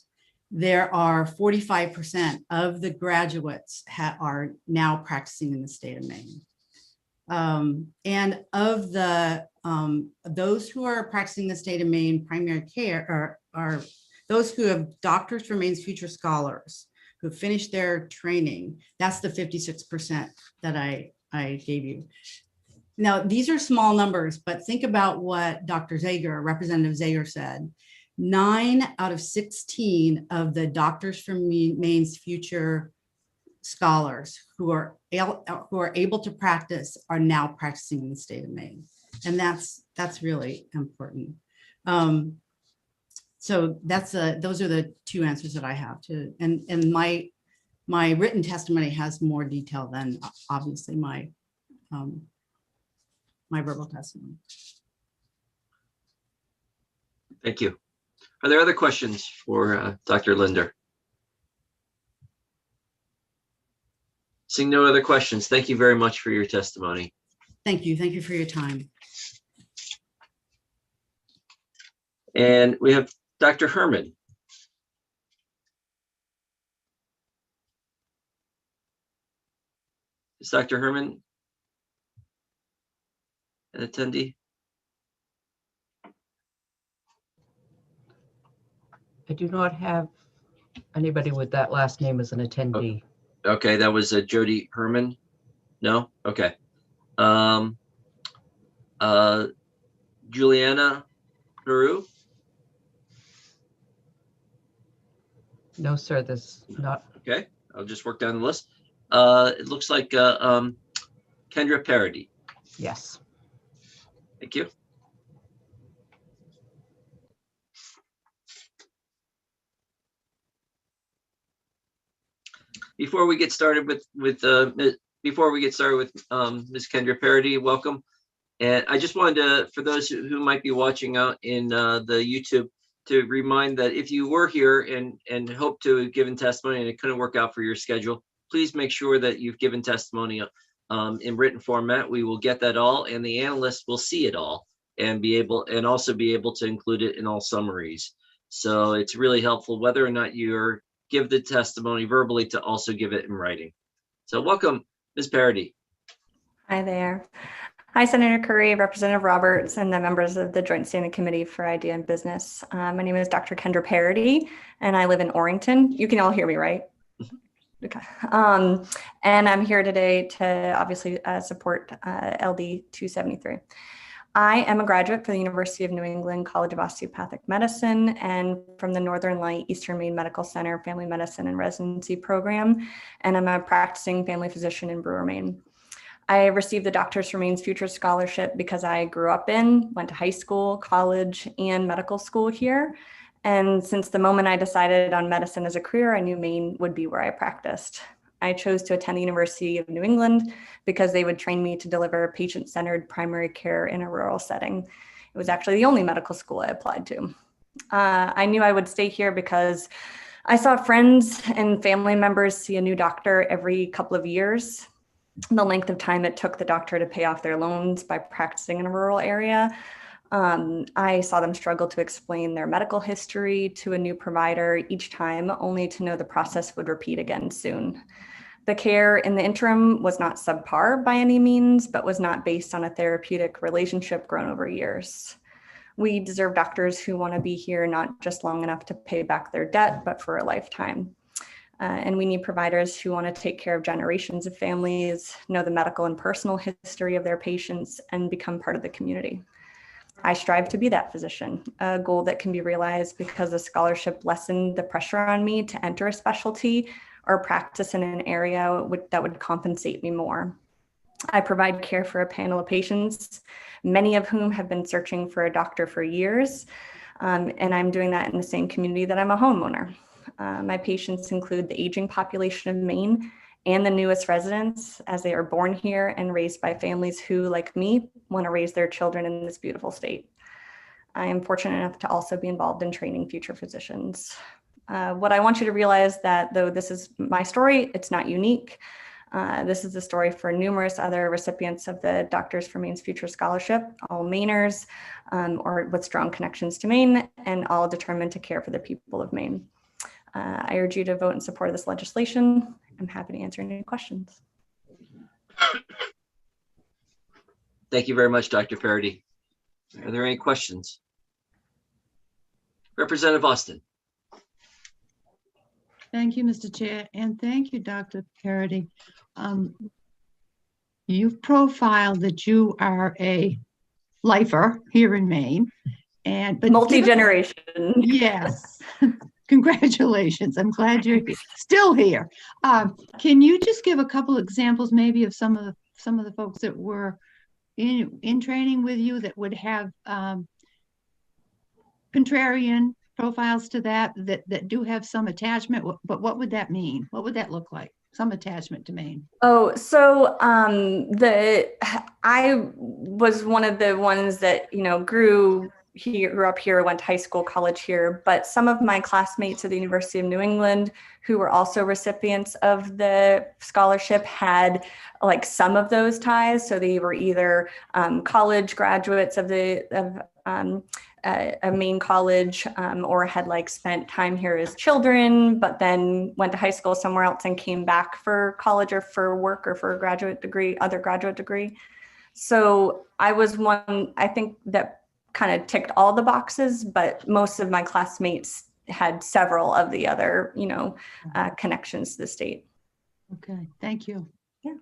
there are 45% of the graduates are now practicing in the state of Maine. And of the those who are practicing in the state of Maine primary care are those who have Doctors for Maine's Future Scholars who finished their training. That's the 56% that I gave you. Now, these are small numbers, but think about what Dr. Zager, Representative Zager said. 9 out of 16 of the Doctors for Maine's Future Scholars who are able to practice are now practicing in the state of Maine. And that's really important. So those are the two answers that I have to, and my written testimony has more detail than obviously my verbal testimony. Thank you. Are there other questions for Dr. Linder? Seeing no other questions, thank you very much for your testimony. Thank you. Thank you for your time. And we have Dr. Herman. Is Dr. Herman an attendee? I do not have anybody with that last name as an attendee. Okay, that was Jody Herman. No? Okay. Juliana Peru? No, sir, there's not. Okay, I'll just work down the list. It looks like Kendra Parody. Yes. Thank you. Before we get started with Ms. Kendra Parody, welcome. And I just wanted to, for those who might be watching out in the YouTube, to remind that if you were here and hope to have given testimony and it couldn't work out for your schedule, please make sure that you've given testimony in written format. We will get that all, and the analysts will see it all and also be able to include it in all summaries. So it's really helpful whether or not you're give the testimony verbally to also give it in writing. So welcome, Ms. Parody. Hi there. Hi, Senator Curry, Representative Roberts, and the members of the Joint Standing Committee for Idea and Business. My name is Dr. Kendra Parody, and I live in Orrington. You can all hear me, right? Okay. And I'm here today to obviously support LD 273. I am a graduate from the University of New England College of Osteopathic Medicine and from the Northern Light Eastern Maine Medical Center Family Medicine and Residency Program, and I'm a practicing family physician in Brewer, Maine. I received the Doctors for Maine's Future Scholarship because I grew up went to high school, college, and medical school here. And since the moment I decided on medicine as a career, I knew Maine would be where I practiced. I chose to attend the University of New England because they would train me to deliver patient-centered primary care in a rural setting. It was actually the only medical school I applied to. I knew I would stay here because I saw friends and family members see a new doctor every couple of years. The length of time it took the doctor to pay off their loans by practicing in a rural area. I saw them struggle to explain their medical history to a new provider each time, only to know the process would repeat again soon. The care in the interim was not subpar by any means, but was not based on a therapeutic relationship grown over years. We deserve doctors who want to be here not just long enough to pay back their debt, but for a lifetime. And we need providers who want to take care of generations of families, know the medical and personal history of their patients, and become part of the community. I strive to be that physician, a goal that can be realized because the scholarship lessened the pressure on me to enter a specialty or practice in an area that would compensate me more. I provide care for a panel of patients, many of whom have been searching for a doctor for years, and I'm doing that in the same community that I'm a homeowner. My patients include the aging population of Maine and the newest residents, as they are born here and raised by families who, like me, want to raise their children in this beautiful state. I am fortunate enough to also be involved in training future physicians. What I want you to realize that though this is my story, it's not unique. This is the story for numerous other recipients of the Doctors for Maine's Future Scholarship, all Mainers, or with strong connections to Maine, and all determined to care for the people of Maine. I urge you to vote in support of this legislation. I'm happy to answer any questions. Thank you very much, Dr. Parody. Are there any questions? Representative Austin. Thank you, Mr. Chair, and thank you, Dr. Parody. You've profiled that you are a lifer here in Maine, but multi-generation. Yes, congratulations. I'm glad you're still here. Can you just give a couple examples, maybe, of some of the folks that were in training with you that would have contrarian profiles to that do have some attachment, but what would that mean? What would that look like? Some attachment to Maine. Oh, so I was one of the ones that, grew up here, went to high school, college here, but some of my classmates at the University of New England who were also recipients of the scholarship had like some of those ties. So they were either college graduates of a Maine college, or had like spent time here as children, but then went to high school somewhere else and came back for college or for work or for a graduate degree, other graduate degree. So I was one, I think, that kind of ticked all the boxes, but most of my classmates had several of the other, connections to the state. Okay, thank you. Yeah.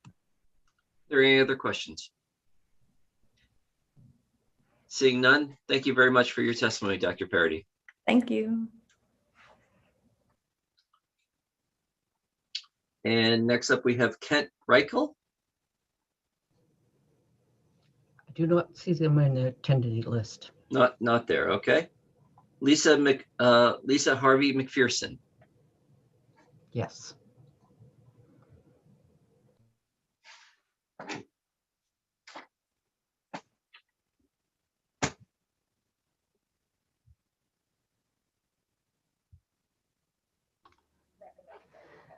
Are there any other questions? Seeing none, thank you very much for your testimony, Dr. Parody. Thank you. And next up, we have Kent Reichel. I do not see them in the attendee list. Not there. Okay. Lisa Harvey McPherson. Yes.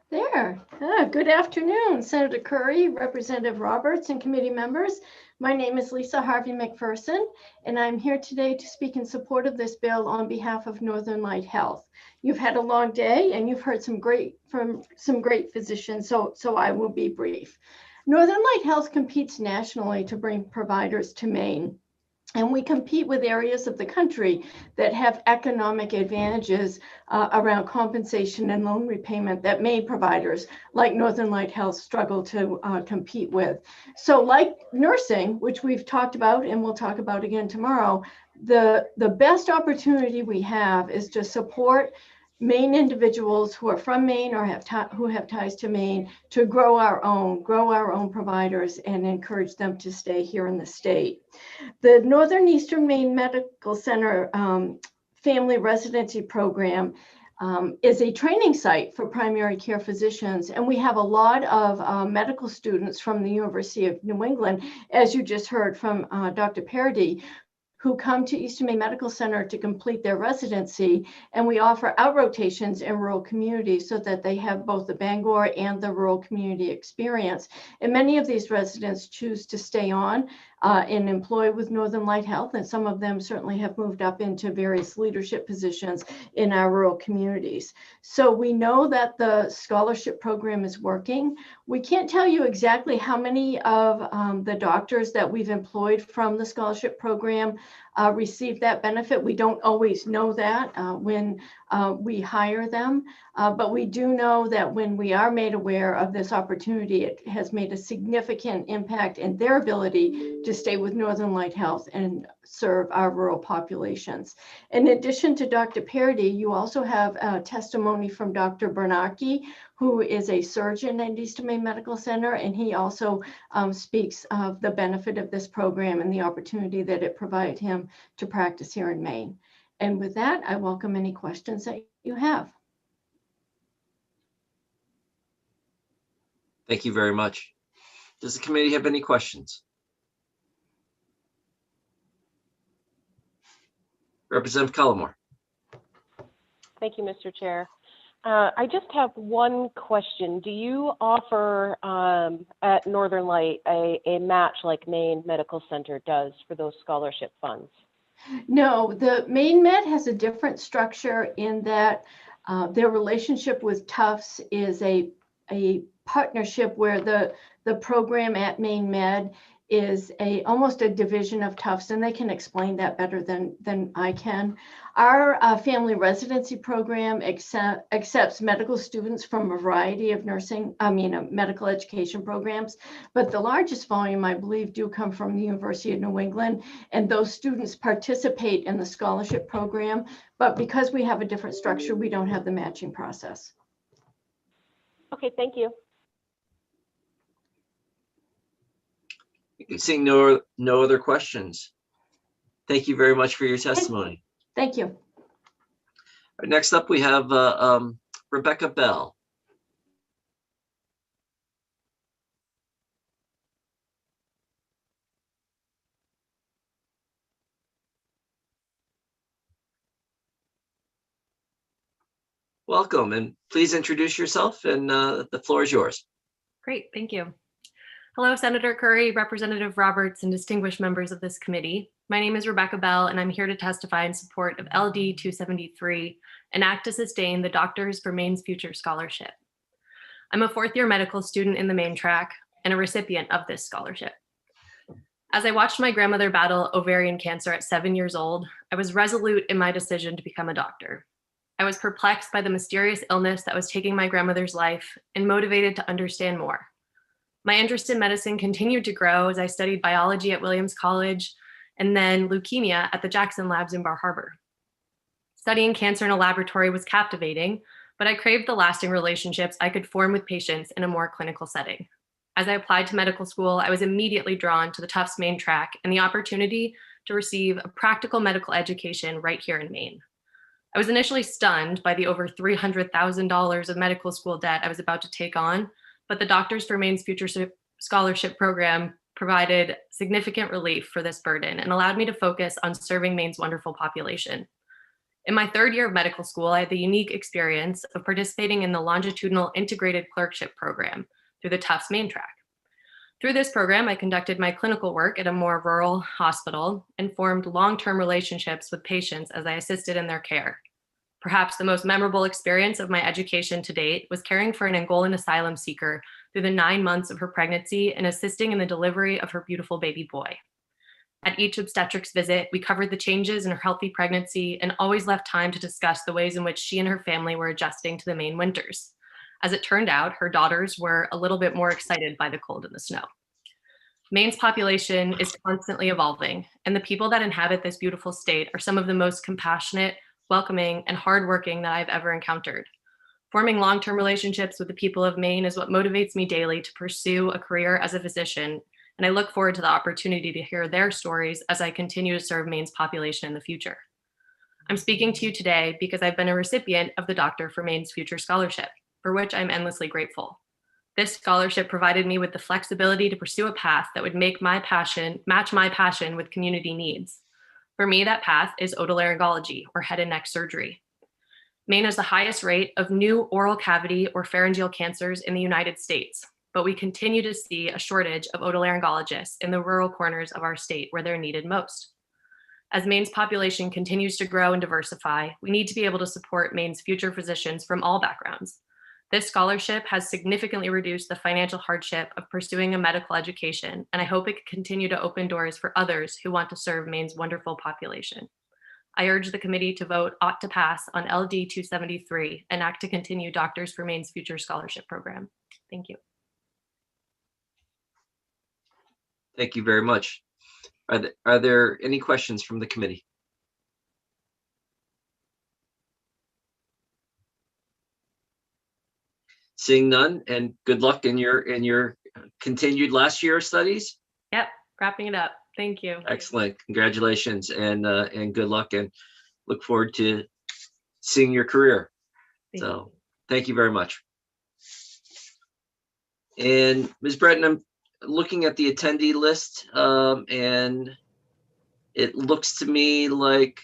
There. Good afternoon, Senator Curry, Representative Roberts, and committee members. My name is Lisa Harvey McPherson, and I'm here today to speak in support of this bill on behalf of Northern Light Health. You've had a long day, and you've heard from some great physicians, so I will be brief. Northern Light Health competes nationally to bring providers to Maine. And we compete with areas of the country that have economic advantages around compensation and loan repayment that Maine providers like Northern Light Health struggle to compete with. So like nursing, which we've talked about and we'll talk about again tomorrow, the best opportunity we have is to support Maine individuals who are from Maine or who have ties to Maine to grow our own providers and encourage them to stay here in the state. The Northern Eastern Maine Medical Center Family Residency Program is a training site for primary care physicians, and we have a lot of medical students from the University of New England, as you just heard from Dr. Parody, who come to Eastern Maine Medical Center to complete their residency, and we offer out rotations in rural communities so that they have both the Bangor and the rural community experience. And many of these residents choose to stay on and employ with Northern Light Health, and some of them certainly have moved up into various leadership positions in our rural communities. So we know that the scholarship program is working. We can't tell you exactly how many of the doctors that we've employed from the scholarship program receive that benefit. We don't always know that when we hire them, but we do know that when we are made aware of this opportunity, it has made a significant impact in their ability to stay with Northern Light Health and serve our rural populations. In addition to Dr. Parody, you also have a testimony from Dr. Bernacki, who is a surgeon at Eastern Maine Medical Center, and he also speaks of the benefit of this program and the opportunity that it provided him to practice here in Maine. And with that, I welcome any questions that you have. Thank you very much. Does the committee have any questions? Representative Cullimore. Thank you, Mr. Chair. I just have one question. Do you offer at Northern Light a match like Maine Medical Center does for those scholarship funds? No, the Maine Med has a different structure in that their relationship with Tufts is a partnership where the program at Maine Med is almost a division of Tufts, and they can explain that better than I can. Our family residency program accepts medical students from a variety of medical education programs, but the largest volume, I believe, do come from the University of New England, and those students participate in the scholarship program, but because we have a different structure, we don't have the matching process. Okay, thank you. Seeing no other questions. Thank you very much for your testimony. Thank you. Next up, we have Rebecca Bell. Welcome, and please introduce yourself, and the floor is yours. Great, thank you. Hello, Senator Curry, Representative Roberts, and distinguished members of this committee. My name is Rebecca Bell, and I'm here to testify in support of LD 273, an act to sustain the Doctors for Maine's Future Scholarship. I'm a fourth-year medical student in the Maine track and a recipient of this scholarship. As I watched my grandmother battle ovarian cancer at 7 years old, I was resolute in my decision to become a doctor. I was perplexed by the mysterious illness that was taking my grandmother's life and motivated to understand more. My interest in medicine continued to grow as I studied biology at Williams College and then leukemia at the Jackson Labs in Bar Harbor. Studying cancer in a laboratory was captivating, but I craved the lasting relationships I could form with patients in a more clinical setting. As I applied to medical school, I was immediately drawn to the Tufts Maine track and the opportunity to receive a practical medical education right here in Maine. I was initially stunned by the over $300,000 of medical school debt I was about to take on, but the Doctors for Maine's Future Scholarship Program provided significant relief for this burden and allowed me to focus on serving Maine's wonderful population. In my third year of medical school, I had the unique experience of participating in the Longitudinal Integrated Clerkship Program through the Tufts Maine track. Through this program, I conducted my clinical work at a more rural hospital and formed long-term relationships with patients as I assisted in their care. Perhaps the most memorable experience of my education to date was caring for an Angolan asylum seeker through the 9 months of her pregnancy and assisting in the delivery of her beautiful baby boy. At each obstetrics visit, we covered the changes in her healthy pregnancy and always left time to discuss the ways in which she and her family were adjusting to the Maine winters. As it turned out, her daughters were a little bit more excited by the cold and the snow. Maine's population is constantly evolving, and the people that inhabit this beautiful state are some of the most compassionate, welcoming, and hardworking that I've ever encountered. Forming long-term relationships with the people of Maine is what motivates me daily to pursue a career as a physician, and I look forward to the opportunity to hear their stories as I continue to serve Maine's population in the future. I'm speaking to you today because I've been a recipient of the Doctor for Maine's Future Scholarship, for which I'm endlessly grateful. This scholarship provided me with the flexibility to pursue a path that would match my passion with community needs. For me, that path is otolaryngology, or head and neck surgery. Maine has the highest rate of new oral cavity or pharyngeal cancers in the United States, but we continue to see a shortage of otolaryngologists in the rural corners of our state where they're needed most. As Maine's population continues to grow and diversify, we need to be able to support Maine's future physicians from all backgrounds. This scholarship has significantly reduced the financial hardship of pursuing a medical education, and I hope it can continue to open doors for others who want to serve Maine's wonderful population. I urge the committee to vote ought to pass on LD 273, an act to continue Doctors for Maine's Future Scholarship Program. Thank you. Thank you very much. Are there any questions from the committee? Seeing none, and good luck in your continued last year of studies. Yep, wrapping it up. Thank you. Excellent. Congratulations and good luck, and look forward to seeing your career. Thank you very much. And Ms. Breton, I'm looking at the attendee list, and it looks to me like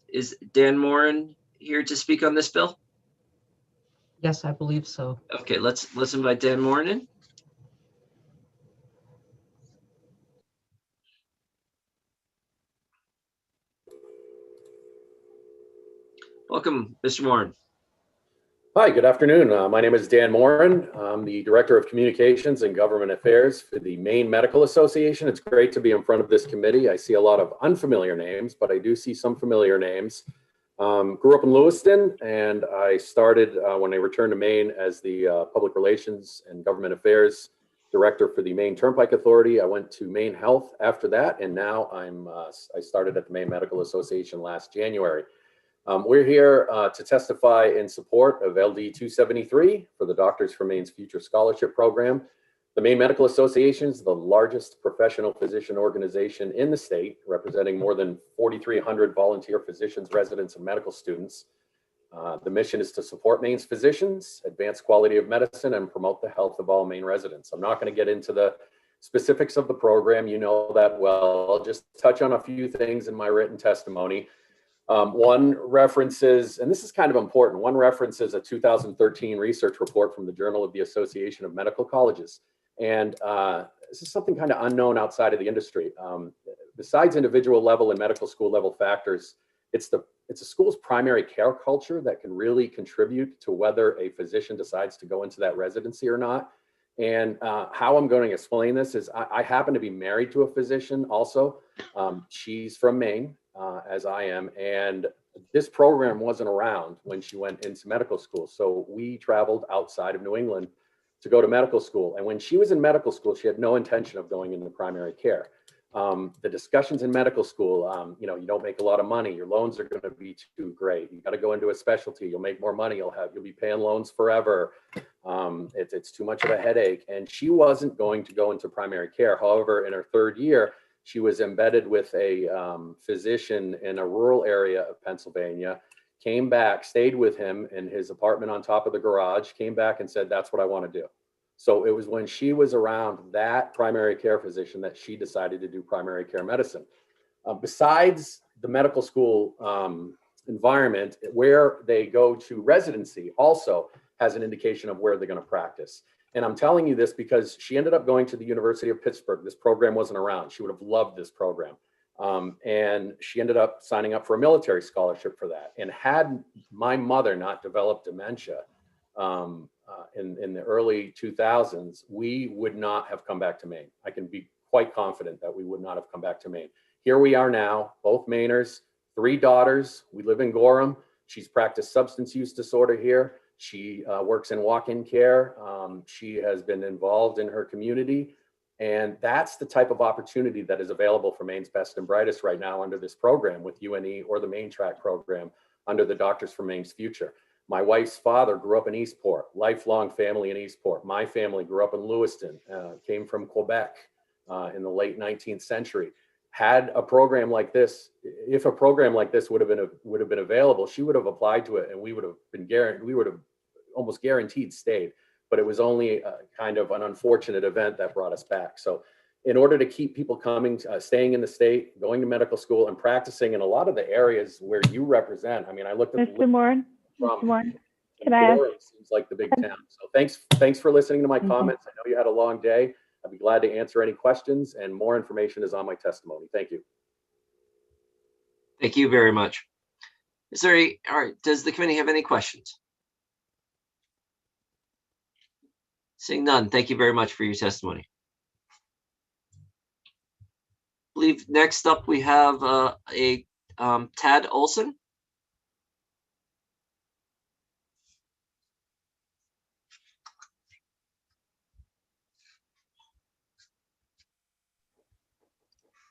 is Dan Moran here to speak on this bill? Yes, I believe so. Okay, let's invite Dan Moran in. Welcome, Mr. Moran. Hi, good afternoon. My name is Dan Moran. I'm the Director of Communications and Government Affairs for the Maine Medical Association. It's great to be in front of this committee. I see a lot of unfamiliar names, but I do see some familiar names. Grew up in Lewiston, and I started when I returned to Maine as the Public Relations and Government Affairs Director for the Maine Turnpike Authority. I went to Maine Health after that, and now I started at the Maine Medical Association last January. We're here to testify in support of LD 273 for the Doctors for Maine's Future Scholarship Program. The Maine Medical Association is the largest professional physician organization in the state, representing more than 4,300 volunteer physicians, residents, and medical students. The mission is to support Maine's physicians, advance quality of medicine, and promote the health of all Maine residents. I'm not going to get into the specifics of the program. You know that well. I'll just touch on a few things in my written testimony. One references, and this is kind of important, one references a 2013 research report from the Journal of the Association of Medical Colleges. And this is something kind of unknown outside of the industry. Besides individual level and medical school level factors, it's a school's primary care culture that can really contribute to whether a physician decides to go into that residency or not. And how I'm going to explain this is I happen to be married to a physician also. She's from Maine, as I am, and this program wasn't around when she went into medical school. So we traveled outside of New England to go to medical school. And when she was in medical school, she had no intention of going into primary care. The discussions in medical school, you don't make a lot of money. Your loans are going to be too great. You got to go into a specialty. You'll make more money. You'll be paying loans forever. It's too much of a headache. And she wasn't going to go into primary care. However, in her third year, she was embedded with a physician in a rural area of Pennsylvania, came back, stayed with him in his apartment on top of the garage, came back and said, that's what I want to do. So it was when she was around that primary care physician that she decided to do primary care medicine. Besides the medical school environment, where they go to residency also has an indication of where they're going to practice. And I'm telling you this because she ended up going to the University of Pittsburgh. This program wasn't around. She would have loved this program. And she ended up signing up for a military scholarship for that. And had my mother not developed dementia in the early 2000s, we would not have come back to Maine. I can be quite confident that we would not have come back to Maine. Here we are now, both Mainers, 3 daughters. We live in Gorham. She's practiced substance use disorder here. She works in walk-in care. She has been involved in her community. And that's the type of opportunity that is available for Maine's Best and Brightest right now under this program with UNE or the Maine Track program under the Doctors for Maine's Future. My wife's father grew up in Eastport, lifelong family in Eastport. My family grew up in Lewiston, came from Quebec in the late 19th century. Had a program like this, if a program like this would have been available, she would have applied to it, and we would have almost guaranteed stayed. But it was only kind of an unfortunate event that brought us back. So in order to keep people coming, staying in the state, going to medical school and practicing in a lot of the areas where you represent. I mean, I looked at Mr. Moran, can I ask? Seems like the big town. So thanks for listening to my comments. I know you had a long day. I'd be glad to answer any questions, and more information is on my testimony. Thank you. Thank you very much. All right, does the committee have any questions? Seeing none, thank you very much for your testimony. I believe next up we have Tad Olson.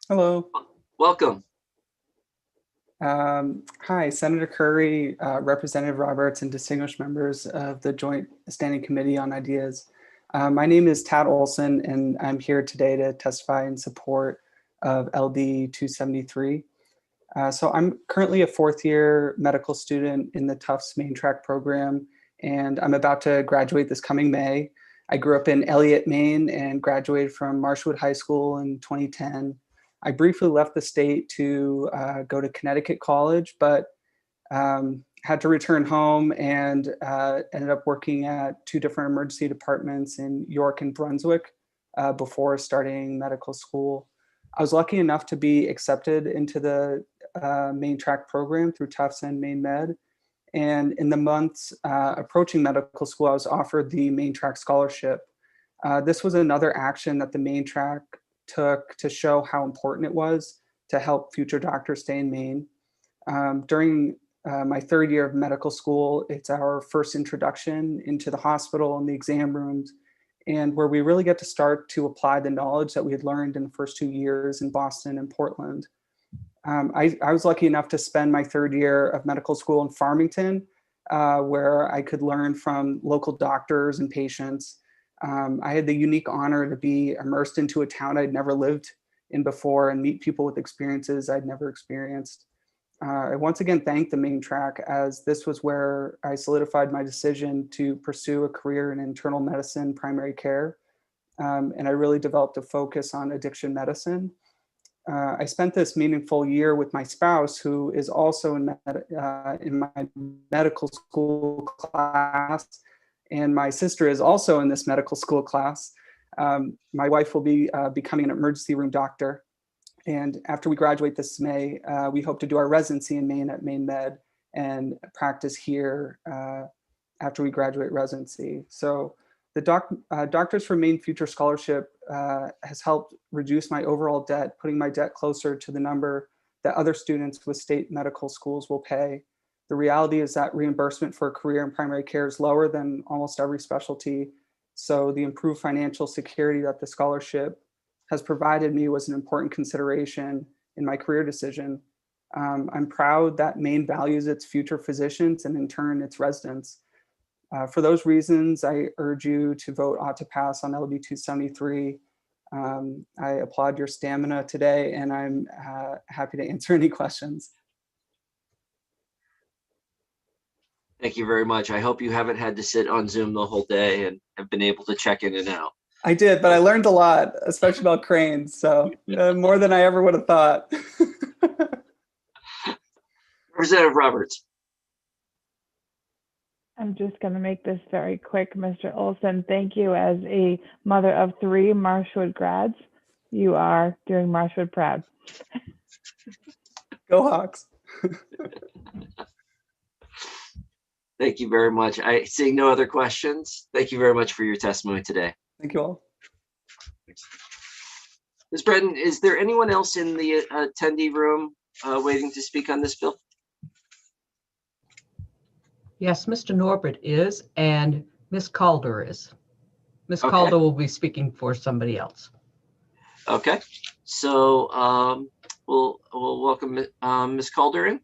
Hello. Welcome. Hi, Senator Curry, Representative Roberts, and distinguished members of the Joint Standing Committee on Ideas. My name is Tad Olson, and I'm here today to testify in support of LD 273. So I'm currently a 4th-year medical student in the Tufts Maine Track program, and I'm about to graduate this coming May. I grew up in Elliott, Maine, and graduated from Marshwood High School in 2010. I briefly left the state to go to Connecticut College, but had to return home and ended up working at 2 different emergency departments in York and Brunswick before starting medical school. I was lucky enough to be accepted into the Main Track program through Tufts and Maine Med. And in the months approaching medical school, I was offered the Main Track scholarship. This was another action that the Main Track took to show how important it was to help future doctors stay in Maine. During my 3rd year of medical school, it's our first introduction into the hospital and the exam rooms, and where we really get to start to apply the knowledge that we had learned in the first 2 years in Boston and Portland. I was lucky enough to spend my 3rd year of medical school in Farmington, where I could learn from local doctors and patients. I had the unique honor to be immersed into a town I'd never lived in before and meet people with experiences I'd never experienced. I once again thank the Main Track, as this was where I solidified my decision to pursue a career in internal medicine, primary care, and I really developed a focus on addiction medicine. I spent this meaningful year with my spouse, who is also in my medical school class, and my sister is also in this medical school class. My wife will be becoming an emergency room doctor. And after we graduate this May, we hope to do our residency in Maine at Maine Med and practice here after we graduate residency. So the Doctors for Maine Future Scholarship has helped reduce my overall debt, putting my debt closer to the number that other students with state medical schools will pay. The reality is that reimbursement for a career in primary care is lower than almost every specialty. So the improved financial security that the scholarship has provided me was an important consideration in my career decision. I'm proud that Maine values its future physicians and in turn its residents. For those reasons, I urge you to vote ought to pass on LD 273. I applaud your stamina today, and I'm happy to answer any questions. Thank you very much. I hope you haven't had to sit on Zoom the whole day and have been able to check in and out. I did, but I learned a lot, especially about cranes. So more than I ever would have thought. Representative Roberts. I'm just going to make this very quick. Mr. Olson, thank you. As a mother of 3 Marshwood grads, you are doing Marshwood proud. Go Hawks. Thank you very much. I see no other questions. Thank you very much for your testimony today. Thank you all. Ms. Breton, is there anyone else in the attendee room waiting to speak on this bill? Yes, Mr. Norbert is, and Ms. Calder is. Ms. Okay. Calder will be speaking for somebody else. Okay, so we'll welcome Ms. Calder in.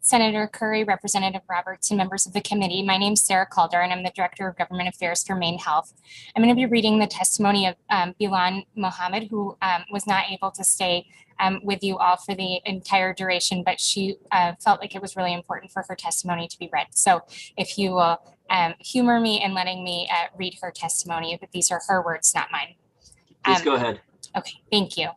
Senator Curry, Representative Roberts, and members of the committee. My name is Sarah Calder, and I'm the Director of Government Affairs for Maine Health. I'm going to be reading the testimony of Bilan Mohammed, who was not able to stay with you all for the entire duration, but she felt like it was really important for her testimony to be read. So if you will humor me in letting me read her testimony, but these are her words, not mine. Please go ahead. Okay, thank you.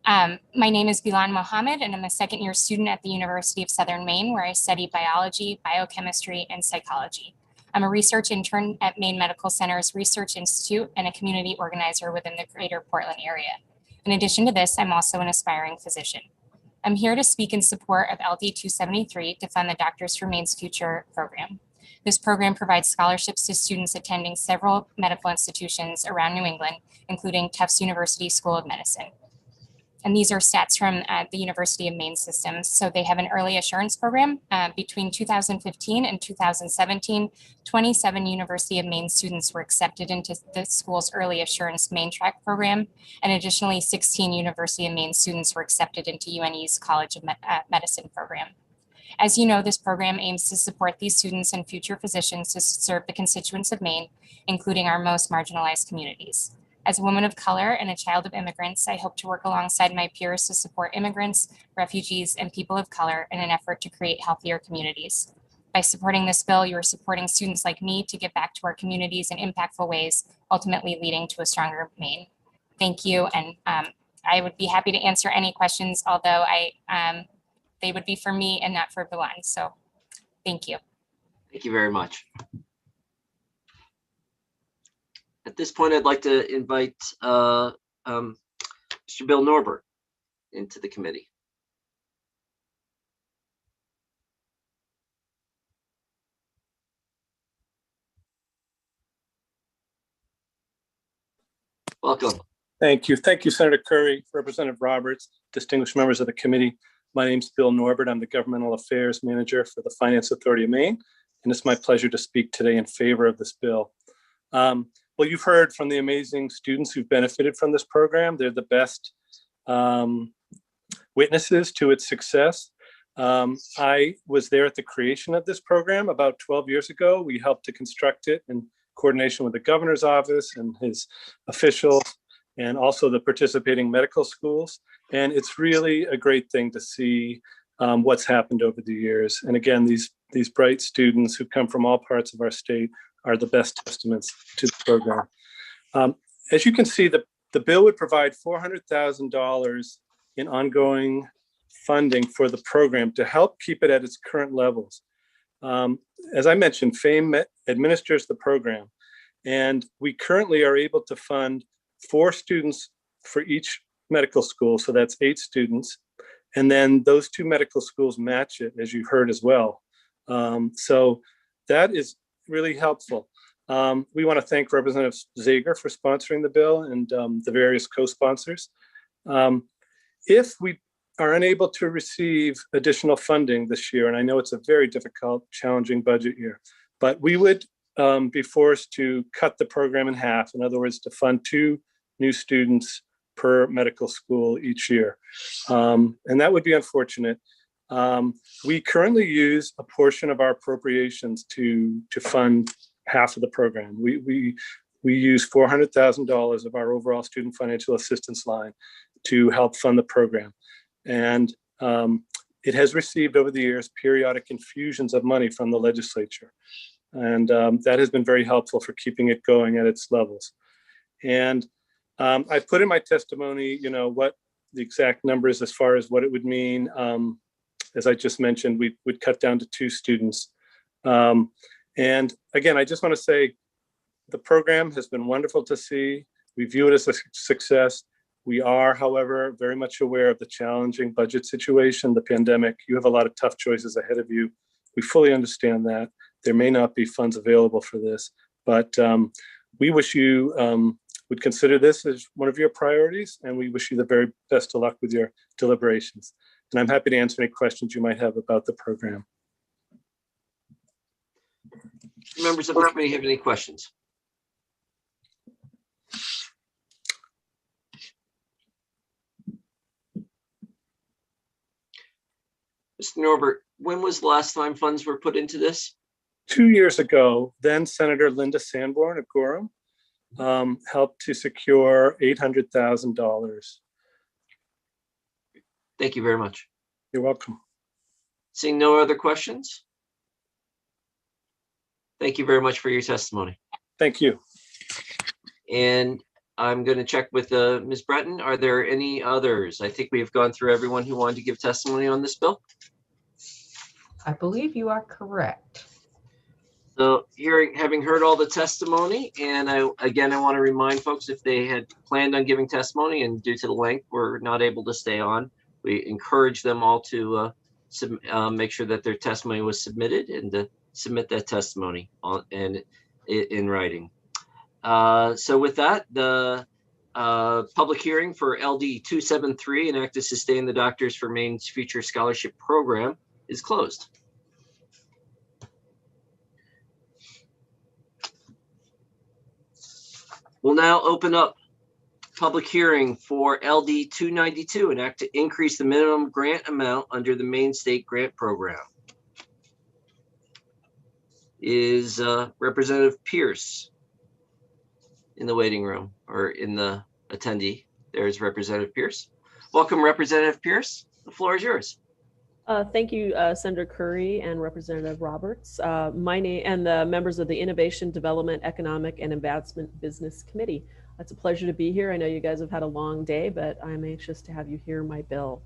My name is Bilan Mohammed, and I'm a 2nd-year student at the University of Southern Maine, where I study biology, biochemistry, and psychology. I'm a research intern at Maine Medical Center's Research Institute and a community organizer within the greater Portland area. In addition to this, I'm also an aspiring physician. I'm here to speak in support of LD 273 to fund the Doctors for Maine's Future program. This program provides scholarships to students attending several medical institutions around New England, including Tufts University School of Medicine. And these are stats from the University of Maine systems. So they have an early assurance program. Between 2015 and 2017, 27 University of Maine students were accepted into the school's early assurance Main Track program. And additionally, 16 University of Maine students were accepted into UNE's College of Medicine program. As you know, this program aims to support these students and future physicians to serve the constituents of Maine, including our most marginalized communities. As a woman of color and a child of immigrants, I hope to work alongside my peers to support immigrants, refugees, and people of color in an effort to create healthier communities. By supporting this bill, you are supporting students like me to give back to our communities in impactful ways, ultimately leading to a stronger Maine. Thank you, and I would be happy to answer any questions, although they would be for me and not for Bilan. So thank you. Thank you very much. At this point, I'd like to invite Mr. Bill Norbert into the committee. Welcome. Thank you. Thank you, Senator Curry, Representative Roberts, distinguished members of the committee. My name is Bill Norbert. I'm the Governmental Affairs Manager for the Finance Authority of Maine, and it's my pleasure to speak today in favor of this bill. Well, you've heard from the amazing students who've benefited from this program. They're the best witnesses to its success. I was there at the creation of this program about 12 years ago. We helped to construct it in coordination with the governor's office and his officials, and also the participating medical schools. And it's really a great thing to see what's happened over the years. And again, these bright students who come from all parts of our state are the best testaments to the program. As you can see, the bill would provide $400,000 in ongoing funding for the program to help keep it at its current levels. As I mentioned, FAME administers the program, and we currently are able to fund 4 students for each medical school, so that's 8 students, and then those 2 medical schools match it, as you heard as well. So that is really helpful. We want to thank Representative Zager for sponsoring the bill and the various co-sponsors. If we are unable to receive additional funding this year, and I know it's a very difficult, challenging budget year, but we would be forced to cut the program in half. In other words, to fund 2 new students per medical school each year. And that would be unfortunate. We currently use a portion of our appropriations to fund half of the program. We use $400,000 of our overall student financial assistance line to help fund the program. And it has received over the years periodic infusions of money from the legislature. And that has been very helpful for keeping it going at its levels. And I put in my testimony, what the exact numbers as far as what it would mean. As I just mentioned, we would cut down to 2 students. And again, I just want to say the program has been wonderful to see. We view it as a success. We are, however, very much aware of the challenging budget situation, the pandemic. You have a lot of tough choices ahead of you. We fully understand that. There may not be funds available for this, but we wish you would consider this as one of your priorities, and we wish you the very best of luck with your deliberations. And I'm happy to answer any questions you might have about the program. Members of the committee have any questions? Mr. Norbert, when was the last time funds were put into this? 2 years ago, then Senator Linda Sanborn of Gorham helped to secure $800,000. Thank you very much. You're welcome. Seeing no other questions? Thank you very much for your testimony. Thank you. And I'm going to check with Ms. Breton. Are there any others? I think we've gone through everyone who wanted to give testimony on this bill. I believe you are correct. So having heard all the testimony, and I want to remind folks, if they had planned on giving testimony and due to the length were not able to stay on, we encourage them all to make sure that their testimony was submitted and to submit that testimony in writing. So with that, the public hearing for LD 273, an act to sustain the Doctors for Maine's Future Scholarship Program, is closed. We'll now open up public hearing for LD 292, an act to increase the minimum grant amount under the Maine State Grant Program. Is Representative Pierce in the waiting room or in the attendee? There's Representative Pierce. Welcome, Representative Pierce. The floor is yours. Thank you, Senator Curry and Representative Roberts. My name and the members of the Innovation, Development, Economic, and Advancement Business Committee. It's a pleasure to be here. I know you guys have had a long day, but I'm anxious to have you hear my bill.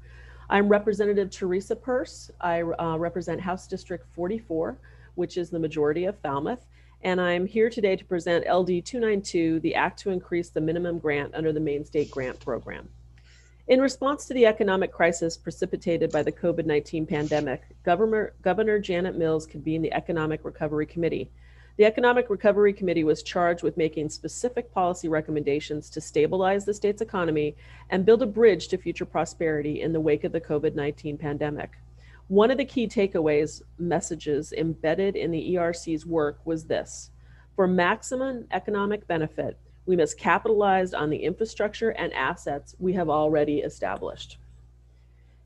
I'm Representative Teresa Peirce. I represent House District 44, which is the majority of Falmouth. And I'm here today to present LD 292, the Act to Increase the Minimum Grant under the Maine State Grant Program. In response to the economic crisis precipitated by the COVID-19 pandemic, Governor Janet Mills convened the Economic Recovery Committee. The Economic Recovery Committee was charged with making specific policy recommendations to stabilize the state's economy and build a bridge to future prosperity in the wake of the COVID-19 pandemic. One of the key takeaways messages embedded in the ERC's work was this: for maximum economic benefit, we must capitalize on the infrastructure and assets we have already established.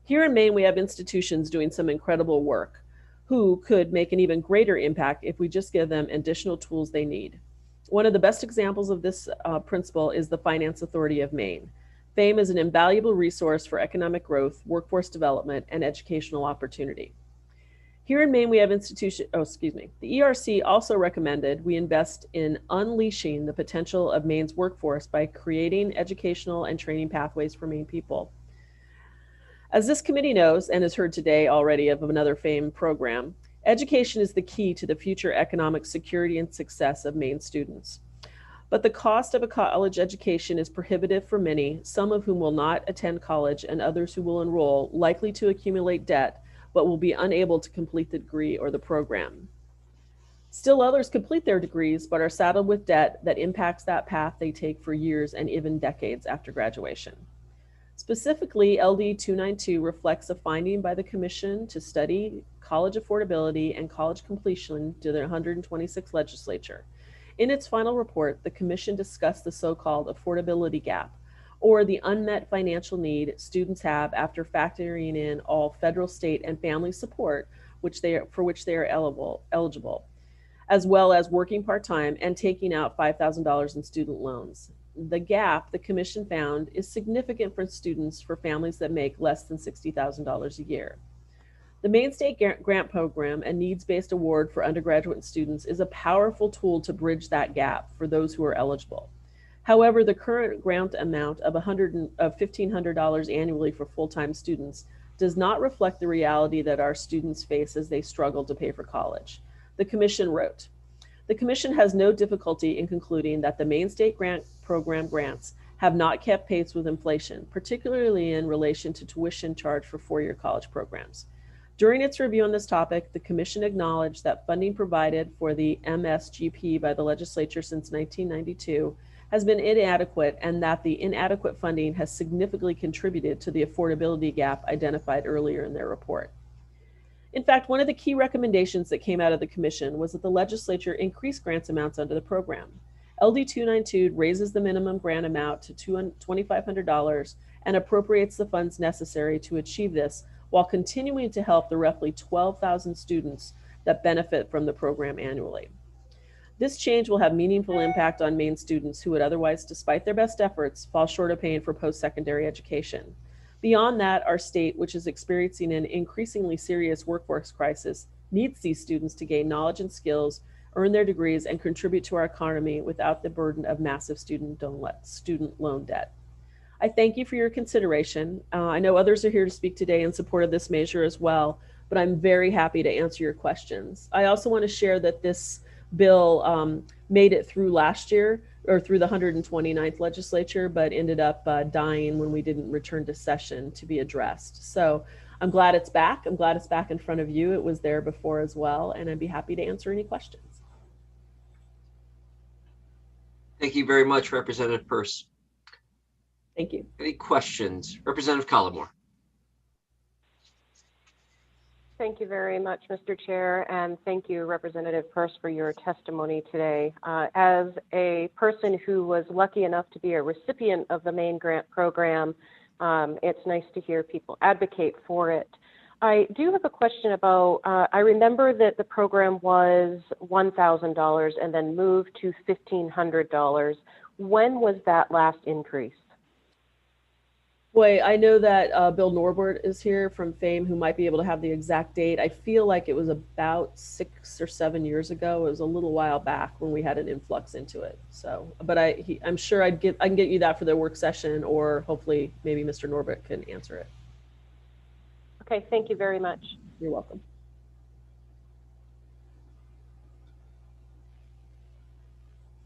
Here in Maine, we have institutions doing some incredible work who could make an even greater impact if we just give them additional tools they need. One of the best examples of this principle is the Finance Authority of Maine. FAME is an invaluable resource for economic growth, workforce development, and educational opportunity. Here in Maine, we have the ERC also recommended we invest in unleashing the potential of Maine's workforce by creating educational and training pathways for Maine people. As this committee knows, and has heard today already of another FAME program, education is the key to the future economic security and success of Maine students. But the cost of a college education is prohibitive for many, some of whom will not attend college and others who will enroll, likely to accumulate debt, but will be unable to complete the degree or the program. Still others complete their degrees, but are saddled with debt that impacts that path they take for years and even decades after graduation. Specifically, LD 292 reflects a finding by the Commission to study college affordability and college completion to their 126th legislature. In its final report, the Commission discussed the so-called affordability gap, or the unmet financial need students have after factoring in all federal, state, and family support for which they are eligible, as well as working part-time and taking out $5,000 in student loans. The gap, the Commission found, is significant for students for families that make less than $60,000 a year. The Maine State Grant Program, a needs-based award for undergraduate students, is a powerful tool to bridge that gap for those who are eligible. However, the current grant amount of $1,500 annually for full-time students does not reflect the reality that our students face as they struggle to pay for college. The Commission wrote, "The Commission has no difficulty in concluding that the Maine State Grant Program grants have not kept pace with inflation, particularly in relation to tuition charged for four-year college programs. During its review on this topic, the Commission acknowledged that funding provided for the MSGP by the legislature since 1992 has been inadequate, and that the inadequate funding has significantly contributed to the affordability gap identified earlier in their report." In fact, one of the key recommendations that came out of the Commission was that the legislature increase grants amounts under the program. LD 292 raises the minimum grant amount to $2,500 and appropriates the funds necessary to achieve this while continuing to help the roughly 12,000 students that benefit from the program annually. This change will have meaningful impact on Maine students who would otherwise, despite their best efforts, fall short of paying for post-secondary education. Beyond that, our state, which is experiencing an increasingly serious workforce crisis, needs these students to gain knowledge and skills, earn their degrees, and contribute to our economy without the burden of massive student loan debt. I thank you for your consideration. I know others are here to speak today in support of this measure as well, but I'm very happy to answer your questions. I also want to share that this bill made it through last year, or through the 129th legislature, but ended up dying when we didn't return to session to be addressed. So I'm glad it's back. I'm glad it's back in front of you. It was there before as well, and I'd be happy to answer any questions. Thank you very much, Representative Peirce. Thank you. Any questions? Representative Collmore. Thank you very much, Mr. Chair, and thank you, Representative Peirce, for your testimony today. As a person who was lucky enough to be a recipient of the Maine Grant Program, it's nice to hear people advocate for it. I do have a question about, I remember that the program was $1,000 and then moved to $1,500. When was that last increase? Boy, I know that Bill Norbert is here from Fame, who might be able to have the exact date. I feel like it was about 6 or 7 years ago. It was a little while back when we had an influx into it. So, but I'm sure I can get you that for the work session, or hopefully maybe Mr. Norbert can answer it. Okay, thank you very much. You're welcome.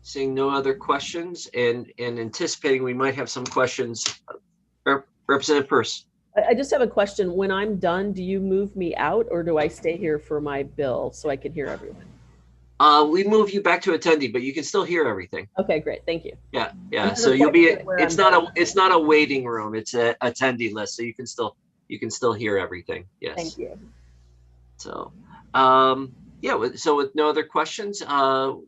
Seeing no other questions and anticipating we might have some questions. Representative Peirce. I just have a question. When I'm done, do you move me out, or do I stay here for my bill so I can hear everyone? We move you back to attendee, but you can still hear everything. Okay, great. Thank you. Yeah. I'm So not you'll quite be. sure where It's I'm not a waiting room. It's a attendee list, so you can still hear everything. Yes. Thank you. So, yeah. So with no other questions,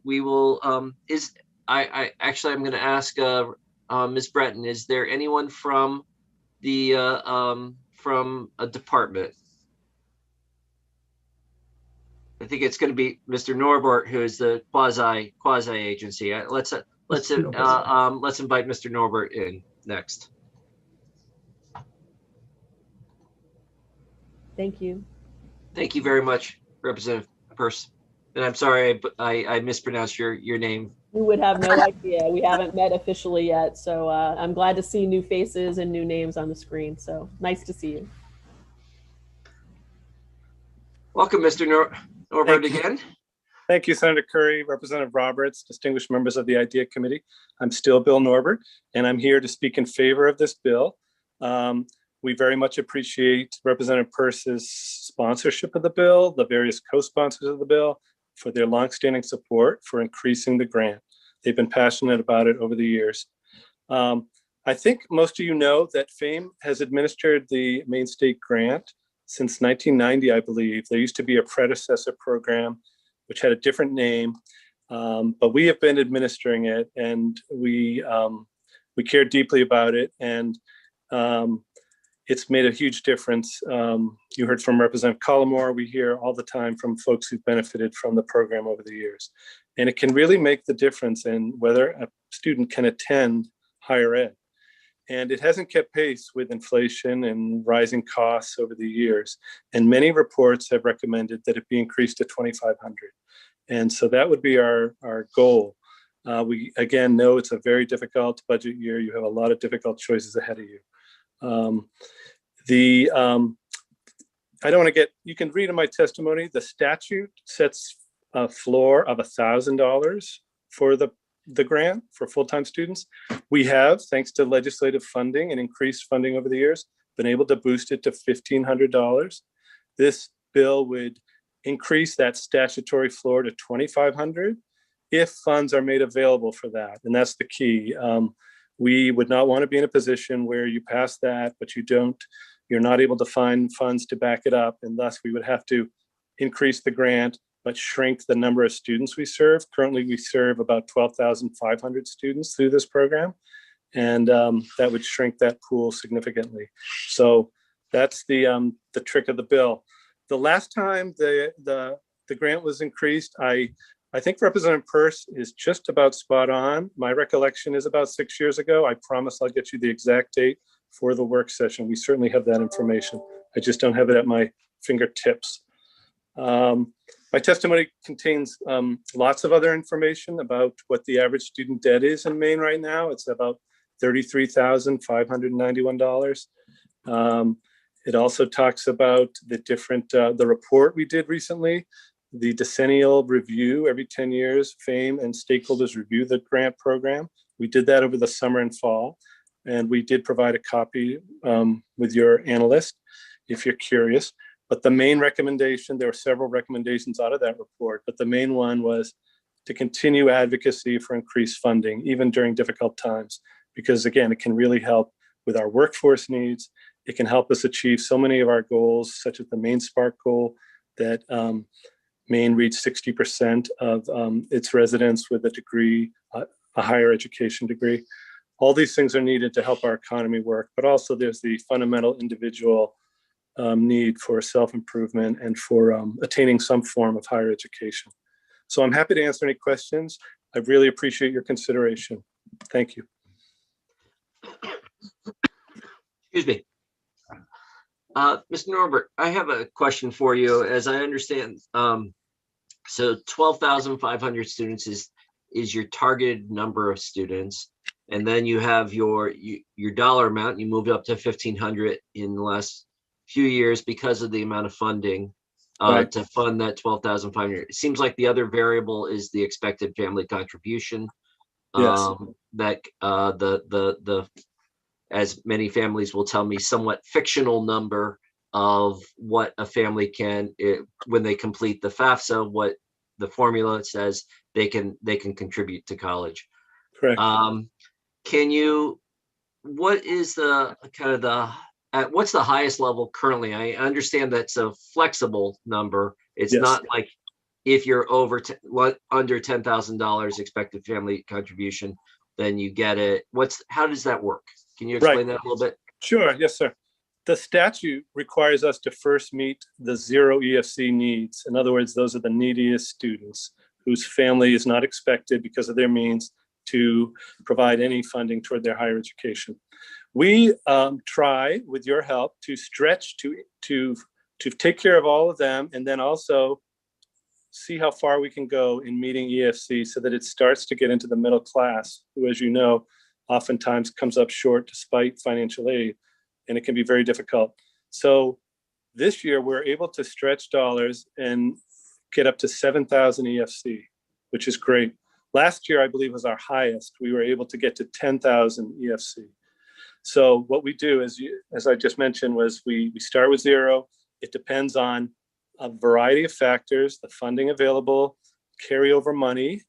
we will. I'm going to ask Ms. Breton. Is there anyone from from a department? I think it's going to be Mr. Norbert, who is the quasi agency. Let's invite Mr. Norbert in next. Thank you. Thank you very much, Representative Peirce. And I'm sorry I mispronounced your name. You would have no idea. We haven't met officially yet, so I'm glad to see new faces and new names on the screen. So nice to see you. Welcome, Mr. Norbert again. Thank you, Senator Curry, Representative Roberts, distinguished members of the IDEA Committee. I'm still Bill Norbert, and I'm here to speak in favor of this bill. We very much appreciate Representative Peirce's sponsorship of the bill, the various co-sponsors of the bill, for their longstanding support for increasing the grant. They've been passionate about it over the years. I think most of you know that FAME has administered the Maine State Grant since 1990, I believe. There used to be a predecessor program which had a different name, but we have been administering it, and we care deeply about it, and it's made a huge difference. You heard from Representative Collmore. We hear all the time from folks who've benefited from the program over the years. And it can really make the difference in whether a student can attend higher ed. And it hasn't kept pace with inflation and rising costs over the years. And many reports have recommended that it be increased to $2,500. And so that would be our goal. We, again, know it's a very difficult budget year. You have a lot of difficult choices ahead of you. I don't want to get, you can read in my testimony, the statute sets a floor of $1,000 for the grant for full-time students. We have, thanks to legislative funding and increased funding over the years, been able to boost it to $1,500. This bill would increase that statutory floor to $2,500 if funds are made available for that. And that's the key. We would not want to be in a position where you pass that, but you're not able to find funds to back it up. And thus we would have to increase the grant, but shrink the number of students we serve. Currently, we serve about 12,500 students through this program. And that would shrink that pool significantly. So that's the trick of the bill. The last time the grant was increased, I think Representative Peirce is just about spot on. My recollection is about 6 years ago. I promise I'll get you the exact date for the work session. We certainly have that information. I just don't have it at my fingertips. My testimony contains lots of other information about what the average student debt is in Maine right now. It's about $33,591. It also talks about the report we did recently, the decennial review. Every 10 years, FAME and stakeholders review the grant program. We did that over the summer and fall, and we did provide a copy with your analyst if you're curious. But the main recommendation, there were several recommendations out of that report, but the main one was to continue advocacy for increased funding, even during difficult times, because again, it can really help with our workforce needs. It can help us achieve so many of our goals, such as the Maine Spark goal, that Maine reached 60% of its residents with a degree, a higher education degree. All these things are needed to help our economy work, but also there's the fundamental individual need for self-improvement and for attaining some form of higher education. So I'm happy to answer any questions. I really appreciate your consideration. Thank you. Excuse me. Mr. Norbert, I have a question for you. As I understand, so 12,500 students is your targeted number of students, and then you have your dollar amount. You moved up to 1,500 in the last few years because of the amount of funding Right. to fund that 12,500. It seems like the other variable is the expected family contribution. Yes. That the as many families will tell me, somewhat fictional number of what a family can, when they complete the FAFSA, what the formula says they can contribute to college. Correct. What is the kind of what's the highest level currently? I understand that's a flexible number. It's Yes. not like if you're over under $10,000 expected family contribution, then you get it. How does that work? Can you explain that a little bit? Sure. Yes, sir. The statute requires us to first meet the zero EFC needs. In other words, those are the neediest students whose family is not expected because of their means to provide any funding toward their higher education. We try, with your help, to stretch to take care of all of them, and then also see how far we can go in meeting EFC so that it starts to get into the middle class, who, as you know, oftentimes comes up short despite financial aid, and it can be very difficult. So this year we're able to stretch dollars and get up to 7,000 EFC, which is great. Last year, I believe, was our highest. We were able to get to 10,000 EFC. So what we do is, as I just mentioned, was we start with zero. It depends on a variety of factors, the funding available, carryover money.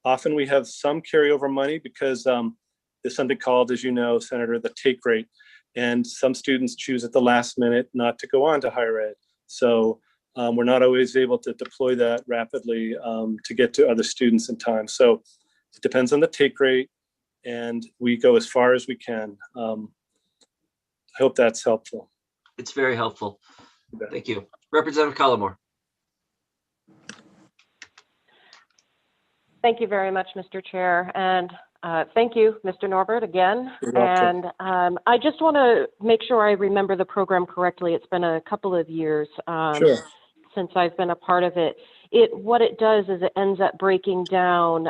Often we have some carryover money because there's something called, as you know, Senator, the take rate. And some students choose at the last minute not to go on to higher ed. So we're not always able to deploy that rapidly to get to other students in time. So it depends on the take rate, and we go as far as we can. I hope that's helpful. It's very helpful. Thank you. Representative Collmore. Thank you very much, Mr. Chair. And thank you, Mr. Norbert, again. You're welcome. And I just want to make sure I remember the program correctly. It's been a couple of years Sure. since I've been a part of it. What it does is it ends up breaking down,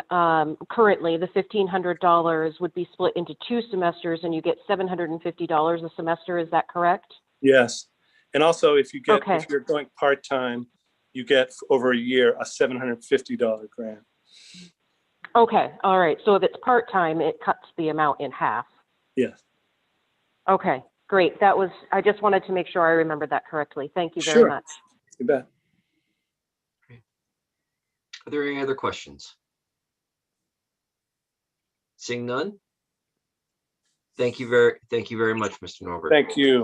currently the $1,500 would be split into 2 semesters and you get $750 a semester. Is that correct? Yes. And also, if Okay. you're going part-time, you get over a year a $750 grant. Okay, all right. So if it's part-time, it cuts the amount in half. Yes. Okay, great. I just wanted to make sure I remembered that correctly. Thank you very Sure. much. You bet. Are there any other questions? Seeing none? Thank you very much, Mr. Norbert. Thank you.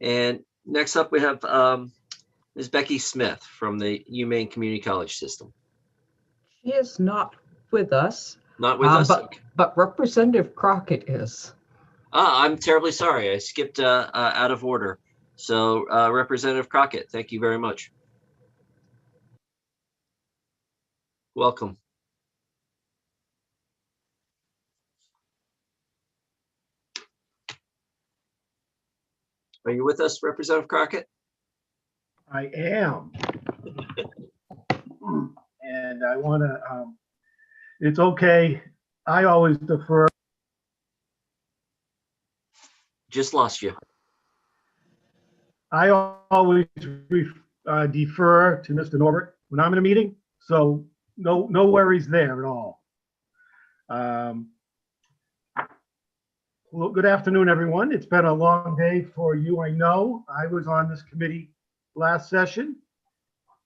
And next up, we have Ms. Becky Smith from the UMaine Community College System. She is not with us. Not with us? But Representative Crockett is. I'm terribly sorry. I skipped out of order. So Representative Crockett, thank you very much. Welcome. Are you with us, Representative Crockett? I am. And I want to, it's okay. I always defer. Just lost you. I always defer to Mr. Norbert when I'm in a meeting. So no worries there at all. Well, good afternoon, everyone. It's been a long day for you, I know. I was on this committee last session,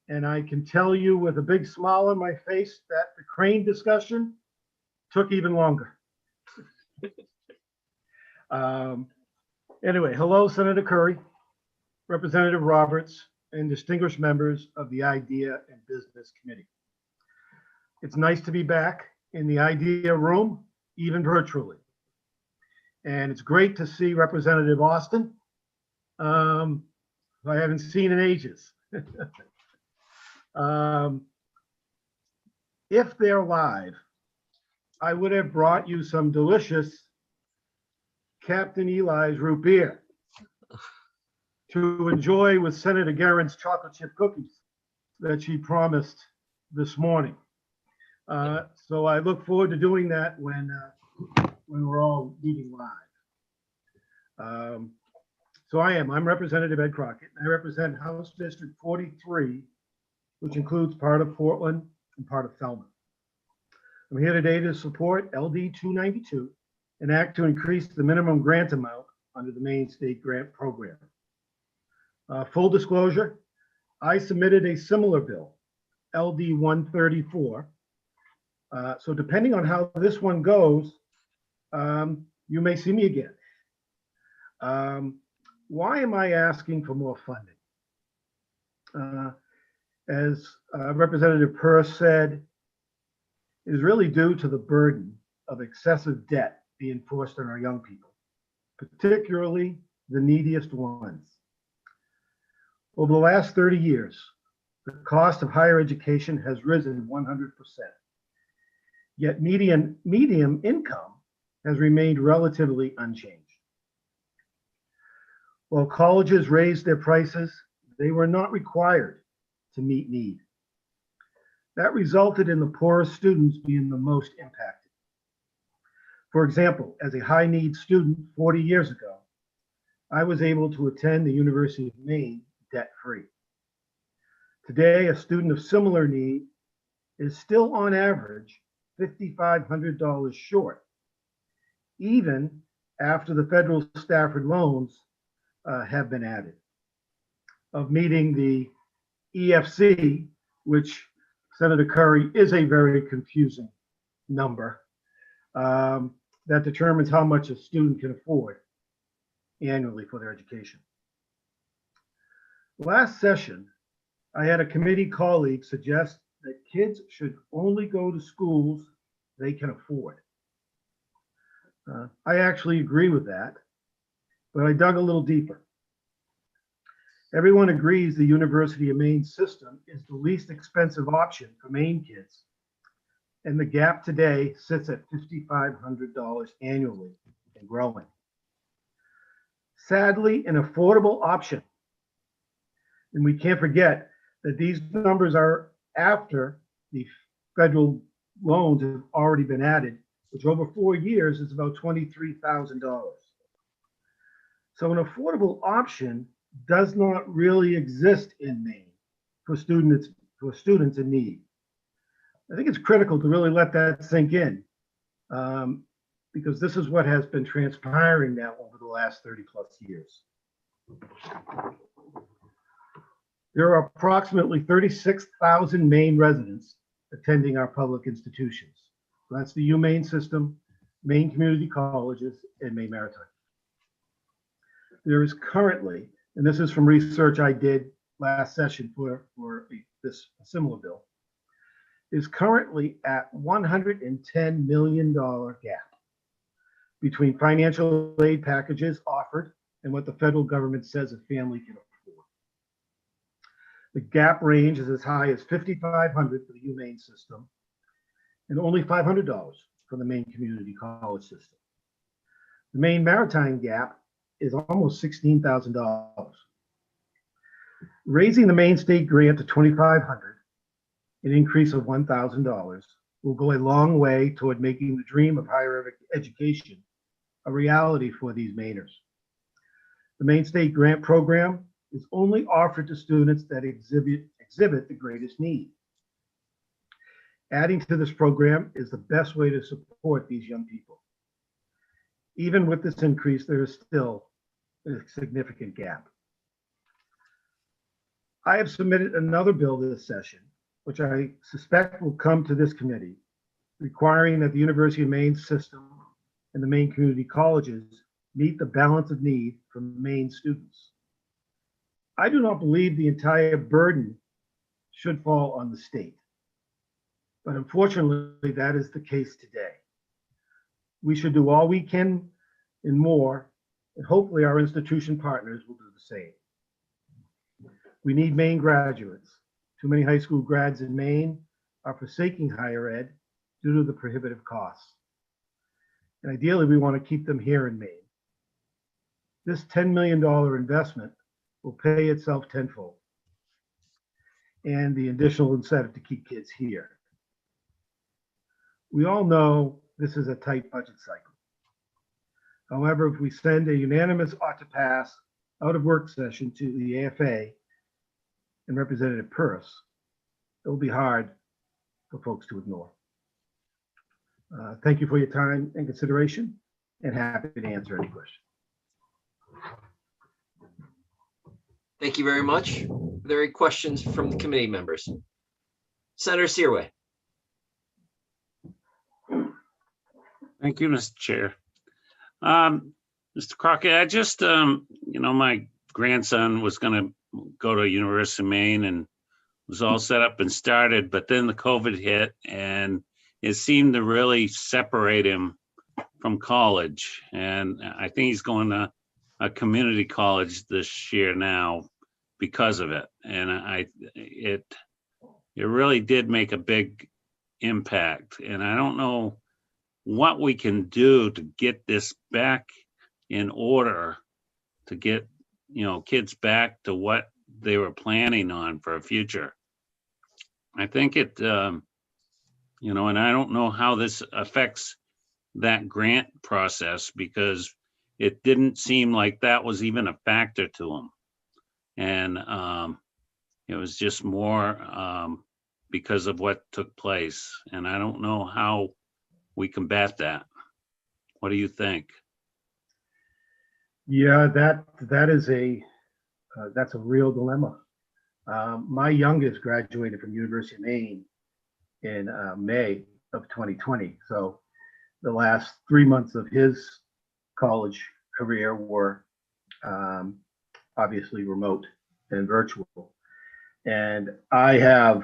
and I can tell you with a big smile on my face that the Crane discussion took even longer. Anyway, hello, Senator Curry, Representative Roberts, and distinguished members of the IDEA and Business Committee. It's nice to be back in the IDEA room, even virtually. And it's great to see Representative Austin, who I haven't seen in ages. If they're live, I would have brought you some delicious Captain Eli's root beer to enjoy with Senator Guerin's chocolate chip cookies that she promised this morning. So I look forward to doing that when we're all meeting live. So I'm Representative Ed Crockett. I represent House District 43, which includes part of Portland and part of Thelma. I'm here today to support LD 292, an act to increase the minimum grant amount under the Maine State Grant Program. Full disclosure, I submitted a similar bill, LD 134. So depending on how this one goes, you may see me again. Why am I asking for more funding? As Representative Peirce said, it is really due to the burden of excessive debt being forced on our young people, particularly the neediest ones. Over the last 30 years, the cost of higher education has risen 100%. Yet median income has remained relatively unchanged. While colleges raised their prices, they were not required to meet need. That resulted in the poorest students being the most impacted. For example, as a high need student 40 years ago, I was able to attend the University of Maine debt-free. Today, a student of similar need is still on average $5,500 short, even after the federal Stafford loans have been added, of meeting the EFC, which Senator Curry is a very confusing number that determines how much a student can afford annually for their education. Last session, I had a committee colleague suggest that kids should only go to schools they can afford. I actually agree with that, but I dug a little deeper. Everyone agrees the University of Maine system is the least expensive option for Maine kids, and the gap today sits at $5,500 annually and growing. Sadly, an affordable option, and we can't forget that these numbers are after the federal loans have already been added, which over 4 years is about $23,000. So an affordable option does not really exist in Maine for students in need. I think it's critical to really let that sink in because this is what has been transpiring now over the last 30 plus years. There are approximately 36,000 Maine residents attending our public institutions. So that's the UMaine system, Maine Community Colleges, and Maine Maritime. There is currently, and this is from research I did last session for this similar bill, is currently at $110 million gap between financial aid packages offered and what the federal government says a family can afford. The gap range is as high as $5,500 for the UMaine system and only $500 for the Maine Community College system. The Maine Maritime gap is almost $16,000. Raising the Maine State Grant to $2,500, an increase of $1,000, will go a long way toward making the dream of higher education a reality for these Mainers. The Maine State Grant Program is only offered to students that exhibit the greatest need. Adding to this program is the best way to support these young people. Even with this increase, there is still a significant gap. I have submitted another bill this session, which I suspect will come to this committee, requiring that the University of Maine system and the Maine community colleges meet the balance of need for Maine students. I do not believe the entire burden should fall on the state, but unfortunately, that is the case today. We should do all we can and more, and hopefully our institution partners will do the same. We need Maine graduates. Too many high school grads in Maine are forsaking higher ed due to the prohibitive costs. And ideally, we want to keep them here in Maine. This $10 million investment will pay itself tenfold, and the additional incentive to keep kids here. We all know this is a tight budget cycle. However, if we send a unanimous ought to pass out of work session to the AFA and Representative Purse, it will be hard for folks to ignore. Thank you for your time and consideration, and happy to answer any questions. Thank you very much. Are there any questions from the committee members? Senator Searway. Thank you, Mr. Chair. Mr. Crockett, I just, my grandson was going to go to University of Maine and was all set up and started, but then the COVID hit and it seemed to really separate him from college. And I think he's going to a community college this year now because of it. And it really did make a big impact. And I don't know what we can do to get this back in order to get, kids back to what they were planning on for a future. I think it, and I don't know how this affects that grant process because it didn't seem like that was even a factor to them. And it was just more because of what took place. And I don't know how we combat that. What do you think? Yeah, that is that's a real dilemma. My youngest graduated from University of Maine in May of 2020. So the last 3 months of his college career were obviously remote and virtual. And I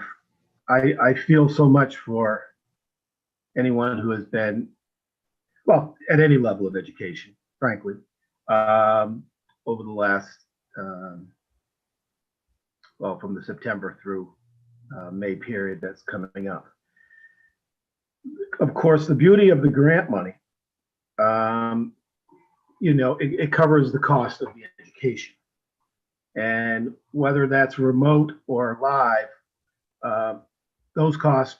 feel so much for anyone who has been, well, at any level of education, frankly, over the last, from the September through May period that's coming up. Of course, the beauty of the grant money, it covers the cost of the education. And whether that's remote or live, those costs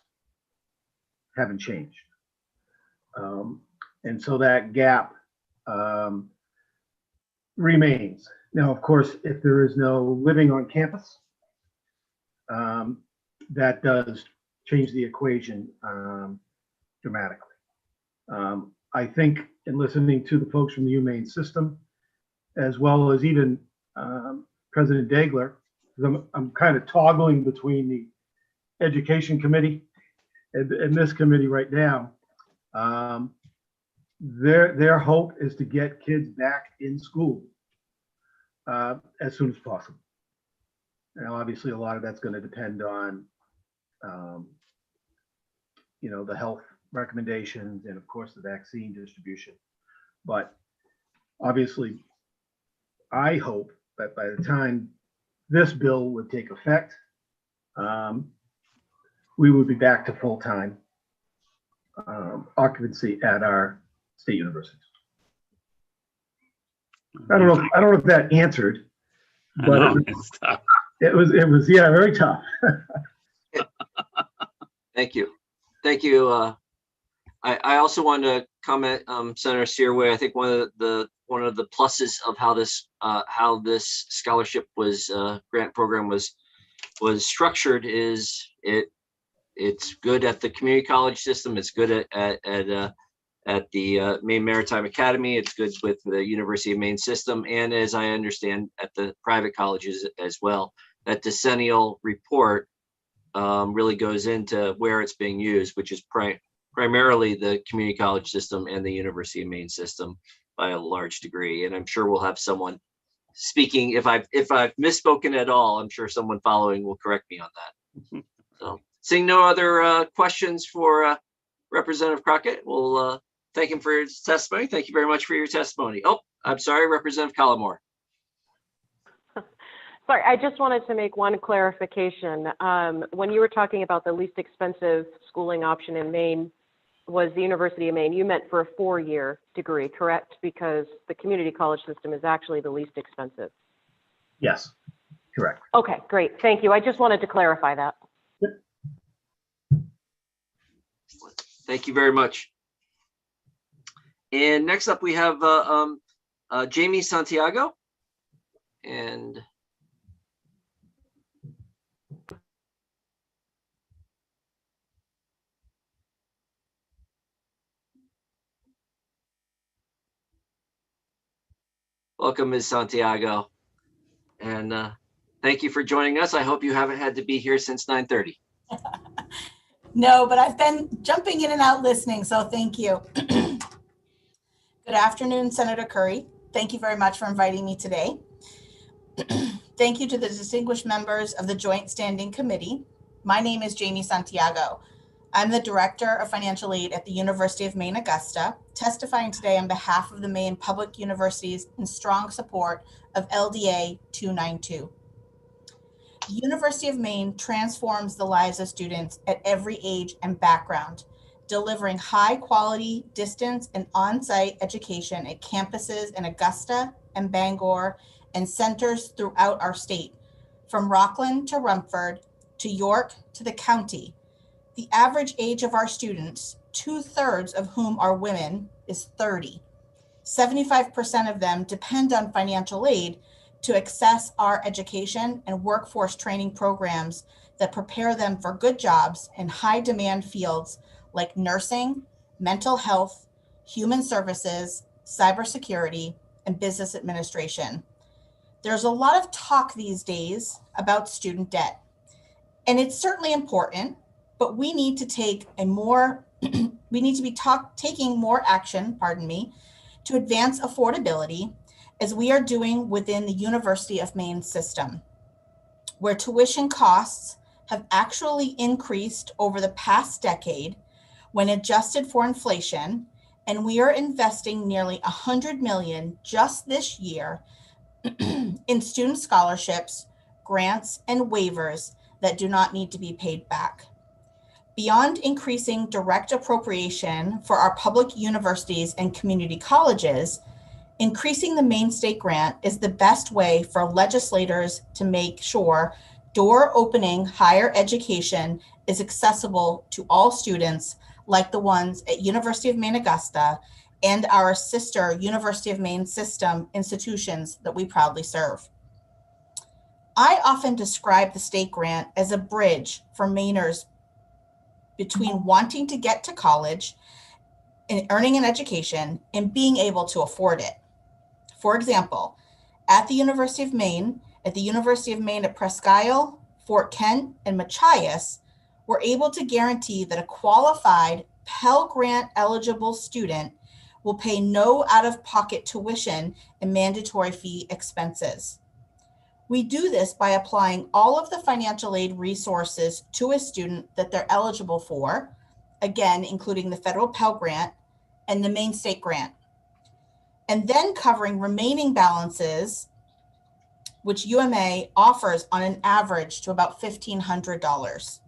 haven't changed. And so that gap remains. Now, of course, if there is no living on campus, that does change the equation dramatically. I think in listening to the folks from the UMaine system, as well as even President Degler, I'm kind of toggling between the Education Committee and this committee right now. Their hope is to get kids back in school as soon as possible. Now, obviously, a lot of that's going to depend on, the health recommendations and, of course, the vaccine distribution. But obviously, I hope that by the time this bill would take effect, we would be back to full-time occupancy at our state universities. I don't know if that answered, but it was very tough. Thank you. I also wanted to comment, Senator Searway. I think one of the pluses of how this scholarship grant program was structured is it's good at the community college system. It's good at the Maine Maritime Academy. It's good with the University of Maine system, and as I understand, at the private colleges as well. That decennial report really goes into where it's being used, which is primarily the community college system and the University of Maine system by a large degree. And I'm sure we'll have someone speaking. If I've misspoken at all, I'm sure someone following will correct me on that. So, seeing no other questions for Representative Crockett, we'll thank him for his testimony. Thank you very much for your testimony. Oh, I'm sorry, Representative Collmore. Sorry, I just wanted to make one clarification. When you were talking about the least expensive schooling option in Maine, was the University of Maine, you meant for a 4-year degree, correct? Because the community college system is actually the least expensive. Yes, correct. Okay, great. Thank you. I just wanted to clarify that. Thank you very much. And next up, we have Jamie Santiago. And welcome, Ms. Santiago. And thank you for joining us. I hope you haven't had to be here since 9:30. No, but I've been jumping in and out listening, so thank you. Good afternoon, Senator Curry. Thank you very much for inviting me today. Thank you to the distinguished members of the Joint Standing Committee. My name is Jamie Santiago. I'm the Director of Financial Aid at the University of Maine, Augusta, testifying today on behalf of the Maine Public Universities in strong support of LDA 292. The University of Maine transforms the lives of students at every age and background, delivering high quality distance and on-site education at campuses in Augusta and Bangor and centers throughout our state, from Rockland to Rumford to York to the county. The average age of our students, 2/3 of whom are women, is 30. 75% of them depend on financial aid to access our education and workforce training programs that prepare them for good jobs in high demand fields like nursing, mental health, human services, cybersecurity, and business administration. There's a lot of talk these days about student debt, and it's certainly important, but we need to take taking more action, to advance affordability, as we are doing within the University of Maine system, where tuition costs have actually increased over the past decade when adjusted for inflation, and we are investing nearly $100 million just this year in student scholarships, grants, and waivers that do not need to be paid back. Beyond increasing direct appropriation for our public universities and community colleges, increasing the Maine State Grant is the best way for legislators to make sure door-opening higher education is accessible to all students, like the ones at University of Maine Augusta and our sister University of Maine system institutions that we proudly serve. I often describe the state grant as a bridge for Mainers between wanting to get to college and earning an education and being able to afford it. For example, at the University of Maine at Presque Isle, Fort Kent, and Machias, we're able to guarantee that a qualified Pell Grant eligible student will pay no out-of-pocket tuition and mandatory fee expenses. We do this by applying all of the financial aid resources to a student that they're eligible for, again, including the federal Pell Grant and the Maine State Grant, and then covering remaining balances, which UMA offers on an average to about $1,500.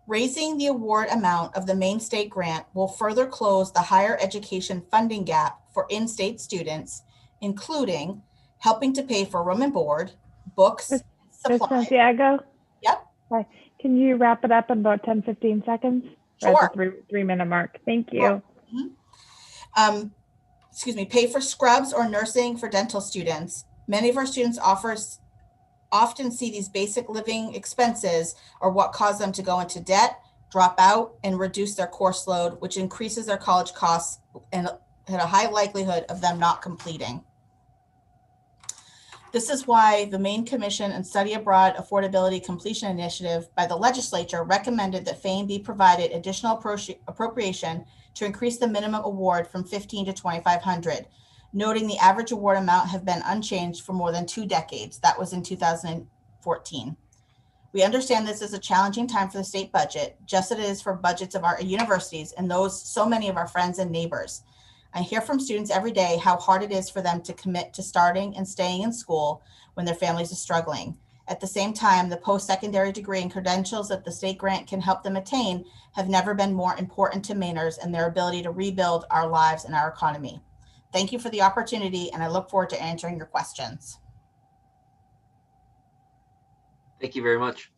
Raising the award amount of the Maine State Grant will further close the higher education funding gap for in-state students, including helping to pay for room and board, books, Ms. supplies. Santiago? Yep. Hi. Can you wrap it up in about 10, 15 seconds? We're Sure. at the three-minute mark. Thank you. Pay for scrubs or nursing for dental students. Many of our students often see these basic living expenses are what cause them to go into debt, drop out, and reduce their course load, which increases their college costs and had a high likelihood of them not completing. This is why the Maine Commission and Study Abroad Affordability Completion Initiative by the legislature recommended that FAME be provided additional appropriation to increase the minimum award from $1,500 to $2,500, noting the average award amount have been unchanged for more than 2 decades. That was in 2014. We understand this is a challenging time for the state budget, just as it is for budgets of our universities and so many of our friends and neighbors. I hear from students every day how hard it is for them to commit to starting and staying in school when their families are struggling. At the same time, the post-secondary degree and credentials that the state grant can help them attain have never been more important to Mainers and their ability to rebuild our lives and our economy. Thank you for the opportunity, and I look forward to answering your questions. Thank you very much.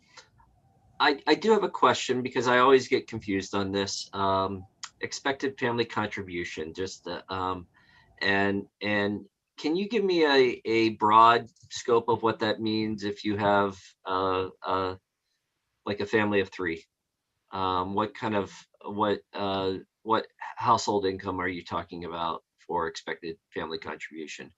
I do have a question because I always get confused on this. Expected family contribution, and can you give me a broad scope of what that means if you have like a family of 3? What household income are you talking about for expected family contribution?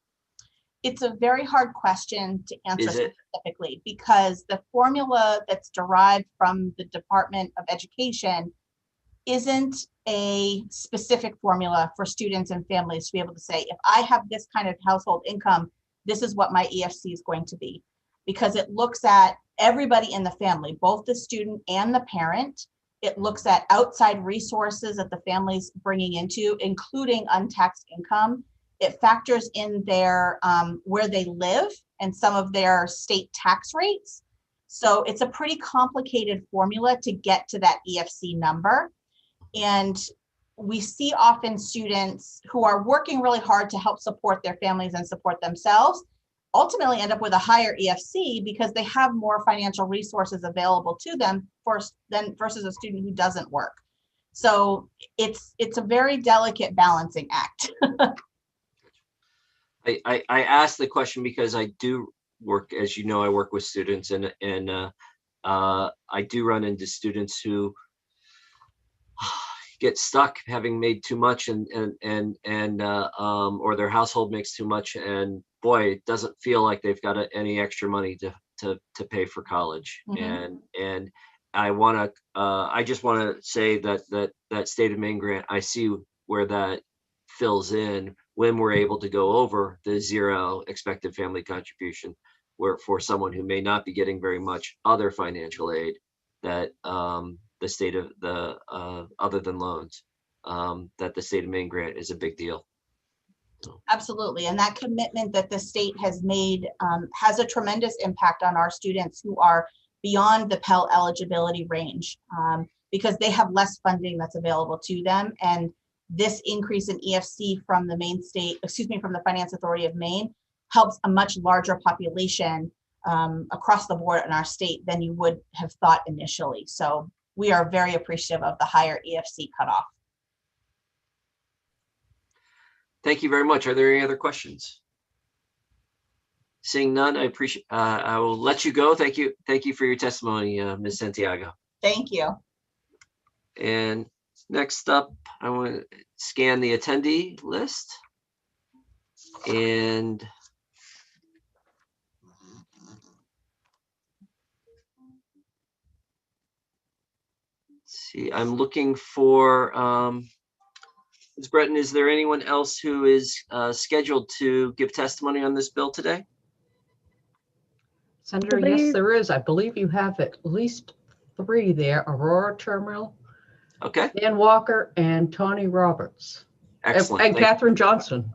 It's a very hard question to answer Is it? specifically because the formula that's derived from the Department of Education isn't a specific formula for students and families to be able to say, if I have this kind of household income, this is what my EFC is going to be. Because it looks at everybody in the family, both the student and the parent. It looks at outside resources that the family's bringing into, including untaxed income. It factors in their where they live and some of their state tax rates. So it's a pretty complicated formula to get to that EFC number. And we see often students who are working really hard to help support their families and support themselves ultimately end up with a higher EFC because they have more financial resources available to them versus a student who doesn't work. So it's a very delicate balancing act. I asked the question because I do work, as you know, I work with students, and I do run into students who get stuck having made too much or their household makes too much, and boy, it doesn't feel like they've got any extra money to pay for college. Mm-hmm. And I just want to say that State of Maine grant, I see where that fills in when we're able to go over the 0 expected family contribution, where for someone who may not be getting very much other financial aid, that the state of the other than loans, that the State of Maine grant is a big deal. Absolutely. And that commitment that the state has made has a tremendous impact on our students who are beyond the Pell eligibility range because they have less funding that's available to them. And this increase in EFC from the from the Finance Authority of Maine helps a much larger population across the board in our state than you would have thought initially. So we are very appreciative of the higher EFC cutoff. Thank you very much. Are there any other questions? Seeing none, I will let you go. Thank you for your testimony, Ms. Santiago. Thank you. And next up, I want to scan the attendee list. And let's see, I'm looking for Ms. Breton, is there anyone else who is scheduled to give testimony on this bill today? Senator, yes, there is. I believe you have at least 3 there. Aurora Terminal, Okay, Dan Walker, and Tony Roberts. excellent. And Thank- Catherine Johnson.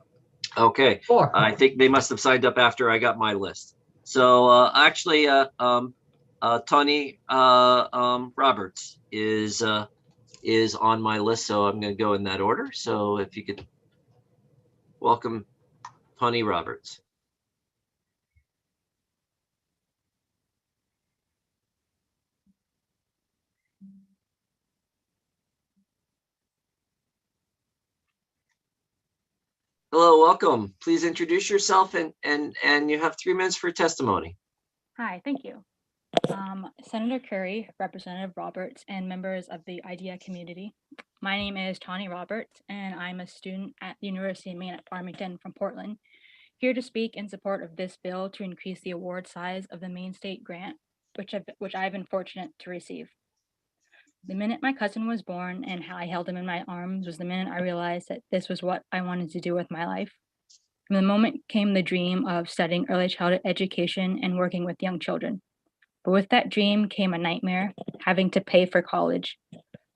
Okay, 4. I think they must have signed up after I got my list. So actually, Tony Roberts is on my list, so I'm going to go in that order. So if you could welcome Tony Roberts. Hello, welcome. Please introduce yourself and you have 3 minutes for testimony. Hi, thank you. Senator Curry, Representative Roberts, and members of the IDEA community. My name is Tawny Roberts, and I'm a student at the University of Maine at Farmington from Portland, here to speak in support of this bill to increase the award size of the Maine State Grant, which I've been fortunate to receive. The minute my cousin was born and I held him in my arms was the minute I realized that this was what I wanted to do with my life. From the moment came the dream of studying early childhood education and working with young children. But with that dream came a nightmare, having to pay for college.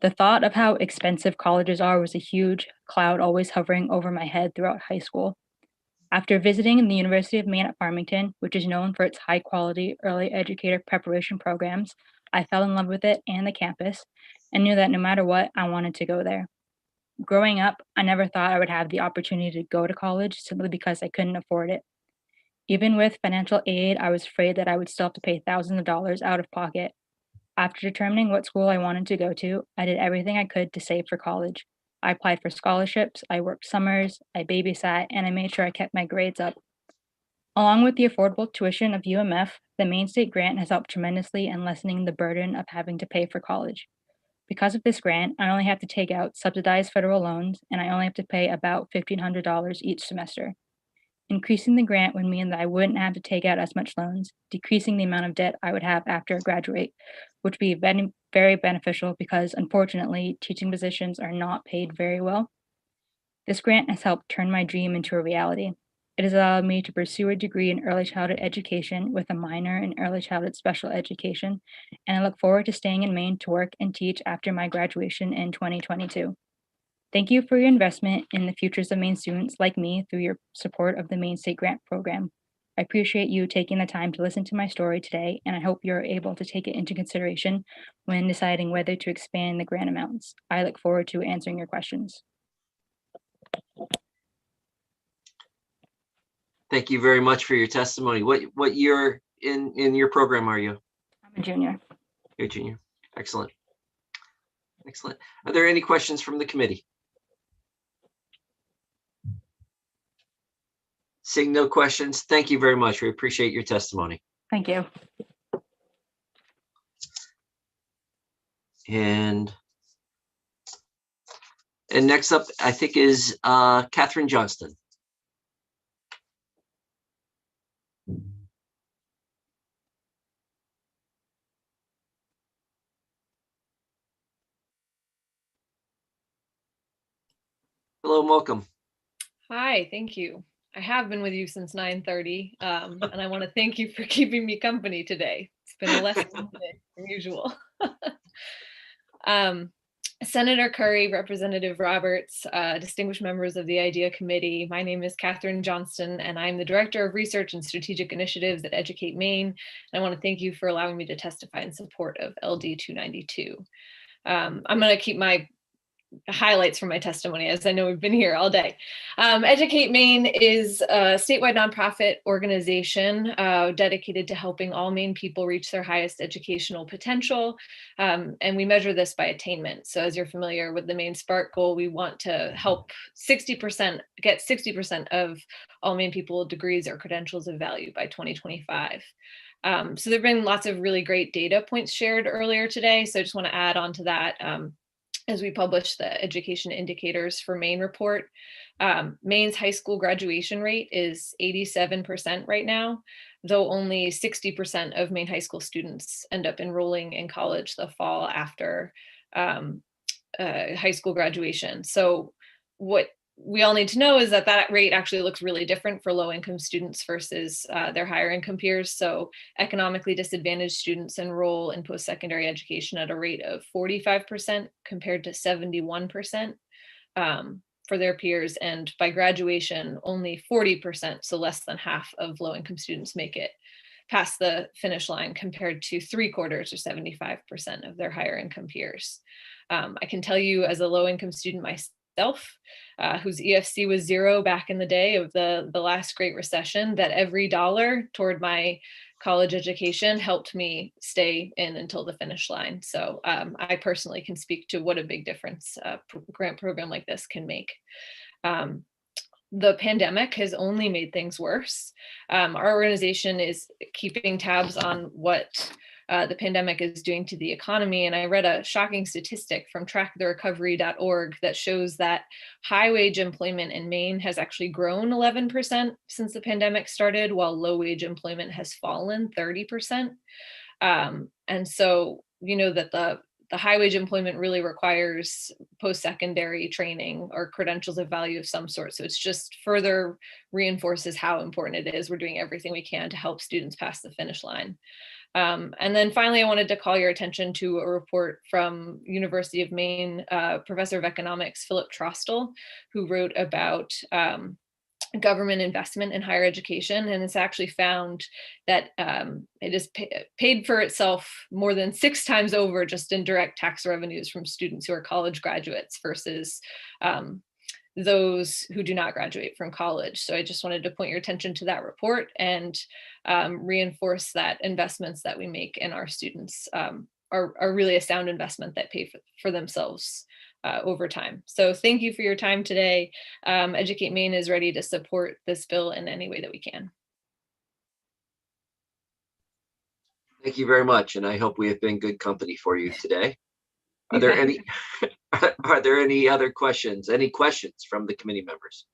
The thought of how expensive colleges are was a huge cloud always hovering over my head throughout high school. After visiting the University of Maine at Farmington, which is known for its high-quality early educator preparation programs, I fell in love with it and the campus and knew that no matter what, I wanted to go there. Growing up, I never thought I would have the opportunity to go to college simply because I couldn't afford it. Even with financial aid, I was afraid that I would still have to pay thousands of dollars out of pocket. After determining what school I wanted to go to, I did everything I could to save for college. I applied for scholarships, I worked summers, I babysat, and I made sure I kept my grades up. Along with the affordable tuition of UMF, the Maine State Grant has helped tremendously in lessening the burden of having to pay for college. Because of this grant, I only have to take out subsidized federal loans, and I only have to pay about $1,500 each semester. Increasing the grant would mean that I wouldn't have to take out as much loans, decreasing the amount of debt I would have after I graduate, which would be very beneficial because, unfortunately, teaching positions are not paid very well. This grant has helped turn my dream into a reality. It has allowed me to pursue a degree in early childhood education with a minor in early childhood special education, and I look forward to staying in Maine to work and teach after my graduation in 2022. Thank you for your investment in the futures of Maine students like me through your support of the Maine State Grant Program. I appreciate you taking the time to listen to my story today, and I hope you're able to take it into consideration when deciding whether to expand the grant amounts. I look forward to answering your questions. Thank you very much for your testimony. What year in your program are you? I'm a junior. You're a junior. Excellent. Excellent. Are there any questions from the committee? Seeing no questions, thank you very much. We appreciate your testimony. Thank you. And next up, I think, is Catherine Johnston. Hello and welcome. Hi, thank you. I have been with you since 9:30, and I want to thank you for keeping me company today. It's been less than usual. Senator Curry, Representative Roberts, distinguished members of the IDEA Committee, my name is Catherine Johnston, and I'm the Director of Research and Strategic Initiatives at Educate Maine. And I want to thank you for allowing me to testify in support of LD 292. I'm going to keep my highlights from my testimony, as I know we've been here all day. Educate Maine is a statewide nonprofit organization dedicated to helping all Maine people reach their highest educational potential. And we measure this by attainment. So as you're familiar with the Maine Spark goal, we want to help get 60% of all Maine people degrees or credentials of value by 2025. So there've been lots of really great data points shared earlier today. So I just want to add on to that. As we publish the Education Indicators for Maine report, Maine's high school graduation rate is 87% right now, though only 60% of Maine high school students end up enrolling in college the fall after high school graduation. So what we all need to know is that that rate actually looks really different for low-income students versus their higher income peers. So economically disadvantaged students enroll in post-secondary education at a rate of 45% compared to 71% for their peers. And by graduation, only 40%, so less than half of low-income students make it past the finish line compared to 3/4 or 75% of their higher income peers. I can tell you as a low-income student myself, whose EFC was 0 back in the day of the last Great Recession, that every dollar toward my college education helped me stay in until the finish line. So I personally can speak to what a big difference a grant program like this can make. The pandemic has only made things worse. Our organization is keeping tabs on what the pandemic is doing to the economy. And I read a shocking statistic from tracktherecovery.org that shows that high wage employment in Maine has actually grown 11% since the pandemic started, while low wage employment has fallen 30%. And so, you know, that the high wage employment really requires post-secondary training or credentials of value of some sort. So it's just further reinforces how important it is. We're doing everything we can to help students pass the finish line. And then finally, I wanted to call your attention to a report from University of Maine, Professor of Economics, Philip Trostel, who wrote about government investment in higher education, and it's actually found that it has paid for itself more than 6 times over just in direct tax revenues from students who are college graduates versus those who do not graduate from college. So I just wanted to point your attention to that report and reinforce that investments that we make in our students are really a sound investment that pay for themselves over time. So thank you for your time today. Educate Maine is ready to support this bill in any way that we can. Thank you very much, and I hope we have been good company for you today. Are there any are there any other questions? Any questions from the committee members?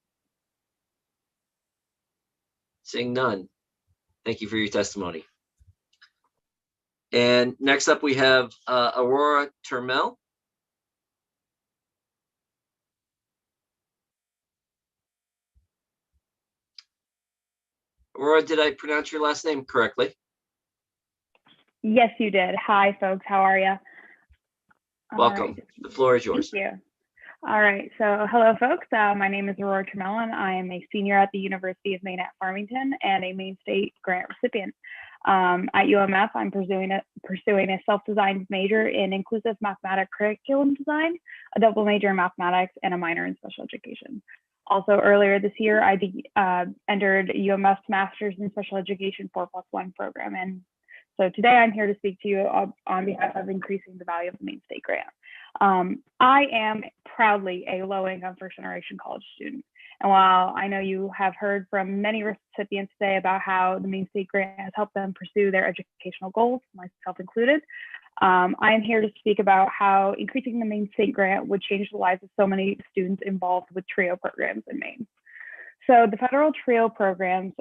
Seeing none. Thank you for your testimony. And next up, we have Aurora Turmel. Aurora, did I pronounce your last name correctly? Yes, you did. Hi, folks. How are you? Welcome. The floor is yours. Thank you. All right. So hello, folks. My name is Aurora Tremelin. I am a senior at the University of Maine at Farmington and a Maine State grant recipient. At UMF, I'm pursuing a self-designed major in inclusive mathematics curriculum design, a double major in mathematics, and a minor in special education. Also, earlier this year, I entered UMF's Master's in Special Education 4+1 program. And so today I'm here to speak to you on behalf of increasing the value of the Maine State grant. I am proudly a low-income first-generation college student. And while I know you have heard from many recipients today about how the Maine State grant has helped them pursue their educational goals, myself included, I am here to speak about how increasing the Maine State grant would change the lives of so many students involved with TRIO programs in Maine. So the federal TRIO programs,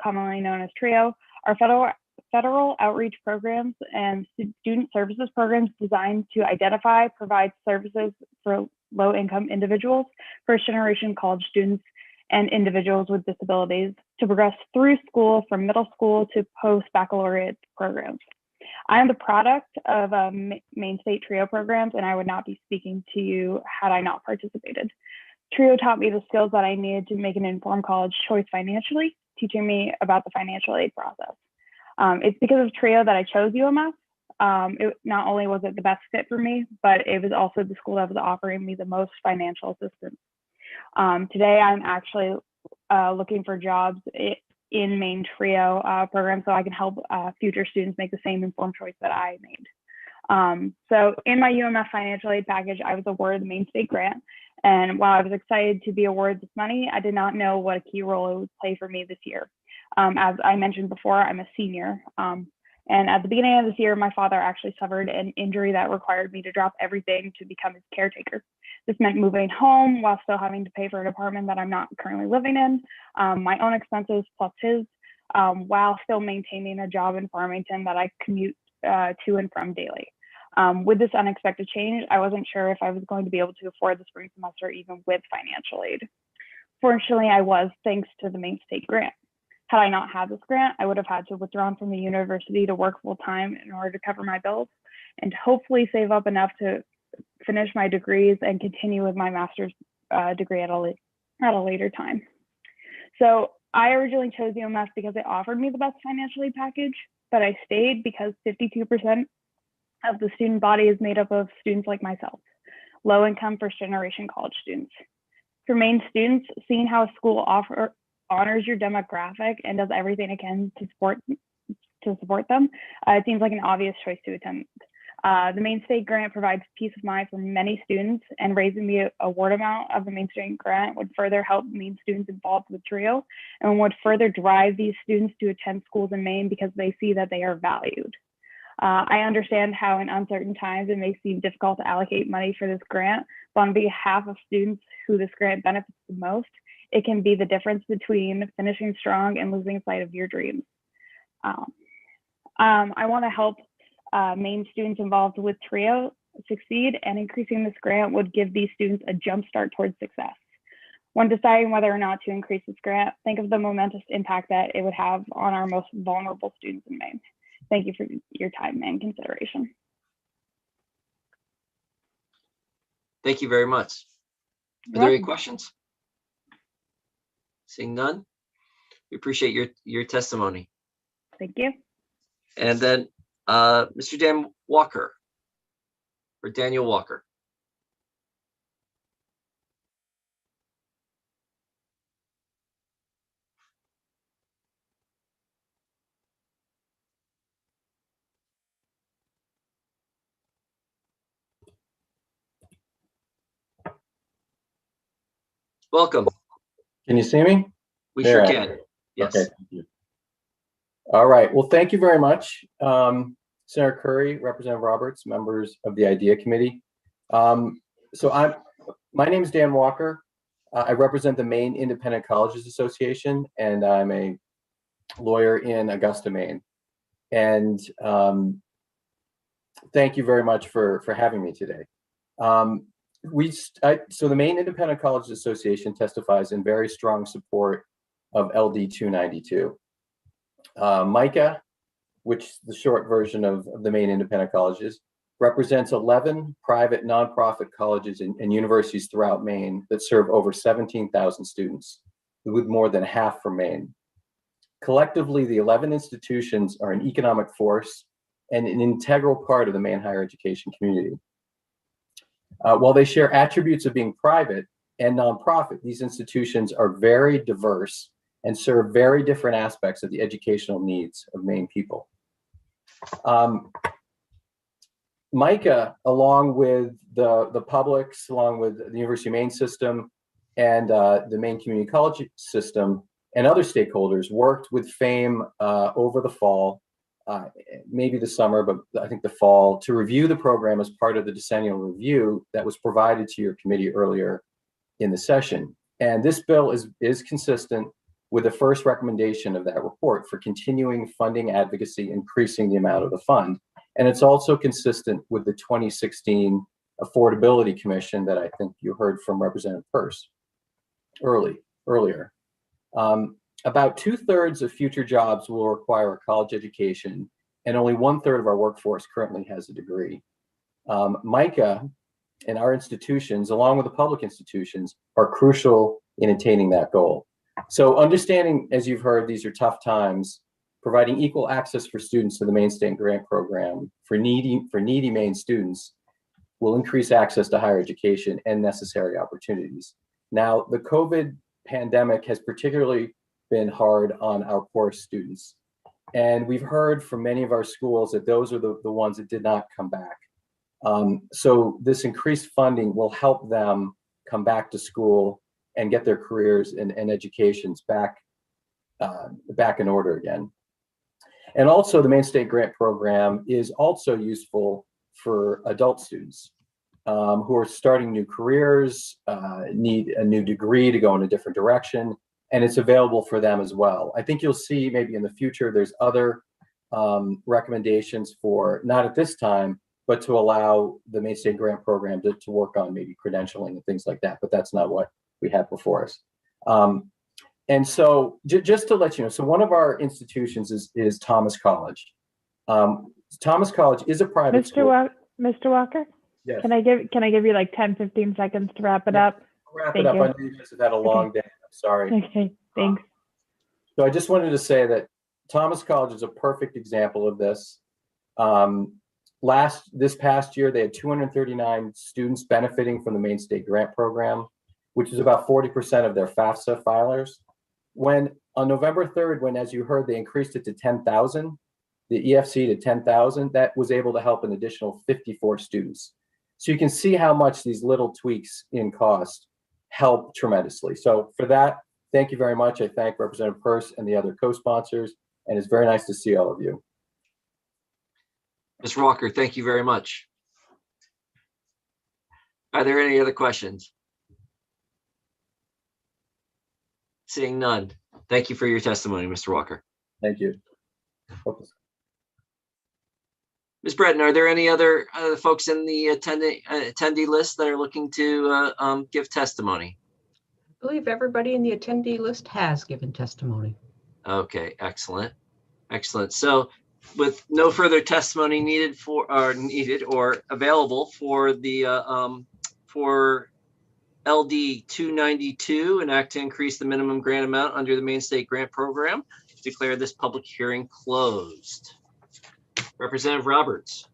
commonly known as TRIO, are federal outreach programs and student services programs designed to identify, provide services for low-income individuals, first-generation college students, and individuals with disabilities to progress through school from middle school to post-baccalaureate programs. I am the product of Maine State TRIO programs, and I would not be speaking to you had I not participated. TRIO taught me the skills that I needed to make an informed college choice financially, teaching me about the financial aid process. It's because of TRIO that I chose UMF. Not only was it the best fit for me, but it was also the school that was offering me the most financial assistance. Today, I'm actually looking for jobs in Maine TRIO program so I can help future students make the same informed choice that I made. So in my UMF financial aid package, I was awarded the Maine State grant. And while I was excited to be awarded this money, I did not know what a key role it would play for me this year. As I mentioned before, I'm a senior. And at the beginning of this year, my father actually suffered an injury that required me to drop everything to become his caretaker. This meant moving home while still having to pay for an apartment that I'm not currently living in, my own expenses plus his, while still maintaining a job in Farmington that I commute to and from daily. With this unexpected change, I wasn't sure if I was going to be able to afford the spring semester even with financial aid. Fortunately, I was, thanks to the Maine State grant. Had I not had this grant, I would have had to withdraw from the university to work full time in order to cover my bills and hopefully save up enough to finish my degrees and continue with my master's degree at a later time. So I originally chose UMF because it offered me the best financial aid package, but I stayed because 52% of the student body is made up of students like myself, low-income first-generation college students. For Maine students, seeing how a school honors your demographic and does everything it can to support them, it seems like an obvious choice to attend. The Maine State grant provides peace of mind for many students, and raising the award amount of the Maine State grant would further help Maine students involved with TRIO and would further drive these students to attend schools in Maine because they see that they are valued. I understand how in uncertain times it may seem difficult to allocate money for this grant, but on behalf of students who this grant benefits the most, it can be the difference between finishing strong and losing sight of your dreams. I want to help Maine students involved with TRIO succeed, and increasing this grant would give these students a jump start towards success. When deciding whether or not to increase this grant, think of the momentous impact that it would have on our most vulnerable students in Maine. Thank you for your time and consideration. Thank you very much. Are there any questions? Seeing none, we appreciate your testimony. Thank you. And then Mr. Dan Walker, or Daniel Walker. Welcome. Can you see me? We There sure I am. can. Yes. Okay, thank you. All right. Well, thank you very much, Senator Curry, Representative Roberts, members of the IDEA Committee. My name is Dan Walker. I represent the Maine Independent Colleges Association, and I'm a lawyer in Augusta, Maine. And thank you very much for having me today. So the Maine Independent Colleges Association testifies in very strong support of LD 292. MICA, which is the short version of the Maine Independent Colleges, represents 11 private nonprofit colleges and universities throughout Maine that serve over 17,000 students, with more than half from Maine. Collectively, the 11 institutions are an economic force and an integral part of the Maine higher education community. While they share attributes of being private and nonprofit, these institutions are very diverse and serve very different aspects of the educational needs of Maine people. MICA, along with the publics, along with the University of Maine system and the Maine Community College system and other stakeholders, worked with FAME over the fall, maybe the summer, but I think the fall, to review the program as part of the decennial review that was provided to your committee earlier in the session. And this bill is consistent with the first recommendation of that report for continuing funding advocacy, increasing the amount of the fund. And it's also consistent with the 2016 Affordability Commission that I think you heard from Representative Peirce earlier. About 2/3 of future jobs will require a college education, and only 1/3 of our workforce currently has a degree. MICA and our institutions, along with the public institutions, are crucial in attaining that goal. So understanding, as you've heard, these are tough times, providing equal access for students to the Maine State Grant Program for needy Maine students will increase access to higher education and necessary opportunities. Now, the COVID pandemic has particularly been hard on our poorest students. And we've heard from many of our schools that those are the ones that did not come back. So this increased funding will help them come back to school and get their careers and educations back in order again. And also the Maine State Grant Program is also useful for adult students who are starting new careers, need a new degree to go in a different direction, and it's available for them as well. I think you'll see maybe in the future there's other recommendations for, not at this time, but to allow the Maine State Grant Program to work on maybe credentialing and things like that, but that's not what we have before us. And so just to let you know, so one of our institutions is Thomas College. Thomas College is a private school. Mr. Walker? Yes. Can I give you like 10, 15 seconds to wrap it up? Wrap it up. I know you guys have had a long day. I'm sorry. Okay, thanks. So I just wanted to say that Thomas College is a perfect example of this. This past year, they had 239 students benefiting from the Maine State Grant Program, which is about 40% of their FAFSA filers. When on November 3rd, when, as you heard, they increased it to 10,000, the EFC to 10,000, that was able to help an additional 54 students. So you can see how much these little tweaks in cost help tremendously. So for that, thank you very much. I thank Representative Peirce and the other co-sponsors, and it's very nice to see all of you. Ms. Walker, thank you very much. Are there any other questions? Seeing none. Thank you for your testimony, Mr. Walker. Thank you. Ms. Breton, are there any other folks in the attendee list that are looking to give testimony? I believe everybody in the attendee list has given testimony. Okay, excellent. Excellent. So with no further testimony needed or available for the LD 292, an act to increase the minimum grant amount under the Maine State Grant Program. Declare this public hearing closed. Representative Roberts.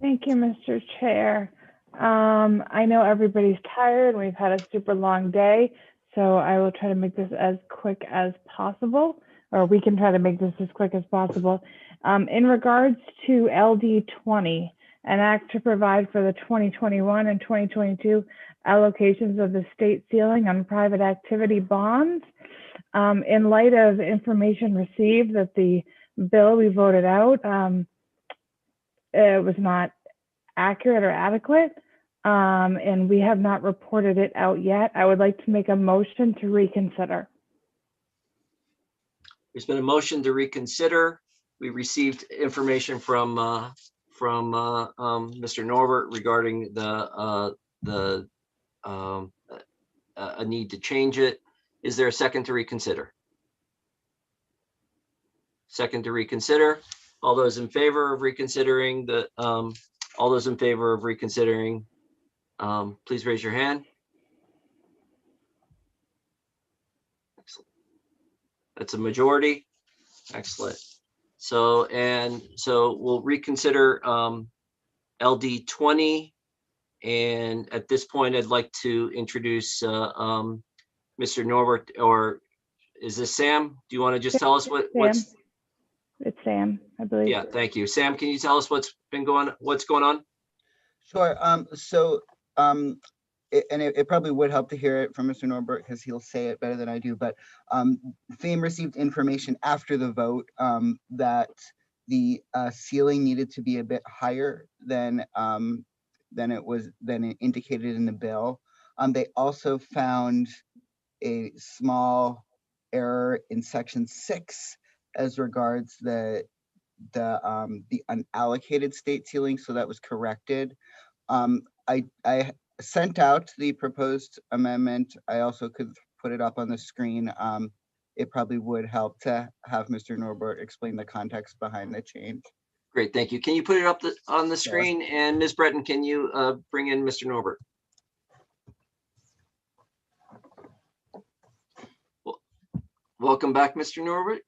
Thank you, Mr. Chair. I know everybody's tired. We've had a super long day, so I will try to make this as quick as possible, or we can try to make this as quick as possible. In regards to LD 20, an act to provide for the 2021 and 2022 allocations of the state ceiling on private activity bonds. In light of information received that the bill we voted out it was not accurate or adequate, and we have not reported it out yet, I would like to make a motion to reconsider. There's been a motion to reconsider. We received information from Mr. Norbert regarding a need to change it. Is there a second to reconsider? Second to reconsider. All those in favor of reconsidering please raise your hand. Excellent. That's a majority. Excellent. So we'll reconsider LD 20. And at this point, I'd like to introduce Mr. Norbert, or is this Sam? Do you want to just tell us what's? It's Sam, I believe. Yeah, thank you. Sam, can you tell us what's going on? Sure. It probably would help to hear it from Mr. Norbert because he'll say it better than I do. But FAME received information after the vote that the ceiling needed to be a bit higher than it indicated in the bill. They also found a small error in section 6 as regards the unallocated state ceiling, so that was corrected. I sent out the proposed amendment. I also could put it up on the screen. It probably would help to have Mr. Norbert explain the context behind the change. Great, thank you. Can you put it up on the screen? Sure. And Ms. Breton, can you bring in Mr. Norbert? Welcome back, Mr. Norbert.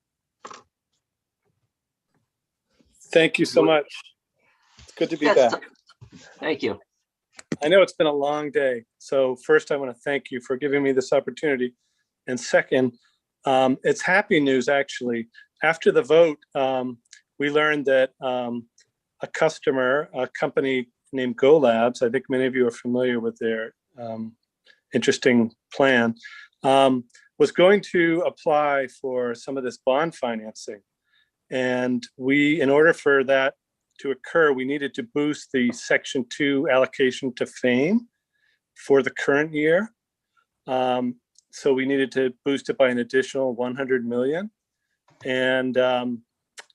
Thank you so much. It's good to be back. Thank you. I know it's been a long day. So first, I want to thank you for giving me this opportunity. And second, it's happy news, actually. After the vote, we learned that a customer, a company named Go Labs, I think many of you are familiar with their interesting plan, was going to apply for some of this bond financing. And in order for that to occur, we needed to boost the Section 2 allocation to FAME for the current year. So we needed to boost it by an additional 100 million. And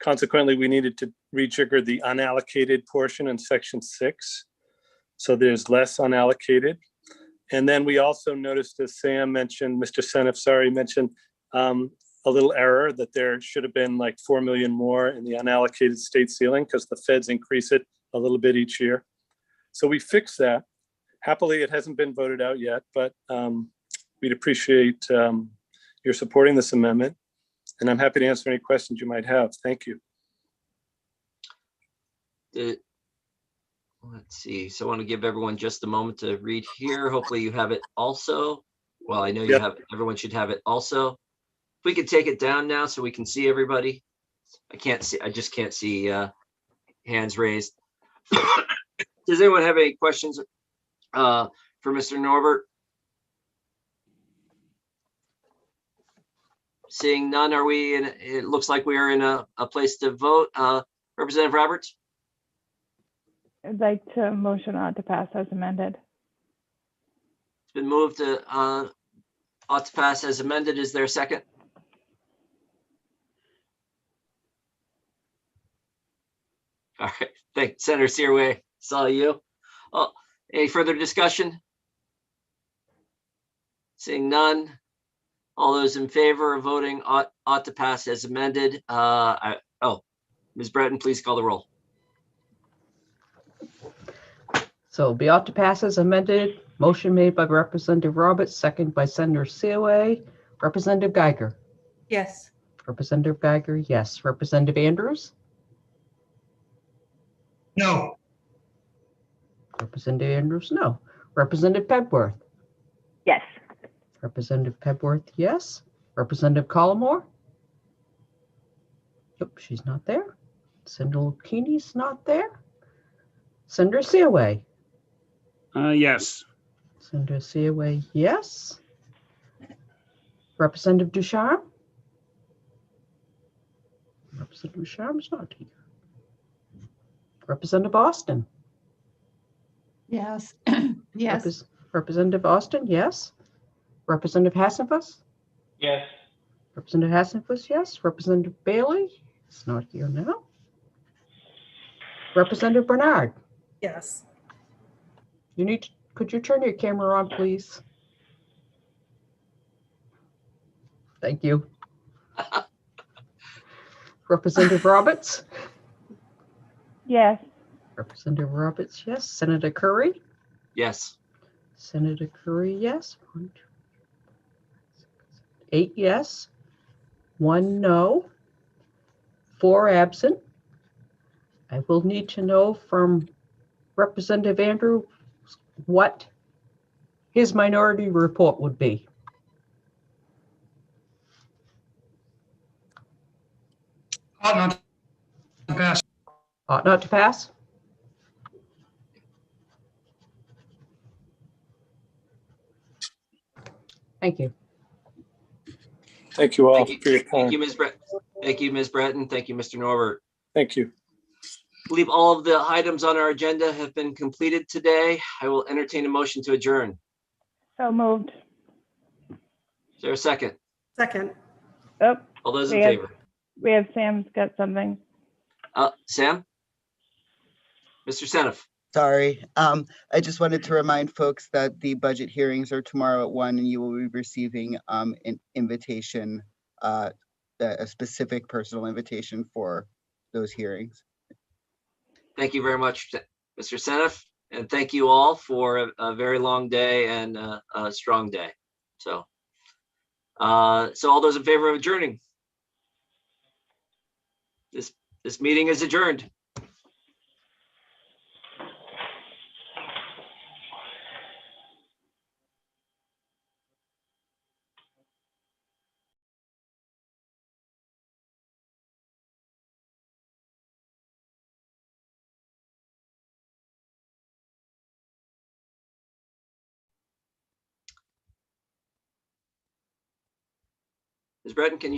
consequently, we needed to rejigger the unallocated portion in Section 6. So there's less unallocated. And then we also noticed, as Sam mentioned, Mr. Seneff, sorry, mentioned a little error that there should have been like 4 million more in the unallocated state ceiling because the feds increase it a little bit each year. So we fixed that. Happily, it hasn't been voted out yet, but we'd appreciate your supporting this amendment. And I'm happy to answer any questions you might have. Thank you. Let's see. So I want to give everyone just a moment to read here. Hopefully you have it also. Well, I know you have it. Everyone should have it also. If we could take it down now so we can see everybody. I just can't see hands raised. Does anyone have any questions for Mr. Norbert? Seeing none, it looks like we are in a place to vote. Representative Roberts? I'd like to motion on to pass as amended. It's been moved to ought to pass as amended. Is there a second? All right, thanks, Senator Searway. Saw you. Oh, any further discussion? Seeing none. All those in favor of voting ought to pass as amended. Ms. Breton, please call the roll. So be ought to pass as amended. Motion made by Representative Roberts, second by Senator Seaway. Representative Geiger. Yes. Representative Geiger, yes. Representative Andrews. No. Representative Andrews, no. Representative Pebworth. Yes. Representative Pebworth, yes. Representative Collmore. Nope, she's not there. Senator Lukini's not there. Senator Seaway. Yes. Senator Seaway, yes. Representative Ducharme. Representative Ducharme's not here. Representative Austin. Yes. Yes. Representative Austin, yes. Representative Hassenfuss. Yes. Representative Hassenfuss, yes. Representative Bailey is not here now. Representative Bernard. Yes. Could you turn your camera on, please? Thank you. Representative Roberts. Yes. Representative Roberts, yes. Senator Curry. Yes. Senator Curry, yes. 1, 2, 8 yes. 1 no. 4 absent. I will need to know from Representative Andrew what his minority report would be. Ought not to pass. Ought not to pass? Thank you. Thank you all Thank for your you. Thank time. you, Ms. Thank you, Ms. Breton. Thank you, Mr. Norbert. Thank you. I believe all of the items on our agenda have been completed today. I will entertain a motion to adjourn. So moved. Is there a second? Second. Oh, All those in we have- favor? We have Sam's got something. Sam? Mr. Seneff? Sorry. I just wanted to remind folks that the budget hearings are tomorrow at 1 and you will be receiving an invitation, a specific personal invitation for those hearings. Thank you very much, Mr. Seneff, and thank you all for a very long day and a strong day. So all those in favor of adjourning? This meeting is adjourned. Ms. Breton, can you